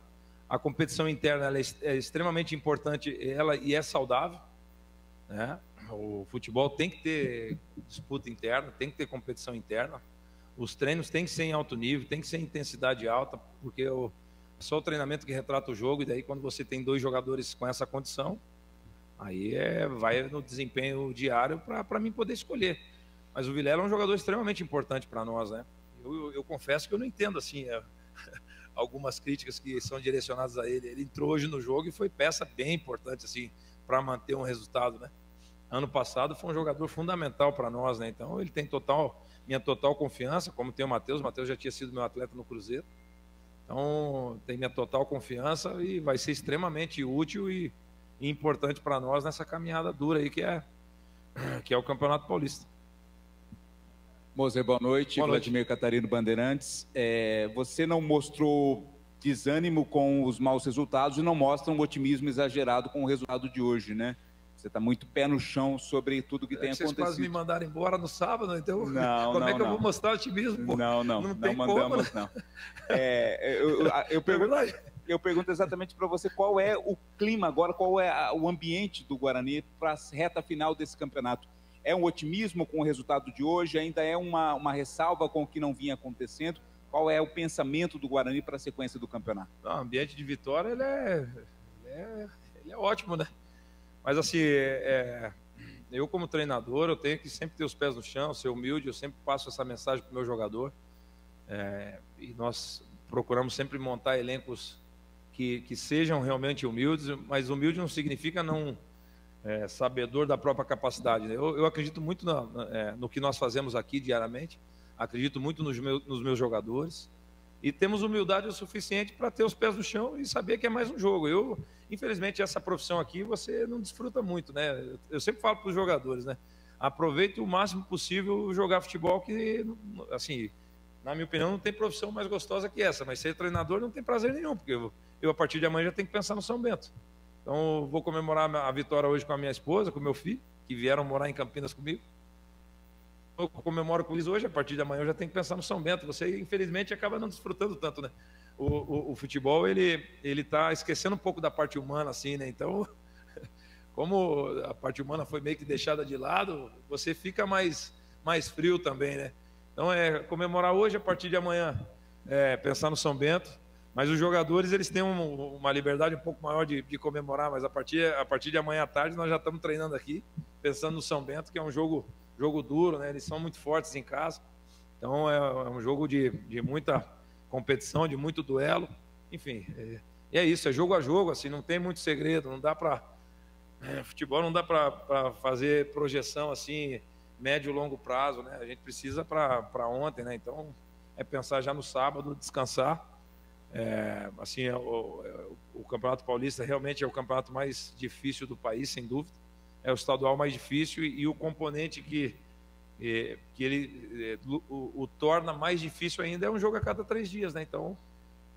Speaker 19: a competição interna ela é extremamente importante, e é saudável, né? O futebol tem que ter disputa interna, tem que ter competição interna. Os treinos têm que ser em alto nível, tem que ser em intensidade alta, porque é só o treinamento que retrata o jogo, e daí quando você tem 2 jogadores com essa condição, aí vai no desempenho diário para mim poder escolher. Mas o Vilela é um jogador extremamente importante para nós, né? Eu confesso que eu não entendo assim algumas críticas que são direcionadas a ele. Ele entrou hoje no jogo e foi peça bem importante assim para manter um resultado, né? ano passado foi um jogador fundamental para nós, né? Então ele tem minha total confiança, como tem o Matheus. O Matheus já tinha sido meu atleta no Cruzeiro. Então tem minha total confiança e vai ser extremamente útil e importante para nós nessa caminhada dura aí que é o Campeonato Paulista.
Speaker 3: Moser, boa noite. Vladimir Catarino Bandeirantes. Você não mostrou desânimo com os maus resultados e não mostra um otimismo exagerado com o resultado de hoje, né? Você está muito pé no chão sobre tudo que tem acontecido.
Speaker 19: Vocês quase me mandaram embora no sábado, então
Speaker 3: como
Speaker 19: é que eu vou mostrar otimismo? Pô?
Speaker 3: Não mandamos,
Speaker 19: como, né?
Speaker 3: não. Eu pergunto exatamente para você qual é o clima agora, qual é o ambiente do Guarani para a reta final desse campeonato. É um otimismo com o resultado de hoje? Ainda é uma ressalva com o que não vinha acontecendo? Qual é o pensamento do Guarani para a sequência do campeonato?
Speaker 19: O ambiente de vitória ele é ótimo, né? Mas assim, eu como treinador, eu tenho que sempre ter os pés no chão, ser humilde, eu sempre passo essa mensagem para o meu jogador. E nós procuramos sempre montar elencos que sejam realmente humildes, mas humilde não significa não sabedor da própria capacidade. Eu acredito muito no que nós fazemos aqui diariamente, acredito muito nos meus jogadores, e temos humildade o suficiente para ter os pés no chão e saber que é mais um jogo. Infelizmente, essa profissão aqui você não desfruta muito, né? Eu sempre falo para os jogadores, né? Aproveite o máximo possível jogar futebol, que, assim, na minha opinião, não tem profissão mais gostosa que essa, mas ser treinador não tem prazer nenhum, porque eu a partir de amanhã já tenho que pensar no São Bento. Então, vou comemorar a vitória hoje com a minha esposa, com o meu filho, que vieram morar em Campinas comigo. Eu comemoro com eles hoje, a partir de amanhã eu já tenho que pensar no São Bento. Você, infelizmente, acaba não desfrutando tanto, né? O futebol, ele tá esquecendo um pouco da parte humana, assim, né? Então, como a parte humana foi meio que deixada de lado, você fica mais frio também, né? Então, comemorar hoje, a partir de amanhã, pensar no São Bento. Mas os jogadores, eles têm uma liberdade um pouco maior de comemorar, mas a partir de amanhã à tarde nós já estamos treinando aqui, pensando no São Bento, que é um jogo duro, né? Eles são muito fortes em casa. Então, é um jogo de muita competição, de muito duelo. Enfim, é isso, é jogo a jogo, assim, não tem muito segredo, não dá para... futebol não dá para fazer projeção, assim, médio e longo prazo, né? A gente precisa para ontem, né? Então, é pensar já no sábado, descansar. O Campeonato Paulista realmente é o campeonato mais difícil do país, sem dúvida. É o estadual mais difícil e o componente que ele o torna mais difícil ainda é um jogo a cada 3 dias, né? Então,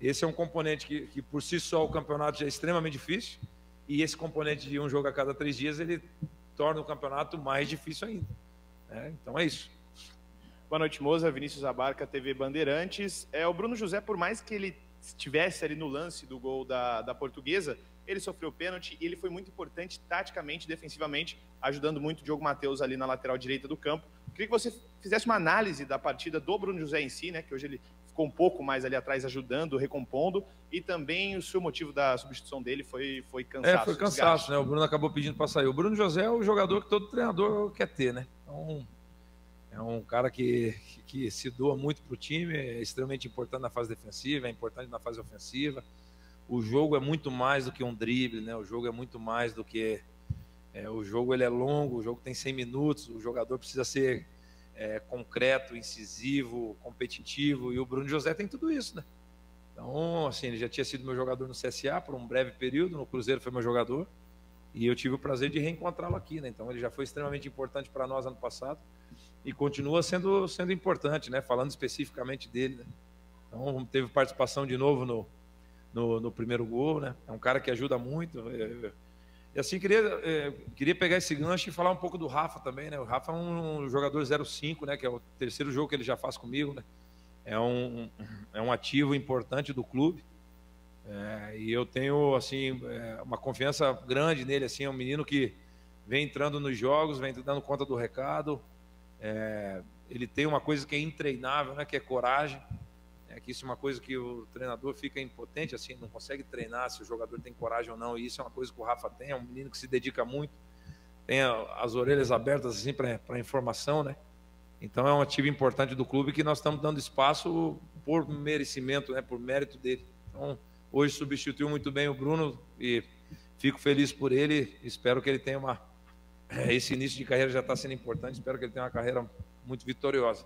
Speaker 19: esse é um componente que por si só o campeonato já é extremamente difícil, e esse componente de um jogo a cada 3 dias ele torna o campeonato mais difícil ainda. Então é isso.
Speaker 14: Boa noite, Moza. Vinícius Abarca, TV Bandeirantes. O Bruno José, por mais que ele estivesse ali no lance do gol da Portuguesa, ele sofreu pênalti e ele foi muito importante taticamente, defensivamente, ajudando muito o Diogo Matheus ali na lateral direita do campo. Queria que você fizesse uma análise da partida do Bruno José em si, né, que hoje ele ficou um pouco mais ali atrás ajudando, recompondo, e também o seu motivo da substituição dele foi cansaço.
Speaker 19: Foi cansaço, né? O Bruno acabou pedindo para sair. O Bruno José é o jogador que todo treinador quer ter, né? Então, é um cara que se doa muito para o time, é extremamente importante na fase defensiva, é importante na fase ofensiva. O jogo é muito mais do que um drible, né? O jogo é muito mais do que... o jogo ele é longo, o jogo tem 100 minutos, o jogador precisa ser concreto, incisivo, competitivo, e o Bruno José tem tudo isso, né? Então, assim, ele já tinha sido meu jogador no CSA por um breve período, no Cruzeiro foi meu jogador, e eu tive o prazer de reencontrá-lo aqui, né? Então, ele já foi extremamente importante para nós ano passado, e continua sendo importante, né? Falando especificamente dele, né? Então, teve participação de novo no primeiro gol, né? É um cara que ajuda muito. E assim, queria pegar esse gancho e falar um pouco do Rafa também, né? O Rafa é um jogador 0-5, né? Que é o terceiro jogo que ele já faz comigo, né? É um ativo importante do clube. E eu tenho, assim, uma confiança grande nele, assim. É um menino que vem entrando nos jogos, vem dando conta do recado. Ele tem uma coisa que é intreinável, né? Que é coragem. Que isso é uma coisa que o treinador fica impotente, assim, não consegue treinar se o jogador tem coragem ou não, e isso é uma coisa que o Rafa tem, é um menino que se dedica muito, tem as orelhas abertas assim para informação, né? Então é um ativo importante do clube que nós estamos dando espaço por merecimento, né? Por mérito dele. Então hoje substituiu muito bem o Bruno e fico feliz por ele, espero que ele tenha esse início de carreira já está sendo importante. Espero que ele tenha uma carreira muito vitoriosa.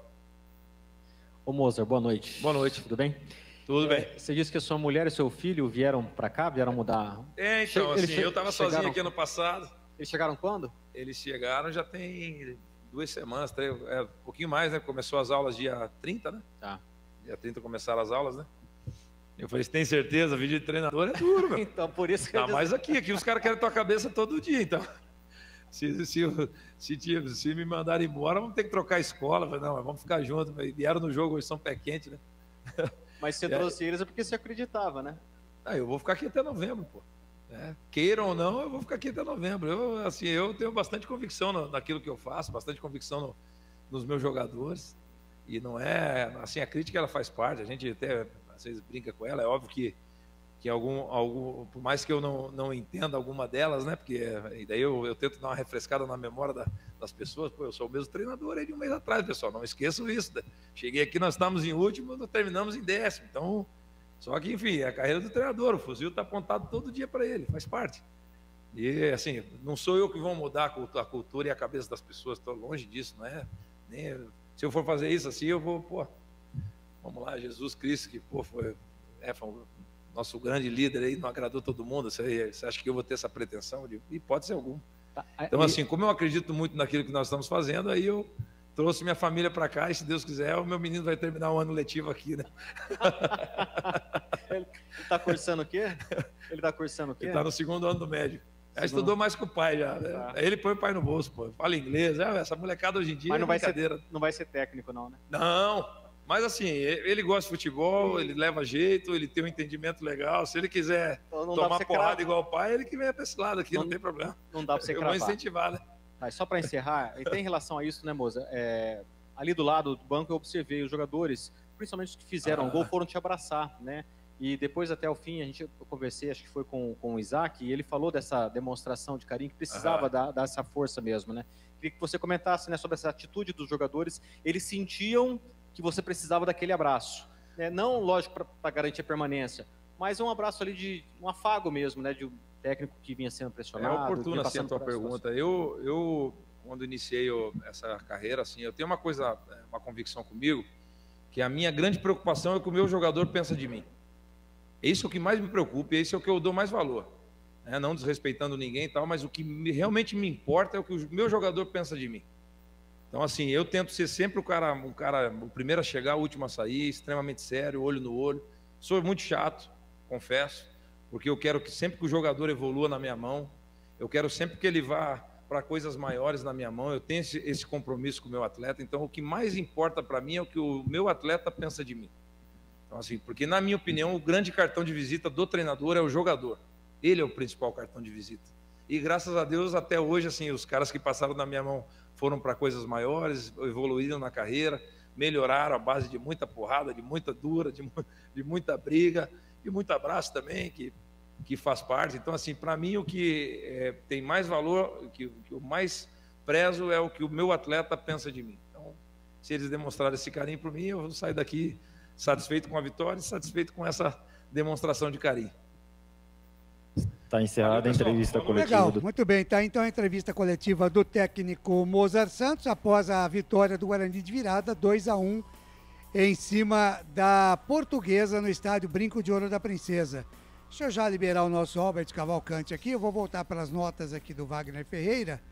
Speaker 1: Ô Mozart, boa noite.
Speaker 19: Boa noite.
Speaker 1: Tudo bem?
Speaker 19: Tudo bem.
Speaker 1: Você disse que a sua mulher e seu filho vieram para cá, vieram mudar?
Speaker 19: Então, assim, eu estava sozinho aqui ano passado.
Speaker 1: Eles chegaram quando?
Speaker 19: Eles chegaram já tem 2 semanas, 3, um pouquinho mais, né? Começou as aulas dia 30, né?
Speaker 1: Tá.
Speaker 19: Dia 30 começaram as aulas, né? Eu falei, você tem certeza? Vídeo de treinador é duro, meu.
Speaker 1: Então, por isso que
Speaker 19: Tá mais aqui os caras querem tua cabeça todo dia, então. Se me mandarem embora, vamos ter que trocar a escola. Eu falei, não, mas vamos ficar juntos. Vieram no jogo, hoje são pé quente, né?
Speaker 1: Mas você trouxe eles é porque você acreditava, né?
Speaker 19: Eu vou ficar aqui até novembro, pô. Queiram ou não, eu vou ficar aqui até novembro. Eu tenho bastante convicção naquilo que eu faço, bastante convicção nos meus jogadores. E não é... Assim, a crítica, ela faz parte. A gente até, às vezes, brinca com ela. É óbvio que por mais que eu não entenda alguma delas, né? Porque daí eu tento dar uma refrescada na memória das pessoas. Pô, eu sou o mesmo treinador aí de um mês atrás, pessoal. Não esqueçam isso. Né? Cheguei aqui, nós estávamos em último, nós terminamos em 10º. Então, só que, enfim, é a carreira do treinador. O fuzil está apontado todo dia para ele, faz parte. E, assim, não sou eu que vou mudar a cultura e a cabeça das pessoas. Estou longe disso, não é? Se eu for fazer isso assim, eu vou, vamos lá, Jesus Cristo, que, foi nosso grande líder aí, não agradou todo mundo. Você acha que eu vou ter essa pretensão? E pode ser algum. Tá. Então, assim, como eu acredito muito naquilo que nós estamos fazendo, aí eu trouxe minha família para cá e, se Deus quiser, o meu menino vai terminar o ano letivo aqui, né?
Speaker 1: Ele está cursando o quê? Ele está cursando o quê?
Speaker 19: Ele está no 2º ano do médio. Já estudou mais que o pai, já. Tá. Ele põe o pai no bolso, pô. Fala inglês. Essa molecada hoje em dia
Speaker 1: não não vai ser técnico, não, né?
Speaker 19: Não. Mas assim, ele gosta de futebol, ele leva jeito, ele tem um entendimento legal. Se ele quiser tomar porrada igual o pai, ele que venha para esse lado aqui, não tem problema.
Speaker 1: Não dá para você
Speaker 19: cravar. Eu vou incentivar, né?
Speaker 1: Só para encerrar, e tem relação a isso, né, moça? Ali do lado do banco eu observei os jogadores, principalmente os que fizeram o gol, foram te abraçar, né? E depois, até o fim, eu conversei, acho que foi com o Isaac, e ele falou dessa demonstração de carinho que precisava dar essa força mesmo, né? Queria que você comentasse, né, sobre essa atitude dos jogadores. Eles sentiam que você precisava daquele abraço, né? Não, lógico, para garantir a permanência, mas um abraço ali de um afago mesmo, né? De um técnico que vinha sendo pressionado.
Speaker 19: É oportuna assim a tua pergunta. Eu quando iniciei essa carreira, assim, eu tenho uma convicção comigo, que a minha grande preocupação é o que o meu jogador pensa de mim. Esse é o que mais me preocupa, esse é o que eu dou mais valor. Não desrespeitando ninguém e tal, mas o que realmente me importa é o que o meu jogador pensa de mim. Então, assim, eu tento ser sempre o primeiro a chegar, o último a sair, extremamente sério, olho no olho. Sou muito chato, confesso, porque eu quero que sempre que o jogador evolua na minha mão, eu quero sempre que ele vá para coisas maiores na minha mão, eu tenho esse compromisso com o meu atleta. Então, o que mais importa para mim é o que o meu atleta pensa de mim. Então, assim, porque, na minha opinião, o grande cartão de visita do treinador é o jogador. Ele é o principal cartão de visita. E, graças a Deus, até hoje, assim, os caras que passaram na minha mão foram para coisas maiores, evoluíram na carreira, melhoraram à base de muita porrada, de muita dura, de muita briga e muito abraço também, que faz parte. Então, assim, para mim, o que tem mais valor, o que eu mais prezo é o que o meu atleta pensa de mim. Então, se eles demonstrarem esse carinho por mim, eu vou sair daqui satisfeito com a vitória e satisfeito com essa demonstração de carinho.
Speaker 1: Está encerrada a entrevista coletiva.
Speaker 11: Legal, muito bem. Tá então a entrevista coletiva do técnico Mozart Santos após a vitória do Guarani de virada, 2-1 em cima da Portuguesa no estádio Brinco de Ouro da Princesa. Deixa eu já liberar o nosso Albert Cavalcante aqui. Eu vou voltar para as notas aqui do Wagner Ferreira.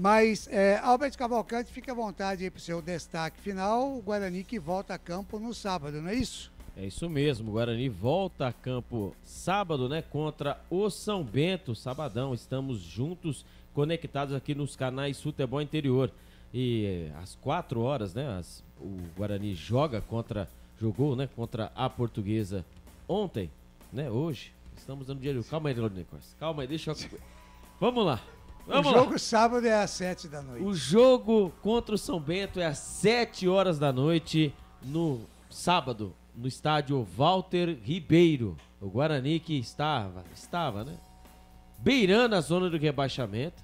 Speaker 11: Mas, Albert Cavalcante, fique à vontade aí para o seu destaque final. O Guarani que volta a campo no sábado, não é isso?
Speaker 13: É isso mesmo, o Guarani volta a campo sábado, né, contra o São Bento, sabadão. Estamos juntos, conectados aqui nos canais Futebol Interior. E às 4 horas, né, o Guarani jogou, né, contra a Portuguesa ontem, né, hoje. Estamos dando dinheiro. Calma aí, Claudinei Costa. Calma aí, deixa eu... Vamos lá.
Speaker 11: O jogo sábado é às 7 da noite.
Speaker 13: O jogo contra o São Bento é às 7 horas da noite no sábado, no estádio Walter Ribeiro. O Guarani que estava, né, beirando a zona do rebaixamento.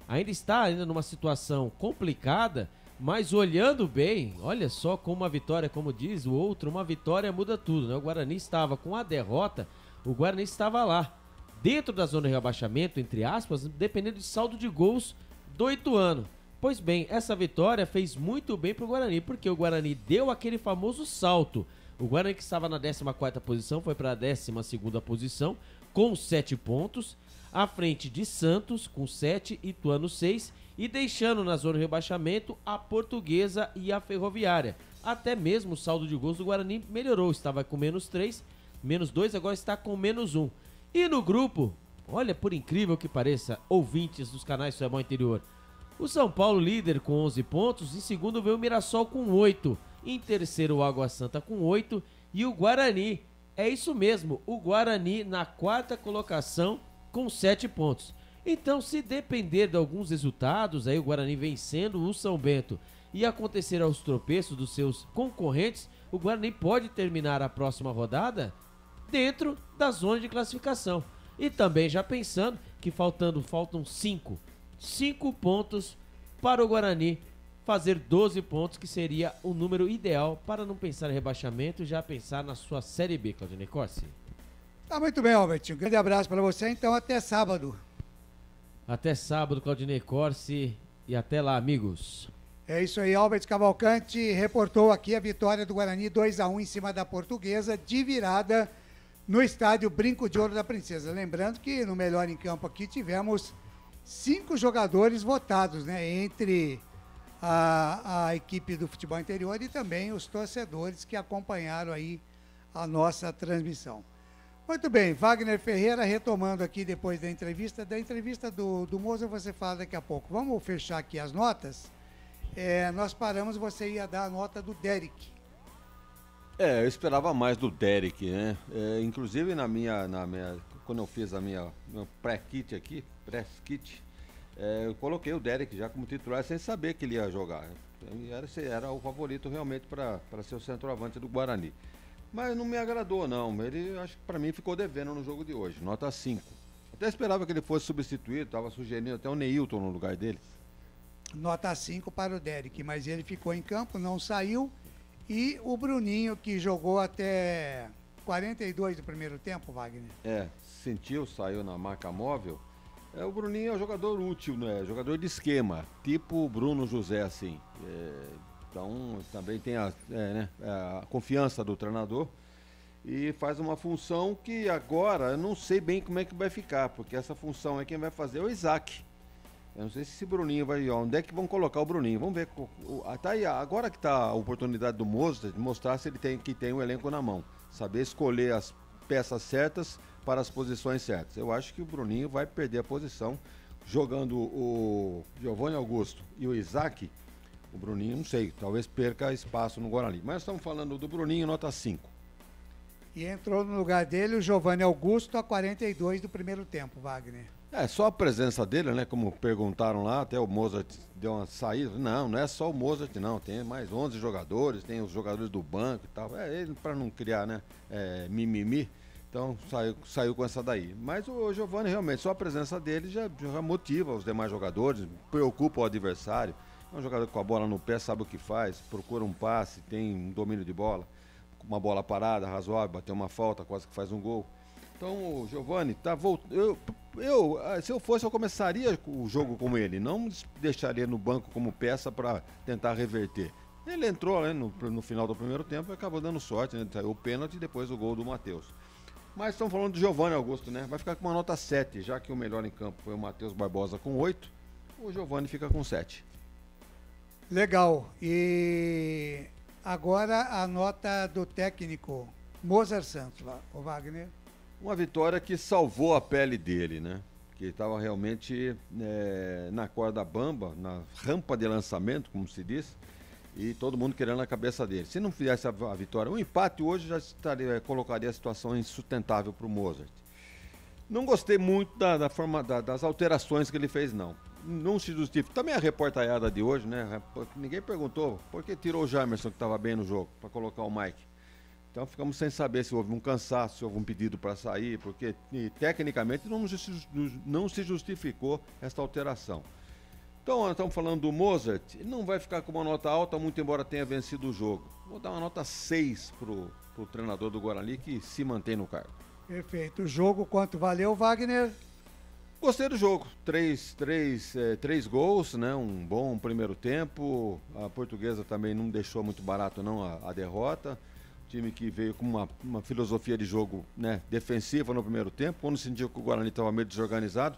Speaker 13: Ainda está numa situação complicada, mas olhando bem, olha só como a vitória, como diz o outro, uma vitória muda tudo, né? O Guarani estava com a derrota, o Guarani estava lá, dentro da zona de rebaixamento, entre aspas, dependendo de saldo de gols do Ituano. Pois bem, essa vitória fez muito bem pro Guarani, porque o Guarani deu aquele famoso salto. O Guarani, que estava na 14ª posição, foi para a 12ª posição, com 7 pontos, à frente de Santos, com 7, Ituano 6, e deixando na zona de rebaixamento a Portuguesa e a Ferroviária. Até mesmo o saldo de gols do Guarani melhorou, estava com -3, -2, agora está com -1. E no grupo, olha, por incrível que pareça, ouvintes dos canais Futebol Interior, o São Paulo líder com 11 pontos, em segundo veio o Mirassol com 8, em terceiro o Água Santa com 8 e o Guarani, é isso mesmo, o Guarani na 4ª colocação com 7 pontos. Então, se depender de alguns resultados, aí o Guarani vencendo o São Bento e acontecer aos tropeços dos seus concorrentes, o Guarani pode terminar a próxima rodada dentro da zona de classificação. E também já pensando que faltam 5 pontos para o Guarani fazer 12 pontos, que seria o número ideal para não pensar em rebaixamento e já pensar na sua Série B, Claudinei Corsi.
Speaker 11: Tá muito bem, Albertinho. Um grande abraço para você, então até sábado.
Speaker 13: Até sábado, Claudinei Corsi, e até lá, amigos.
Speaker 11: É isso aí, Albert Cavalcante reportou aqui a vitória do Guarani 2-1 em cima da Portuguesa, de virada no estádio Brinco de Ouro da Princesa. Lembrando que no Melhor em Campo aqui tivemos 5 jogadores votados, né, entre a equipe do futebol interior e também os torcedores que acompanharam aí a nossa transmissão. Muito bem, Wagner Ferreira retomando aqui depois da entrevista do Moza, você fala daqui a pouco. Vamos fechar aqui as notas. Nós paramos, você ia dar a nota do Derek.
Speaker 15: Eu esperava mais do Derek, né? Inclusive quando eu fiz meu pré-kit aqui, eu coloquei o Derek já como titular sem saber que ele ia jogar. Era o favorito realmente para ser o centroavante do Guarani. Mas não me agradou, não. Ele, acho que para mim, ficou devendo no jogo de hoje. Nota 5. Até esperava que ele fosse substituído, estava sugerindo até o Neilton no lugar dele.
Speaker 11: Nota 5 para o Derek, mas ele ficou em campo, não saiu. E o Bruninho, que jogou até 42 do primeiro tempo, Wagner.
Speaker 15: Sentiu, saiu na marca móvel. O Bruninho é um jogador útil, né? Jogador de esquema, tipo o Bruno José, assim. Então, também tem a confiança do treinador e faz uma função que agora eu não sei bem como é que vai ficar, porque essa função aí quem vai fazer é o Isaac. Eu não sei se esse Bruninho vai... Onde é que vão colocar o Bruninho? Vamos ver. Tá aí, agora que tá a oportunidade do Mozart de mostrar se ele tem um elenco na mão. Saber escolher as peças certas para as posições certas. Eu acho que o Bruninho vai perder a posição jogando o Giovanni Augusto e o Isaac. O Bruninho, não sei, talvez perca espaço no Guarani. Mas estamos falando do Bruninho, nota 5.
Speaker 11: E entrou no lugar dele o Giovanni Augusto a 42 do primeiro tempo, Wagner.
Speaker 15: Só a presença dele, né? Como perguntaram lá, até o Mozart deu uma saída. Não é só o Mozart, não. Tem mais 11 jogadores, tem os jogadores do banco e tal. Ele para não criar, né? Mimimi. Então saiu com essa daí. Mas o Giovanni, realmente, só a presença dele já motiva os demais jogadores, preocupa o adversário. É um jogador com a bola no pé, sabe o que faz, procura um passe, tem um domínio de bola. Uma bola parada, razoável, bateu uma falta, quase que faz um gol. Então o Giovanni tá voltando. Se eu fosse, eu começaria o jogo com ele, não deixaria no banco como peça para tentar reverter. Ele entrou, né, no final do primeiro tempo e acabou dando sorte, né? Saiu o pênalti e depois o gol do Matheus. Mas estamos falando do Giovanni Augusto, né? Vai ficar com uma nota 7, já que o melhor em campo foi o Matheus Barbosa com 8, o Giovanni fica com 7.
Speaker 11: Legal. E agora a nota do técnico Mozart Santos, o Wagner.
Speaker 15: Uma vitória que salvou a pele dele, né? Que estava realmente na corda bamba, na rampa de lançamento, como se diz, e todo mundo querendo a cabeça dele. Se não fizesse a vitória, um empate hoje já colocaria a situação insustentável para o Mozart. Não gostei muito da forma das alterações que ele fez, não. Não se justifica. Também a reportaiada de hoje, né? Ninguém perguntou por que tirou o Jamerson, que estava bem no jogo, para colocar o Mike. Então ficamos sem saber se houve um cansaço, se houve um pedido para sair, porque tecnicamente não se justificou esta alteração. Então, nós estamos falando do Mozart, ele não vai ficar com uma nota alta, muito embora tenha vencido o jogo. Vou dar uma nota 6 pro treinador do Guarani, que se mantém no cargo.
Speaker 11: Perfeito. O jogo, quanto valeu, Wagner?
Speaker 15: Gostei do jogo. Três gols, né? Um bom primeiro tempo. A Portuguesa também não deixou muito barato não a derrota. Time que veio com uma filosofia de jogo, né, defensiva no primeiro tempo. Quando sentiu que o Guarani estava meio desorganizado,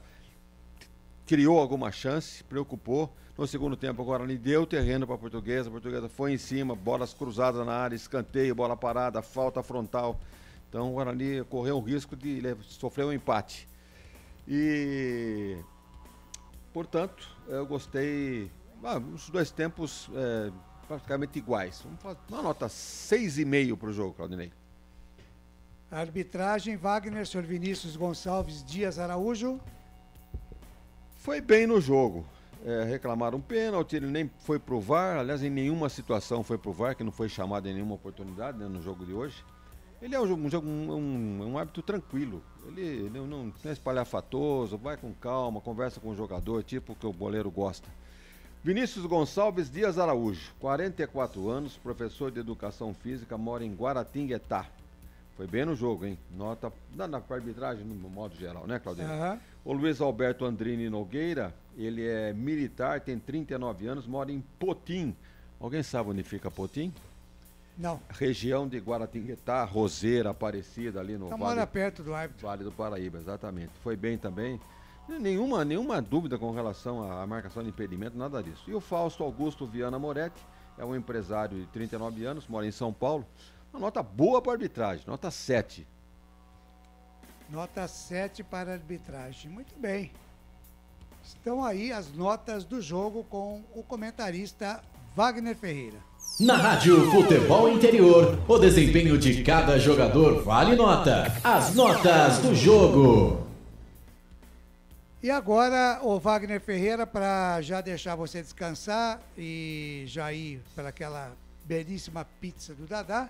Speaker 15: criou alguma chance, preocupou. No segundo tempo, o Guarani deu terreno para a Portuguesa foi em cima, bolas cruzadas na área, escanteio, bola parada, falta frontal. Então o Guarani correu o risco de sofrer um empate. E, portanto, eu gostei. Os dois tempos praticamente iguais. Vamos fazer uma nota 6,5 para o jogo, Claudinei.
Speaker 11: Arbitragem, Wagner, Sr. Vinícius Gonçalves Dias Araújo.
Speaker 15: Foi bem no jogo. Reclamaram um pênalti, ele nem foi pro VAR. Aliás, em nenhuma situação foi pro VAR, que não foi chamado em nenhuma oportunidade, né, no jogo de hoje. Ele é um árbitro tranquilo. Ele não é espalhafatoso, vai com calma, conversa com o jogador, tipo que o goleiro gosta. Vinícius Gonçalves Dias Araújo, 44 anos, professor de educação física, mora em Guaratinguetá. Foi bem no jogo, hein? Nota na arbitragem, no modo geral, né, Claudinei?
Speaker 11: Uhum.
Speaker 15: O Luiz Alberto Andrini Nogueira, ele é militar, tem 39 anos, mora em Potim. Alguém sabe onde fica Potim?
Speaker 11: Não.
Speaker 15: Região de Guaratinguetá, Roseira, Aparecida, ali no
Speaker 11: Mora perto do árbitro.
Speaker 15: Vale do Paraíba, exatamente. Foi bem também. Nenhuma dúvida com relação à marcação de impedimento, nada disso. E o Fausto Augusto Viana Moretti, é um empresário de 39 anos, mora em São Paulo. Uma nota boa para a arbitragem, nota 7.
Speaker 11: Nota 7 para a arbitragem. Muito bem. Estão aí as notas do jogo com o comentarista Wagner Ferreira.
Speaker 20: Na Rádio Futebol Interior, o desempenho de cada jogador vale nota. As notas do jogo.
Speaker 11: E agora, o Wagner Ferreira, para já deixar você descansar e já ir para aquela belíssima pizza do Dadá,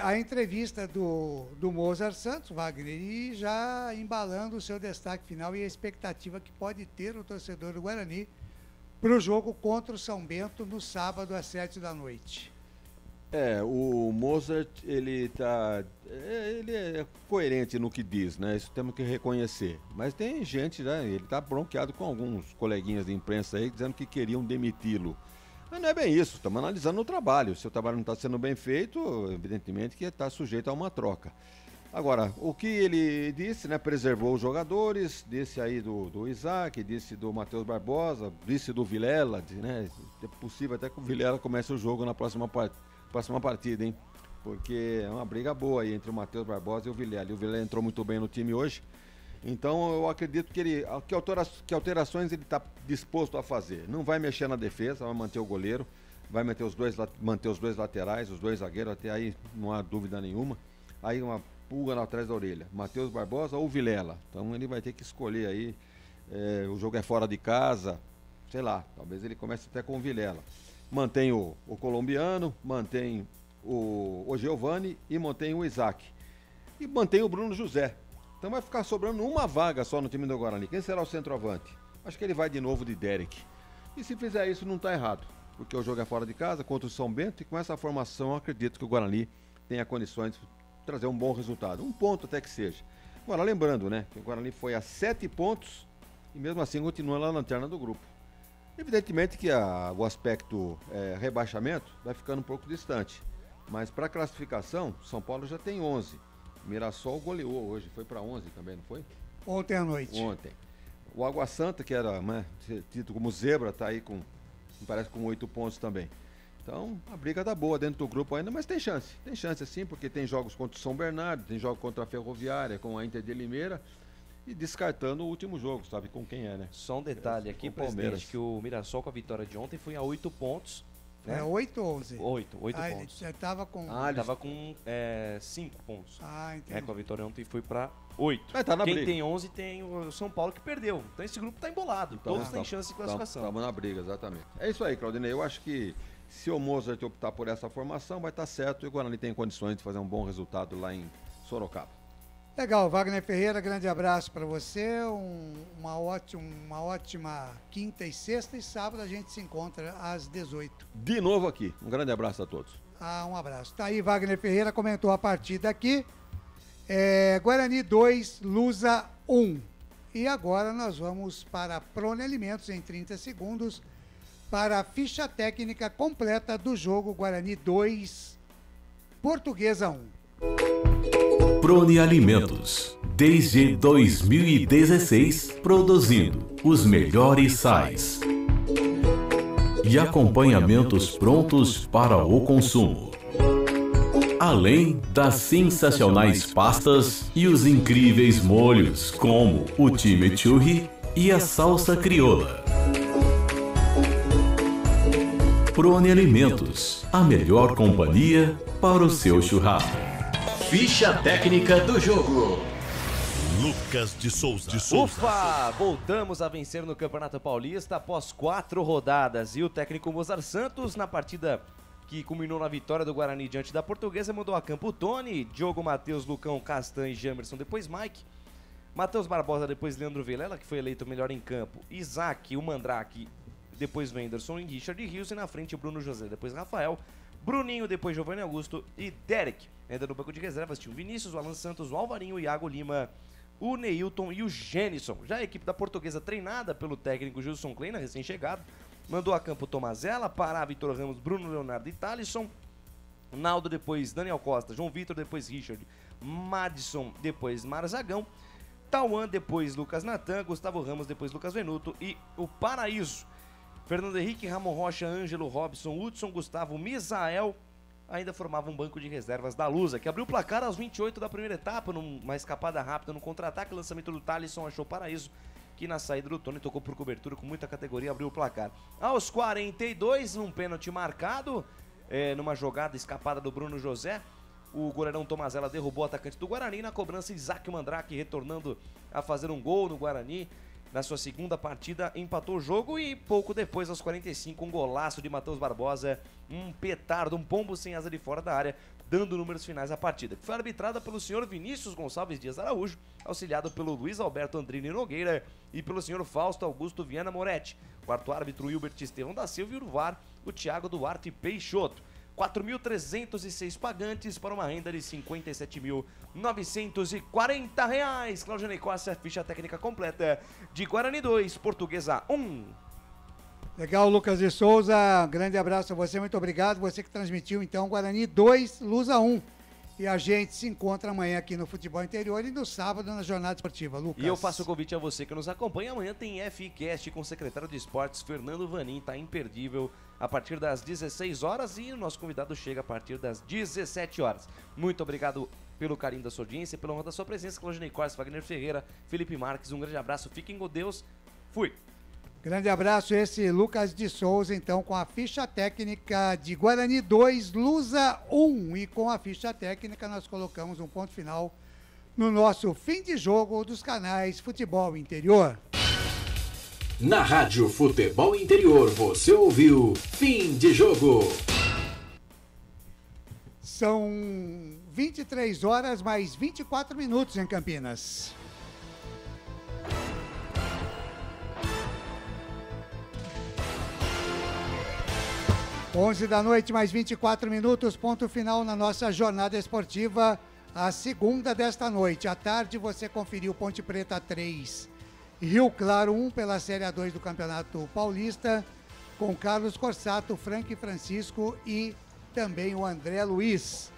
Speaker 11: a entrevista do Mozart Santos, Wagner, e já embalando o seu destaque final e a expectativa que pode ter o torcedor do Guarani para o jogo contra o São Bento no sábado às 7 da noite.
Speaker 15: O Mozart, ele é coerente no que diz, né? Isso temos que reconhecer. Mas tem gente, né? Ele tá bronqueado com alguns coleguinhas de imprensa aí dizendo que queriam demiti-lo. Mas não é bem isso, estamos analisando o trabalho. Se o trabalho não está sendo bem feito, evidentemente que está sujeito a uma troca. Agora, o que ele disse, né? Preservou os jogadores, disse aí do Isaac, disse do Matheus Barbosa, disse do Vilela, né? É possível até que o Vilela comece o jogo na próxima partida, hein? Porque é uma briga boa aí entre o Matheus Barbosa e o Vilela. E o Vilela entrou muito bem no time hoje. Então eu acredito que alterações ele está disposto a fazer. Não vai mexer na defesa, vai manter o goleiro, vai manter os dois laterais, os dois zagueiros, até aí não há dúvida nenhuma. Aí uma pulga atrás da orelha, Matheus Barbosa ou Vilela. Então ele vai ter que escolher aí, o jogo é fora de casa, sei lá, talvez ele comece até com o Vilela. Mantém o colombiano, mantém o Giovani e mantém o Isaac. E mantém o Bruno José. Então vai ficar sobrando uma vaga só no time do Guarani. Quem será o centroavante? Acho que ele vai de novo de Derek. E se fizer isso não está errado, porque o jogo é fora de casa contra o São Bento e com essa formação eu acredito que o Guarani tenha condições de trazer um bom resultado. Um ponto até que seja. Agora lembrando, né, que o Guarani foi a 7 pontos e mesmo assim continua na lanterna do grupo. Evidentemente que o aspecto rebaixamento vai ficando um pouco distante. Mas para classificação, São Paulo já tem 11. Mirassol goleou hoje, foi para 11 também, não foi?
Speaker 11: Ontem à noite.
Speaker 15: Ontem. O Água Santa, que era, né, tido como zebra, está aí parece com 8 pontos também. Então, a briga tá boa dentro do grupo ainda, mas tem chance. Tem chance sim, porque tem jogos contra o São Bernardo, tem jogos contra a Ferroviária, com a Inter de Limeira. E descartando o último jogo, sabe com quem é, né?
Speaker 18: Só um detalhe aqui, presidente, que o Mirassol com a vitória de ontem foi a 8 pontos. Né?
Speaker 11: 8 ou 11?
Speaker 18: 8 pontos.
Speaker 11: Ele estava com...
Speaker 18: Estava com 5 pontos.
Speaker 11: Entendi.
Speaker 18: Com a vitória ontem foi para 8.
Speaker 15: Tá na
Speaker 18: Quem
Speaker 15: briga.
Speaker 18: tem 11 tem o São Paulo que perdeu. Então esse grupo tá embolado.
Speaker 15: Então,
Speaker 18: todos têm chance de classificação.
Speaker 15: Estamos na briga, exatamente. É isso aí, Claudinei. Eu acho que se o Mozart optar por essa formação, vai estar certo e o Guarani tem condições de fazer um bom resultado lá em Sorocaba.
Speaker 11: Legal, Wagner Ferreira, grande abraço para você, uma ótima quinta e sexta, e sábado a gente se encontra às 18.
Speaker 15: De novo aqui, um grande abraço a todos.
Speaker 11: Um abraço. Tá aí, Wagner Ferreira comentou a partida aqui, Guarani 2, Lusa 1. E agora nós vamos para a Prone Alimentos em 30 segundos para a ficha técnica completa do jogo Guarani 2, Portuguesa 1.
Speaker 5: Prone Alimentos, desde 2016, produzindo os melhores sais e acompanhamentos prontos para o consumo. Além das sensacionais pastas e os incríveis molhos, como o chimichurri e a salsa crioula. Prone Alimentos, a melhor companhia para o seu churrasco.
Speaker 20: Ficha técnica do jogo.
Speaker 7: Lucas de Souza.
Speaker 17: Ufa! Voltamos a vencer no Campeonato Paulista após 4 rodadas. E o técnico Mozart Santos, na partida que culminou na vitória do Guarani diante da Portuguesa, mandou a campo Tony, Diogo, Matheus, Lucão, Castan e Jamerson, depois Mike, Matheus Barbosa, depois Leandro Vilela, que foi eleito melhor em campo, Isaac, o Mandrake, depois Wenderson e Richard Rios, e na frente o Bruno José, depois Rafael, Bruninho, depois Giovanni Augusto e Derek. Ainda no banco de reservas tinha o Vinícius, o Alan Santos, o Alvarinho, o Iago Lima, o Neilton e o Genison. Já a equipe da Portuguesa, treinada pelo técnico Gilson Kleina, recém-chegado, mandou a campo Tomazella, Pará, Vitor Ramos, Bruno Leonardo e Thalisson, Naldo, depois Daniel Costa, João Vitor, depois Richard, Madison, depois Marzagão, Tauan, depois Lucas Natan, Gustavo Ramos, depois Lucas Venuto e o Paraíso. Fernando Henrique, Ramon Rocha, Ângelo, Robson, Hudson, Gustavo, Misael, ainda formava um banco de reservas da Lusa, que abriu o placar aos 28 da primeira etapa, numa escapada rápida no contra-ataque, lançamento do Thalisson, achou o Paraíso, que na saída do Tony tocou por cobertura com muita categoria, abriu o placar. Aos 42, num pênalti marcado, numa jogada escapada do Bruno José, o goleirão Tomazella derrubou o atacante do Guarani. Na cobrança, Isaac Mandrake retornando a fazer um gol no Guarani. Na sua segunda partida, empatou o jogo e pouco depois, aos 45, um golaço de Matheus Barbosa, um petardo, um pombo sem asa de fora da área, dando números finais à partida, que foi arbitrada pelo senhor Vinícius Gonçalves Dias Araújo, auxiliado pelo Luiz Alberto Andrini Nogueira e pelo senhor Fausto Augusto Viana Moretti. Quarto árbitro, Hilbert Estevão da Silva, e o VAR, o Thiago Duarte Peixoto. 4.306 pagantes para uma renda de R$ 57.940. Cláudio Neicossi, a ficha técnica completa de Guarani 2, Portuguesa 1.
Speaker 11: Legal, Lucas de Souza, grande abraço a você, muito obrigado. Você que transmitiu, então, Guarani 2, Lusa 1. E a gente se encontra amanhã aqui no Futebol Interior e no sábado na Jornada Esportiva, Lucas.
Speaker 17: E eu faço o convite a você que nos acompanha. Amanhã tem FICast com o secretário de Esportes, Fernando Vanin, tá imperdível a partir das 16 horas e o nosso convidado chega a partir das 17 horas. Muito obrigado pelo carinho da sua audiência, pela honra da sua presença, Cláudio Neicossi, Wagner Ferreira, Felipe Marques, um grande abraço, fiquem com Deus, fui!
Speaker 11: Grande abraço, esse Lucas de Souza, então, com a ficha técnica de Guarani 2, Lusa 1. E com a ficha técnica nós colocamos um ponto final no nosso fim de jogo dos canais Futebol Interior.
Speaker 20: Na Rádio Futebol Interior, você ouviu Fim de Jogo.
Speaker 11: São 23 horas mais 24 minutos em Campinas. Onze da noite, mais 24 minutos, ponto final na nossa jornada esportiva, a segunda desta noite. À tarde você conferiu Ponte Preta 3, Rio Claro 1 pela Série A2 do Campeonato Paulista, com Carlos Corsato, Frank Francisco e também o André Luiz.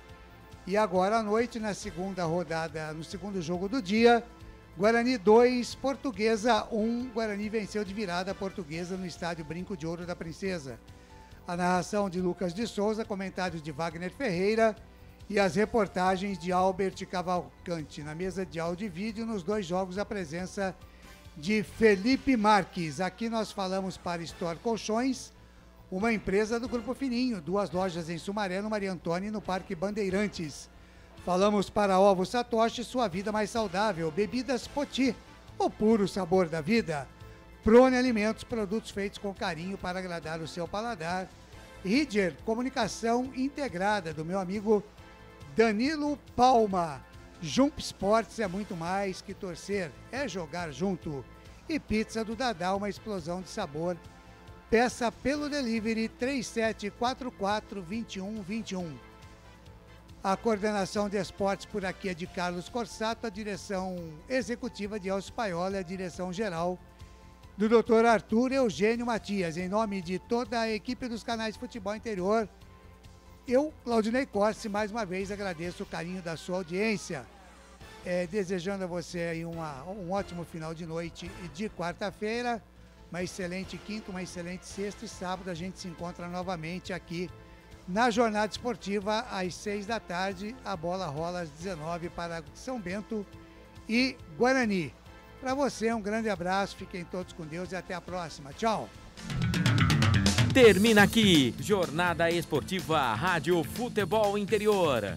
Speaker 11: E agora à noite, na segunda rodada, no segundo jogo do dia, Guarani 2, Portuguesa 1. Guarani venceu de virada a Portuguesa no estádio Brinco de Ouro da Princesa. A narração de Lucas de Souza, comentários de Wagner Ferreira e as reportagens de Albert Cavalcante. Na mesa de áudio e vídeo, nos dois jogos, a presença de Felipe Marques. Aqui nós falamos para Store Colchões, uma empresa do Grupo Fininho, 2 lojas em Sumaré, no Maria Antônia e no Parque Bandeirantes. Falamos para Ovo Satoshi, sua vida mais saudável. Bebidas Poti, o puro sabor da vida. Prone Alimentos, produtos feitos com carinho para agradar o seu paladar. Ridger, comunicação integrada, do meu amigo Danilo Palma. Jump Sports é muito mais que torcer, é jogar junto. E Pizza do Dadá, uma explosão de sabor. Peça pelo delivery 3744-2121. A coordenação de esportes por aqui é de Carlos Corsato, a direção executiva de Elcio Paiola, a direção geral do Dr. Arthur Eugênio Matias. Em nome de toda a equipe dos canais de futebol interior, eu, Claudinei Corsi, mais uma vez agradeço o carinho da sua audiência, desejando a você aí um ótimo final de noite de quarta-feira, uma excelente quinta, uma excelente sexta e sábado a gente se encontra novamente aqui na jornada esportiva às 6 da tarde, a bola rola às 19 para São Bento e Guarani. Para você, um grande abraço, fiquem todos com Deus e até a próxima. Tchau!
Speaker 20: Termina aqui, Jornada Esportiva Rádio Futebol Interior.